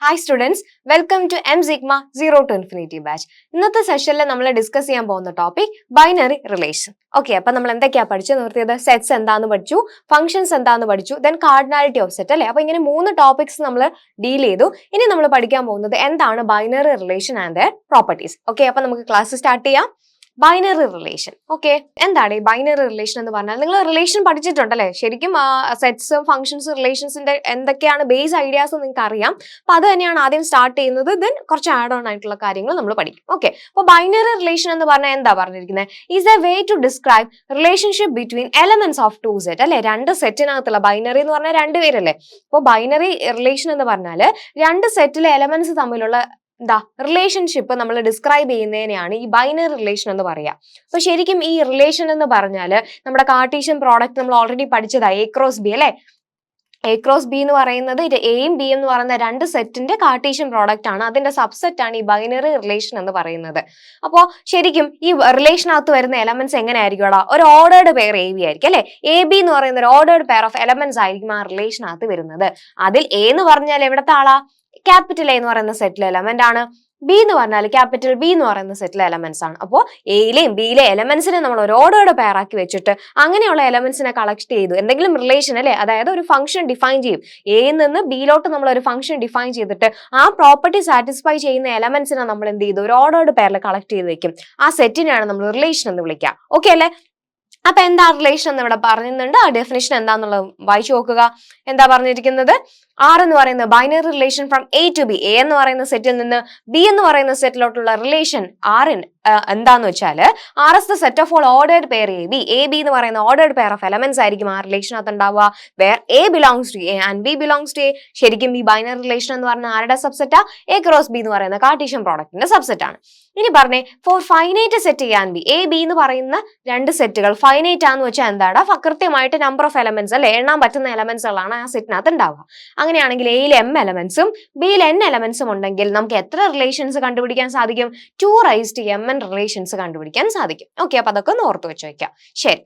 Hi students, welcome to M Sigma 0 to Infinity batch. ഇന്നത്തെ സെഷനിൽ നമ്മൾ ഡിസ്കസ് ചെയ്യാൻ പോകുന്ന ടോപ്പിക് ബൈനറി റിലേഷൻ. ഓക്കെ, അപ്പൊ നമ്മൾ എന്തൊക്കെയാ പഠിച്ചു നിർത്തിയത്? സെറ്റ്സ് എന്താന്ന് പഠിച്ചു, ഫംഗ്ഷൻസ് എന്താന്ന് പഠിച്ചു, ദെൻ കാർഡിനാലിറ്റി ഓഫ് സെറ്റ് അല്ലേ. അപ്പൊ ഇങ്ങനെ 3 ടോപ്പിക്സ് നമ്മൾ ഡീൽ ചെയ്തു. ഇനി നമ്മൾ പഠിക്കാൻ പോകുന്നത് എന്താണ് binary relation and properties. Okay, അപ്പൊ നമുക്ക് ക്ലാസ് സ്റ്റാർട്ട് ചെയ്യാം. Binary relation. ഓക്കെ, എന്താണ് ഈ ബൈനറി റിലേഷൻ എന്ന് പറഞ്ഞാൽ? നിങ്ങൾ റിലേഷൻ പഠിച്ചിട്ടുണ്ടല്ലേ? ശരിക്കും സെറ്റ്സും ഫംഗ്ഷൻസും റിലേഷൻസിന്റെ എന്തൊക്കെയാണ് ബേസ് ഐഡിയാസ് നിങ്ങൾക്ക് അറിയാം. അപ്പൊ അത് തന്നെയാണ് ആദ്യം സ്റ്റാർട്ട് ചെയ്യുന്നത്. ദെൻ കുറച്ച് ആഡ് ഓൺ ആയിട്ടുള്ള കാര്യങ്ങൾ നമ്മൾ പഠിക്കും. ഓക്കെ, അപ്പൊ ബൈനറി റിലേഷൻ എന്ന് പറഞ്ഞാൽ എന്താ പറഞ്ഞിരിക്കുന്നത്? Is a way to describe relationship between elements of two set അല്ലെ. രണ്ട് സെറ്റിനകത്തുള്ള ബൈനറി എന്ന് പറഞ്ഞാൽ രണ്ടുപേരല്ലേ. അപ്പോൾ ബൈനറി റിലേഷൻ എന്ന് പറഞ്ഞാൽ രണ്ട് സെറ്റിലെ എലമെന്റ്സ് തമ്മിലുള്ള റിലേഷൻഷിപ്പ് നമ്മൾ ഡിസ്ക്രൈബ് ചെയ്യുന്നതിനെയാണ് ഈ ബൈനറി റിലേഷൻ എന്ന് പറയുക. അപ്പൊ ശരിക്കും ഈ റിലേഷൻ എന്ന് പറഞ്ഞാൽ നമ്മുടെ കാർട്ടീഷ്യൻ പ്രോഡക്റ്റ് നമ്മൾ ഓൾറെഡി പഠിച്ചതാ, എ ക്രോസ് ബി അല്ലെ. എ ക്രോസ് ബി എന്ന് പറയുന്നത് എയും ബി എന്ന് പറയുന്ന രണ്ട് സെറ്റിന്റെ കാർട്ടീഷ്യൻ പ്രോഡക്റ്റ് ആണ്. അതിന്റെ സബ്സെറ്റ് ആണ് ഈ ബൈനറി റിലേഷൻ എന്ന് പറയുന്നത്. അപ്പോൾ ശരിക്കും ഈ റിലേഷനകത്ത് വരുന്ന എലമെന്റ്സ് എങ്ങനെയായിരിക്കും? ഒരു ഓർഡേർഡ് പെയർ എ ബി ആയിരിക്കും അല്ലെ. എ ബി എന്ന് പറയുന്ന ഒരു ഓർഡേർഡ് പെയർ ഓഫ് എലമെന്റ്സ് ആയിരിക്കും ആ റിലേഷനകത്ത് വരുന്നത്. അതിൽ എ എന്ന് പറഞ്ഞാൽ എവിടത്തെ ആളാ? ക്യാപിറ്റൽ എ എന്ന് പറയുന്ന സെറ്റിലെ എലമെന്റ് ആണ്. ബി എന്ന് പറഞ്ഞാൽ ക്യാപിറ്റൽ ബി എന്ന് പറയുന്ന സെറ്റിലെ എലമെന്റ്സ് ആണ്. അപ്പോൾ എയിലെയും ബിയിലെ എലമെന്റ്സിനെ നമ്മൾ ഒരു ഓർഡേർഡ് പെയർ ആക്കി വെച്ചിട്ട് അങ്ങനെയുള്ള എലമെന്റ്സിനെ കളക്ട് ചെയ്തു എന്തെങ്കിലും റിലേഷൻ അല്ലെ, അതായത് ഒരു ഫംഗ്ഷൻ ഡിഫൈൻ ചെയ്യും. എയിൽ നിന്ന് ബിയിലോട്ട് നമ്മൾ ഒരു ഫംഗ്ഷൻ ഡിഫൈൻ ചെയ്തിട്ട് ആ പ്രോപ്പർട്ടി സാറ്റിസ്ഫൈ ചെയ്യുന്ന എലമെന്റ്സിനെ നമ്മൾ എന്ത് ചെയ്തു? ഒരു ഓർഡേർഡ് പെയറിൽ കളക്ട് ചെയ്ത് വെക്കും. ആ സെറ്റിനെയാണ് നമ്മൾ റിലേഷൻ എന്ന് വിളിക്കുക. ഓക്കെ അല്ലെ. അപ്പൊ എന്താ റിലേഷൻ എന്ന് ഇവിടെ പറഞ്ഞിട്ടുണ്ട്. ആ ഡെഫിനിഷൻ എന്താന്നുള്ളത് വായിച്ചു നോക്കുക. എന്താ പറഞ്ഞിരിക്കുന്നത്? ആർ എന്ന് പറയുന്നത് binary relation from A to B. A എന്ന് പറയുന്ന സെറ്റിൽ നിന്ന് ബി എന്ന് പറയുന്ന സെറ്റിലോട്ടുള്ള റിലേഷൻ ആറിൻ എന്താന്ന് വെച്ചാല് R is the set of all ordered pair A B. A B എന്ന് പറയുന്ന ഓർഡേർഡ് പെയർ ഓഫ് എലമെന്റ്സ് ആയിരിക്കും ആ റിലേഷനകത്ത് ഉണ്ടാവുക. Where A belongs to A and B belongs to A. ശരിക്കും ഈ ബൈനറി റിലേഷൻ എന്ന് പറഞ്ഞാൽ ആരുടെ സബ്സെറ്റാ? എ ക്രോസ് ബി എന്ന് പറയുന്ന കാർട്ടീഷ്യൻ പ്രോഡക്റ്റിന്റെ സബ്സെറ്റ് ആണ്. ഇനി പറഞ്ഞേ, for finite set A and B. A B എന്ന് പറയുന്ന രണ്ട് സെറ്റുകൾ ഫൈനൈറ്റ് ആന്ന് വെച്ചാൽ എന്താടാ? കൃത്യമായിട്ട് നമ്പർ ഓഫ് എലമെന്റ്സ് അല്ലെ, എണ്ണാൻ പറ്റുന്ന എലമെന്റ്സുകളാണ് ആ സെറ്റിനകത്ത് ഉണ്ടാവുക. അങ്ങനെയാണെങ്കിൽ എയിൽ എം എലമെന്റ്സും ബിയിൽ എൻ എലമെന്റ്സും ഉണ്ടെങ്കിൽ നമുക്ക് എത്ര റിലേഷൻസ് കണ്ടുപിടിക്കാൻ സാധിക്കും? 2m റിലേഷൻസ് കണ്ടുപിടിക്കാൻ സാധിക്കും. ഓക്കെ, അപ്പൊ അതൊക്കെ ഒന്ന് ഓർത്ത് വെച്ച് വെക്കാം. ശരി,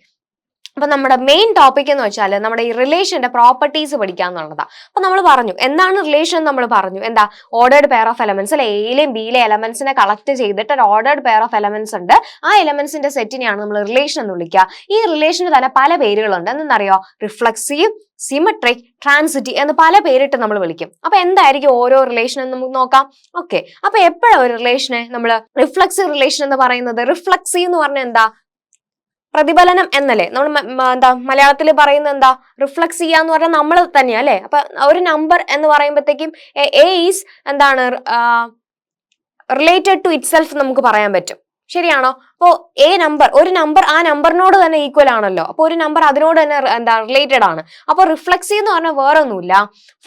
അപ്പൊ നമ്മുടെ മെയിൻ ടോപ്പിക് എന്ന് വെച്ചാൽ നമ്മുടെ ഈ റിലേഷന്റെ പ്രോപ്പർട്ടീസ് പഠിക്കുക എന്നുള്ളതാ. അപ്പൊ നമ്മൾ പറഞ്ഞു എന്താണ് റിലേഷൻ. നമ്മൾ പറഞ്ഞു എന്താ? ഓർഡേർഡ് പെയർ ഓഫ് എലമെന്റ്സ് അല്ലെ. എയിലെയും ബിയിലെ എലമെന്റ്സിനെ കളക്ട് ചെയ്തിട്ട് ഒരു ഓർഡേർഡ് പെയർ ഓഫ് എലമെന്റ്സ് ഉണ്ട്. ആ എലമെന്റ്സിന്റെ സെറ്റിനെയാണ് നമ്മൾ റിലേഷൻ എന്ന് വിളിക്കുക. ഈ റിലേഷന് തന്നെ പല പേരുകളുണ്ട്. എന്തെന്നറിയോ? റിഫ്ലക്സീവ്, സിമെട്രിക്, ട്രാൻസിറ്റീവ് എന്ന് പല പേരിട്ട് നമ്മൾ വിളിക്കും. അപ്പൊ എന്തായിരിക്കും ഓരോ റിലേഷൻ എന്ന് നമുക്ക് നോക്കാം. ഓക്കെ, അപ്പൊ എപ്പോഴാണ് ഒരു റിലേഷനെ നമ്മൾ റിഫ്ലക്സീവ് റിലേഷൻ എന്ന് പറയുന്നത്? റിഫ്ലക്സീവ് എന്ന് പറഞ്ഞാൽ എന്താ? പ്രതിഫലനം എന്നല്ലേ നമ്മൾ മലയാളത്തിൽ പറയുന്നത് എന്താ? റിഫ്ലക്സ് ചെയ്യുക എന്ന് പറഞ്ഞാൽ നമ്മൾ തന്നെയാ അല്ലെ. അപ്പൊ ഒരു നമ്പർ എന്ന് പറയുമ്പോഴത്തേക്കും എ ഈസ് എന്താണ് റിലേറ്റഡ് ടു ഇറ്റ് സെൽഫ് നമുക്ക് പറയാൻ പറ്റും. ശരിയാണോ? അപ്പോ ഒരു നമ്പർ ആ നമ്പറിനോട് തന്നെ ഈക്വൽ ആണല്ലോ. അപ്പൊ ഒരു നമ്പർ അതിനോട് തന്നെ റിലേറ്റഡ് ആണ്. അപ്പൊ റിഫ്ലക്സീവ് എന്ന് പറഞ്ഞാൽ വേറെ ഒന്നുമില്ല.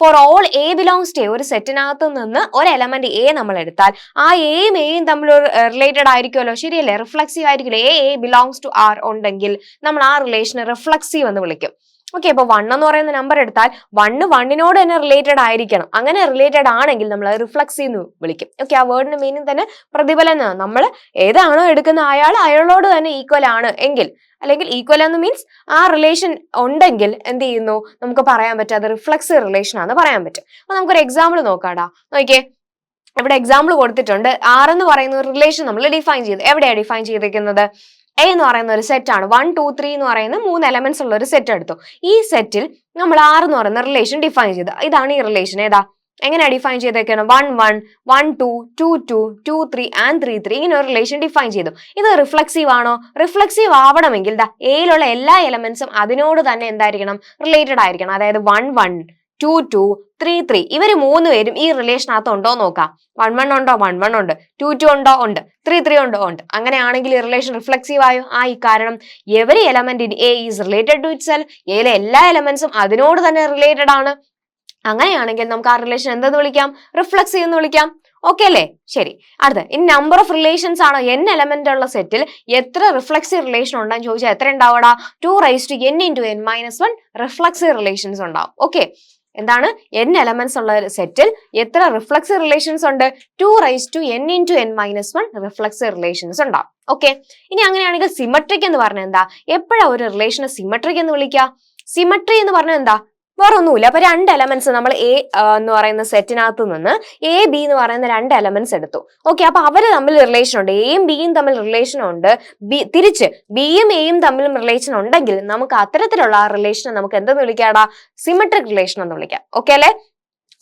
For all A belongs to A, ഒരു സെറ്റിനകത്ത് നിന്ന് ഒരു എലമെന്റ് എ നമ്മൾ എടുത്താൽ ആ എയും എയും തമ്മിൽ റിലേറ്റഡ് ആയിരിക്കുമല്ലോ. ശരിയല്ലേ? റിഫ്ലക്സീവ് ആയിരിക്കുമല്ലോ. എ ബിലോങ്സ് ടു ആർ ഉണ്ടെങ്കിൽ നമ്മൾ ആ റിലേഷനെ റിഫ്ലക്സീവ് എന്ന് വിളിക്കും. ഓക്കെ, അപ്പൊ 1 എന്ന് പറയുന്ന നമ്പർ എടുത്താൽ 1 1നോട് തന്നെ റിലേറ്റഡ് ആയിരിക്കണം. അങ്ങനെ റിലേറ്റഡ് ആണെങ്കിൽ നമ്മൾ റിഫ്ലക്സീവ് എന്ന് വിളിക്കും. ഓക്കെ, ആ വേർഡിന്റെ മീനിങ് തന്നെ പ്രതിഫലനം. നമ്മൾ ഏതാണോ എടുക്കുന്ന അയാളോട് തന്നെ ഈക്വൽ ആണ് എങ്കിൽ, അല്ലെങ്കിൽ ഈക്വൽ എന്ന് മീൻസ് ആ റിലേഷൻ ഉണ്ടെങ്കിൽ എന്ത് ചെയ്യുന്നു? നമുക്ക് പറയാൻ പറ്റും അത് റിഫ്ലക്സീവ് റിലേഷൻ ആണെന്ന് പറയാൻ പറ്റും. അപ്പൊ നമുക്കൊരു എക്സാമ്പിൾ നോക്കാടാ. നോക്കിയേ, ഇവിടെ എക്സാമ്പിൾ കൊടുത്തിട്ടുണ്ട്. ആർ എന്ന് പറയുന്ന ഒരു റിലേഷൻ നമ്മൾ ഡിഫൈൻ ചെയ്തു. എവിടെയാണ് ഡിഫൈൻ ചെയ്തിരിക്കുന്നത്? എ എന്ന് പറയുന്ന ഒരു സെറ്റ് ആണ്. 1 2 3 എന്ന് പറയുന്ന 3 എലമെന്റ്സ് ഉള്ള ഒരു സെറ്റ് എടുത്തു. ഈ സെറ്റിൽ നമ്മൾ ആർ എന്ന് പറയുന്ന റിലേഷൻ ഡിഫൈൻ ചെയ്തു. ഇതാണ് ഈ റിലേഷൻ. ഏതാ? എങ്ങനെയാ ഡിഫൈൻ ചെയ്തേക്കണം? 1 1 1 2 2 2 2 3 ആൻഡ് 3 3 ഇങ്ങനെ ഒരു റിലേഷൻ ഡിഫൈൻ ചെയ്തു. ഇത് റിഫ്ലക്സീവ് ആണോ? റിഫ്ലക്സീവ് ആവണമെങ്കിൽ എയിലുള്ള എല്ലാ എലമെന്റ്സും അതിനോട് തന്നെ എന്തായിരിക്കണം? റിലേറ്റഡ് ആയിരിക്കണം. അതായത് 1 1 2 2 3 3 ഇവര് 3 പേരും ഈ റിലേഷനകത്ത് ഉണ്ടോ നോക്കാം. 1 1 ഉണ്ടോ? 1 1 ഉണ്ട്. 2 2 ഉണ്ടോ? ഉണ്ട്. 3 3 ഉണ്ടോ? ഉണ്ട്. അങ്ങനെയാണെങ്കിൽ ഈ റിലേഷൻ റിഫ്ലക്സീവ് ആയോ? ആയി. കാരണം every element in A is related to itself. എയിലെ എല്ലാ എലമെന്റ്സും അതിനോട് തന്നെ റിലേറ്റഡ് ആണ്. അങ്ങനെയാണെങ്കിൽ നമുക്ക് ആ റിലേഷൻ എന്തെന്ന് വിളിക്കാം? റിഫ്ലക്സീവ് എന്ന് വിളിക്കാം. ഓക്കെ അല്ലേ? ശരി, അടുത്ത ഇനി നമ്പർ ഓഫ് റിലേഷൻസ് ആണോ? n എലമെന്റ് ഉള്ള സെറ്റിൽ എത്ര റിഫ്ലക്സീവ് റിലേഷൻ ഉണ്ടെന്ന് ചോദിച്ചാൽ എത്ര ഉണ്ടാവടാ? 2n × n-1 റിഫ്ലക്സീവ് റിലേഷൻസ് ഉണ്ടാവും. ഓക്കെ, എന്താണ്? n എലമെന്റ്സ് ഉള്ള സെറ്റിൽ എത്ര റിഫ്ലക്സീവ് റിലേഷൻസ് ഉണ്ട്? 2n × n-1 റിഫ്ലക്സീവ് റിലേഷൻസ് ഉണ്ടാവും. ഓക്കെ, ഇനി അങ്ങനെയാണെങ്കിൽ സിമെട്രിക് എന്ന് പറഞ്ഞാൽ എന്താ? എപ്പോഴാ ഒരു റിലേഷനെ സിമെട്രിക് എന്ന് വിളിക്കുക? സിമെട്രി എന്ന് പറഞ്ഞാൽ എന്താ? വേറെ ഒന്നുമില്ല. അപ്പൊ രണ്ട് എലമെന്റ്സ് നമ്മൾ എ എന്ന് പറയുന്ന സെറ്റിനകത്ത് നിന്ന് എ ബി എന്ന് പറയുന്ന രണ്ട് എലമെന്റ്സ് എടുത്തു. ഓക്കെ, അപ്പൊ അവര് തമ്മിൽ റിലേഷൻ ഉണ്ട്, എയും ബിയും തമ്മിൽ റിലേഷൻ ഉണ്ട്. തിരിച്ച് ബിയും എയും തമ്മിലും റിലേഷൻ ഉണ്ടെങ്കിൽ നമുക്ക് അത്തരത്തിലുള്ള ആ റിലേഷനെ നമുക്ക് എന്തെന്ന് വിളിക്കാടാ? സിമെട്രിക് റിലേഷൻ എന്ന് വിളിക്കാം. ഓക്കെ അല്ലെ?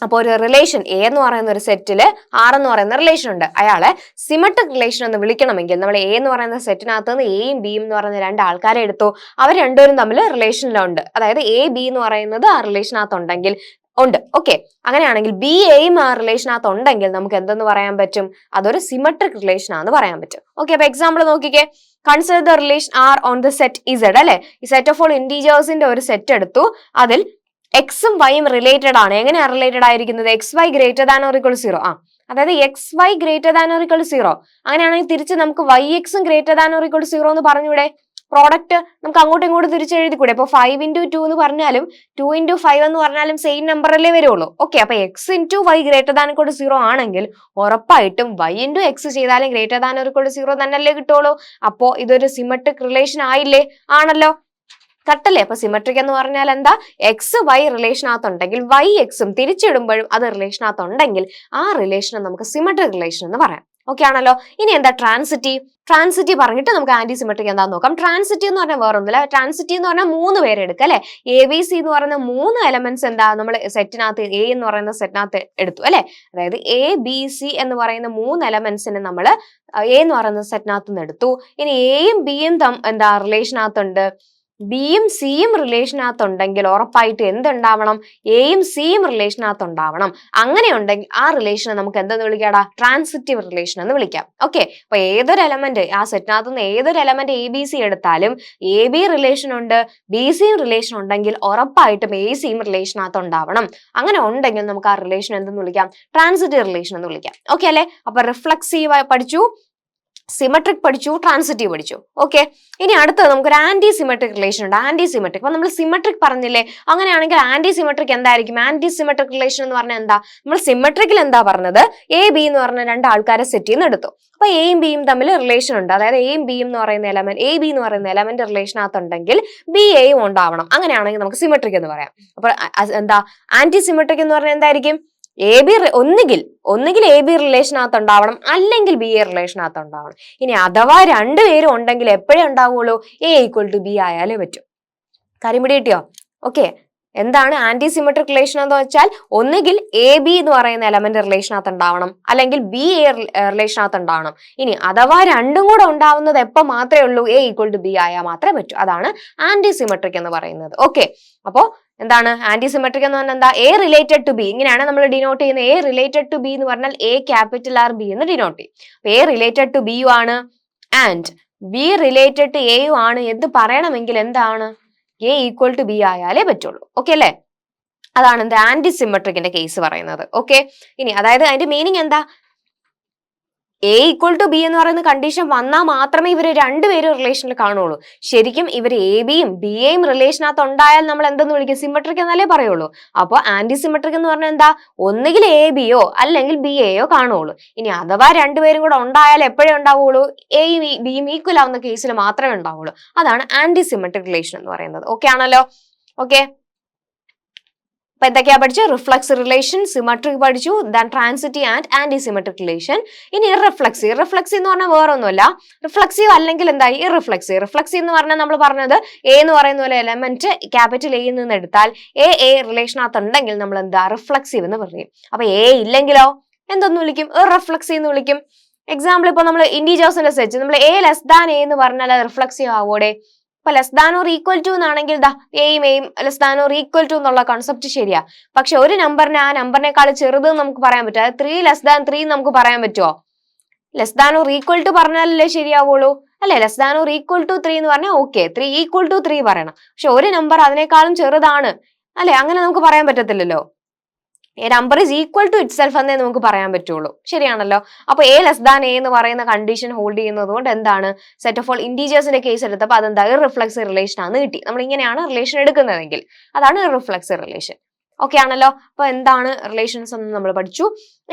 അപ്പൊ ഒരു റിലേഷൻ എ എന്ന് പറയുന്ന ഒരു സെറ്റില് ആർ എന്ന് പറയുന്ന റിലേഷൻ ഉണ്ട്, അയാളെ സിമെട്രിക് റിലേഷൻ എന്ന് വിളിക്കണമെങ്കിൽ നമ്മൾ എ എന്ന് പറയുന്ന സെറ്റിനകത്ത് നിന്ന് എയും ബിയും എന്ന് പറയുന്ന രണ്ട് ആൾക്കാരെ എടുത്തു. അവർ രണ്ടുപേരും തമ്മിൽ റിലേഷനിലുണ്ട്. അതായത് എ ബി എന്ന് പറയുന്നത് ആ റിലേഷനകത്ത് ഉണ്ടെങ്കിൽ ഉണ്ട്. ഓക്കെ, അങ്ങനെയാണെങ്കിൽ ബി എയും ആ റിലേഷനകത്ത് ഉണ്ടെങ്കിൽ നമുക്ക് എന്തെന്ന് പറയാൻ പറ്റും? അതൊരു സിമെട്രിക് റിലേഷൻ ആണെന്ന് പറയാൻ പറ്റും. ഓക്കെ, അപ്പൊ എക്സാമ്പിൾ നോക്കിക്കേ. Consider the relation R on the set Z അല്ലെ. ഈ സെറ്റ് ഓഫ് ഓൾ ഇന്റീജേഴ്സിന്റെ ഒരു സെറ്റ് എടുത്തു. അതിൽ എക്സും വൈയും റിലേറ്റഡ് ആണ്. എങ്ങനെയാണ് റിലേറ്റഡ് ആയിരിക്കുന്നത്? X Y greater than or equal 0. അതായത് X Y greater than or equal 0. അങ്ങനെയാണെങ്കിൽ തിരിച്ച് നമുക്ക് വൈ എക്സും ഗ്രേറ്റർ ദാൻ ഓർ ഈക്വൽ 0 എന്ന് പറഞ്ഞൂടെ? പ്രോഡക്റ്റ് നമുക്ക് അങ്ങോട്ടും ഇങ്ങോട്ടും തിരിച്ചെഴുതിക്കൂടെ? ഇപ്പൊ 5 into 2 എന്ന് പറഞ്ഞാലും 2 into 5 എന്ന് പറഞ്ഞാലും സെയിം നമ്പർ അല്ലേ വരുള്ളൂ. ഓക്കെ, അപ്പൊ X into Y greater than equal 0 ആണെങ്കിൽ ഉറപ്പായിട്ടും വൈ ഇൻറ്റു എക്സ് ചെയ്താലും ഗ്രേറ്റർ ദാൻ ഓർ ഈക്വൽ 0 തന്നെയല്ലേ കിട്ടുള്ളൂ. അപ്പോ ഇതൊരു സിമെട്രിക് റിലേഷൻ ആയില്ലേ? ആണല്ലോ, കറക്റ്റല്ലേ? അപ്പൊ സിമെട്രിക് എന്ന് പറഞ്ഞാൽ എന്താ? എക്സ് വൈ റിലേഷനകത്തുണ്ടെങ്കിൽ വൈ എക്സും തിരിച്ചിടുമ്പോഴും അത് റിലേഷനകത്തുണ്ടെങ്കിൽ ആ റിലേഷനെ നമുക്ക് സിമെട്രിക് റിലേഷൻ എന്ന് പറയാം. ഓക്കെ ആണല്ലോ. ഇനി എന്താ ട്രാൻസിറ്റീവ്? ട്രാൻസിറ്റീവ് പറഞ്ഞിട്ട് നമുക്ക് ആന്റി സിമെട്രിക് എന്താന്ന് നോക്കാം. ട്രാൻസിറ്റീവ് എന്ന് പറഞ്ഞാൽ വേറൊന്നുമില്ല. ട്രാൻസിറ്റീവ് എന്ന് പറഞ്ഞാൽ 3 പേര് എടുക്കുക അല്ലെ. എ ബി സി എന്ന് പറയുന്ന 3 എലമെന്റ്സ് എന്താ നമ്മൾ സെറ്റിനകത്ത് എ എന്ന് പറയുന്ന സെറ്റിനകത്ത് എടുത്തു അല്ലെ. അതായത് എ ബി സി എന്ന് പറയുന്ന 3 എലമെന്റ്സിനെ നമ്മൾ എ എന്ന് പറയുന്ന സെറ്റിനകത്ത് നിന്ന് എടുത്തു. ഇനി എയും ബിയും എന്താ റിലേഷനകത്തുണ്ട്, ബിയും സിയും റിലേഷനകത്തുണ്ടെങ്കിൽ ഉറപ്പായിട്ട് എന്തുണ്ടാവണം? എയും സിയും റിലേഷനകത്തുണ്ടാവണം. അങ്ങനെ ഉണ്ടെങ്കിൽ ആ റിലേഷനെ നമുക്ക് എന്തെന്ന് വിളിക്കാടാ? ട്രാൻസിറ്റീവ് റിലേഷൻ എന്ന് വിളിക്കാം. ഓക്കെ, അപ്പൊ ഏതൊരു എലമെന്റ് ആ സെറ്റിനകത്ത് നിന്ന് ഏതൊരു എലമെന്റ് എ ബി സി എടുത്താലും എ ബി റിലേഷൻ ഉണ്ട്, ബി സിയും റിലേഷൻ ഉണ്ടെങ്കിൽ ഉറപ്പായിട്ടും എ സിയും റിലേഷനകത്ത് ഉണ്ടാവണം. അങ്ങനെ ഉണ്ടെങ്കിൽ നമുക്ക് ആ റിലേഷൻ എന്തെന്ന് വിളിക്കാം? ട്രാൻസിറ്റീവ് റിലേഷൻ എന്ന് വിളിക്കാം. ഓക്കെ അല്ലെ? അപ്പൊ റിഫ്ലക്സീവ് പഠിച്ചു, സിമെട്രിക് പഠിച്ചു, ട്രാൻസിറ്റീവ് പഠിച്ചു. ഓക്കെ, ഇനി അടുത്തത് നമുക്കൊരു ആന്റി സിമെട്രിക് റിലേഷൻ ഉണ്ട്. ആന്റി സിമെട്രിക്, അപ്പൊ നമ്മൾ സിമെട്രിക് പറഞ്ഞില്ലേ, അങ്ങനെയാണെങ്കിൽ ആന്റി സിമെട്രിക് എന്തായിരിക്കും? ആന്റി സിമെട്രിക് റിലേഷൻ എന്ന് പറഞ്ഞാൽ എന്താ? നമ്മൾ സിമെട്രിക്കിൽ എന്താ പറഞ്ഞത്? എ ബി എന്ന് പറഞ്ഞ രണ്ട് ആൾക്കാരെ സെറ്റ് ചെയ്യുന്ന എടുത്തു. അപ്പൊ എയും ബിയും തമ്മിൽ റിലേഷൻ ഉണ്ട്. അതായത് എയും ബിയും എന്ന് പറയുന്ന എലമെന്റ്, എ ബി എന്ന് പറയുന്ന എലമെന്റ് റിലേഷനകത്തുണ്ടെങ്കിൽ ബി എയും ഉണ്ടാവണം. അങ്ങനെയാണെങ്കിൽ നമുക്ക് സിമെട്രിക് എന്ന് പറയാം. അപ്പൊ എന്താ ആന്റി സിമെട്രിക് എന്ന് പറഞ്ഞാൽ എന്തായിരിക്കും? എ ബി ഒന്നുകിൽ എ ബി റിലേഷനകത്ത് ഉണ്ടാവണം, അല്ലെങ്കിൽ ബി എ റിലേഷനകത്ത് ഉണ്ടാവണം. ഇനി അഥവാ രണ്ടുപേരും ഉണ്ടെങ്കിൽ എപ്പോഴേ ഉണ്ടാവുള്ളൂ? എ ഈക്വൽ ടു ബി ആയാലേ പറ്റും. കാര്യം പിടി കിട്ടിയോ? ഓക്കെ, എന്താണ് ആന്റി സിമെട്രിക് റിലേഷൻ എന്ന് വെച്ചാൽ ഒന്നുകിൽ എ ബി എന്ന് പറയുന്ന എലമെന്റ് റിലേഷനകത്ത് ഉണ്ടാവണം, അല്ലെങ്കിൽ ബി എ റിലേഷനകത്ത് ഉണ്ടാവണം. ഇനി അഥവാ രണ്ടും കൂടെ ഉണ്ടാവുന്നത് എപ്പോ മാത്രമേ ഉള്ളൂ? എ ഈക്വൽ ടു ബി ആയാൽ മാത്രമേ പറ്റൂ. അതാണ് ആന്റി സിമെട്രിക് എന്ന് പറയുന്നത്. ഓക്കെ, അപ്പോ എന്താണ് ആന്റി സിമെട്രിക് എന്ന് പറഞ്ഞാൽ എന്താ? എ റിലേറ്റഡ് ടു ബി, ഇങ്ങനെയാണ് നമ്മൾ ഡിനോട്ട് ചെയ്യുന്നത്. എ റിലേറ്റഡ് ടു ബി എന്ന് പറഞ്ഞാൽ എ ക്യാപിറ്റൽ ആർ ബി എന്ന് ഡിനോട്ട് ചെയ്യും. എ റിലേറ്റഡ് ടു ബിയും ആണ് ആൻഡ് ബി റിലേറ്റഡ് ടു എയും ആണ് എന്ന് പറയണമെങ്കിൽ എന്താണ്? എ ഈക്വൽ ടു ബി ആയാലേ പറ്റുള്ളൂ. ഓക്കെ അല്ലെ? അതാണ് എന്ത് ആന്റി സിമെട്രിക്കിന്റെ കേസ് പറയുന്നത്. ഓക്കെ, ഇനി അതായത് അതിന്റെ മീനിങ് എന്താ? എ ഈക്വൽ ടു ബി എന്ന് പറയുന്ന കണ്ടീഷൻ വന്നാൽ മാത്രമേ ഇവര് രണ്ടുപേരും റിലേഷനിൽ കാണുള്ളൂ. ശരിക്കും ഇവർ എ ബിയും ബി എയും റിലേഷനകത്ത് ഉണ്ടായാൽ നമ്മൾ എന്തെന്ന് വിളിക്കും? സിമെട്രിക് എന്നല്ലേ പറയുള്ളൂ. അപ്പോൾ ആന്റി സിമെട്രിക് എന്ന് പറഞ്ഞാൽ എന്താ? ഒന്നുകിൽ എ ബിയോ അല്ലെങ്കിൽ ബി എയോ കാണുള്ളൂ. ഇനി അഥവാ രണ്ടുപേരും കൂടെ ഉണ്ടായാൽ എപ്പോഴേ ഉണ്ടാവുള്ളൂ? എയും ബിയും ഈക്വൽ ആവുന്ന കേസിൽ മാത്രമേ ഉണ്ടാവുള്ളൂ. അതാണ് ആന്റി സിമെട്രിക് റിലേഷൻ എന്ന് പറയുന്നത്. ഓക്കെ ആണല്ലോ? ഓക്കെ, അപ്പൊ എന്തൊക്കെയാ പഠിച്ചു? റിഫ്ലക്സ് റിലേഷൻ, സിമെട്രിക് പഠിച്ചു, then transitive and anti symmetric relation. ഇനി ഇറഫ്ലക്സീവ്. ഇറഫ്ലക്സീവ് എന്ന് പറഞ്ഞാൽ വേറെ ഒന്നുമല്ല, റിഫ്ലക്സീവ് അല്ലെങ്കിൽ എന്തായി? ഇറഫ്ലക്സീവ്. റിഫ്ലക്സീവ് എന്ന് പറഞ്ഞാൽ നമ്മൾ പറഞ്ഞത് എ എന്ന് പറയുന്ന പോലെ എലമെന്റ് ക്യാപിറ്റൽ എയിൽ നിന്ന് എടുത്താൽ എ റിലേഷനകത്ത് ഉണ്ടെങ്കിൽ നമ്മൾ എന്താ? റിഫ്ലക്സീവ് എന്ന് പറയും. അപ്പൊ എ ഇല്ലെങ്കിലോ എന്തൊന്ന് വിളിക്കും? ഇറഫ്ലക്സീവ് എന്ന് വിളിക്കും. എക്സാമ്പിൾ ഇപ്പൊ നമ്മൾ ഇന്റീജേഴ്സിന്റെ സെറ്റ് നമ്മൾ എ ലെസ് ദാൻ എ എന്ന് പറഞ്ഞാൽ അത് റിഫ്ലക്സീവ് ആവോടെ? ഇപ്പൊ less than or equal to എന്നാണെങ്കിൽ എയും less than or equal to എന്നുള്ള കോൺസെപ്റ്റ് ശരിയാ. പക്ഷെ ഒരു നമ്പറിനെ ആ നമ്പറിനേക്കാൾ ചെറുത് നമുക്ക് പറയാൻ പറ്റും. അതായത് 3 ലെസ് ദാൻ 3 നമുക്ക് പറയാൻ പറ്റുമോ? Less than or equal to പറഞ്ഞാലല്ലേ ശരിയാവുള്ളൂ അല്ലെ? Less than or equal to 3 എന്ന് പറഞ്ഞാൽ ഓക്കെ, 3 ഈക്വൽ ടു 3 പറയണം. പക്ഷെ ഒരു നമ്പർ അതിനേക്കാളും ചെറുതാണ് അല്ലെ, അങ്ങനെ നമുക്ക് പറയാൻ പറ്റത്തില്ലല്ലോ. A number is equal to itself എന്നേ നമുക്ക് പറയാൻ പറ്റുള്ളൂ. ശരിയാണല്ലോ? അപ്പൊ എ ലെസ് ദാൻ എ എന്ന് പറയുന്ന കണ്ടീഷൻ ഹോൾഡ് ചെയ്യുന്നത് കൊണ്ട് എന്താണ്? സെറ്റ് ഓഫ് ഓൾ ഇന്റീജേഴ്സിന്റെ കേസ് എടുത്തപ്പോൾ അതെന്താ? ഇറഫ്ലക്സീവ് റിലേഷൻ ആണ് കിട്ടി. നമ്മൾ ഇങ്ങനെയാണ് റിലേഷൻ എടുക്കുന്നതെങ്കിൽ അതാണ് ഇറഫ്ലക്സീവ് റിലേഷൻ. ഓക്കെ ആണല്ലോ? അപ്പൊ എന്താണ് റിലേഷൻസ് എന്ന് നമ്മൾ പഠിച്ചു.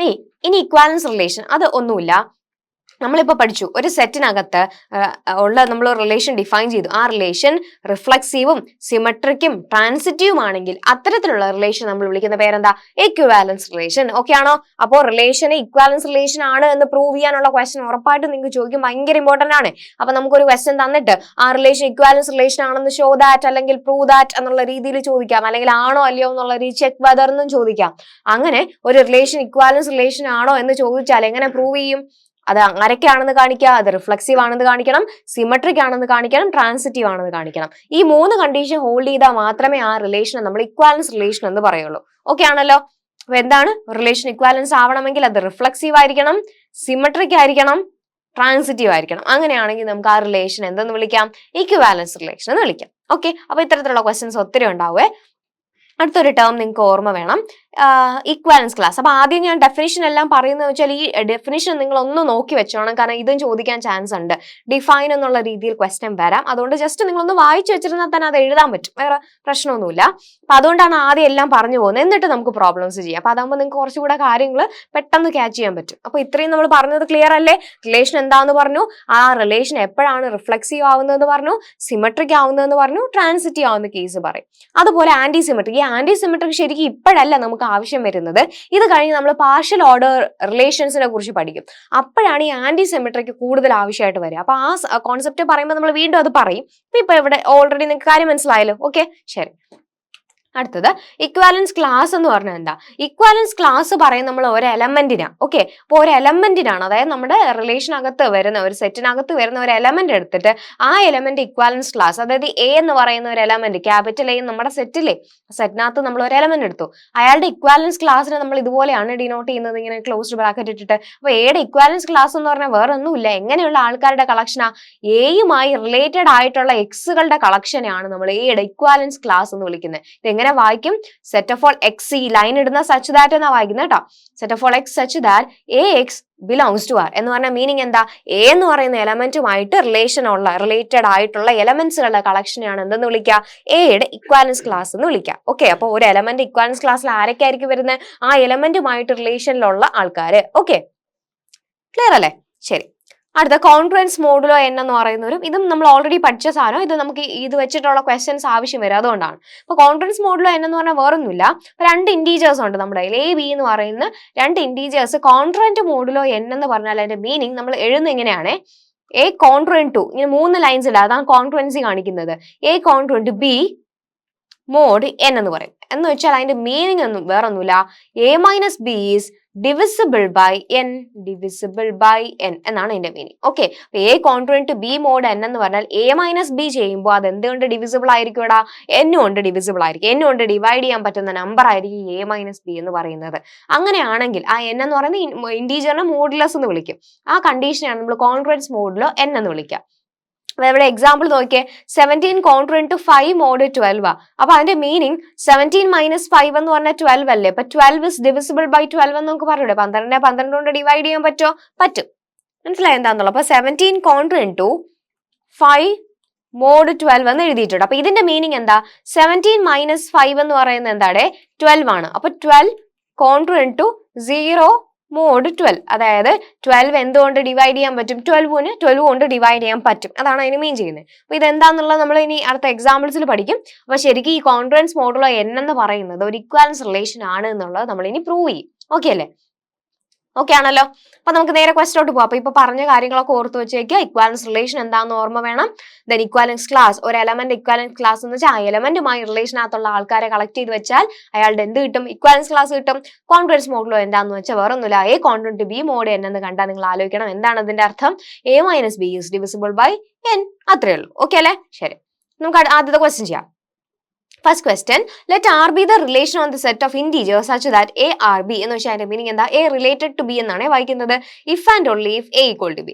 ഇനി ഇക്വാലൻസ് റിലേഷൻ, അത് ഒന്നുമില്ല. നമ്മളിപ്പോൾ പഠിച്ചു ഒരു സെറ്റിനകത്ത് ഉള്ള നമ്മൾ റിലേഷൻ ഡിഫൈൻ ചെയ്തു. ആ റിലേഷൻ റിഫ്ലക്സീവും സിമെട്രിക്കും ട്രാൻസിറ്റീവും ആണെങ്കിൽ അത്തരത്തിലുള്ള റിലേഷൻ നമ്മൾ വിളിക്കുന്ന പേരെന്താ? Equivalence relation. ഓക്കെ ആണോ? അപ്പോൾ റിലേഷന് ഇക്വാലൻസ് റിലേഷൻ ആണ് എന്ന് പ്രൂവ് ചെയ്യാനുള്ള ക്വസ്റ്റൻ ഉറപ്പായിട്ടും നിങ്ങൾക്ക് ചോദിക്കും. ഭയങ്കര ഇമ്പോർട്ടന്റ് ആണ്. അപ്പൊ നമുക്കൊരു ക്വസ്റ്റൻ തന്നിട്ട് ആ റിലേഷൻ ഇക്വാലൻസ് റിലേഷൻ ആണെന്ന് ഷോ ദാറ്റ് അല്ലെങ്കിൽ പ്രൂവ് ദാറ്റ് എന്നുള്ള രീതിയിൽ ചോദിക്കാം, അല്ലെങ്കിൽ ആണോ അല്ലയോ എന്നുള്ള രീതി ചെക്ക് വെദർ എന്നും ചോദിക്കാം. അങ്ങനെ ഒരു റിലേഷൻ ഇക്വാലൻസ് റിലേഷൻ ആണോ എന്ന് ചോദിച്ചാൽ എങ്ങനെ പ്രൂവ് ചെയ്യും? അത് ആരൊക്കെയാണെന്ന് കാണിക്കുക, അത് റിഫ്ലക്സീവ് ആണെന്ന് കാണിക്കണം, സിമെട്രിക് ആണെന്ന് കാണിക്കണം, ട്രാൻസിറ്റീവ് ആണെന്ന് കാണിക്കണം. ഈ 3 കണ്ടീഷൻ ഹോൾഡ് ചെയ്താൽ മാത്രമേ ആ റിലേഷനെ നമ്മൾ ഇക്വാലൻസ് റിലേഷൻ എന്ന് പറയുള്ളൂ. ഓക്കെ ആണല്ലോ? അപ്പൊ എന്താണ് റിലേഷൻ ഇക്വാലൻസ് ആവണമെങ്കിൽ അത് റിഫ്ലക്സീവ് ആയിരിക്കണം, സിമെട്രിക് ആയിരിക്കണം, ട്രാൻസിറ്റീവ് ആയിരിക്കണം. അങ്ങനെയാണെങ്കിൽ നമുക്ക് ആ റിലേഷൻ എന്തെന്ന് വിളിക്കാം? ഇക്വാലൻസ് റിലേഷൻ എന്ന് വിളിക്കാം. ഓക്കെ, അപ്പൊ ഇത്തരത്തിലുള്ള ക്വസ്റ്റ്യൻസ് ഒത്തിരി ഉണ്ടാവേ. അടുത്തൊരു ടേം നിങ്ങൾക്ക് ഓർമ്മ വേണം, ഇക്വാലൻസ് ക്ലാസ്. അപ്പൊ ആദ്യം ഞാൻ ഡെഫിനിഷൻ എല്ലാം പറയുന്നത് വെച്ചാൽ ഈ ഡെഫിനിഷൻ നിങ്ങൾ ഒന്ന് നോക്കി വെച്ചോണം, കാരണം ഇതും ചോദിക്കാൻ ചാൻസ് ഉണ്ട്. ഡിഫൈൻ എന്നുള്ള രീതിയിൽ ക്വസ്റ്റ്യൻ വരാം. അതുകൊണ്ട് ജസ്റ്റ് നിങ്ങളൊന്ന് വായിച്ചു വെച്ചിരുന്നാൽ തന്നെ അത് എഴുതാൻ പറ്റും, വേറെ പ്രശ്നമൊന്നുമില്ല. അപ്പൊ അതുകൊണ്ടാണ് ആദ്യം എല്ലാം പറഞ്ഞു പോകുന്നത്, എന്നിട്ട് നമുക്ക് പ്രോബ്ലംസ് ചെയ്യാം. അപ്പൊ അതാകുമ്പോൾ നിങ്ങൾക്ക് കുറച്ചുകൂടെ കാര്യങ്ങൾ പെട്ടെന്ന് ക്യാച്ച് ചെയ്യാൻ പറ്റും. അപ്പൊ ഇത്രയും നമ്മൾ പറഞ്ഞത് ക്ലിയർ അല്ലേ? റിലേഷൻ എന്താന്ന് പറഞ്ഞു, ആ റിലേഷൻ എപ്പോഴാണ് റിഫ്ലക്സീവ് ആവുന്നതെന്ന് പറഞ്ഞു, സിമെട്രിക് ആവുന്നതെന്ന് പറഞ്ഞു, ട്രാൻസിറ്റീവ് ആവുന്ന കേസ് പറയും. അതുപോലെ ആന്റി സിമെട്രിക്. ഈ ആന്റി സിമെട്രിക് ശരിക്കും ഇപ്പോഴല്ല നമുക്ക് ആവശ്യം വരുന്നത്, ഇത് കഴിഞ്ഞ് നമ്മൾ പാർഷ്യൽ ഓർഡർ റിലേഷൻസിനെ കുറിച്ച് പഠിക്കും. അപ്പോഴാണ് ഈ ആന്റി സിമെട്രിക് കൂടുതൽ ആവശ്യമായിട്ട് വരിക. അപ്പൊ ആ കോൺസെപ്റ്റ് പറയുമ്പോൾ നമ്മൾ വീണ്ടും അത് പറയും. ഇപ്പൊ ഇവിടെ ഓൾറെഡി നിങ്ങൾക്ക് കാര്യം മനസ്സിലായല്ലോ. ഓക്കെ, ശരി. അടുത്തത് ഇക്വാലൻസ് ക്ലാസ് എന്ന് പറഞ്ഞാൽ എന്താ? ഇക്വാലൻസ് ക്ലാസ് പറയും നമ്മൾ ഒരു എലമെന്റിനാ. ഓക്കെ, അപ്പോൾ ഒരു എലമെന്റിനാണ്, അതായത് നമ്മുടെ റിലേഷനകത്ത് വരുന്ന ഒരു സെറ്റിനകത്ത് വരുന്ന ഒരു എലമെന്റ് എടുത്തിട്ട് ആ എലമെന്റ് ഇക്വാലൻസ് ക്ലാസ്, അതായത് എ എന്ന് പറയുന്ന ഒരു എലമെന്റ്, ക്യാപിറ്റൽ എ നമ്മുടെ സെറ്റിലെ സെറ്റിനകത്ത് നമ്മൾ ഒരു എലമെന്റ് എടുത്തു, അയാളുടെ ഇക്വാലൻസ് ക്ലാസ്സിനെ നമ്മൾ ഇതുപോലെയാണ് ഡിനോട്ട് ചെയ്യുന്നത്, ഇങ്ങനെ ക്ലോസ്ഡ് ബ്രാക്കറ്റ് ഇട്ടിട്ട്. അപ്പൊ എയുടെ ഇക്വാലൻസ് ക്ലാസ് എന്ന് പറഞ്ഞാൽ വേറെ ഒന്നുമില്ല, എങ്ങനെയുള്ള ആൾക്കാരുടെ കളക്ഷനാ? എയുമായി റിലേറ്റഡ് ആയിട്ടുള്ള എക്സുകളുടെ കളക്ഷനെയാണ് നമ്മൾ എയുടെ ഇക്വാലൻസ് ക്ലാസ് എന്ന് വിളിക്കുന്നത്. ഇതെങ്ങനെ വായിക്കും? സെറ്റ് ഓഫ് ഓൾ എക്സ്, ഈ ലൈൻ ഇടുന്ന സച്ച് ദാറ്റ് എന്നാ വായിക്കുന്നത് കേട്ടോ. Set of all X such that A X belongs to R എന്ന് പറഞ്ഞ മീനിങ് എന്താ? എ എന്ന് പറയുന്ന എലമെന്റുമായിട്ട് റിലേറ്റഡ് ആയിട്ടുള്ള എലമെന്റ്സുകളുടെ കളക്ഷനെയാണ് എന്തെന്ന് വിളിക്കുക? എയുടെ ഇക്വാലൻസ് ക്ലാസ് എന്ന് വിളിക്കുക. ഓക്കെ, അപ്പൊ ഒരു എലമെന്റ് ഇക്വാലൻസ് ക്ലാസ്സിൽ ആരൊക്കെ ആയിരിക്കും വരുന്നത്? ആ എലമെന്റുമായിട്ട് റിലേഷനിലുള്ള ആൾക്കാര്. ഓക്കെ, ക്ലിയർ അല്ലേ? ശരി. അടുത്ത കോൺഫ്ലുവൻസ് മോഡുലോ എൻ എന്ന് പറയുന്നവരും, ഇതും നമ്മൾ ഓൾറെഡി പഠിച്ച സാധനം, ഇത് നമുക്ക് ഇത് വെച്ചിട്ടുള്ള ക്വസ്റ്റ്യൻസ് ആവശ്യം വരും, അതുകൊണ്ടാണ്. അപ്പൊ കോൺഫ്ലുവൻസ് മോഡുലോ എൻ എന്ന് പറഞ്ഞാൽ വേറൊന്നുമില്ല, 2 ഇന്റീജേഴ്സ് ഉണ്ട് നമ്മുടെ കയ്യിൽ, എ ബി എന്ന് പറയുന്ന 2 ഇന്റീജേഴ്സ്. കോൺഫ്ലുവന്റ് മോഡുലോ എൻ എന്ന് പറഞ്ഞാൽ അതിന്റെ മീനിങ് നമ്മൾ എഴുതുന്ന ഇങ്ങനെയാണ്: എ കോൺഫ്ലുവന്റ് ടു, ഇങ്ങനെ 3 ലൈൻസ് ഇല്ല, അതാണ് കോൺഫ്ലുവൻസി കാണിക്കുന്നത്. A congruent B mod N എന്ന് പറയും. എന്ന് വെച്ചാൽ അതിന്റെ മീനിങ് ഒന്നും വേറൊന്നുമില്ല, A minus B is divisible by N, divisible by N എന്നാണ് അതിന്റെ meaning. Okay, A congruent to B mod N എന്ന് പറഞ്ഞാൽ എ മൈനസ് ബി ചെയ്യുമ്പോൾ അത് എന്തുകൊണ്ട് ഡിവിസിബിൾ ആയിരിക്കും? എൻ കൊണ്ട് ഡിവിസിബിൾ ആയിരിക്കും, എൻ കൊണ്ട് ഡിവൈഡ് ചെയ്യാൻ പറ്റുന്ന നമ്പർ ആയിരിക്കും എ മൈനസ് ബി എന്ന് പറയുന്നത്. അങ്ങനെയാണെങ്കിൽ ആ എൻ എന്ന് പറയുന്നത് ഇന്റീജറിനെ മോഡുലസ് എന്ന് വിളിക്കും. ആ കണ്ടീഷനാണ് നമ്മൾ കോൺഫ്ലുവൻസ് മോഡുലോ എൻ എന്ന് വിളിക്കുക. ഇവിടെ എക്സാമ്പിൾ നോക്കിയേ, 17 കോൺഫ്ലുവന്റ് ടു 5 മോഡ് 12 ആ. അപ്പൊ അതിന്റെ മീനിങ് 17 മൈനസ് 5 എന്ന് പറഞ്ഞാൽ 12 അല്ലേ? അപ്പൊ 12 ഇസ് ഡിവിസിബിൾ ബൈ 12 എന്ന് നമുക്ക് പറഞ്ഞൂടെ? 12 കൊണ്ട് ഡിവൈഡ് ചെയ്യാൻ പറ്റുമോ? പറ്റും. മനസ്സിലായി എന്താന്നുള്ളത്? അപ്പൊ 17 കോൺഫ്ലുവന്റ് ടു 5 മോഡ് 12 എന്ന് എഴുതിയിട്ടുണ്ട്. അപ്പൊ ഇതിന്റെ മീനിങ് എന്താ? 17 മൈനസ് 5 എന്ന് പറയുന്നത് എന്താണ്? 12 ആണ്. അപ്പൊ 12 കോൺഫ്ലുവന്റ് ടു 0 മോഡ് 12, അതായത് 12 എന്തുകൊണ്ട് ഡിവൈഡ് ചെയ്യാൻ പറ്റും? 12 കൊണ്ട് ഡിവൈഡ് ചെയ്യാൻ പറ്റും. അതാണ് അതിന് മീൻ ചെയ്യുന്നത്. അപ്പൊ ഇതെന്താന്നുള്ളത് നമ്മൾ ഇനി അടുത്ത എക്സാമ്പിൾസിൽ പഠിക്കും. അപ്പൊ ശരിക്കും ഈ കോൺഫ്ലുവൻസ് മോഡുലോ എൻ എന്ന് പറയുന്നത് ഒരു ഇക്വാലൻസ് റിലേഷൻ ആണ് എന്നുള്ളത് നമ്മൾ ഇനി പ്രൂവ് ചെയ്യും. ഓക്കെ അല്ലേ? ഓക്കെ ആണല്ലോ? അപ്പൊ നമുക്ക് നേരെ ക്വസ്റ്റ്യനോട്ട് പോകാം. അപ്പൊ ഇപ്പൊ പറഞ്ഞ കാര്യങ്ങളൊക്കെ ഓർത്ത് വെച്ചേക്കുക. ഇക്വാലൻസ് റിലേഷൻ എന്താണെന്ന് ഓർമ്മ വേണം. ദെൻ ഇക്വാലൻസ് ക്ലാസ്, ഒരു എലമെന്റ് ഇക്വാലൻസ് ക്ലാസ് എന്ന് വെച്ചാൽ ആ എലമെന്റുമായി റിലേഷനകത്തുള്ള ആൾക്കാരെ കളക്ട് ചെയ്ത് വെച്ചാൽ അയാളുടെ എന്ത് കിട്ടും? ഇക്വാലൻസ് ക്ലാസ് കിട്ടും. കോൺഫ്ലുവൻസ് മോഡുലോ എന്താന്ന് വെച്ചാൽ വേറെ ഒന്നുമില്ല, A congruent B mod N എന്ന് കണ്ടാൽ നിങ്ങൾ ആലോചിക്കണം എന്താണ് അതിന്റെ അർത്ഥം? A minus B is divisible by N, അത്രേ ഉള്ളൂ. ഓക്കെ അല്ലേ? ശരി, നമുക്ക് ആദ്യത്തെ ക്വസ്റ്റ്യൻ ചെയ്യാം. First question, let R be the relation on the set of integers such that A R B എന്ന് വെച്ചാൽ അതിന്റെ മീനിങ് എന്താ? A related to B എന്നാണ് വായിക്കുന്നത്. If and only if A equal to B.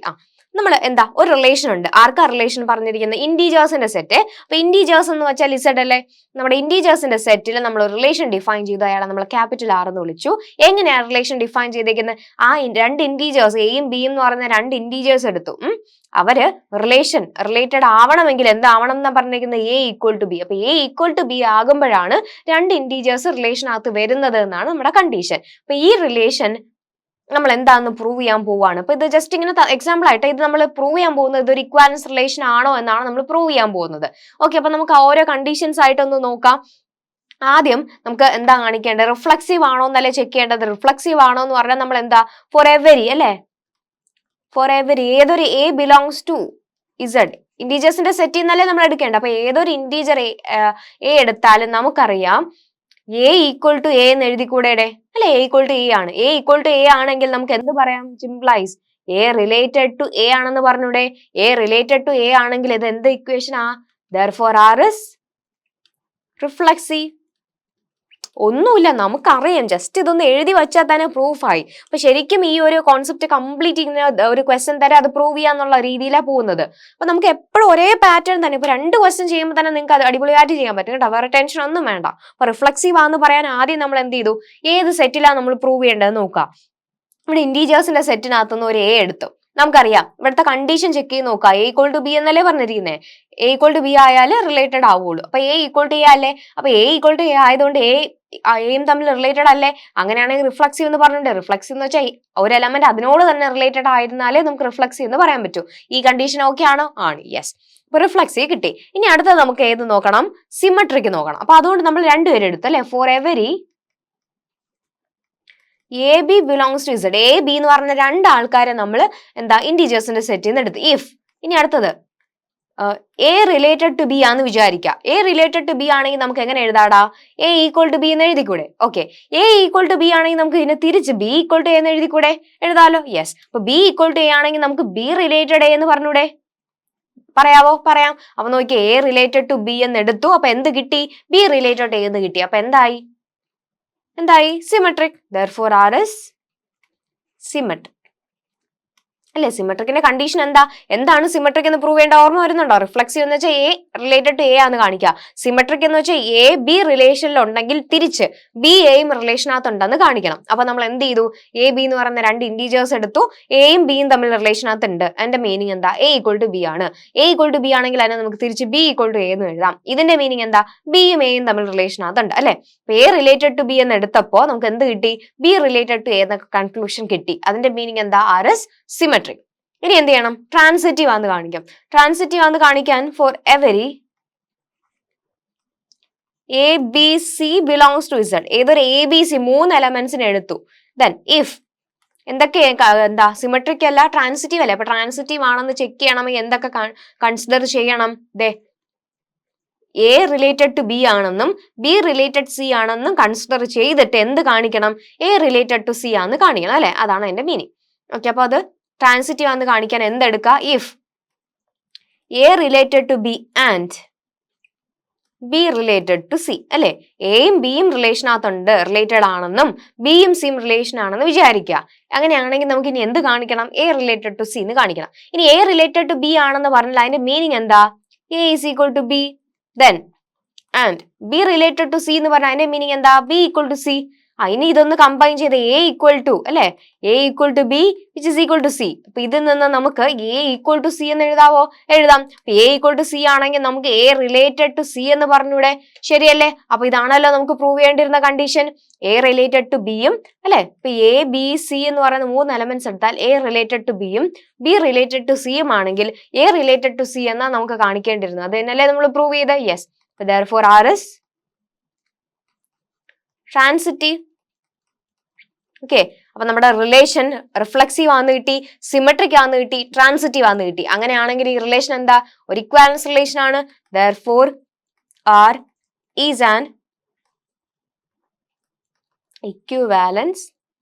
നമ്മൾ എന്താ ഒരു റിലേഷൻ ഉണ്ട്, ആർക്കാ റിലേഷൻ പറഞ്ഞിരിക്കുന്നത്? ഇന്റീജേഴ്സിന്റെ സെറ്റ്. അപ്പൊ ഇന്റീജേഴ്സ് എന്ന് വെച്ചാൽ ഇസഡ് അല്ലേ? നമ്മുടെ ഇന്റീജേഴ്സിന്റെ സെറ്റിൽ നമ്മൾ റിലേഷൻ ഡിഫൈൻ ചെയ്തു, അയാളെ നമ്മൾ ക്യാപിറ്റൽ ആർ എന്ന് വിളിച്ചു. എങ്ങനെയാണ് റിലേഷൻ ഡിഫൈൻ ചെയ്തേക്കുന്നത്? ആ 2 ഇന്റീജേഴ്സ് എയും ബിയും എന്ന് പറയുന്ന 2 ഇന്റീജേഴ്സ് എടുത്തു. അവര് റിലേറ്റഡ് ആവണമെങ്കിൽ എന്താവണം എന്നാ പറഞ്ഞിരിക്കുന്നത്? A equal to B. അപ്പൊ എ ഈക്വൽ ടു ബി ആകുമ്പോഴാണ് 2 ഇന്റീജേഴ്സ് റിലേഷനകത്ത് വരുന്നത് എന്നാണ് നമ്മുടെ കണ്ടീഷൻ. അപ്പൊ ഈ റിലേഷൻ നമ്മൾ എന്താന്ന് പ്രൂവ് ചെയ്യാൻ പോവാണ്. അപ്പൊ ഇത് ജസ്റ്റ് ഇങ്ങനെ എക്സാമ്പിൾ ആയിട്ട് ഇത് നമ്മൾ പ്രൂവ് ചെയ്യാൻ പോകുന്നത് ഇതൊരു ഇക്വാലൻസ് റിലേഷൻ ആണോ എന്നാണ് നമ്മൾ പ്രൂവ് ചെയ്യാൻ പോകുന്നത്. ഓക്കെ, അപ്പൊ നമുക്ക് ഓരോ കണ്ടീഷൻസ് ആയിട്ടൊന്ന് നോക്കാം. ആദ്യം നമുക്ക് എന്താ കാണിക്കേണ്ടത്, റിഫ്ലക്സീവ് ആണോ എന്നല്ലേ ചെക്ക് ചെയ്യേണ്ടത്. റിഫ്ലക്സീവ് ആണോ എന്ന് പറഞ്ഞാൽ നമ്മൾ എന്താ ഫോർ എവരി അല്ലെ, ഫോർ എവരി ഏതൊരു എ ബിലോങ്സ് ടു ഇസഡ് ഇന്റീജേഴ്സിന്റെ സെറ്റിൽ നിന്നല്ലേ നമ്മൾ എടുക്കേണ്ടത്. അപ്പൊ ഏതൊരു ഇന്റീജർ എ എടുത്താലും നമുക്കറിയാം എ ഈക്വൽ ടു എ എന്ന് എഴുതിക്കൂടെ അല്ലെ. എ ഈക്വൽ ടു എ ആണ്. എ ഈക്വൽ ടു എ ആണെങ്കിൽ നമുക്ക് എന്ത് പറയാം, simply A related to A ആണെന്ന് പറഞ്ഞൂടെ. എ റിലേറ്റഡ് ടു എ ആണെങ്കിൽ ഇത് എന്ത് ഇക്വേഷൻ ആ, therefore R is reflexive. ഒന്നുമില്ല, നമുക്കറിയാം, ജസ്റ്റ് ഇതൊന്ന് എഴുതി വെച്ചാൽ തന്നെ പ്രൂഫായി. അപ്പൊ ശരിക്കും ഈ ഒരു കോൺസെപ്റ്റ് കംപ്ലീറ്റ് ചെയ്യുന്ന ഒരു ക്വസ്റ്റ്യൻ തരാം, അത് പ്രൂവ് ചെയ്യാന്നുള്ള രീതിയിലാണ് പോകുന്നത്. അപ്പൊ നമുക്ക് എപ്പോഴും ഒരേ പാറ്റേൺ തന്നെ, ഇപ്പൊ 2 ക്വസ്റ്റ്യൻ ചെയ്യുമ്പോൾ തന്നെ നിങ്ങൾക്ക് അത് അടിപൊളിയായിട്ട് ചെയ്യാൻ പറ്റും കേട്ടോ, വേറെ ടെൻഷൻ ഒന്നും വേണ്ട. അപ്പൊ റിഫ്ലക്സീവ് ആണെന്ന് പറയാൻ ആദ്യം നമ്മൾ എന്ത് ചെയ്തു, ഏത് സെറ്റിലാണ് നമ്മൾ പ്രൂവ് ചെയ്യേണ്ടത് നോക്കാം. ഇവിടെ ഇന്റീജേഴ്സിന്റെ സെറ്റിനകത്തുനിന്ന് ഒരു എ എടുത്തു. നമുക്കറിയാം ഇവിടുത്തെ കണ്ടീഷൻ ചെക്ക് ചെയ്ത് നോക്കാം. എ ഈക്വൽ ടു ബി എന്നല്ലേ പറഞ്ഞിരിക്കുന്നത്. എ ഈക്വൽ ടു ബി ആയാലേ റിലേറ്റഡ് ആവുള്ളൂ. അപ്പൊ എ ഈക്വൽ ടു എ അല്ലേ. അപ്പൊ എ ഈക്വൽ ടു എ ആയതുകൊണ്ട് എയും തമ്മിൽ റിലേറ്റഡ് അല്ലേ. അങ്ങനെയാണെങ്കിൽ റിഫ്ലക്സീവ് എന്ന് പറഞ്ഞിട്ടുണ്ട്. റിഫ്ലക്സീവ് എന്ന് വെച്ചാൽ ഒരു എലമെന്റ് അതിനോട് തന്നെ റിലേറ്റഡ് ആയിരുന്നാലേ നമുക്ക് റിഫ്ലക്സീവ് എന്ന് പറയാൻ പറ്റൂ. ഈ കണ്ടീഷൻ ഓക്കെ ആണോ? ആണ്. യെസ്. അപ്പൊ റിഫ്ലക്സീവ് കിട്ടി. ഇനി അടുത്തത് നമുക്ക് ഏത് നോക്കണം, സിമെട്രിക് നോക്കണം. അപ്പൊ അതുകൊണ്ട് നമ്മൾ രണ്ടുപേരും എടുത്തു അല്ലെ. For every A B belongs to Z, A B എന്ന് പറഞ്ഞ 2 ആൾക്കാരെ നമ്മൾ എന്താ ഇന്റീജേഴ്സിന്റെ സെറ്റിൽ നിന്ന് എടുത്ത്. ഇഫ് ഇനി അടുത്തത് എ റിലേറ്റഡ് ടു ബി ആന്ന് വിചാരിക്കുക. എ റിലേറ്റഡ് ടു ബി ആണെങ്കിൽ നമുക്ക് എങ്ങനെ എഴുതാടാ, എ ഈക്വൽ ടു ബി എന്ന് എഴുതിക്കൂടെ. Okay, A equal to B ആണെങ്കിൽ നമുക്ക് ഇതിനെ തിരിച്ച് ബി ഈക്വൽ ടു എ എന്ന് എഴുതിക്കൂടെ, എഴുതാലോ. യെസ്. അപ്പൊ ബി ഈക്വൽ ടു എ ആണെങ്കിൽ നമുക്ക് ബി റിലേറ്റഡ് എ എന്ന് പറഞ്ഞൂടെ, പറയാവോ? പറയാം. അപ്പൊ നോക്കിയേ, എ റിലേറ്റഡ് ടു ബി എന്ന് എടുത്തു. അപ്പൊ എന്ത് കിട്ടി, ബി റിലേറ്റഡ് എ എന്ന് കിട്ടി. അപ്പൊ എന്തായി, symmetric. therefore R is symmetric അല്ലെ. സിമെട്രിക്കിന്റെ കണ്ടീഷൻ എന്താണ് സിമെട്രിക് എന്ന് പ്രൂവ് ചെയ്യേണ്ട ഓർമ്മ വരുന്നുണ്ടോ? റിഫ്ലക്സീവ് എന്ന് വെച്ചാൽ എ റിലേറ്റഡ് ടു എ ആണെന്ന് കാണിക്കുക. സിമെട്രിക് എന്ന് വെച്ചാൽ എ ബി റിലേഷനിൽ ഉണ്ടെങ്കിൽ തിരിച്ച് ബി എയും റിലേഷനകത്തുണ്ടെന്ന് കാണിക്കണം. അപ്പൊ നമ്മൾ എന്ത് ചെയ്തു, എ ബി എന്ന് പറയുന്ന 2 ഇന്റീജേഴ്സ് എടുത്തു. എയും ബിയും തമ്മിൽ റിലേഷനകത്ത് ഉണ്ട്. അതിന്റെ മീനിങ് എന്താ, എ ഈക്വൽ ടു ബി ആണ്. എ ഈക്വൽ ടു ബി ആണെങ്കിൽ അതിനെ നമുക്ക് തിരിച്ച് ബി ഈക്വൽ ടു എ എന്ന് എഴുതാം. ഇതിന്റെ മീനിങ് എന്താ, ബിയും എയും തമ്മിൽ റിലേഷനകത്തുണ്ട് അല്ലെ. അപ്പൊ എ റിലേറ്റഡ് ടു ബി എന്ന് എടുത്തപ്പോ നമുക്ക് എന്ത് കിട്ടി, ബി റിലേറ്റഡ് ടു എ എന്ന കൺക്ലൂഷൻ കിട്ടി. അതിന്റെ മീനിങ് എന്താ, R is symmetric. ഇനി എന്ത് ചെയ്യണം, ട്രാൻസിറ്റീവ് ആണെന്ന് കാണിക്കാം. ട്രാൻസിറ്റീവ് ആണെന്ന് കാണിക്കാൻ for every A B C belongs to Z, ഏതൊരു എ ബി സി 3 എലമെന്റ്സിനെ എടുത്തു. ദെൻ ഇഫ് എന്തൊക്കെ എന്താ സിമെട്രിക് അല്ല ട്രാൻസിറ്റീവ് അല്ലേ. അപ്പൊ ട്രാൻസിറ്റീവ് ആണെന്ന് ചെക്ക് ചെയ്യണമെങ്കിൽ എന്തൊക്കെ കൺസിഡർ ചെയ്യണം, എ റിലേറ്റഡ് ടു ബി ആണെന്നും ബി റിലേറ്റഡ് സി ആണെന്നും കൺസിഡർ ചെയ്തിട്ട് എന്ത് കാണിക്കണം, എ റിലേറ്റഡ് ടു സി ആണെന്ന് കാണിക്കണം അല്ലെ. അതാണ് അതിന്റെ മീനിങ്. ഓക്കെ, അപ്പൊ അത് ട്രാൻസിറ്റീവ് ആണെന്ന് കാണിക്കാൻ എന്തെടുക്കുക, if A related to B and B related to C അല്ലെ. എയും ബിയും റിലേഷനകത്തുണ്ട്, റിലേറ്റഡ് ആണെന്നും ബിയും സിയും റിലേഷൻ ആണെന്ന് വിചാരിക്കുക. അങ്ങനെയാണെങ്കിൽ നമുക്ക് ഇനി എന്ത് കാണിക്കണം, എ റിലേറ്റഡ് ടു സി എന്ന് കാണിക്കണം. ഇനി എ റിലേറ്റഡ് ടു ബി ആണെന്ന് പറഞ്ഞാൽ അതിന്റെ മീനിങ് എന്താ, A is equal to B. Then and B related to C എന്ന് പറഞ്ഞാൽ അതിന്റെ മീനിങ് എന്താ, ബി ഈക്വൽ ടു സി. ഇനി ഇതൊന്ന് കമ്പൈൻ ചെയ്ത് എ ഈക്വൽ ടു അല്ലെ, A equal to B which is equal to C. അപ്പൊ ഇതിൽ നിന്ന് നമുക്ക് എ ഈക്വൽ ടു സി എന്ന് എഴുതാവോ, എഴുതാം. എ ഈക്വൽ ടു സി ആണെങ്കിൽ നമുക്ക് എ റിലേറ്റഡ് ടു സി എന്ന് പറഞ്ഞൂടെ, ശരിയല്ലേ. അപ്പൊ ഇതാണല്ലോ നമുക്ക് പ്രൂവ് ചെയ്യേണ്ടിരുന്ന കണ്ടീഷൻ, എ റിലേറ്റഡ് ടു ബിയും അല്ലെ. ഇപ്പൊ എ ബി സി എന്ന് പറയുന്ന 3 എലമെന്റ്സ് എടുത്താൽ എ റിലേറ്റഡ് ടു ബിയും ബി റിലേറ്റഡ് ടു സിയും ആണെങ്കിൽ എ റിലേറ്റഡ് ടു സി എന്നാ നമുക്ക് കാണിക്കേണ്ടിരുന്നത്. അത് തന്നെയല്ലേ നമ്മൾ പ്രൂവ് ചെയ്ത്. Yes. therefore R is transitive. Okay, അപ്പൊ നമ്മുടെ റിലേഷൻ റിഫ്ലക്സീവ് ആണെന്ന് കിട്ടി, സിമെട്രിക് ആണെന്ന് കിട്ടി, ട്രാൻസിറ്റീവ് ആണെന്ന് കിട്ടി. അങ്ങനെയാണെങ്കിൽ ഈ റിലേഷൻ എന്താ, ഒരു ഇക്വാലൻസ് റിലേഷൻ ആണ്. therefore R is an equivalence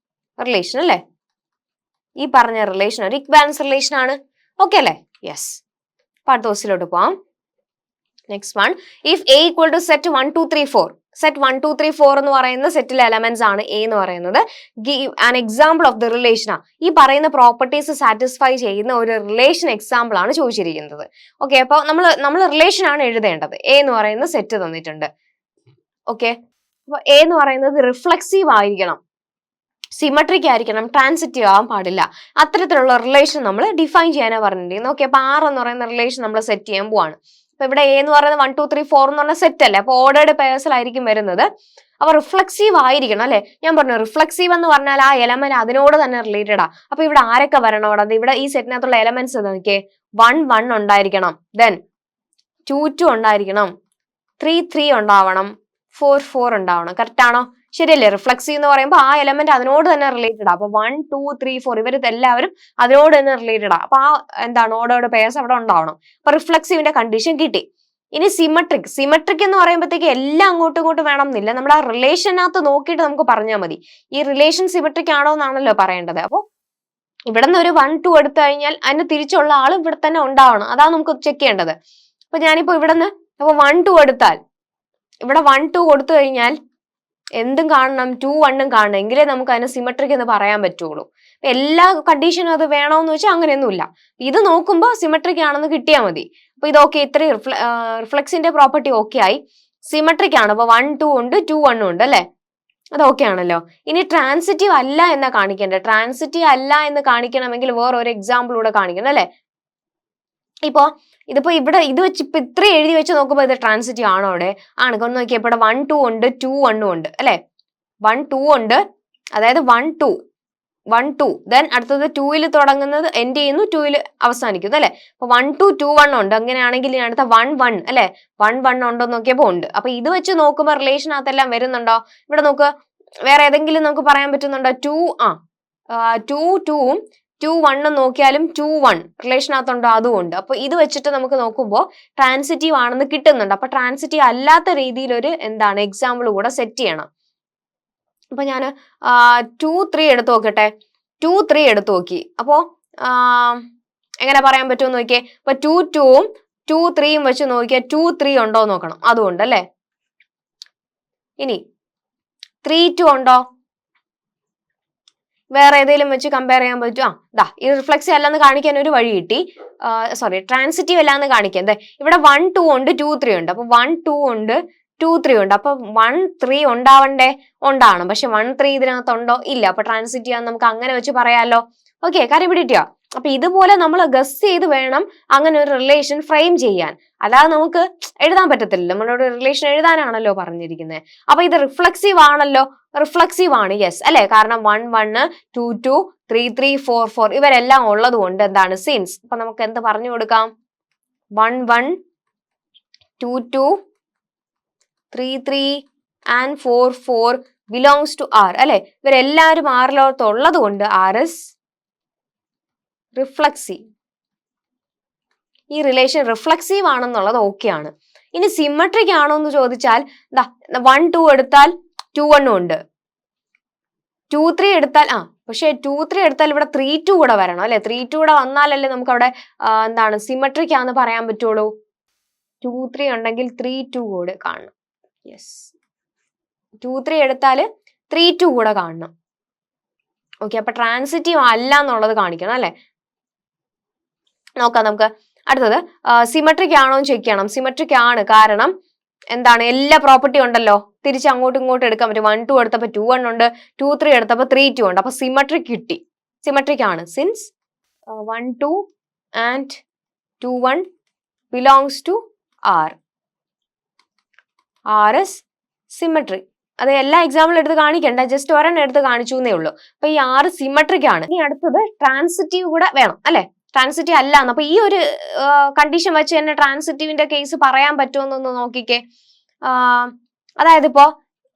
relation അല്ലെ. ഈ പറഞ്ഞ റിലേഷൻ ഒരു ഇക്വാലൻസ് റിലേഷൻ ആണ്. ഓക്കെ അല്ലെ. യെസ്. അടുത്ത ക്വസ്റ്റ്യനിലോട്ട് പോവാം. Next one, if A equal to set 1 2 3 4, set 1 2 3 4 എന്ന് പറയുന്ന സെറ്റിലെ എലമെന്റ്സ് ആണ് എ എന്ന് പറയുന്നത്. Give an example of the relation. ഈ പറയുന്ന പ്രോപ്പർട്ടീസ് സാറ്റിസ്ഫൈ ചെയ്യുന്ന ഒരു റിലേഷൻ എക്സാമ്പിൾ ആണ് ചോദിച്ചിരിക്കുന്നത്. ഓക്കെ, അപ്പൊ നമ്മൾ റിലേഷൻ ആണ് എഴുതേണ്ടത്. എ എന്ന് പറയുന്ന സെറ്റ് തന്നിട്ടുണ്ട്. ഓക്കെ, അപ്പൊ എ എന്ന് പറയുന്നത് റിഫ്ലക്സീവ് ആയിരിക്കണം, സിമെട്രിക് ആയിരിക്കണം, ട്രാൻസിറ്റീവ് ആവാൻ പാടില്ല. അത്തരത്തിലുള്ള റിലേഷൻ നമ്മൾ ഡിഫൈൻ ചെയ്യാനാണ് പറഞ്ഞിരിക്കുന്നത്. ഓക്കെ, അപ്പൊ ആർ എന്ന് പറയുന്ന റിലേഷൻ നമ്മൾ സെറ്റ് ചെയ്യാൻ പോവാണ്. അപ്പൊ ഇവിടെ എ എന്ന് പറയുന്നത് 1 2 3 4 എന്ന് പറഞ്ഞ സെറ്റ് അല്ലേ, അപ്പൊ ഓർഡേർഡ് പേഴ്സിലായിരിക്കും വരുന്നത്. അപ്പൊ റിഫ്ലക്സീവ് ആയിരിക്കണം അല്ലെ. ഞാൻ പറഞ്ഞു റിഫ്ലക്സീവ് എന്ന് പറഞ്ഞാൽ ആ എലമെന്റ് അതിനോട് തന്നെ റിലേറ്റഡ് ആ. അപ്പൊ ഇവിടെ ആരൊക്കെ വരണം അവിടെ, ഇവിടെ ഈ സെറ്റിനകത്തുള്ള എലമെന്റ്സ് നോക്കിയേ, 1 1 ഉണ്ടായിരിക്കണം, ദെൻ 2 2 ഉണ്ടായിരിക്കണം, 3 3 ഉണ്ടാവണം, 4 4 ഉണ്ടാവണം. കറക്റ്റ് ആണോ? ശരിയല്ലേ? റിഫ്ലക്സീവ് എന്ന് പറയുമ്പോൾ ആ എലമെന്റ് അതിനോട് തന്നെ റിലേറ്റഡ് ആ. അപ്പൊ 1 2 3 4 ഇവർ എല്ലാവരും അതിനോട് തന്നെ റിലേറ്റഡ് ആ. അപ്പൊ ആ എന്താണ് ഓർഡേർഡ് പേഴ്സ് അവിടെ ഉണ്ടാവണം. അപ്പൊ റിഫ്ലക്സീവിന്റെ കണ്ടീഷൻ കിട്ടി. ഇനി സിമെട്രിക് എന്ന് പറയുമ്പോഴത്തേക്ക് എല്ലാം അങ്ങോട്ടും ഇങ്ങോട്ടും വേണം എന്നില്ല, നമ്മൾ ആ റിലേഷനകത്ത് നോക്കിയിട്ട് നമുക്ക് പറഞ്ഞാൽ മതി ഈ റിലേഷൻ സിമെട്രിക് ആണോ എന്നാണല്ലോ പറയേണ്ടത്. അപ്പോൾ ഇവിടെ നിന്ന് ഒരു 1 2 എടുത്തു കഴിഞ്ഞാൽ അതിന് തിരിച്ചുള്ള ആൾ ഇവിടെ തന്നെ ഉണ്ടാവണം, അതാണ് നമുക്ക് ചെക്ക് ചെയ്യേണ്ടത്. അപ്പൊ ഞാനിപ്പോ ഇവിടെ നിന്ന് അപ്പൊ 1 2 എടുത്താൽ ഇവിടെ 1 2 കൊടുത്തു കഴിഞ്ഞാൽ എന്തും കാണണം, 2 1 കാണണം, എങ്കിലേ നമുക്ക് അതിന് സിമെട്രിക് എന്ന് പറയാൻ പറ്റുള്ളൂ. എല്ലാ കണ്ടീഷനും അത് വേണമെന്ന് വെച്ചാൽ അങ്ങനെയൊന്നുമില്ല. ഇത് നോക്കുമ്പോൾ സിമെട്രിക് ആണെന്ന് കിട്ടിയാൽ മതി. അപ്പൊ ഇത് ഓക്കെ, ഇത്രയും റിഫ്ലക്സിന്റെ പ്രോപ്പർട്ടി ഓക്കെ ആയി, സിമെട്രിക് ആണ്. അപ്പൊ 1 2 ഉണ്ട്, 2 1 ഉണ്ട് അല്ലെ, അത് ഓക്കെ ആണല്ലോ. ഇനി ട്രാൻസിറ്റീവ് അല്ല എന്നാ കാണിക്കേണ്ടത്. ട്രാൻസിറ്റീവ് അല്ല എന്ന് കാണിക്കണമെങ്കിൽ വേറെ ഒരു എക്സാമ്പിൾ കൂടെ കാണിക്കണം അല്ലെ. ഇപ്പോ ഇതിപ്പോ ഇവിടെ ഇത് വെച്ച് ഇപ്പൊ ഇത്ര എഴുതി വെച്ച് നോക്കുമ്പോൾ ഇത് ട്രാൻസിറ്റീവ് ആണോ? അവിടെ ആണ്. കൊണ്ട് നോക്കിയപ്പോ ഇവിടെ 1 2 ഉണ്ട്, 2 1 ഉണ്ട് അല്ലെ. 1 2 ഉണ്ട്, അതായത് 1 2 1 2, ദെൻ അടുത്തത് 2 തുടങ്ങുന്നത് എൻഡ് ചെയ്യുന്നു, 2 അവസാനിക്കുന്നു അല്ലെ. അപ്പൊ 1 2 2 1 ഉണ്ട്. അങ്ങനെയാണെങ്കിൽ അടുത്ത 1 1 അല്ലെ, 1 1 ഉണ്ടോ നോക്കിയപ്പോ ഉണ്ട്. അപ്പൊ ഇത് വെച്ച് നോക്കുമ്പോൾ റിലേഷനകത്തെല്ലാം വരുന്നുണ്ടോ? ഇവിടെ നോക്ക്, വേറെ ഏതെങ്കിലും നമുക്ക് പറയാൻ പറ്റുന്നുണ്ടോ? 2 2 2ഉം 2 1 നോക്കിയാലും 2 1 റിലേഷനകത്തുണ്ടോ? അതും ഉണ്ട്. അപ്പൊ ഇത് വെച്ചിട്ട് നമുക്ക് നോക്കുമ്പോൾ ട്രാൻസിറ്റീവ് ആണെന്ന് കിട്ടുന്നുണ്ട്. അപ്പൊ ട്രാൻസിറ്റീവ് അല്ലാത്ത രീതിയിൽ ഒരു എന്താണ് എക്സാമ്പിൾ കൂടെ സെറ്റ് ചെയ്യണം. അപ്പൊ ഞാൻ 2 3 എടുത്തു നോക്കട്ടെ. 2 3 എടുത്തു നോക്കി. അപ്പോ എങ്ങനെ പറയാൻ പറ്റുമെന്ന് നോക്കിയേ. അപ്പൊ 2 2ഉം 2 3ഉം വെച്ച് നോക്കിയാൽ 2 3 ഉണ്ടോ നോക്കണം, അതുകൊണ്ട് അല്ലെ. ഇനി 3 2 ഉണ്ടോ? വേറെ ഏതെങ്കിലും വെച്ച് കമ്പയർ ചെയ്യാൻ പറ്റും. ഇത് റിഫ്ലക്സീവ് അല്ലെന്ന് കാണിക്കാൻ ഒരു വഴി കിട്ടി. സോറി, ട്രാൻസിറ്റീവ് അല്ലാന്ന് കാണിക്കാൻ ഇവിടെ 1 2 ഉണ്ട്, 2 3 ഉണ്ട്. അപ്പൊ 1 2 ഉണ്ട്, 2 3 ഉണ്ട്. അപ്പൊ 1 3 ഉണ്ടാവണ്ടേ? ഉണ്ടാവണം. പക്ഷെ 1 3 ഇതിനകത്തുണ്ടോ? ഇല്ല. അപ്പൊ ട്രാൻസിറ്റീവ് ആണെന്ന് നമുക്ക് അങ്ങനെ വെച്ച് പറയാലോ. ഓക്കെ, കാര്യം പിടികിട്ടിയോ? അപ്പൊ ഇതുപോലെ നമ്മൾ ഗസ് ചെയ്ത് വേണം അങ്ങനെ ഒരു റിലേഷൻ ഫ്രെയിം ചെയ്യാൻ. അല്ലാതെ നമുക്ക് എഴുതാൻ പറ്റത്തില്ല. നമ്മളോട് റിലേഷൻ എഴുതാനാണല്ലോ പറഞ്ഞിരിക്കുന്നത്. അപ്പൊ ഇത് റിഫ്ലക്സീവ് ആണല്ലോ. റിഫ്ലക്സീവ് ആണ്, യെസ് അല്ലെ. കാരണം 1 1 2 2 3 3 4 4 ഇവരെല്ലാം ഉള്ളത് കൊണ്ട് എന്താണ് സിൻസ്. അപ്പൊ നമുക്ക് എന്ത് പറഞ്ഞു കൊടുക്കാം? 1 1 2 2 3 3 and 4 4 belongs to R അല്ലെ. ഇവരെല്ലാവരും ആറിലോട്ട് ഉള്ളത് കൊണ്ട് R is റിഫ്ലക്സീവ്. ഈ റിലേഷൻ റിഫ്ലക്സീവ് ആണെന്നുള്ളത് ഓക്കെ ആണ്. ഇനി സിമെട്രിക് ആണോ എന്ന് ചോദിച്ചാൽ 1 2 എടുത്താൽ 2 1 ഉണ്ട്, 2 3 എടുത്താൽ പക്ഷെ 2 3 എടുത്താൽ ഇവിടെ 3 2 കൂടെ വരണം അല്ലെ. 3 2 കൂടെ വന്നാലല്ലേ നമുക്ക് അവിടെ എന്താണ് സിമെട്രിക് ആണെന്ന് പറയാൻ പറ്റുള്ളൂ. 2 3 ഉണ്ടെങ്കിൽ 3 2 കൂടെ കാണണം. യെസ്, 2 3 എടുത്താൽ 3 2 കൂടെ കാണണം. ഓക്കെ, അപ്പൊ ട്രാൻസിറ്റീവ് അല്ല എന്നുള്ളത് കാണിക്കണം അല്ലെ. നോക്കാം നമുക്ക് അടുത്തത്. സിമെട്രിക് ആണോ എന്ന് ചെക്ക് ചെയ്യണം. സിമെട്രിക് ആണ്, കാരണം എന്താണ് എല്ലാ പ്രോപ്പർട്ടി ഉണ്ടല്ലോ, തിരിച്ച് അങ്ങോട്ടും ഇങ്ങോട്ടും എടുക്കാൻ പറ്റും. 1 2 എടുത്തപ്പോ 2 1 ഉണ്ട്, 2 3 എടുത്തപ്പോ 3 2 ഉണ്ട്. അപ്പൊ സിമെട്രിക് കിട്ടി. സിമെട്രിക് ആണ് since 1 2 and 2 1 belongs to R. R is symmetric. അത് എല്ലാ എക്സാമ്പിളും എടുത്ത് കാണിക്കണ്ട, ജസ്റ്റ് ഒരെണ്ണം എടുത്ത് കാണിച്ചു എന്നേ ഉള്ളൂ. അപ്പൊ ഈ R സിമെട്രിക് ആണ്. ഇനി അടുത്തത് ട്രാൻസിറ്റീവ് കൂടെ വേണം അല്ലെ. ട്രാൻസിറ്റീവ് അല്ല. അപ്പൊ ഈ ഒരു കണ്ടീഷൻ വെച്ച് തന്നെ ട്രാൻസിറ്റീവിന്റെ കേസ് പറയാൻ പറ്റുമെന്നൊന്ന് നോക്കിക്കേ. അതായത് ഇപ്പോ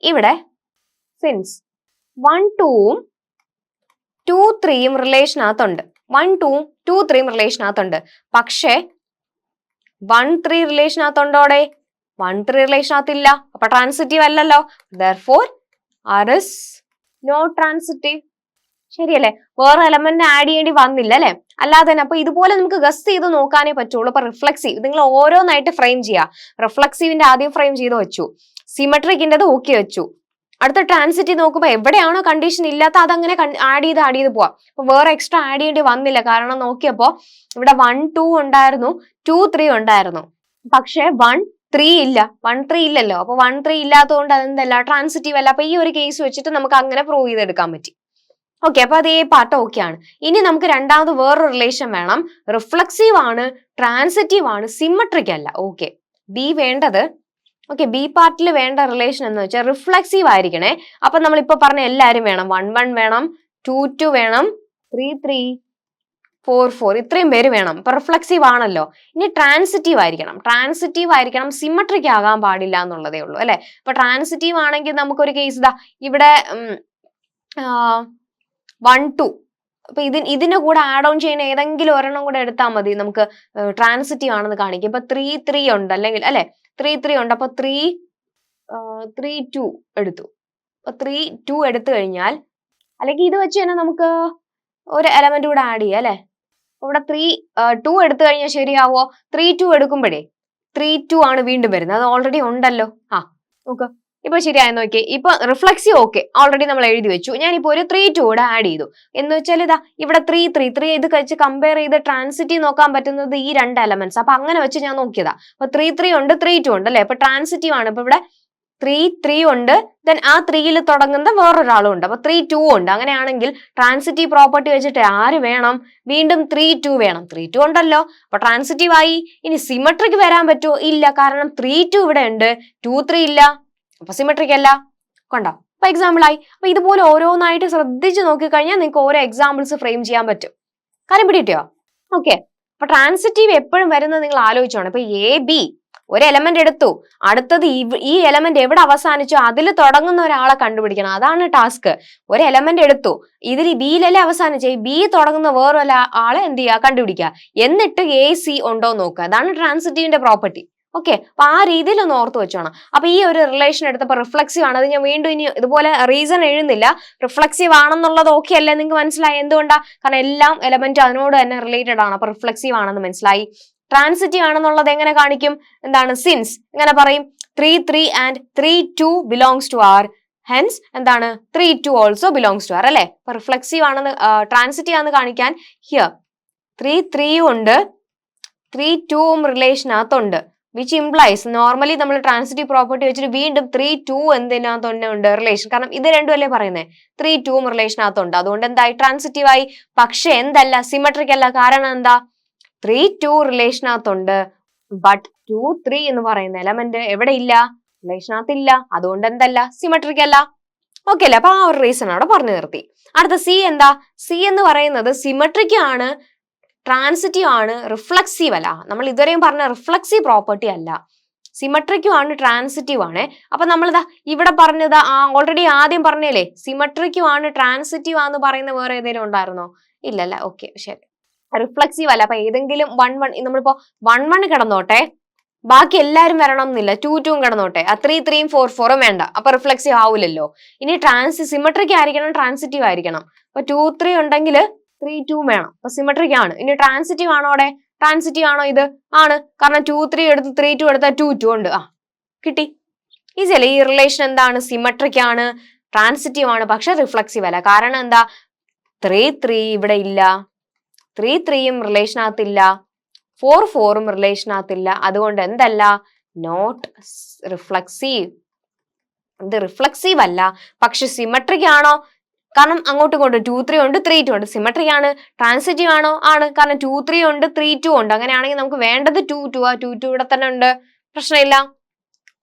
ഇവിടെ സിൻസ് 1 2ഉം 2 3ഉം റിലേഷനകത്തുണ്ട്, 1 2ഉം 2 3ഉം റിലേഷനകത്തുണ്ട്. പക്ഷേ 1 3 റിലേഷനകത്തുണ്ടോടെ? 1 3 റിലേഷനകത്തില്ല. അപ്പൊ ട്രാൻസിറ്റീവ് അല്ലല്ലോ. therefore R is not transitive. ശരിയല്ലേ? വേറെ എലമെന്റ് ആഡ് ചെയ്യേണ്ടി വന്നില്ല അല്ലെ. അല്ലാതെ തന്നെ അപ്പൊ ഇതുപോലെ നമുക്ക് ഗസ് ചെയ്ത് നോക്കാനേ പറ്റുള്ളൂ. അപ്പൊ റിഫ്ലക്സീവ് നിങ്ങൾ ഓരോന്നായിട്ട് ഫ്രെയിം ചെയ്യുക. റിഫ്ലക്സീവിന്റെ ആദ്യം ഫ്രെയിം ചെയ്ത് വെച്ചു, സിമെട്രിക്കിൻ്റെത് ഓക്കെ വെച്ചു. അടുത്ത ട്രാൻസിറ്റീവ് നോക്കുമ്പോൾ എവിടെയാണോ കണ്ടീഷൻ ഇല്ലാത്ത അതങ്ങനെ ആഡ് ചെയ്ത് പോവാം. അപ്പൊ വേറെ എക്സ്ട്രാ ആഡ് ചെയ്യേണ്ടി വന്നില്ല. കാരണം നോക്കിയപ്പോ ഇവിടെ 1 2 ഉണ്ടായിരുന്നു, 2 3 ഉണ്ടായിരുന്നു. പക്ഷെ 1 3 ഇല്ല, 1 3 ഇല്ലല്ലോ. അപ്പൊ 1 3 ഇല്ലാത്തതുകൊണ്ട് അതെന്തല്ല ട്രാൻസിറ്റീവ് അല്ല. അപ്പൊ ഈ ഒരു കേസ് വെച്ചിട്ട് നമുക്ക് അങ്ങനെ പ്രൂവ് ചെയ്തെടുക്കാൻ പറ്റി. ഓക്കെ, അപ്പൊ അത് ഈ പാർട്ട് ഓക്കെ ആണ്. ഇനി നമുക്ക് രണ്ടാമത് വേറൊരു റിലേഷൻ വേണം. റിഫ്ലക്സീവ് ആണ്, ട്രാൻസിറ്റീവ് ആണ്, സിമ്മട്രിക് അല്ല. ഓക്കെ, ബി വേണ്ടത്, ഓക്കെ, ബി പാർട്ടിൽ വേണ്ട റിലേഷൻ എന്ന് വെച്ചാൽ റിഫ്ലക്സീവ് ആയിരിക്കണേ. അപ്പൊ നമ്മളിപ്പോ പറഞ്ഞ എല്ലാരും വേണം. 1 1 വേണം, 2 2 വേണം, 3 3 4 4 ഇത്രയും പേര് വേണം. ഇപ്പൊ റിഫ്ലക്സീവ് ആണല്ലോ. ഇനി ട്രാൻസിറ്റീവ് ആയിരിക്കണം, സിമ്മട്രിക് ആകാൻ പാടില്ല എന്നുള്ളതേ ഉള്ളൂ അല്ലെ. ഇപ്പൊ ട്രാൻസിറ്റീവ് ആണെങ്കിൽ നമുക്കൊരു കേസ് ഇതാ ഇവിടെ 1 2, അപ്പൊ ഇതിന്റെ കൂടെ ആഡ് ഓൺ ചെയ്യുന്ന ഏതെങ്കിലും ഒരെണ്ണം കൂടെ എടുത്താൽ മതി, നമുക്ക് ട്രാൻസിറ്റീവ് ആണെന്ന് കാണിക്കും. ഇപ്പൊ 3 3 ഉണ്ട്, അല്ലെങ്കിൽ അല്ലെ 3 3 ഉണ്ട്. അപ്പൊ 3 2 എടുത്തു. 3 2 എടുത്തു കഴിഞ്ഞാൽ, അല്ലെങ്കിൽ ഇത് വെച്ച് തന്നെ നമുക്ക് ഒരു എലമെന്റ് കൂടെ ആഡ് ചെയ്യാം അല്ലെ. ഇവിടെ 3 2 എടുത്തു കഴിഞ്ഞാൽ ശരിയാവോ? 3 2 എടുക്കുമ്പോഴേ 3 2 ആണ് വീണ്ടും വരുന്നത്. അത് ഓൾറെഡി ഉണ്ടല്ലോ. നോക്ക്, ഇപ്പൊ ശരിയായെന്ന് നോക്കിയേ. ഇപ്പൊ റിഫ്ലക്സീവ് ഓക്കെ, ഓൾറെഡി നമ്മൾ എഴുതി വെച്ചു. ഞാനിപ്പോ ഒരു 3 2 കൂടെ ആഡ് ചെയ്തു. എന്ന് വെച്ചാൽ ഇതാ ഇവിടെ 3 3 ഇത് കഴിച്ച് കമ്പയർ ചെയ്ത് ട്രാൻസിറ്റീവ് നോക്കാൻ പറ്റുന്നത് ഈ രണ്ട് എലമെന്റ്സ്. അപ്പൊ അങ്ങനെ വെച്ച് ഞാൻ നോക്കിയതാ. അപ്പൊ 3 3 ഉണ്ട്, 3 2 ഉണ്ട് അല്ലെ. അപ്പൊ ട്രാൻസിറ്റീവ് ആണ്. ഇപ്പൊ ഇവിടെ 3 3 ഉണ്ട്, ദെൻ ആ 3യിൽ തുടങ്ങുന്ന വേറൊരാളും ഉണ്ട്. അപ്പൊ 3 2 ഉണ്ട്. അങ്ങനെയാണെങ്കിൽ ട്രാൻസിറ്റീവ് പ്രോപ്പർട്ടി വെച്ചിട്ട് ആര് വേണം? വീണ്ടും 3 2 വേണം. 3 2 ഉണ്ടല്ലോ, അപ്പൊ ട്രാൻസിറ്റീവ് ആയി. ഇനി സിമെട്രിക് വരാൻ പറ്റുമോ? ഇല്ല, കാരണം 3 2 ഇവിടെ ഉണ്ട്, 2 3 ഇല്ല, അപ്പൊ സിമെട്രിക് അല്ല. കണ്ടോ? അപ്പൊ എക്സാമ്പിൾ ആയി. അപ്പൊ ഇതുപോലെ ഓരോന്നായിട്ട് ശ്രദ്ധിച്ച് നോക്കിക്കഴിഞ്ഞാൽ നിങ്ങൾക്ക് ഓരോ എക്സാമ്പിൾസ് ഫ്രെയിം ചെയ്യാൻ പറ്റും. കാര്യം പിടികിട്ടിയോ? ഓക്കെ, അപ്പൊ ട്രാൻസിറ്റീവ് എപ്പോഴും വരുന്നത് നിങ്ങൾ ആലോചിച്ചോണം. ഇപ്പൊ എ ബി ഒരു എലമെന്റ് എടുത്തു, അടുത്തത് ഈ എലമെന്റ് എവിടെ അവസാനിച്ചോ അതിൽ തുടങ്ങുന്ന ഒരാളെ കണ്ടുപിടിക്കണം. അതാണ് ടാസ്ക്. ഒരു എലമെന്റ് എടുത്തു, ഇതിൽ ബിയിലല്ലേ അവസാനിച്ചേ, ബി തുടങ്ങുന്ന വേറൊരു ആളെ എന്ത് ചെയ്യുക? കണ്ടുപിടിക്കുക. എന്നിട്ട് എ സി ഉണ്ടോ നോക്കുക. അതാണ് ട്രാൻസിറ്റീവിന്റെ പ്രോപ്പർട്ടി. ഓക്കെ, അപ്പൊ ആ രീതിയിൽ ഒന്ന് ഓർത്ത് വെച്ചോണം. അപ്പൊ ഈ ഒരു റിലേഷൻ എടുത്തപ്പോൾ റിഫ്ലക്സീവ് ആണ്. അത് ഞാൻ വീണ്ടും ഇനി ഇതുപോലെ റീസൺ എഴുതുന്നില്ല. റിഫ്ലക്സീവ് ആണെന്നുള്ളത് ഓക്കെ അല്ലേ? നിങ്ങൾക്ക് മനസ്സിലായി എന്തുകൊണ്ടാ? കാരണം എല്ലാം എലമെന്റ് അതിനോട് തന്നെ റിലേറ്റഡ് ആണ്. അപ്പൊ റിഫ്ലക്സീവ് ആണെന്ന് മനസ്സിലായി. ട്രാൻസിറ്റീവ് ആണെന്നുള്ളത് എങ്ങനെ കാണിക്കും? എന്താണ്? സിൻസ് എങ്ങനെ പറയും? 3 3 and 3 2 belongs to R, hence എന്താണ്? 3 2 ഓൾസോ ബിലോങ്സ് ടു ആർ അല്ലെ. അപ്പൊ റിഫ്ലക്സീവ് ആണെന്ന് ട്രാൻസിറ്റീവ് ആണെന്ന് കാണിക്കാൻ ഹിയർ 3 3 ഉണ്ട്, 3 2 റിലേഷനകത്തുണ്ട്. വിച്ച് ഇംപ്ലൈസ് നോർമലി നമ്മൾ ട്രാൻസിറ്റീവ് പ്രോപ്പർട്ടി വെച്ചിട്ട് വീണ്ടും 3 2 എന്തിനകത്ത് തന്നെ ഉണ്ട്? റിലേഷൻ. കാരണം ഇത് രണ്ടും അല്ലേ പറയുന്നത്. 3 2 റിലേഷനകത്തുണ്ട്. അതുകൊണ്ട് എന്തായി? ട്രാൻസിറ്റീവ് ആയി. പക്ഷെ എന്തല്ല? സിമെട്രിക് അല്ല. കാരണം എന്താ? 3 2 റിലേഷനകത്തുണ്ട്, ബട്ട് 2 3 എന്ന് പറയുന്ന എലമെന്റ് എവിടെ ഇല്ല? റിലേഷനകത്ത് ഇല്ല. അതുകൊണ്ട് എന്തല്ല? സിമെട്രിക് അല്ല. ഓക്കെ അല്ലേ? അപ്പൊ ആ ഒരു റീസൺ അവിടെ പറഞ്ഞു നിർത്തി. അടുത്ത സി എന്താ? സി എന്ന് പറയുന്നത് സിമെട്രിക് ആണ്, ട്രാൻസിറ്റീവ് ആണ്, റിഫ്ലക്സീവ് അല്ല. നമ്മൾ ഇതുവരെയും പറഞ്ഞ റിഫ്ലക്സീവ് പ്രോപ്പർട്ടി അല്ല, സിമെട്രിക്കും ആണ്, ട്രാൻസിറ്റീവ് ആണ്. അപ്പൊ നമ്മളിതാ ഇവിടെ പറഞ്ഞത് ഓൾറെഡി ആദ്യം പറഞ്ഞല്ലേ, സിമെട്രിക്കും ആണ്, ട്രാൻസിറ്റീവ് ആണെന്ന് പറയുന്ന വേറെ ഏതെങ്കിലും ഉണ്ടായിരുന്നോ? ഇല്ലല്ല. ഓക്കെ, ശരി. റിഫ്ലക്സീവ് അല്ല. അപ്പൊ ഏതെങ്കിലും 1 1, നമ്മളിപ്പോ 1 1 കിടന്നോട്ടെ, ബാക്കി എല്ലാരും വരണം എന്നില്ല. 2 2 കിടന്നോട്ടെ, 3 3 4 4 വേണ്ട. അപ്പൊ റിഫ്ലക്സീവ് ആവില്ലല്ലോ. ഇനി സിമെട്രിക് ആയിരിക്കണം, ട്രാൻസിറ്റീവ് ആയിരിക്കണം. അപ്പൊ 2 3 ഉണ്ടെങ്കിൽ 3 2 വേണം. അപ്പൊ സിമെട്രിക് ആണ്. ഇനി ട്രാൻസിറ്റീവ് ആണോ? അവിടെ ട്രാൻസിറ്റീവ് ആണോ? ഇത് ആണ്. കാരണം 2 3 എടുത്ത് 3 2 എടുത്താൽ 2 2 ഉണ്ട്. കിട്ടി. ഈസി അല്ലേ? ഈ റിലേഷൻ എന്താണ്? സിമെട്രിക് ആണ്, ട്രാൻസിറ്റീവ് ആണ്, പക്ഷെ റിഫ്ലക്സീവ് അല്ല. കാരണം എന്താ? 3 3 ഇവിടെ ഇല്ല, 3 3യും റിലേഷനകത്തില്ല, 4 4ഉം റിലേഷനകത്തില്ല. അതുകൊണ്ട് എന്തല്ല? Not reflexive. ഇത് റിഫ്ലക്സീവ് അല്ല, പക്ഷെ സിമെട്രിക് ആണോ? കാരണം അങ്ങോട്ടും ഇങ്ങോട്ടും 2 3 ഉണ്ട്, 3 2 ഉണ്ട്. സിമെട്രിക് ആണ്. ട്രാൻസിറ്റീവ് ആണോ? ആണ്. കാരണം 2 3 ഉണ്ട്, 3 2 ഉണ്ട്. അങ്ങനെയാണെങ്കിൽ നമുക്ക് വേണ്ടത് 2 2 2 2 ഇവിടെ തന്നെ ഉണ്ട്. പ്രശ്നമില്ല.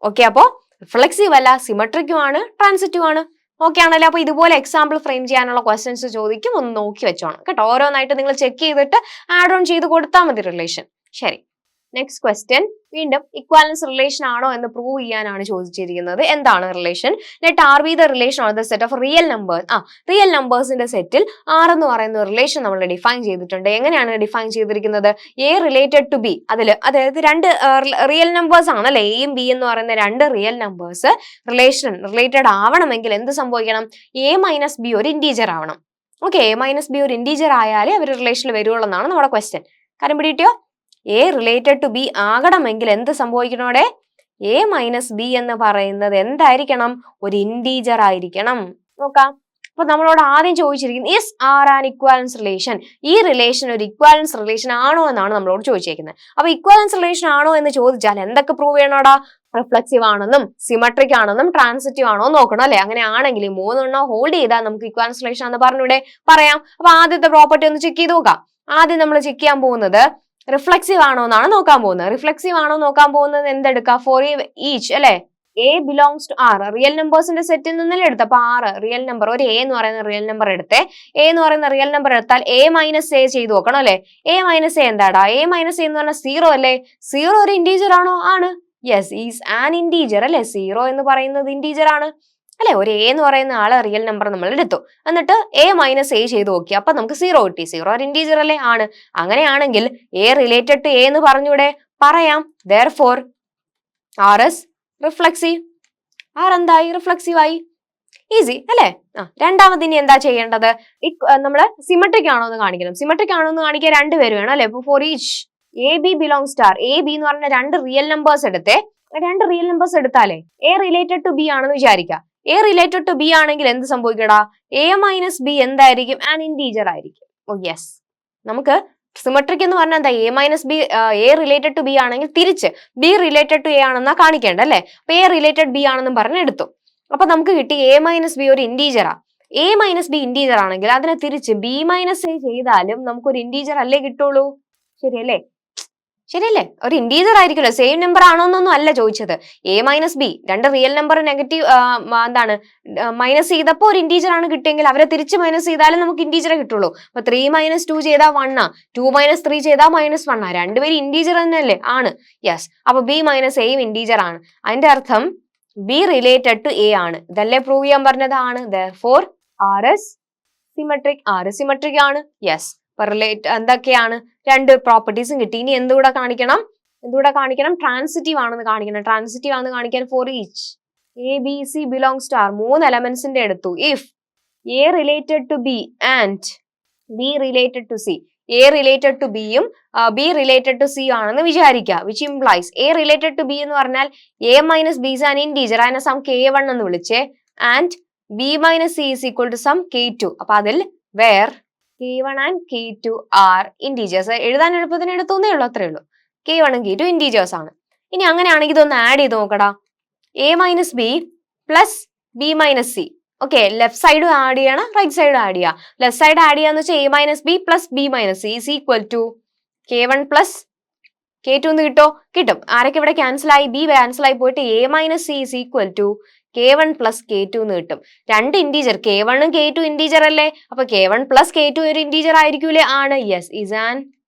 ഓക്കെ, അപ്പോ റിഫ്ലക്സീവ് അല്ല, സിമെട്രിക്കും ആണ്, ട്രാൻസിറ്റീവ് ആണ്. ഓക്കെ ആണല്ലോ? അപ്പൊ ഇതുപോലെ എക്സാമ്പിൾ ഫ്രെയിം ചെയ്യാനുള്ള ക്വസ്റ്റ്യൻസ് ചോദിക്കും. ഒന്ന് നോക്കി വെച്ചോണം കേട്ടോ. ഓരോന്നായിട്ട് നിങ്ങൾ ചെക്ക് ചെയ്തിട്ട് ആഡ് ഓൺ ചെയ്ത് കൊടുത്താൽ മതി റിലേഷൻ. ശരി, നെക്സ്റ്റ് ക്വസ്റ്റ്യൻ വീണ്ടും ഇക്വാലൻസ് റിലേഷൻ ആണോ എന്ന് പ്രൂവ് ചെയ്യാനാണ് ചോദിച്ചിരിക്കുന്നത്. എന്താണ് relation? Let R be the relation or the set of real numbers. Real നമ്പേഴ്സിന്റെ സെറ്റിൽ ആർ എന്ന് പറയുന്ന റിലേഷൻ നമ്മൾ ഡിഫൈൻ ചെയ്തിട്ടുണ്ട്. എങ്ങനെയാണ് ഡിഫൈൻ ചെയ്തിരിക്കുന്നത്? A related to B. അതായത് രണ്ട് റിയൽ നമ്പേഴ്സ് ആണല്ലേ, എയും ബി എന്ന് പറയുന്ന രണ്ട് റിയൽ നമ്പേഴ്സ് റിലേറ്റഡ് ആവണമെങ്കിൽ എന്ത് സംഭവിക്കണം? എ മൈനസ് ബി ഒരു ഇന്റീജർ ആവണം. ഓക്കെ, എ മൈനസ് ബി ഒരു ഇന്റീജർ ആയാലേ അവർ റിലേഷനിൽ വരുവുള്ളൂ എന്നാണ് നമ്മുടെ ക്വസ്റ്റ്യൻ. കാര്യം പിടികിട്ടിയോ? എ റിലേറ്റഡ് ടു ബി ആകണമെങ്കിൽ എന്ത് സംഭവിക്കണോടെ? എ മൈനസ് ബി എന്ന് പറയുന്നത് എന്തായിരിക്കണം? ഒരു ഇന്റീജർ ആയിരിക്കണം. നോക്കാം. അപ്പൊ നമ്മളോട് ആദ്യം ചോദിച്ചിരിക്കുന്നത് is are an equivalence relation. ഈ റിലേഷൻ ഒരു ഇക്വാലൻസ് റിലേഷൻ ആണോ എന്നാണ് നമ്മളോട് ചോദിച്ചിരിക്കുന്നത്. അപ്പൊ ഇക്വാലൻസ് റിലേഷൻ ആണോ എന്ന് ചോദിച്ചാൽ എന്തൊക്കെ പ്രൂവ് ചെയ്യണോടാ? റിഫ്ലക്സീവ് ആണെന്നും സിമെട്രിക് ആണെന്നും ട്രാൻസിറ്റീവ് ആണോ നോക്കണം അല്ലെ. അങ്ങനെ ആണെങ്കിൽ 3 ഹോൾഡ് ചെയ്താൽ നമുക്ക് ഇക്വാലൻസ് റിലേഷൻ എന്ന് പറഞ്ഞൂടെ പറയാം. അപ്പൊ ആദ്യത്തെ പ്രോപ്പർട്ടി ഒന്ന് ചെക്ക് ചെയ്ത് നോക്കാം. ആദ്യം നമ്മൾ ചെക്ക് ചെയ്യാൻ പോകുന്നത് റിഫ്ലക്സീവ് ആണോ എന്നാണ് നോക്കാൻ പോകുന്നത്. റിഫ്ലക്സീവ് ആണോ നോക്കാൻ പോകുന്നത് എന്തെടുക്കാം, ഫോർ ഈച്ച് അല്ലെ A belongs to R, real നമ്പേഴ്സിന്റെ സെറ്റിൽ നിന്നല്ലേ എടുത്ത്. അപ്പൊ 6 റിയൽ നമ്പർ, ഒരു എ എന്ന് പറയുന്ന റിയൽ നമ്പർ എടുത്തേ. എ എന്ന് പറയുന്ന റിയൽ നമ്പർ എടുത്താൽ എ മൈനസ് എ ചെയ്ത് നോക്കണം അല്ലെ. എ മൈനസ് എ എന്താടാ, എ മൈനസ് എ എന്ന് പറഞ്ഞാൽ 0 അല്ലേ. 0 ഒരു ഇന്റീജർ ആണോ, ആണ്. യെസ്, ഈസ് ആൻ ഇന്റീജർ അല്ലെ. 0 എന്ന് പറയുന്നത് ഇന്റീജർ ആണ് അല്ലെ. ഒരു എ എന്ന് പറയുന്ന ആളെ റിയൽ നമ്പർ നമ്മൾ എടുത്തു, എന്നിട്ട് എ മൈനസ് എ ചെയ്ത് നോക്കി, അപ്പൊ നമുക്ക് 0 കിട്ടി. 0 ഒരു ഇന്റീജർ അല്ലേ, ആണ്. അങ്ങനെയാണെങ്കിൽ എ റിലേറ്റഡ് ടു എ എന്ന് പറഞ്ഞൂടെ, പറയാം. therefore R is reflexive. R എന്തായി, റിഫ്ലക്സീവ് ആയി. ഈസി അല്ലെ. രണ്ടാമത് ഇനി എന്താ ചെയ്യേണ്ടത്, നമ്മള് സിമെട്രിക് ആണോ എന്ന് കാണിക്കണം. സിമെട്രിക് ആണോ എന്ന് കാണിക്കാൻ 2 പേര് വേണം അല്ലെ. അപ്പൊ for each A B belongs to R, A B എന്ന് പറഞ്ഞ 2 റിയൽ നമ്പേഴ്സ് എടുത്തേ. 2 റിയൽ നമ്പേഴ്സ് എടുത്താലേ എ റിലേറ്റഡ് ടു ബി ആണെന്ന് വിചാരിക്കാം. എ റിലേറ്റഡ് ടു ബി ആണെങ്കിൽ എന്ത് സംഭവിക്കടാ, എ മൈനസ് ബി എന്തായിരിക്കും, ആൻ ഇന്റീജർ ആയിരിക്കും. ഓ യെസ്, നമുക്ക് സിമെട്രിക് എന്ന് പറഞ്ഞാൽ എന്താ, A minus B, A related to B ആണെങ്കിൽ തിരിച്ച് ബി റിലേറ്റഡ് ടു എ ആണെന്നാ കാണിക്കേണ്ട അല്ലെ. അപ്പൊ എ റിലേറ്റഡ് ബി ആണെന്നും പറഞ്ഞ് എടുത്തു. അപ്പൊ നമുക്ക് കിട്ടി എ മൈനസ് ബി ഒരു ഇന്റീജറാ. എ മൈനസ് ബി ഇന്റീജർ ആണെങ്കിൽ അതിനെ തിരിച്ച് ബി മൈനസ് എ ചെയ്താലും നമുക്കൊരു ഇന്റീജർ അല്ലേ കിട്ടുള്ളൂ. ശരിയല്ലേ, ശരിയല്ലേ, ഒരു ഇന്റീജർ ആയിരിക്കുമല്ലോ. സെയിം നമ്പർ ആണോ എന്നൊന്നും അല്ല ചോദിച്ചത്. A minus B, 2 real number negative എന്താണ് മൈനസ് ചെയ്തപ്പോ ഒരു ഇന്റീജർ ആണ് കിട്ടിയെങ്കിൽ അവരെ തിരിച്ച് മൈനസ് ചെയ്താലും നമുക്ക് ഇന്റീജറെ കിട്ടുള്ളൂ. അപ്പൊ 3 മൈനസ് 2 ചെയ്താൽ 1 ആ, 2 മൈനസ് 3 ചെയ്താൽ -1 ആ. രണ്ടുപേരും ഇന്റീജർ തന്നെയല്ലേ, ആണ്. യെസ്, അപ്പൊ ബി മൈനസ് എയും ഇന്റീജർ ആണ്. അതിന്റെ അർത്ഥം ബി റിലേറ്റഡ് ടു എ ആണ്. ഇതല്ലേ പ്രൂവ് ചെയ്യാൻ പറഞ്ഞത്, ആണ്. therefore R is symmetric. R symmetric ആണ്. യെസ്, എന്തൊക്കെയാണ് 2 പ്രോപ്പർട്ടീസും കിട്ടി. ഇനി എന്തുകൂടെ കാണിക്കണം, ട്രാൻസിറ്റീവ് ആണെന്ന് കാണിക്കണം. ട്രാൻസിറ്റീവ് ആണെന്ന് കാണിക്കാൻ for each A B C belongs to R, 3 എലമെന്റ്സിന്റെ എടുത്തു. If A related to B and B related to C, A related to ബിയും ബി റിലേറ്റഡ് ടു സി ആണെന്ന് വിചാരിക്കുക. Which implies A related to B എന്ന് പറഞ്ഞാൽ A minus B is an integer, അതിനെ some k1 എന്ന് വിളിച്ചേ. And B minus C is equal to some k2. അപ്പൊ അതിൽ where k1 and k2 R integers. എഴുതാൻ എളുപ്പത്തിന് എടുത്തോന്നേ ഉള്ളൂ, അത്രേ ഉള്ളൂ. k1 ഉം k2 ഇന്റീജേഴ്സ് ആണ്. ഇനി അങ്ങനെയാണെങ്കിൽ ഇതൊന്ന് ആഡ് ചെയ്ത് നോക്കടാ. A minus B plus B minus C. Okay, left സൈഡും ആഡ് ചെയ്യണം, റൈറ്റ് സൈഡും ആഡ് ചെയ്യാം. ലെഫ്റ്റ് സൈഡ് ആഡ് ചെയ്യാന്ന് വെച്ചാൽ A minus B plus B minus C is equal to k1 plus k2 എന്ന് കിട്ടും. ആരൊക്കെ ഇവിടെ ക്യാൻസൽ ആയി, ബി ക്യാൻസൽ ആയി പോയിട്ട് A minus C is equal to k1 plus k2 എന്ന് കിട്ടും. 2 ഇന്റീജർ, k1 ഉം k2 ഇന്റീജർ അല്ലേ. അപ്പൊ k1 പ്ലസ് k2 ഒരു ഇന്റീജർ ആയിരിക്കൂലേ, ആണ്. Yes, is an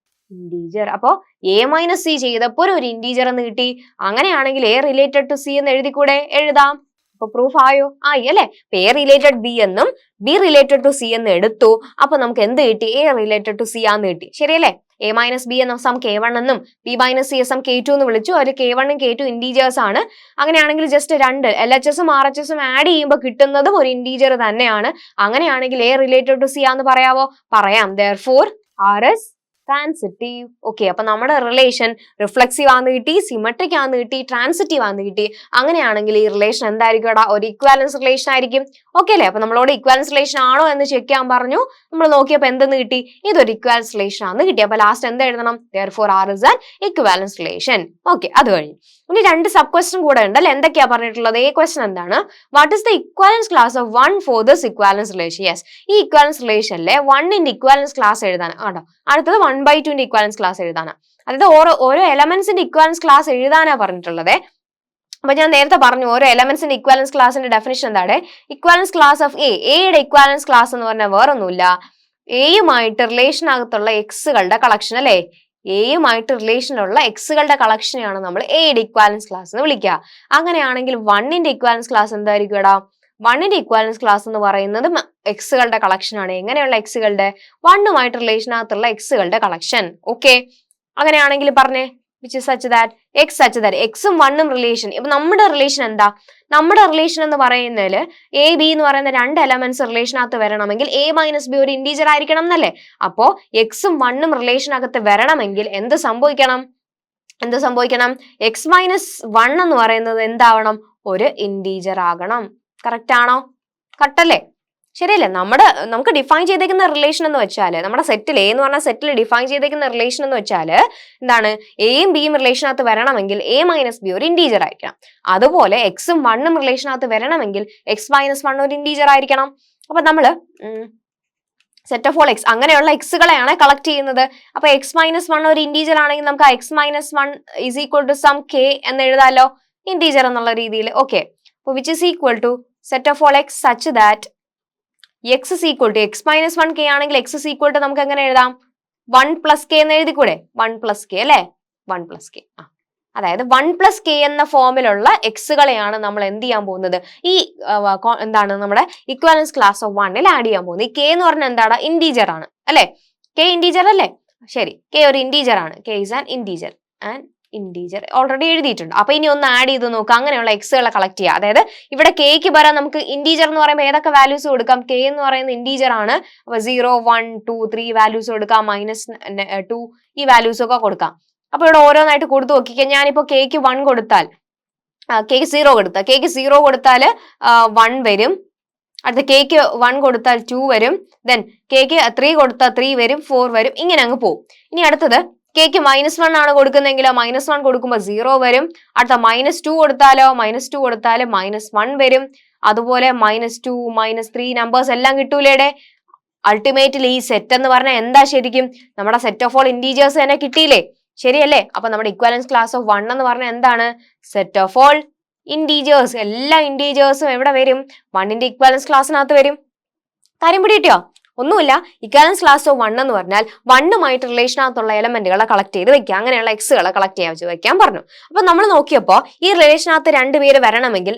integer. അപ്പൊ എ മൈനസ് സി ചെയ്തപ്പോൾ ഒരു ഇന്റീജർ എന്ന് കിട്ടി. അങ്ങനെയാണെങ്കിൽ എ റിലേറ്റഡ് ടു സി എന്ന് എഴുതിക്കൂടെ, എഴുതാം. അപ്പൊ പ്രൂഫ് ആയോ, ആയി അല്ലെ. എ റിലേറ്റഡ് ബി എന്നും ബി റിലേറ്റഡ് ടു സി എന്ന് എടുത്തു. അപ്പൊ നമുക്ക് എന്ത് കിട്ടി, എ റിലേറ്റഡ് ടു സി ആന്ന് കിട്ടി. ശരിയല്ലേ. എ മൈനസ് ബി എന്ന സം k1 എന്നും B minus C some k2 എന്ന് വിളിച്ചു. ഒരു k1 ഉം k2 ഇന്റീജേഴ്സ് ആണ്. അങ്ങനെയാണെങ്കിൽ ജസ്റ്റ് 2 LHS ഉം RHS ഉം ആഡ് ചെയ്യുമ്പോൾ കിട്ടുന്നതും ഒരു ഇന്റീജർ തന്നെയാണ്. അങ്ങനെയാണെങ്കിൽ എ റിലേറ്റഡ് ടു സി ആന്ന് പറയാവോ, പറയാം. therefore R is transitive. Okay, അപ്പൊ നമ്മുടെ റിലേഷൻ റിഫ്ലക്സീവ് ആന്ന് കിട്ടി, സിമെട്രിക് ആന്ന് കിട്ടി, ട്രാൻസിറ്റീവ് ആന്ന് കിട്ടി. അങ്ങനെയാണെങ്കിൽ ഈ റിലേഷൻ എന്തായിരിക്കും, ഒരു ഇക്വാലൻസ് റിലേഷൻ ആയിരിക്കും. ഓക്കെ അല്ലേ. അപ്പൊ നമ്മളോട് ഇക്വാലൻസ് റിലേഷൻ ആണോ എന്ന് ചെക്ക് ചെയ്യാൻ പറഞ്ഞു. നമ്മൾ നോക്കിയപ്പോൾ എന്തെന്ന് കിട്ടി, ഇതൊരു ഇക്വാലൻസ് റിലേഷൻ ആന്ന് കിട്ടി. അപ്പൊ ലാസ്റ്റ് എന്ത് എഴുതണം, therefore R is an equivalence relation. Okay, അത് കഴിഞ്ഞു. ഇനി 2 സബ് ക്വസ്റ്റ്യൻ കൂടെ ഉണ്ട് അല്ലെ. എന്തൊക്കെയാ പറഞ്ഞിട്ടുള്ളത്, എ ക്വസ്റ്റ്യൻ എന്താണ്, what is the equivalence class of 1 for this equivalence relation. Yes, ഈ ഇക്വാലൻസ് റിലേഷനിലെ 1ന്റെ ഇക്വാലൻസ് ക്ലാസ് എഴുതാൻ ആണോ. അടുത്തത് 1/2ന്റെ ഇക്വാലൻസ് ക്ലാസ് എഴുതാനാ. അതായത് ഓരോ എലമെന്റ്സിന്റെ ഇക്വാലൻസ് ക്ലാസ് എഴുതാനാ പറഞ്ഞിട്ടുള്ളത്. അപ്പൊ ഞാൻ നേരത്തെ പറഞ്ഞു ഓരോ എലമെന്റ്സിന്റെ ഇക്വാലൻസ് ക്ലാസിന്റെ ഡെഫിനിഷൻ എന്താണ്, ഇക്വാലൻസ് ക്ലാസ് ഓഫ് എയുടെ ഇക്വാലൻസ് ക്ലാസ് എന്ന് പറഞ്ഞാൽ വേറൊന്നുമില്ല, എയുമായിട്ട് റിലേഷൻ അകത്തുള്ള എക്സുകളുടെ കളക്ഷൻ അല്ലെ. എയുമായിട്ട് റിലേഷനുള്ള എക്സുകളുടെ കളക്ഷനെയാണ് നമ്മൾ എയുടെ ഇക്വാലൻസ് ക്ലാസ് എന്ന് വിളിക്കുക. അങ്ങനെയാണെങ്കിൽ 1ന്റെ ഇക്വാലൻസ് ക്ലാസ് എന്തായിരിക്കും എടാ, 1ന്റെ ഇക്വാലൻസ് ക്ലാസ് എന്ന് പറയുന്നത് എക്സുകളുടെ കളക്ഷൻ ആണ്. എങ്ങനെയുള്ള എക്സുകളുടെ, 1ഉമായിട്ട് റിലേഷനകത്തുള്ള എക്സുകളുടെ കളക്ഷൻ. ഓക്കെ, അങ്ങനെയാണെങ്കിൽ പറഞ്ഞേ, which is such that x ഉം 1ഉം റിലേഷൻ. ഇപ്പൊ നമ്മുടെ റിലേഷൻ എന്താ, നമ്മുടെ റിലേഷൻ എന്ന് പറയുന്നതിൽ എ ബി എന്ന് പറയുന്ന 2 എലമെന്റ്സ് റിലേഷനകത്ത് വരണമെങ്കിൽ എ മൈനസ് ബി ഒരു ഇന്റീജർ ആയിരിക്കണം എന്നല്ലേ. അപ്പോ എക്സും 1ഉം റിലേഷനകത്ത് വരണമെങ്കിൽ എന്ത് സംഭവിക്കണം, എക്സ് മൈനസ് 1 എന്ന് പറയുന്നത് എന്താവണം, ഒരു ഇന്റീജർ ആകണം. കറക്റ്റ് ആണോ, കറക്റ്റ് അല്ലേ. ശരിയല്ലേ? നമുക്ക് ഡിഫൈൻ ചെയ്തേക്കുന്ന റിലേഷൻ എന്ന് വെച്ചാൽ നമ്മുടെ സെറ്റിൽ എ എന്ന് പറഞ്ഞ സെറ്റിൽ ഡിഫൈൻ ചെയ്തേക്കുന്ന റിലേഷൻ എന്ന് വെച്ചാൽ എന്താണ്, എയും ബിയും റിലേഷനകത്ത് വരണമെങ്കിൽ എ മൈനസ് ബി ഒരു ഇന്റീജർ ആയിരിക്കണം. അതുപോലെ എക്സും വണ്ണും റിലേഷനകത്ത് വരണമെങ്കിൽ എക്സ് മൈനസ് വൺ ഒരു ഇന്റീജർ ആയിരിക്കണം. അപ്പൊ നമ്മള് സെറ്റ് ഓഫ് ഓൾ എക്സ് അങ്ങനെയുള്ള എക്സുകളെയാണ് കളക്ട് ചെയ്യുന്നത്. അപ്പൊ എക്സ് മൈനസ് വൺ ഒരു ഇന്റീജർ ആണെങ്കിൽ നമുക്ക് ആ X minus one is equal to some K എന്ന് എഴുതാലോ, ഇന്റീജർ എന്നുള്ള രീതിയിൽ. Okay, which is equal to set of all X such that X is equal to X minus one K ആണെങ്കിൽ X is equal to നമുക്ക് എങ്ങനെ എഴുതാം, 1+k എന്ന് എഴുതിക്കൂടെ, 1+k അല്ലെ, 1+k. അതായത് 1+k എന്ന ഫോമിലുള്ള എക്സുകളെയാണ് നമ്മൾ എന്ത് ചെയ്യാൻ പോകുന്നത്, ഈ എന്താണ് നമ്മുടെ ഇക്വാലൻസ് ക്ലാസ് ഓഫ് 1ൽ ആഡ് ചെയ്യാൻ പോകുന്നത്. ഈ കെ എന്ന് പറഞ്ഞാൽ എന്താണ്, ഇന്റീജർ ആണ് അല്ലെ, കെ ഇന്റീജർ അല്ലേ, ശരി, കെ ഒരു ഇന്റീജർ ആണ്, K is an integer, already എഴുതിയിട്ടുണ്ട്. അപ്പൊ ഇനി ഒന്ന് ആഡ് ചെയ്ത് നോക്കുക, അങ്ങനെയുള്ള എക്സുകളെ കളക്ട് ചെയ്യുക. അതായത് ഇവിടെ കെക്ക് പകരം നമുക്ക് ഇന്റീജർ എന്ന് പറയുമ്പോൾ ഏതൊക്കെ വാല്യൂസ് കൊടുക്കാം, കെ എന്ന് പറയുന്ന ഇന്റീജർ ആണ്, അപ്പൊ 0, 1, 2, 3 വാല്യൂസ് കൊടുക്കാം, -2 ഈ വാല്യൂസ് ഒക്കെ കൊടുക്കാം. അപ്പൊ ഇവിടെ ഓരോന്നായിട്ട് കൊടുത്തു നോക്കിക്കുക. ഞാനിപ്പോ കെക്ക് 1 കൊടുത്താൽ, കെക്ക് 0 കൊടുത്താൽ, കെക്ക് 0 കൊടുത്താൽ 1 വരും, അടുത്ത കെക്ക് 1 കൊടുത്താൽ 2 വരും, ദെൻ കെക്ക് 3 കൊടുത്താൽ 3 വരും, 4 വരും, ഇങ്ങനെ അങ്ങ് പോകും. ഇനി അടുത്തത് കെക്ക് -1 ആണ് കൊടുക്കുന്നെങ്കിലോ -1 കൊടുക്കുമ്പോൾ 0 വരും, അടുത്ത -2 കൊടുത്താലോ -2 കൊടുത്താൽ -1 വരും, അതുപോലെ -2, -3 നമ്പേഴ്സ് എല്ലാം കിട്ടൂലേടെ. അൾട്ടിമേറ്റ്ലി ഈ സെറ്റ് എന്ന് പറഞ്ഞാൽ എന്താ, ശരിക്കും നമ്മുടെ സെറ്റ് ഓഫ് ഓൾ ഇന്റീജേഴ്സ് തന്നെ കിട്ടിയില്ലേ, ശരിയല്ലേ? അപ്പൊ നമ്മുടെ ഇക്വാലൻസ് ക്ലാസ് ഓഫ് 1 എന്ന് പറഞ്ഞാൽ എന്താണ്, സെറ്റ് ഓഫ് ഓൾ ഇന്റീജേഴ്സ്. എല്ലാ ഇന്റീജേഴ്സും എവിടെ വരും, 1ന്റെ ഇക്വാലൻസ് ക്ലാസ്സിനകത്ത് വരും. കാര്യം പിടികിട്ടിയോ? ഒന്നുമില്ല, ഇക്വാലൻസ് ക്ലാസ് ഓഫ് 1 എന്ന് പറഞ്ഞാൽ 1ഉമായിട്ട് റിലേഷനകത്തുള്ള എലമെന്റുകളെ കളക്ട് ചെയ്ത് വെക്കുക, അങ്ങനെയുള്ള എക്സുകളെ കളക്ട് ചെയ്യാൻ വെക്കാൻ പറഞ്ഞു. അപ്പൊ നമ്മൾ നോക്കിയപ്പോൾ ഈ റിലേഷനകത്ത് 2 പേര് വരണമെങ്കിൽ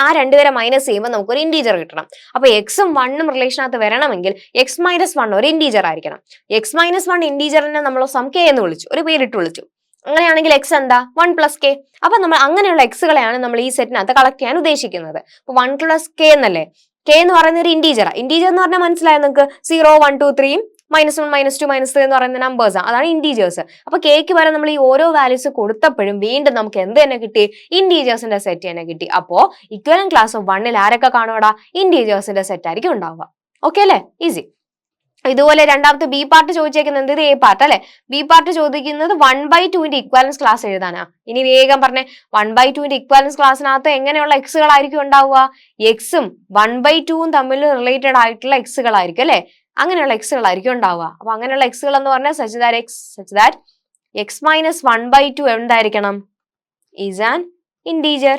ആ 2 പേരെ മൈനസ് ചെയ്യുമ്പോൾ നമുക്ക് ഒരു ഇന്റീജർ കിട്ടണം. അപ്പൊ എക്സും 1ഉം റിലേഷനകത്ത് വരണമെങ്കിൽ എക്സ് മൈനസ് 1 ഒരു ഇന്റീജർ ആയിരിക്കണം. എക്സ് മൈനസ് 1 ഇന്റീജറിനെ നമ്മൾ സം കെ എന്ന് വിളിച്ചു, ഒരു പേരിട്ട് വിളിച്ചു. അങ്ങനെയാണെങ്കിൽ എക്സ് എന്താ, 1+k. അപ്പൊ നമ്മൾ അങ്ങനെയുള്ള എക്സുകളെയാണ് നമ്മൾ ഈ സെറ്റിനകത്ത് കളക്ട് ചെയ്യാൻ ഉദ്ദേശിക്കുന്നത്. അപ്പൊ 1+k എന്നല്ലേ, കെ എന്ന് പറയുന്ന ഒരു ഇന്റീജർ എന്ന് പറഞ്ഞാൽ മനസ്സിലായോ നിങ്ങൾക്ക്, 0, 1, 2, 3 -1, -2, -3 എന്ന് പറയുന്ന നമ്പേഴ്സ്, അതാണ് ഇന്റീജേഴ്സ്. അപ്പൊ കെക്ക് വരെ നമ്മൾ ഈ ഓരോ വാല്യൂസ് കൊടുത്തപ്പോഴും വീണ്ടും നമുക്ക് എന്ത് തന്നെ കിട്ടി, ഇന്റീജേഴ്സിന്റെ സെറ്റ് തന്നെ കിട്ടി. അപ്പോ ഇക്വലന്റ് ക്ലാസ് ഓഫ് 1ൽ ആരൊക്കെ കാണുവാടാ, ഇന്റീജേഴ്സിന്റെ സെറ്റ് ആയിരിക്കും ഉണ്ടാവുക. ഓക്കെ അല്ലേ, ഈസി. ഇതുപോലെ രണ്ടാമത്തെ ബി പാർട്ട് ചോദിച്ചേക്കുന്നത് ഇത് എ പാർട്ട് അല്ലെ, ബി പാർട്ട് ചോദിക്കുന്നത് 1/2ന്റെ ഇക്വാലൻസ് ക്ലാസ് എഴുതാനാ. ഇനി വേഗം പറഞ്ഞേ, 1/2ന്റെ ഇക്വാലൻസ് ക്ലാസ്സിനകത്ത് എങ്ങനെയുള്ള എക്സുകളായിരിക്കും ഉണ്ടാവുക, എക്സും 1/2ഉം തമ്മിൽ റിലേറ്റഡ് ആയിട്ടുള്ള എക്സുകളായിരിക്കും അല്ലെ, അങ്ങനെയുള്ള എക്സുകളായിരിക്കും ഉണ്ടാവുക. അപ്പൊ അങ്ങനെയുള്ള എക്സുകൾ എന്ന് പറഞ്ഞാൽ സച്ച് ദാറ്റ് എക്സ് മൈനസ് 1/2 എന്തായിരിക്കണം, ഈസ് ആൻ ഇന്റീജർ.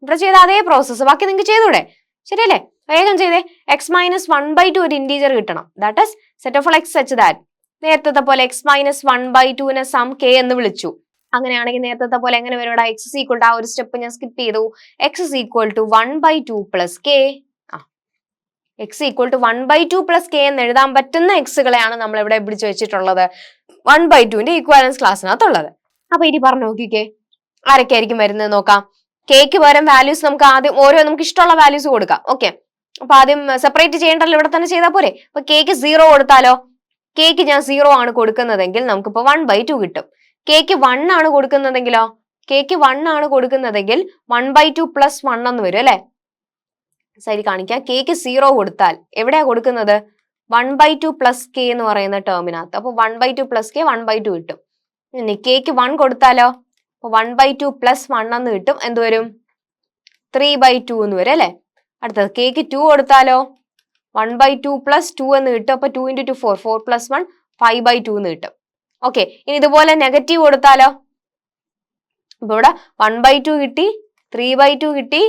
ഇവിടെ ചെയ്ത അതേ പ്രോസസ്സ് ബാക്കി നിങ്ങൾക്ക് ചെയ്തൂടെ, ശരിയല്ലേ? വേഗം ചെയ്തേ, എക്സ് മൈനസ് 1/2 ഒരു ഇന്റീജർ കിട്ടണം. That is set of all X such that നേരത്തെ പോലെ എക്സ് മൈനസ് 1/2നെ സം കെ എന്ന് വിളിച്ചു. അങ്ങനെയാണെങ്കിൽ നേരത്തെ പോലെ എങ്ങനെ വരും, എക്സ് ഇസ് ഈക്വൽ ടു, ആ ഒരു സ്റ്റെപ്പ് ഞാൻ സ്കിപ്പ് ചെയ്തു, X is equal to 1/2 plus K. X equal to 1/2 plus K എന്ന് എഴുതാൻ പറ്റുന്ന എക്സുകളെയാണ് നമ്മൾ ഇവിടെ പിടിച്ചു വെച്ചിട്ടുള്ളത് 1/2ന്റെ ഇക്വാലൻസ് ക്ലാസ്സിനകത്തുള്ളത്. അപ്പൊ ഇനി പറഞ്ഞു നോക്കിക്കേ ആരൊക്കെ ആയിരിക്കും വരുന്നത് നോക്കാം. കെക്ക് പകരം വാല്യൂസ് നമുക്ക് ആദ്യം നമുക്ക് ഇഷ്ടമുള്ള വാല്യൂസ് കൊടുക്കാം. ഓക്കെ, അപ്പൊ ആദ്യം സെപ്പറേറ്റ് ചെയ്യേണ്ടല്ലോ, ഇവിടെ തന്നെ ചെയ്താൽ പോരെ. അപ്പൊ കെക്ക് 0 കൊടുത്താലോ, കെക്ക് ഞാൻ 0 ആണ് കൊടുക്കുന്നതെങ്കിൽ നമുക്കിപ്പോ 1/2 കിട്ടും. കെക്ക് 1 ആണ് കൊടുക്കുന്നതെങ്കിലോ, കെക്ക് 1 ആണ് കൊടുക്കുന്നതെങ്കിൽ 1/2 പ്ലസ് 1 എന്ന് വരും അല്ലെ. സൈഡ് കാണിക്കാം, കെക്ക് 0 കൊടുത്താൽ എവിടെയാ കൊടുക്കുന്നത്, 1/2 പ്ലസ് കെ എന്ന് പറയുന്ന ടേമിനകത്ത്. അപ്പൊ 1/2 പ്ലസ് കെ 1/2 കിട്ടും. ഇനി കെക്ക് 1 കൊടുത്താലോ, അപ്പൊ 1/2 പ്ലസ് 1 എന്ന് കിട്ടും, എന്ത് വരും, 3/2 എന്ന് വരും അല്ലെ. അടുത്തത് കെക്ക് 2 കൊടുത്താലോ, 1/2 പ്ലസ് 2 എന്ന് കിട്ടും. അപ്പൊ 2 × 2 4, 4 + 1 5/2 എന്ന് കിട്ടും. ഓക്കെ, ഇനി ഇതുപോലെ നെഗറ്റീവ് കൊടുത്താലോ, അപ്പൊ ഇവിടെ 1/2 കിട്ടി, 3/2 കിട്ടി,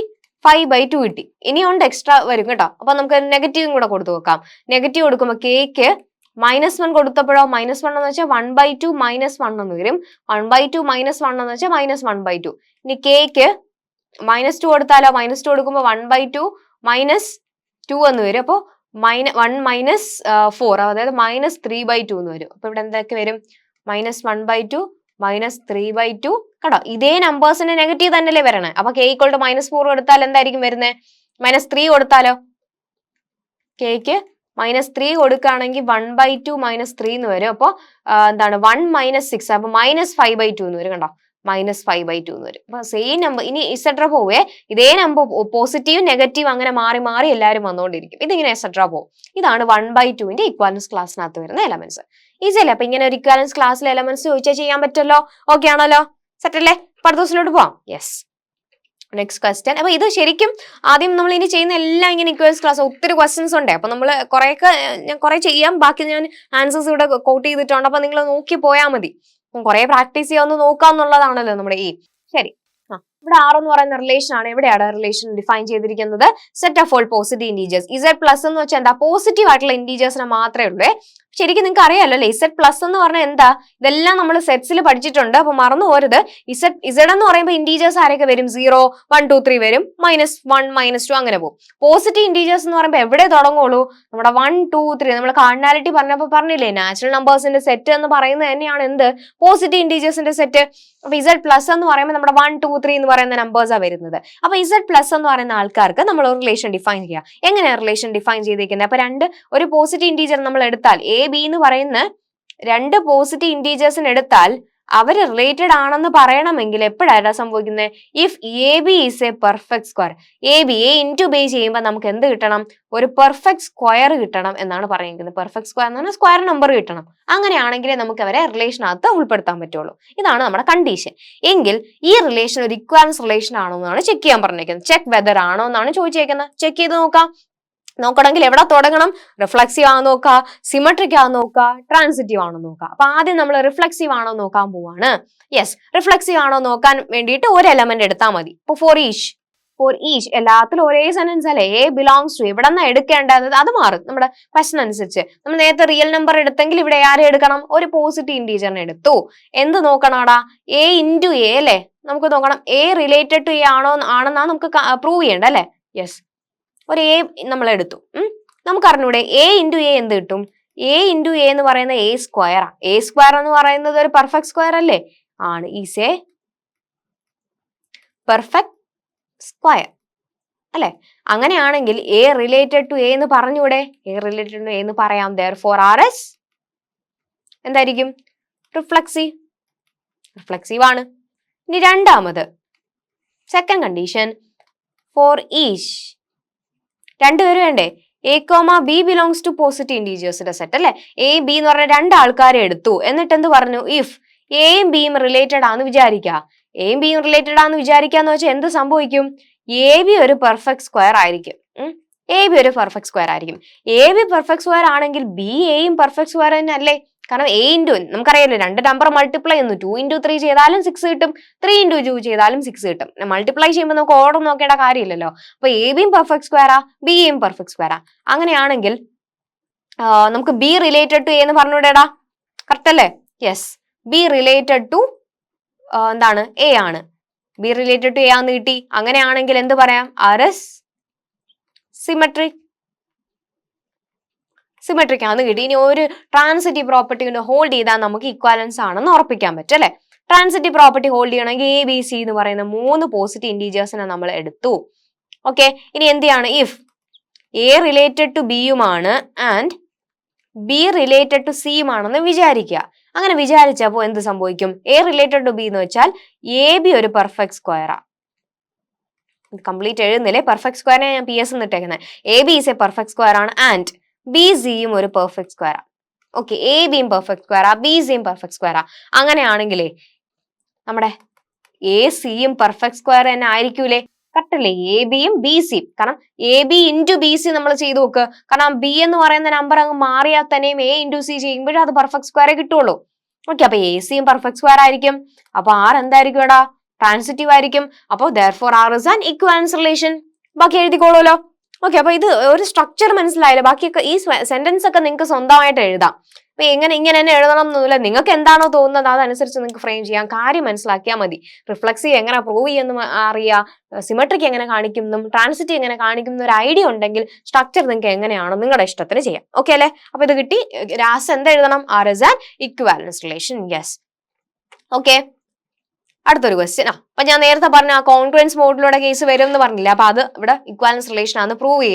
5/2 കിട്ടി. ഇനിയുണ്ട് എക്സ്ട്രാ വരും കേട്ടോ. അപ്പൊ നമുക്ക് നെഗറ്റീവും കൂടെ കൊടുത്തു നോക്കാം. നെഗറ്റീവ് കൊടുക്കുമ്പോൾ കെക്ക് -1 കൊടുത്തപ്പോഴോ, -1 എന്ന് വെച്ചാൽ 1/2 -1 എന്ന് വരും. 1/2 -1 എന്ന് വെച്ചാൽ -1/2. ഇനി കെക്ക് -2 കൊടുത്താലോ, -2 കൊടുക്കുമ്പോൾ 1/2 -2 എന്ന് വരും. അപ്പൊ 1 - 4, അതായത് -3/2 എന്ന് വരും. അപ്പൊ ഇവിടെ എന്തൊക്കെ വരും, -1/2 -3/2. കേട്ടോ, ഇതേ നമ്പേഴ്സിന്റെ നെഗറ്റീവ് തന്നെയല്ലേ വരണേ. അപ്പൊ k = -4 കൊടുത്താൽ എന്തായിരിക്കും വരുന്നത്, -3 കൊടുത്താലോ, കെക്ക് -3 കൊടുക്കുകയാണെങ്കിൽ 1/2 -3 എന്ന് വരും. അപ്പൊ എന്താണ് 1 - 6, അപ്പൊ -5/2 എന്ന് വരും. കണ്ടോ, -5/2 എന്ന് വരും. അപ്പൊ സെയിം നമ്പർ ഇനി ഇസെട്ര പോവേ, ഇതേ നമ്പർ പോസിറ്റീവ് നെഗറ്റീവ് അങ്ങനെ മാറി മാറി എല്ലാവരും വന്നുകൊണ്ടിരിക്കും. ഇതിങ്ങനെ എക്സെട്ര പോകും. ഇതാണ് 1/2ന്റെ ഇക്വാലൻസ് ക്ലാസ്സിനകത്ത് വരുന്ന എലമെന്റ്സ്. ഈസി അല്ലേ? അപ്പൊ ഇങ്ങനെ ഒരു ഇക്വാലൻസ് ക്ലാസ്സിലെ എലമെന്റ്സ് ചോദിച്ചാൽ ചെയ്യാൻ പറ്റുമല്ലോ. ഓക്കെ ആണല്ലോ? സെറ്റ് അല്ലേ? അടുത്ത ദിവസത്തിലോട്ട് പോവാം. Yes, next question. അപ്പൊ ഇത് ശരിക്കും ആദ്യം നമ്മൾ ഇനി ചെയ്യുന്ന എല്ലാം ഇങ്ങനെ ഇക്വൽസ് ക്ലാസ് ഒത്തിരി ക്വസ്റ്റ്യൻസ് ഉണ്ട്. അപ്പൊ നമ്മൾ കുറെയൊക്കെ ഞാൻ കുറെ ചെയ്യാം, ബാക്കി ഞാൻ ആൻസേഴ്സ് ഇവിടെ കോട്ട് ചെയ്തിട്ടുണ്ട്. അപ്പൊ നിങ്ങൾ നോക്കി പോയാൽ മതി. കുറെ പ്രാക്ടീസ് ചെയ്യാൻ നോക്കാന്നുള്ളതാണല്ലോ നമ്മുടെ ഈ. ശരി, ഇവിടെ R എന്ന് പറയുന്ന റിലേഷൻ ആണ്. എവിടെയാണ് റിലേഷൻ ഡിഫൈൻ ചെയ്തിരിക്കുന്നത്? Set of all positive integers. Z plus എന്ന് വെച്ചാൽ എന്താ? പോസിറ്റീവ് ആയിട്ടുള്ള ഇന്റീജേഴ്സിനെ മാത്രമേ ഉള്ളൂ. ശരിക്കും നിങ്ങൾക്ക് അറിയാലോ അല്ലെ, ഇസെഡ് പ്ലസ് എന്ന് പറഞ്ഞാൽ എന്താ? ഇതെല്ലാം നമ്മൾ സെറ്റ്സിൽ പഠിച്ചിട്ടുണ്ട്. അപ്പൊ മറന്നു പോരുത്. ഇസെഡ് എന്ന് പറയുമ്പോൾ ഇന്റീജേഴ്സ് ആരൊക്കെ വരും? 0, 1, 2, 3 വരും. -1, -2 അങ്ങനെ പോകും. പോസിറ്റീവ് ഇന്റീജേഴ്സ് എന്ന് പറയുമ്പോൾ എവിടെ തുടങ്ങുള്ളൂ? നമ്മുടെ 1, 2, 3 നമ്മൾ കാർഡിനാലിറ്റി പറഞ്ഞപ്പോൾ പറഞ്ഞില്ലേ, നാച്ചുറൽ നമ്പേഴ്സിന്റെ സെറ്റ് എന്ന് പറയുന്നത് തന്നെയാണ് എന്ത്? പോസിറ്റീവ് ഇന്റീജേഴ്സിന്റെ സെറ്റ്. അപ്പൊ ഇസെഡ് പ്ലസ് എന്ന് പറയുമ്പോൾ നമ്മുടെ 1, 2, 3 എന്ന് പറയുന്ന നമ്പേഴ്സാ വരുന്നത്. അപ്പൊ ഇസെഡ് പ്ലസ് എന്ന് പറയുന്ന ആൾക്കാർക്ക് നമ്മൾ ഒരു റിലേഷൻ ഡിഫൈൻ ചെയ്യാം. എങ്ങനെയാണ് റിലേഷൻ ഡിഫൈൻ ചെയ്തിരിക്കുന്നത്? അപ്പൊ ഒരു പോസിറ്റീവ് ഇന്റീജർ നമ്മൾ എടുത്താൽ, എ ബി എന്ന് പറയുന്ന 2 പോസിറ്റീവ് ഇന്റീജേഴ്സിന് എടുത്താൽ അവര് റിലേറ്റഡ് ആണെന്ന് പറയണമെങ്കിൽ എപ്പോഴാണ് സംഭവിക്കുന്നത്? If A B is A perfect square. A into B ചെയ്യുമ്പോൾ നമുക്ക് എന്ത് കിട്ടണം? ഒരു പെർഫെക്റ്റ് സ്ക്വയർ കിട്ടണം എന്നാണ് പറയുന്നത്. പെർഫെക്റ്റ് സ്ക്വയർ എന്ന് പറഞ്ഞാൽ സ്ക്വയർ നമ്പർ കിട്ടണം. അങ്ങനെയാണെങ്കിലേ നമുക്ക് അവരെ റിലേഷനകത്ത് ഉൾപ്പെടുത്താൻ പറ്റുള്ളൂ. ഇതാണ് നമ്മുടെ കണ്ടീഷൻ. എങ്കിൽ ഈ റിലേഷൻ ഒരു ഇക്വാലൻസ് റിലേഷൻ ആണോ എന്നാണ് ചെക്ക് ചെയ്യാൻ പറഞ്ഞിരിക്കുന്നത്. ചെക്ക് വെദർ ആണോ എന്നാണ് ചോദിച്ചേക്കുന്നത്. ചെക്ക് ചെയ്ത് നോക്കണമെങ്കിൽ എവിടെ തുടങ്ങണം? റിഫ്ലക്സീവ് ആണോ നോക്കുക, സിമെട്രിക് ആണോ നോക്കുക, ട്രാൻസിറ്റീവ് ആണോ നോക്കുക. അപ്പൊ ആദ്യം നമ്മൾ റിഫ്ലക്സീവ് ആണോ നോക്കാൻ പോവാണ്. യെസ്, റിഫ്ലക്സീവ് ആണോ നോക്കാൻ വേണ്ടിയിട്ട് ഒരു എലമെന്റ് എടുത്താൽ മതി. ഇപ്പൊ ഫോർ ഈച്ച് എല്ലാത്തിലും ഒരേ സെന്റൻസ് അല്ലേ? A belongs to. എവിടെ നിന്നാ എടുക്കേണ്ടത്? അത് മാറും നമ്മുടെ ക്വസ്റ്റൻ അനുസരിച്ച്. നമ്മൾ നേരത്തെ റിയൽ നമ്പർ എടുത്തെങ്കിൽ ഇവിടെ ആരെ എടുക്കണം? ഒരു പോസിറ്റീവ് ഇന്റീജറിനെ എടുത്തു. എന്ത് നോക്കണോടാ? എ ഇൻറ്റു എ അല്ലേ? നമുക്ക് നോക്കണം എ റിലേറ്റഡ് ടു എ ആണെന്നാണ് നമുക്ക് പ്രൂവ് ചെയ്യേണ്ടത് അല്ലേ? യെസ്, ഒരു എ നമ്മൾ എടുത്തു. നമുക്ക് അറിഞ്ഞൂടെ എ ഇൻറ്റു എ എന്ത് കിട്ടും? എ ഇൻറ്റു എ എന്ന് പറയുന്ന എ സ്ക്വയർ. എ സ്ക്വയർ എന്ന് പറയുന്നത് ഒരു പെർഫെക്റ്റ് സ്ക്വയർ അല്ലേ? ആണ്. ഈസ് എ പെർഫെക്റ്റ് സ്ക്വയർ അല്ലെ? അങ്ങനെയാണെങ്കിൽ എ റിലേറ്റഡ് ടു എ എന്ന് പറഞ്ഞൂടെ? എ റിലേറ്റഡ് ടു എ എന്ന് പറയാം. therefore ആർ എസ് എന്തായിരിക്കും? റിഫ്ലക്സീവ് ആണ്. ഇനി രണ്ടാമത് സെക്കൻഡ് കണ്ടീഷൻ, ഫോർ ഈച്ച് രണ്ടുപേരും വേണ്ടേ? A comma B belongs to positive ഇന്റീജേഴ്സിന്റെ സെറ്റ് അല്ലെ? എ ബി എന്ന് പറഞ്ഞ 2 ആൾക്കാരെ എടുത്തു. എന്നിട്ട് എന്ത് പറഞ്ഞു? ഇഫ് എയും ബിയും റിലേറ്റഡ് ആണെന്ന് വിചാരിക്കുക. എയും ബിയും റിലേറ്റഡ് ആണെന്ന് വിചാരിക്കാന്ന് വെച്ചാൽ എന്ത് സംഭവിക്കും? എ ബി ഒരു പെർഫെക്റ്റ് സ്ക്വയർ ആയിരിക്കും. എ ബി ഒരു പെർഫെക്റ്റ് സ്ക്വയർ ആയിരിക്കും. എ ബി പെർഫെക്റ്റ് സ്ക്വയർ ആണെങ്കിൽ ബി എയും പെർഫെക്റ്റ് സ്ക്വയർ തന്നെ അല്ലേ? കാരണം എ ഇൻറ്റു നമുക്കറിയാലോ, 2 നമ്പർ മൾട്ടിപ്ലൈ ചെയ്യുന്നു. 2 × 3 ചെയ്താലും 6 കിട്ടും, 3 × 2 ചെയ്താലും 6 കിട്ടും. മൾട്ടിപ്ലൈ ചെയ്യുമ്പോൾ നമുക്ക് ഓർഡർ നോക്കേണ്ട കാര്യമില്ലല്ലോ. അപ്പൊ എ ബിയും പെർഫെക്റ്റ് സ്ക്വയറാ, ബി എയും പെർഫെക്റ്റ് സ്ക്വയറാ. അങ്ങനെയാണെങ്കിൽ നമുക്ക് ബി റിലേറ്റഡ് ടു എ എന്ന് പറഞ്ഞുകൂടെടാ? കറക്റ്റ് അല്ലേ? യെസ്, ബി റിലേറ്റഡ് ടു എന്താണ്? എ ആണ്. ബി റിലേറ്റഡ് ടു എ ആന്ന് കിട്ടി. അങ്ങനെയാണെങ്കിൽ എന്ത് പറയാം? ആർ എസ് സിമെട്രിക് ആണെന്ന് കിട്ടി. ഇനി ഒരു ട്രാൻസിറ്റീവ് പ്രോപ്പർട്ടി കൊണ്ട് ഹോൾഡ് ചെയ്താൽ നമുക്ക് ഇക്വാലൻസ് ആണെന്ന് ഉറപ്പിക്കാൻ പറ്റും അല്ലെ? ട്രാൻസിറ്റീവ് പ്രോപ്പർട്ടി ഹോൾഡ് ചെയ്യണമെങ്കിൽ എ ബി സി എന്ന് പറയുന്ന 3 പോസിറ്റീവ് ഇന്റീജേഴ്സിനെ നമ്മൾ എടുത്തു. ഓക്കെ, ഇനി എന്ത് ചെയ്യാണ്? ഇഫ് എ റിലേറ്റഡ് ടു ബിയുമാണ് ആൻഡ് ബി റിലേറ്റഡ് ടു സിയുമാണെന്ന് വിചാരിക്കുക. അങ്ങനെ വിചാരിച്ചപ്പോൾ എന്ത് സംഭവിക്കും? എ റിലേറ്റഡ് ടു ബി എന്ന് വെച്ചാൽ എ ബി ഒരു പെർഫെക്റ്റ് സ്ക്വയറാ. കംപ്ലീറ്റ് എഴുതുന്നില്ലേ? പെർഫെക്റ്റ് സ്ക്വയറിനെ ഞാൻ PS എന്ന് ഇട്ടേക്കുന്നത്. A B is A perfect square ആണ് ആൻഡ് ബി സിയും ഒരു പെർഫെക്റ്റ് സ്ക്വയറാ. ഓക്കെ, എ ബിയും പെർഫെക്റ്റ് സ്ക്വയറാ, ബി സിയും പെർഫെക്റ്റ് സ്ക്വയറാ. അങ്ങനെയാണെങ്കിലേ നമ്മുടെ എ സിയും പെർഫെക്റ്റ് സ്ക്വയർ തന്നെ ആയിരിക്കൂലേ? കറക്റ്റ് അല്ലേ? എ ബിയും ബി സിയും. കാരണം A B into B C നമ്മൾ ചെയ്ത് നോക്ക്. കാരണം ബി എന്ന് പറയുന്ന നമ്പർ അങ്ങ് മാറിയാൽ തന്നെയും എ ഇൻറ്റു സി ചെയ്യുമ്പോഴും അത് പെർഫെക്റ്റ് സ്ക്വയറേ കിട്ടുള്ളൂ. ഓക്കെ, അപ്പൊ എ സിയും പെർഫെക്റ്റ് സ്ക്വയർ ആയിരിക്കും. അപ്പൊ ആർ എന്തായിരിക്കും എടാ? ട്രാൻസിറ്റീവ് ആയിരിക്കും. അപ്പോൾ therefore R is an equivalence relation. ബാക്കി എഴുതിക്കോളൂല്ലോ. ഓക്കെ, അപ്പൊ ഇത് ഒരു സ്ട്രക്ചർ മനസ്സിലായില്ലേ? ബാക്കിയൊക്കെ ഈ സെന്റൻസ് ഒക്കെ നിങ്ങൾക്ക് സ്വന്തമായിട്ട് എഴുതാം. അപ്പൊ ഇങ്ങനെ തന്നെ എഴുതണം എന്നില്ല. നിങ്ങൾക്ക് എന്താണോ തോന്നുന്നത് അതനുസരിച്ച് നിങ്ങൾക്ക് ഫ്രെയിം ചെയ്യാം. കാര്യം മനസ്സിലാക്കിയാൽ മതി. റിഫ്ലക്സീവ് എങ്ങനെ പ്രൂവ് ചെയ്യുന്നു അറിയാം, സിമെട്രിക് എങ്ങനെ കാണിക്കുന്നു, ട്രാൻസിറ്റീവ് എങ്ങനെ കാണിക്കുന്ന ഒരു ഐഡിയ ഉണ്ടെങ്കിൽ സ്ട്രക്ചർ നിങ്ങൾക്ക് എങ്ങനെയാണോ നിങ്ങളുടെ ഇഷ്ടത്തിന് ചെയ്യാം. ഓക്കെ അല്ലേ? അപ്പൊ ഇത് കിട്ടി. ലാസ്റ്റ് എന്ത് എഴുതണം? R is an equivalence relation. Yes. Okay, അടുത്തൊരു ക്വസ്റ്റ്യൻ. അപ്പൊ ഞാൻ നേരത്തെ പറഞ്ഞ ആ കോൺഗ്രൻസ് മോഡിലൂടെ കേസ് വരും എന്ന് പറഞ്ഞില്ല. അപ്പൊ അത് ഇവിടെ ഇക്വാലൻസ് റിലേഷൻ ആണ് പ്രൂവ്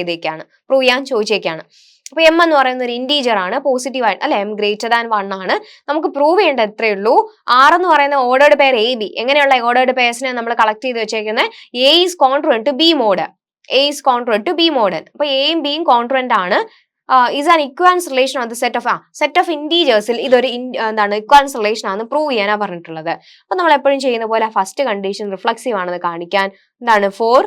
ചെയ്യാൻ ചോദിച്ചേക്കാണ്. അപ്പൊ എം എന്ന് പറയുന്ന ഒരു ഇന്റീജർ ആണ്, പോസിറ്റീവ് ആയിട്ട് അല്ലെ, എം ഗ്രേറ്റർ ദാൻ 1 ആണ്. നമുക്ക് പ്രൂവ് ചെയ്യേണ്ട എത്രയേ ഉള്ളൂ, ആർ എന്ന് പറയുന്ന ഓർഡേർഡ് പെയർ എ ബി. എങ്ങനെയുള്ള ഓർഡേർഡ് പെയർസിനെ നമ്മൾ കളക്ട് ചെയ്ത് വെച്ചേക്കുന്നത്, A is congruent to B mod, A is congruent to B mod. അപ്പൊ എയും ബിയും കോൺട്രുവന്റ് ആണ്. Is an equivalence relation of the set of ഇന്റീജേഴ്സിൽ ഇതൊരു എന്താണ് ഇക്വാലൻസ് റിലേഷൻ ആണ് പ്രൂവ് ചെയ്യാനാണ് പറഞ്ഞിട്ടുള്ളത്. അപ്പൊ നമ്മൾ എപ്പോഴും ചെയ്യുന്ന പോലെ ഫസ്റ്റ് കണ്ടീഷൻ റിഫ്ലക്സീവ് ആണെന്ന് കാണിക്കാൻ എന്താണ്, for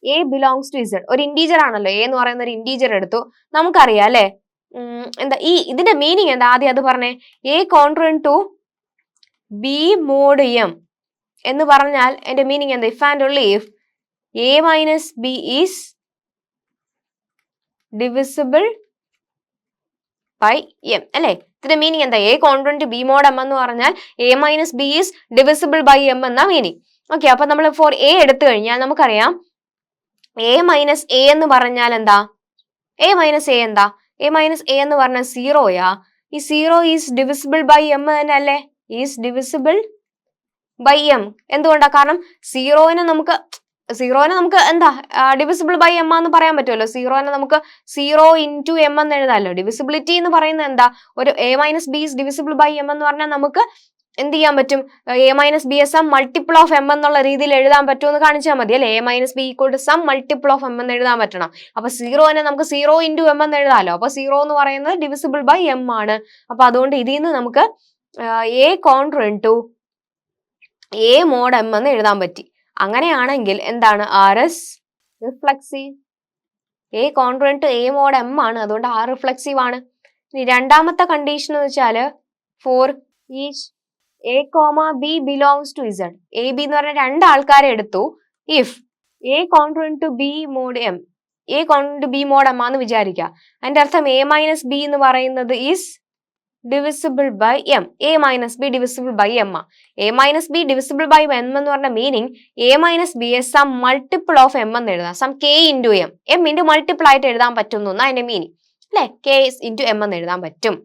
A belongs to Z, ഒരു ഇന്റീജർ ആണല്ലോ, എ എന്ന് പറയുന്ന ഒരു ഇന്റീജർ എടുത്തു. നമുക്കറിയാം അല്ലെ, എന്താ ഇതിന്റെ മീനിങ് എന്താ, ആദ്യം അത് പറഞ്ഞേ. A congruent to B mod M എന്ന് പറഞ്ഞാൽ എന്റെ മീനിങ് എന്താ, if and only if A minus B is divisible by M അല്ലെ. ഇതിന്റെ മീനിങ് എന്താ, A congruent to B mod M എന്ന് പറഞ്ഞാൽ A minus B is divisible by M എന്നാ മീനിങ്. ഓക്കെ, അപ്പൊ നമ്മൾ ഫോർ എ എടുത്തു കഴിഞ്ഞാൽ നമുക്കറിയാം എ മൈനസ് എ എന്ന് പറഞ്ഞാൽ എന്താ, എ മൈനസ് എ എന്താ, എ മൈനസ് എ എന്ന് പറഞ്ഞാൽ സീറോയാ. ഈ zero is divisible by M തന്നെ അല്ലേ, ഈസ് ഡിവിസിബിൾ ബൈ എം. എന്തുകൊണ്ടാ, കാരണം സീറോനെ നമുക്ക് എന്താ ഡിവിസിബിൾ ബൈ എം എന്ന് പറയാൻ പറ്റുമല്ലോ. സീറോനെ നമുക്ക് 0 ഇൻറ്റു എം എന്ന് എഴുതാമല്ലോ. ഡിവിസിബിലിറ്റി എന്ന് പറയുന്നത് എന്താ, ഒരു A minus B is divisible by M എന്ന് പറഞ്ഞാൽ നമുക്ക് എന്ത് ചെയ്യാൻ പറ്റും, A minus B is some multiple of M എന്നുള്ള രീതിയിൽ എഴുതാൻ പറ്റുമെന്ന് കാണിച്ചാൽ മതി അല്ലെ. A minus B equal to some multiple of M എന്ന് എഴുതാൻ പറ്റണം. അപ്പൊ സീറോനെ നമുക്ക് 0 ഇൻറ്റു എം എന്ന് എഴുതാമല്ലോ. അപ്പൊ 0 എന്ന് പറയുന്നത് ഡിവിസിബിൾ ബൈ എം ആണ്. അപ്പൊ അതുകൊണ്ട് ഇതിൽ നിന്ന് നമുക്ക് A congruent to A mod M എന്ന് എഴുതാൻ പറ്റി. അങ്ങനെയാണെങ്കിൽ എന്താണ്, R is reflexive. A congruent to A mod M ആണ്, അതുകൊണ്ട് ആർ റിഫ്ലക്സീവ് ആണ്. ഇനി രണ്ടാമത്തെ കണ്ടീഷൻ എന്ന് വെച്ചാല് for each A comma B belongs to Z. A B എന്ന് പറഞ്ഞ രണ്ട് ആൾക്കാരെ എടുത്തു. If A congruent to B mod M, A congruent to B mod M ആന്ന് വിചാരിക്കുക. അതിന്റെ അർത്ഥം എ മൈനസ് ബി എന്ന് പറയുന്നത് is divisible by M. A minus B divisible by M ആ. A minus B divisible by M എന്ന് പറഞ്ഞ meaning A minus B is some multiple of M എന്ന് എഴുതാം. Some K into M, M into multiple ആയിട്ട് എഴുതാൻ പറ്റുന്നു എന്നാ അതിന്റെ മീനിങ് അല്ലെ. കെ ഇൻറ്റു എം എന്ന് എഴുതാൻ പറ്റും.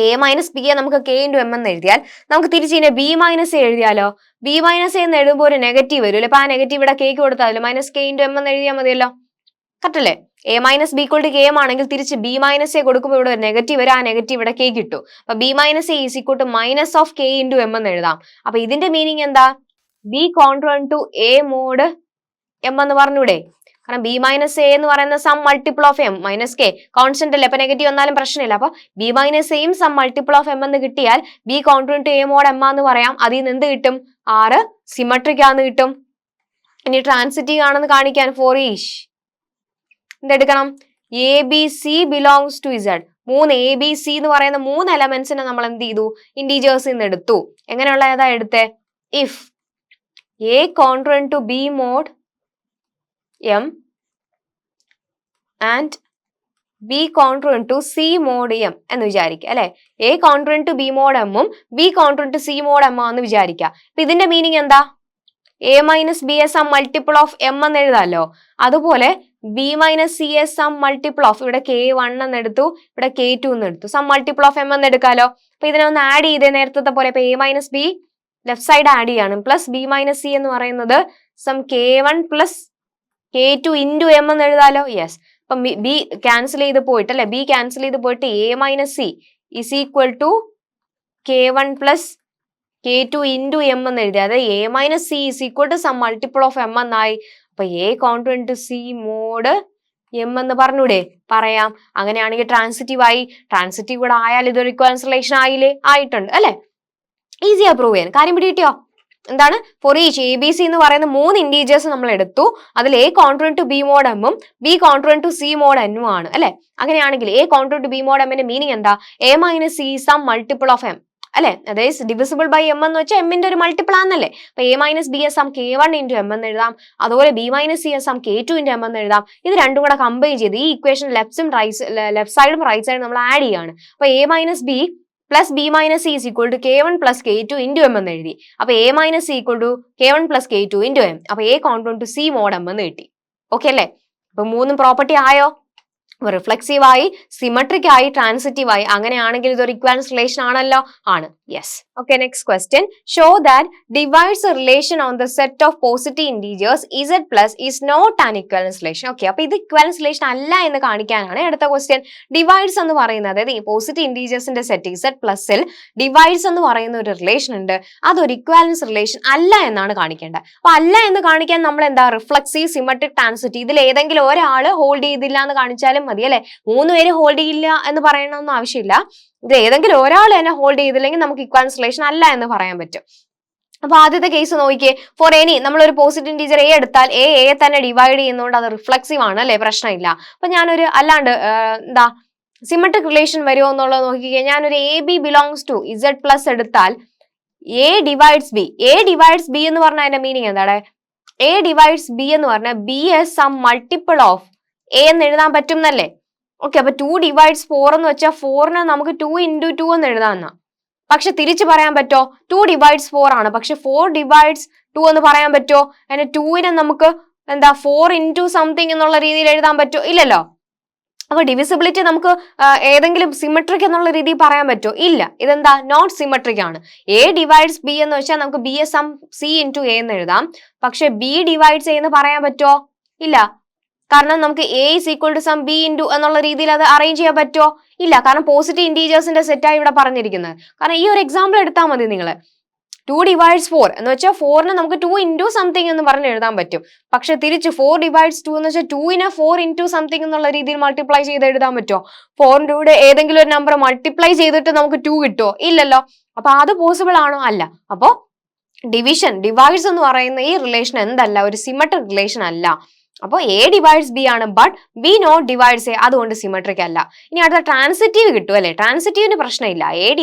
എ മൈനസ് ബി നമുക്ക് കെ ഇൻറ്റു എം എന്ന് എഴുതിയാൽ നമുക്ക് തിരിച്ച് ഇതിനെ ബി മൈനസ് എ എഴുതിയാലോ. ബി മൈനസ് എന്ന് എഴുതുമ്പോൾ ഒരു നെഗറ്റീവ് വരും അല്ലെ. അപ്പൊ ആ നെഗറ്റീവ് ഇവിടെ കേക്ക് കൊടുത്താലോ, മൈനസ് കെ ഇൻറ്റു എം എന്ന് എഴുതിയാൽ മതിയല്ലോ. കറക്റ്റ് അല്ലേ. A minus B equal to K M ആണെങ്കിൽ തിരിച്ച് ബി മൈനസ് എ കൊടുക്കുമ്പോൾ ഇവിടെ ഒരു നെഗറ്റീവ് വരും, ആ നെഗറ്റീവ് ഇവിടെ കെ കിട്ടും. അപ്പൊ B minus A is equal to minus of K into M എന്ന് എഴുതാം. അപ്പൊ ഇതിന്റെ മീനിങ് എന്താ, B congruent to A mod M എന്ന് പറഞ്ഞൂടെ. കാരണം ബി മൈനസ് എ എന്ന് പറയുന്ന some multiple of M minus K constant അല്ലേ. അപ്പൊ നെഗറ്റീവ് വന്നാലും പ്രശ്നമില്ല. അപ്പൊ ബി മൈനസ് എയും സം മൾട്ടിപ്പിൾ ഓഫ് എം എന്ന് കിട്ടിയാൽ B congruent to A mod M എന്ന് പറയാം. അതിൽ നിന്ന് എന്ത് കിട്ടും, ആറ് സിമട്രിക് ആണെന്ന് കിട്ടും. ഇനി ട്രാൻസിറ്റീവ് ആണെന്ന് കാണിക്കാൻ ഫോർ ഈച്ച് എന്തെടുക്കണം, A B C belongs to Z. മൂന്ന് എ ബി സി എന്ന് പറയുന്ന 3 എലമെന്റ്സിനെ നമ്മൾ എന്ത് ചെയ്തു, ഇന്റീജേഴ്സിൽ നിന്ന് എടുത്തു. എങ്ങനെയുള്ള ഏതാ എടുത്തേ, if A congruent to B mod M and B congruent to C mod M എന്ന് വിചാരിക്കുക അല്ലെ. A congruent to B mod എമ്മും B congruent to C mod M എന്ന് വിചാരിക്കുക. അപ്പൊ ഇതിന്റെ മീനിങ് എന്താ, A minus B is some multiple of M എന്ന് എഴുതാമല്ലോ. അതുപോലെ B minus C is some multiple of, ഇവിടെ കെ 1 എന്ന് എടുത്തു, ഇവിടെ കെ 2 എന്ന് എടുത്തു, സം മൾട്ടിപ്പിൾ ഓഫ് എം എന്ന് എടുക്കാലോ. അപ്പൊ ഇതിനെ ഒന്ന് ആഡ് ചെയ്തേ നേരത്തെ പോലെ. ഇപ്പൊ A minus B left side add ചെയ്യാണ്, പ്ലസ് ബി മൈനസ് സി എന്ന് പറയുന്നത് some K 1 plus K 2 into M എന്ന് എഴുതാലോ. യെസ്. അപ്പൊ ബി ക്യാൻസൽ ചെയ്ത് പോയിട്ട് അല്ലെ, ബി ക്യാൻസൽ ചെയ്ത് പോയിട്ട് A minus C is equal to K 1 plus K 2 into M എന്ന് എഴുതി. അതായത് A minus C is equal to some multiple of M എന്നായി. അപ്പൊ A congruent to C mod M എന്ന് പറഞ്ഞൂടെ, പറയാം. അങ്ങനെയാണെങ്കിൽ ട്രാൻസിറ്റീവ് ആയി. ട്രാൻസിറ്റീവ് കൂടെ ആയാൽ ഇതൊരു ഇക്വലൻസ് റിലേഷൻ ആയില്ലേ, ആയിട്ടുണ്ട് അല്ലെ. ഈസിയാ പ്രൂവ് ചെയ്യാൻ. കാര്യം പിടികിട്ടിയോ, എന്താണ്, for each A B C എന്ന് പറയുന്ന 3 ഇന്റീജേഴ്സ് നമ്മൾ എടുത്തു. അതിൽ A congruent to B mod എമ്മും B congruent to C mod എന്നും ആണ് അല്ലെ. അങ്ങനെയാണെങ്കിൽ A congruent to B mod എമ്മിന്റെ മീനിങ് എന്താ, A minus C some multiple of M അല്ലെ. അതായത് ഡിവിസിബിൾ ബൈ എം എന്ന് വെച്ചാൽ എമ്മിന്റെ ഒരു മൾട്ടിപ്പിൾ ആണെന്നല്ലേ. അപ്പൊ A minus B is some K 1 into M എന്ന് എഴുതാം. അതുപോലെ B minus C is some K 2 into M എന്ന് എഴുതാം. ഇത് രണ്ടും കൂടെ കമ്പൈൻ ചെയ്ത് ഈ ഇക്വേഷൻ ലെഫ്റ്റ് സൈഡും റൈറ്റ് സൈഡും നമ്മൾ ആഡ് ചെയ്യാണ്. അപ്പൊ A minus B plus B minus C is equal to K 1 plus K 2 into M എന്ന് എഴുതി. അപ്പൊ A minus C equal to K 1 plus K 2 into M. അപ്പൊ A congruent to C mod M എന്ന് കിട്ടി. Okay അല്ലേ. അപ്പൊ 3 property ആയോ. Reflexive ആയി, സിമെട്രിക് ആയി, ട്രാൻസിറ്റീവ് ആയി. അങ്ങനെയാണെങ്കിൽ ഇതൊരു ഇക്വാലൻസ് റിലേഷൻ ആണല്ലോ? ആണ്. Yes. Okay, next question. Show that divides relation on the set of positive integers Z plus is not an equivalence relation. Okay, അപ്പൊ ഇത് ഇക്വാലൻസ് റിലേഷൻ അല്ല എന്ന് കാണിക്കാനാണ് അടുത്ത ക്വസ്റ്റ്യൻ. ഡിവൈഡ്സ് എന്ന് പറയുന്നത്, അതായത് ഈ പോസിറ്റീവ് ഇന്റീജേഴ്സിന്റെ സെറ്റ് ഇസഡ് പ്ലസിൽ ഡിവൈഡ്സ് എന്ന് പറയുന്ന ഒരു റിലേഷൻ ഉണ്ട്, അതൊരു ഇക്വാലൻസ് റിലേഷൻ അല്ല എന്നാണ് കാണിക്കേണ്ടത്. അപ്പൊ അല്ല എന്ന് കാണിക്കാൻ നമ്മൾ എന്താ, റിഫ്ലെക്സീവ്, സിമെട്രിക്, ട്രാൻസിറ്റീവ്, ഇതിൽ ഏതെങ്കിലും ഒരാൾ ഹോൾഡ് ചെയ്തില്ല എന്ന് കാണിച്ചാലും മതി അല്ലെ? 3 പേര് ഹോൾഡ് ചെയ്യില്ല എന്ന് പറയണമെന്നും ആവശ്യമില്ല. ഇത് ഏതെങ്കിലും ഒരാൾ തന്നെ ഹോൾഡ് ചെയ്തില്ലെങ്കിൽ നമുക്ക് ഇക്വാലൻസ് റിലേഷൻ അല്ല എന്ന് പറയാൻ പറ്റും. അപ്പൊ ആദ്യത്തെ കേസ് നോക്കിയേ. ഫോർ എനി, നമ്മളൊരു പോസിറ്റീവ് ഇന്റീജർ എ എടുത്താൽ എ തന്നെ ഡിവൈഡ് ചെയ്യുന്നതുകൊണ്ട് അത് റിഫ്ലെക്സീവ് ആണ് അല്ലെ? പ്രശ്നമില്ല. അപ്പൊ ഞാനൊരു അല്ലാണ്ട് എന്താ സിമെട്രിക് റിലേഷൻ വരുമോ എന്നുള്ളത് നോക്കിക്കേ. ഞാനൊരു A B belongs to Z plus എടുത്താൽ A divides B. A divides B എന്ന് പറഞ്ഞാൽ അതിന്റെ മീനിങ് എന്താണ്? എ ഡിവൈഡ്സ് ബി എന്ന് പറഞ്ഞാൽ B is some multiple of A എന്ന് എഴുതാൻ പറ്റും എന്നല്ലേ? ഓക്കെ, അപ്പൊ 2 ഡിവൈഡ്സ് 4 എന്ന് വെച്ചാൽ 4നെ നമുക്ക് 2 into 2 എന്ന് എഴുതാമെന്നാ. പക്ഷെ തിരിച്ചു പറയാൻ പറ്റോ? 2 ഡിവൈഡ്സ് 4 ആണ്, പക്ഷെ 4 ഡിവൈഡ്സ് 2 എന്ന് പറയാൻ പറ്റോ? അതിന് 2നെ നമുക്ക് എന്താ 4 into സംതിങ് എന്നുള്ള രീതിയിൽ എഴുതാൻ പറ്റോ? ഇല്ലല്ലോ. അപ്പൊ ഡിവിസിബിലിറ്റി നമുക്ക് ഏതെങ്കിലും സിമെട്രിക് എന്നുള്ള രീതിയിൽ പറയാൻ പറ്റോ? ഇല്ല. ഇതെന്താ, നോട്ട് സിമെട്രിക് ആണ്. എ ഡിവൈഡ്സ് ബി എന്ന് വെച്ചാൽ നമുക്ക് B is some C into A എന്ന് എഴുതാം. പക്ഷെ ബി ഡിവൈഡ്സ് എ എന്ന് പറയാൻ പറ്റോ? ഇല്ല. കാരണം നമുക്ക് A is equal to some B into എന്നുള്ള രീതിയിൽ അത് അറേഞ്ച് ചെയ്യാൻ പറ്റോ? ഇല്ല. കാരണം പോസിറ്റീവ് ഇന്റീജേഴ്സിന്റെ സെറ്റായി ഇവിടെ പറഞ്ഞിരിക്കുന്നത്. കാരണം ഈ ഒരു എക്സാമ്പിൾ എടുത്താൽ മതി നിങ്ങൾ. 2 ഡിവൈഡ്സ് 4 എന്ന് വെച്ചാൽ 4നെ നമുക്ക് 2 into സംതിങ് എന്ന് പറഞ്ഞ് എഴുതാൻ പറ്റും. പക്ഷെ തിരിച്ച് 4 ഡിവൈഡ്സ് 2 എന്ന് വെച്ചാൽ 2നെ 4 into സംതിങ് എന്നുള്ള രീതിയിൽ മൾട്ടിപ്ലൈ ചെയ്ത് എഴുതാൻ പറ്റുമോ? 4ന്റെ കൂടെ ഏതെങ്കിലും ഒരു നമ്പർ മൾട്ടിപ്ലൈ ചെയ്തിട്ട് നമുക്ക് 2 കിട്ടുമോ? ഇല്ലല്ലോ. അപ്പൊ അത് പോസിബിൾ ആണോ? അല്ല. അപ്പോ ഡിവൈഡ്സ് എന്ന് പറയുന്ന ഈ റിലേഷൻ എന്തല്ല, ഒരു സിമെട്രിക് റിലേഷൻ അല്ല. അപ്പോൾ എ ഡിവൈഡ്സ് ബി ആണ്, but B not divides A, അതുകൊണ്ട് സിമെട്രിക് അല്ല. ഇനി അടുത്ത ട്രാൻസിറ്റീവ് കിട്ടും അല്ലെ? ട്രാൻസിറ്റീവിന് പ്രശ്നമില്ല.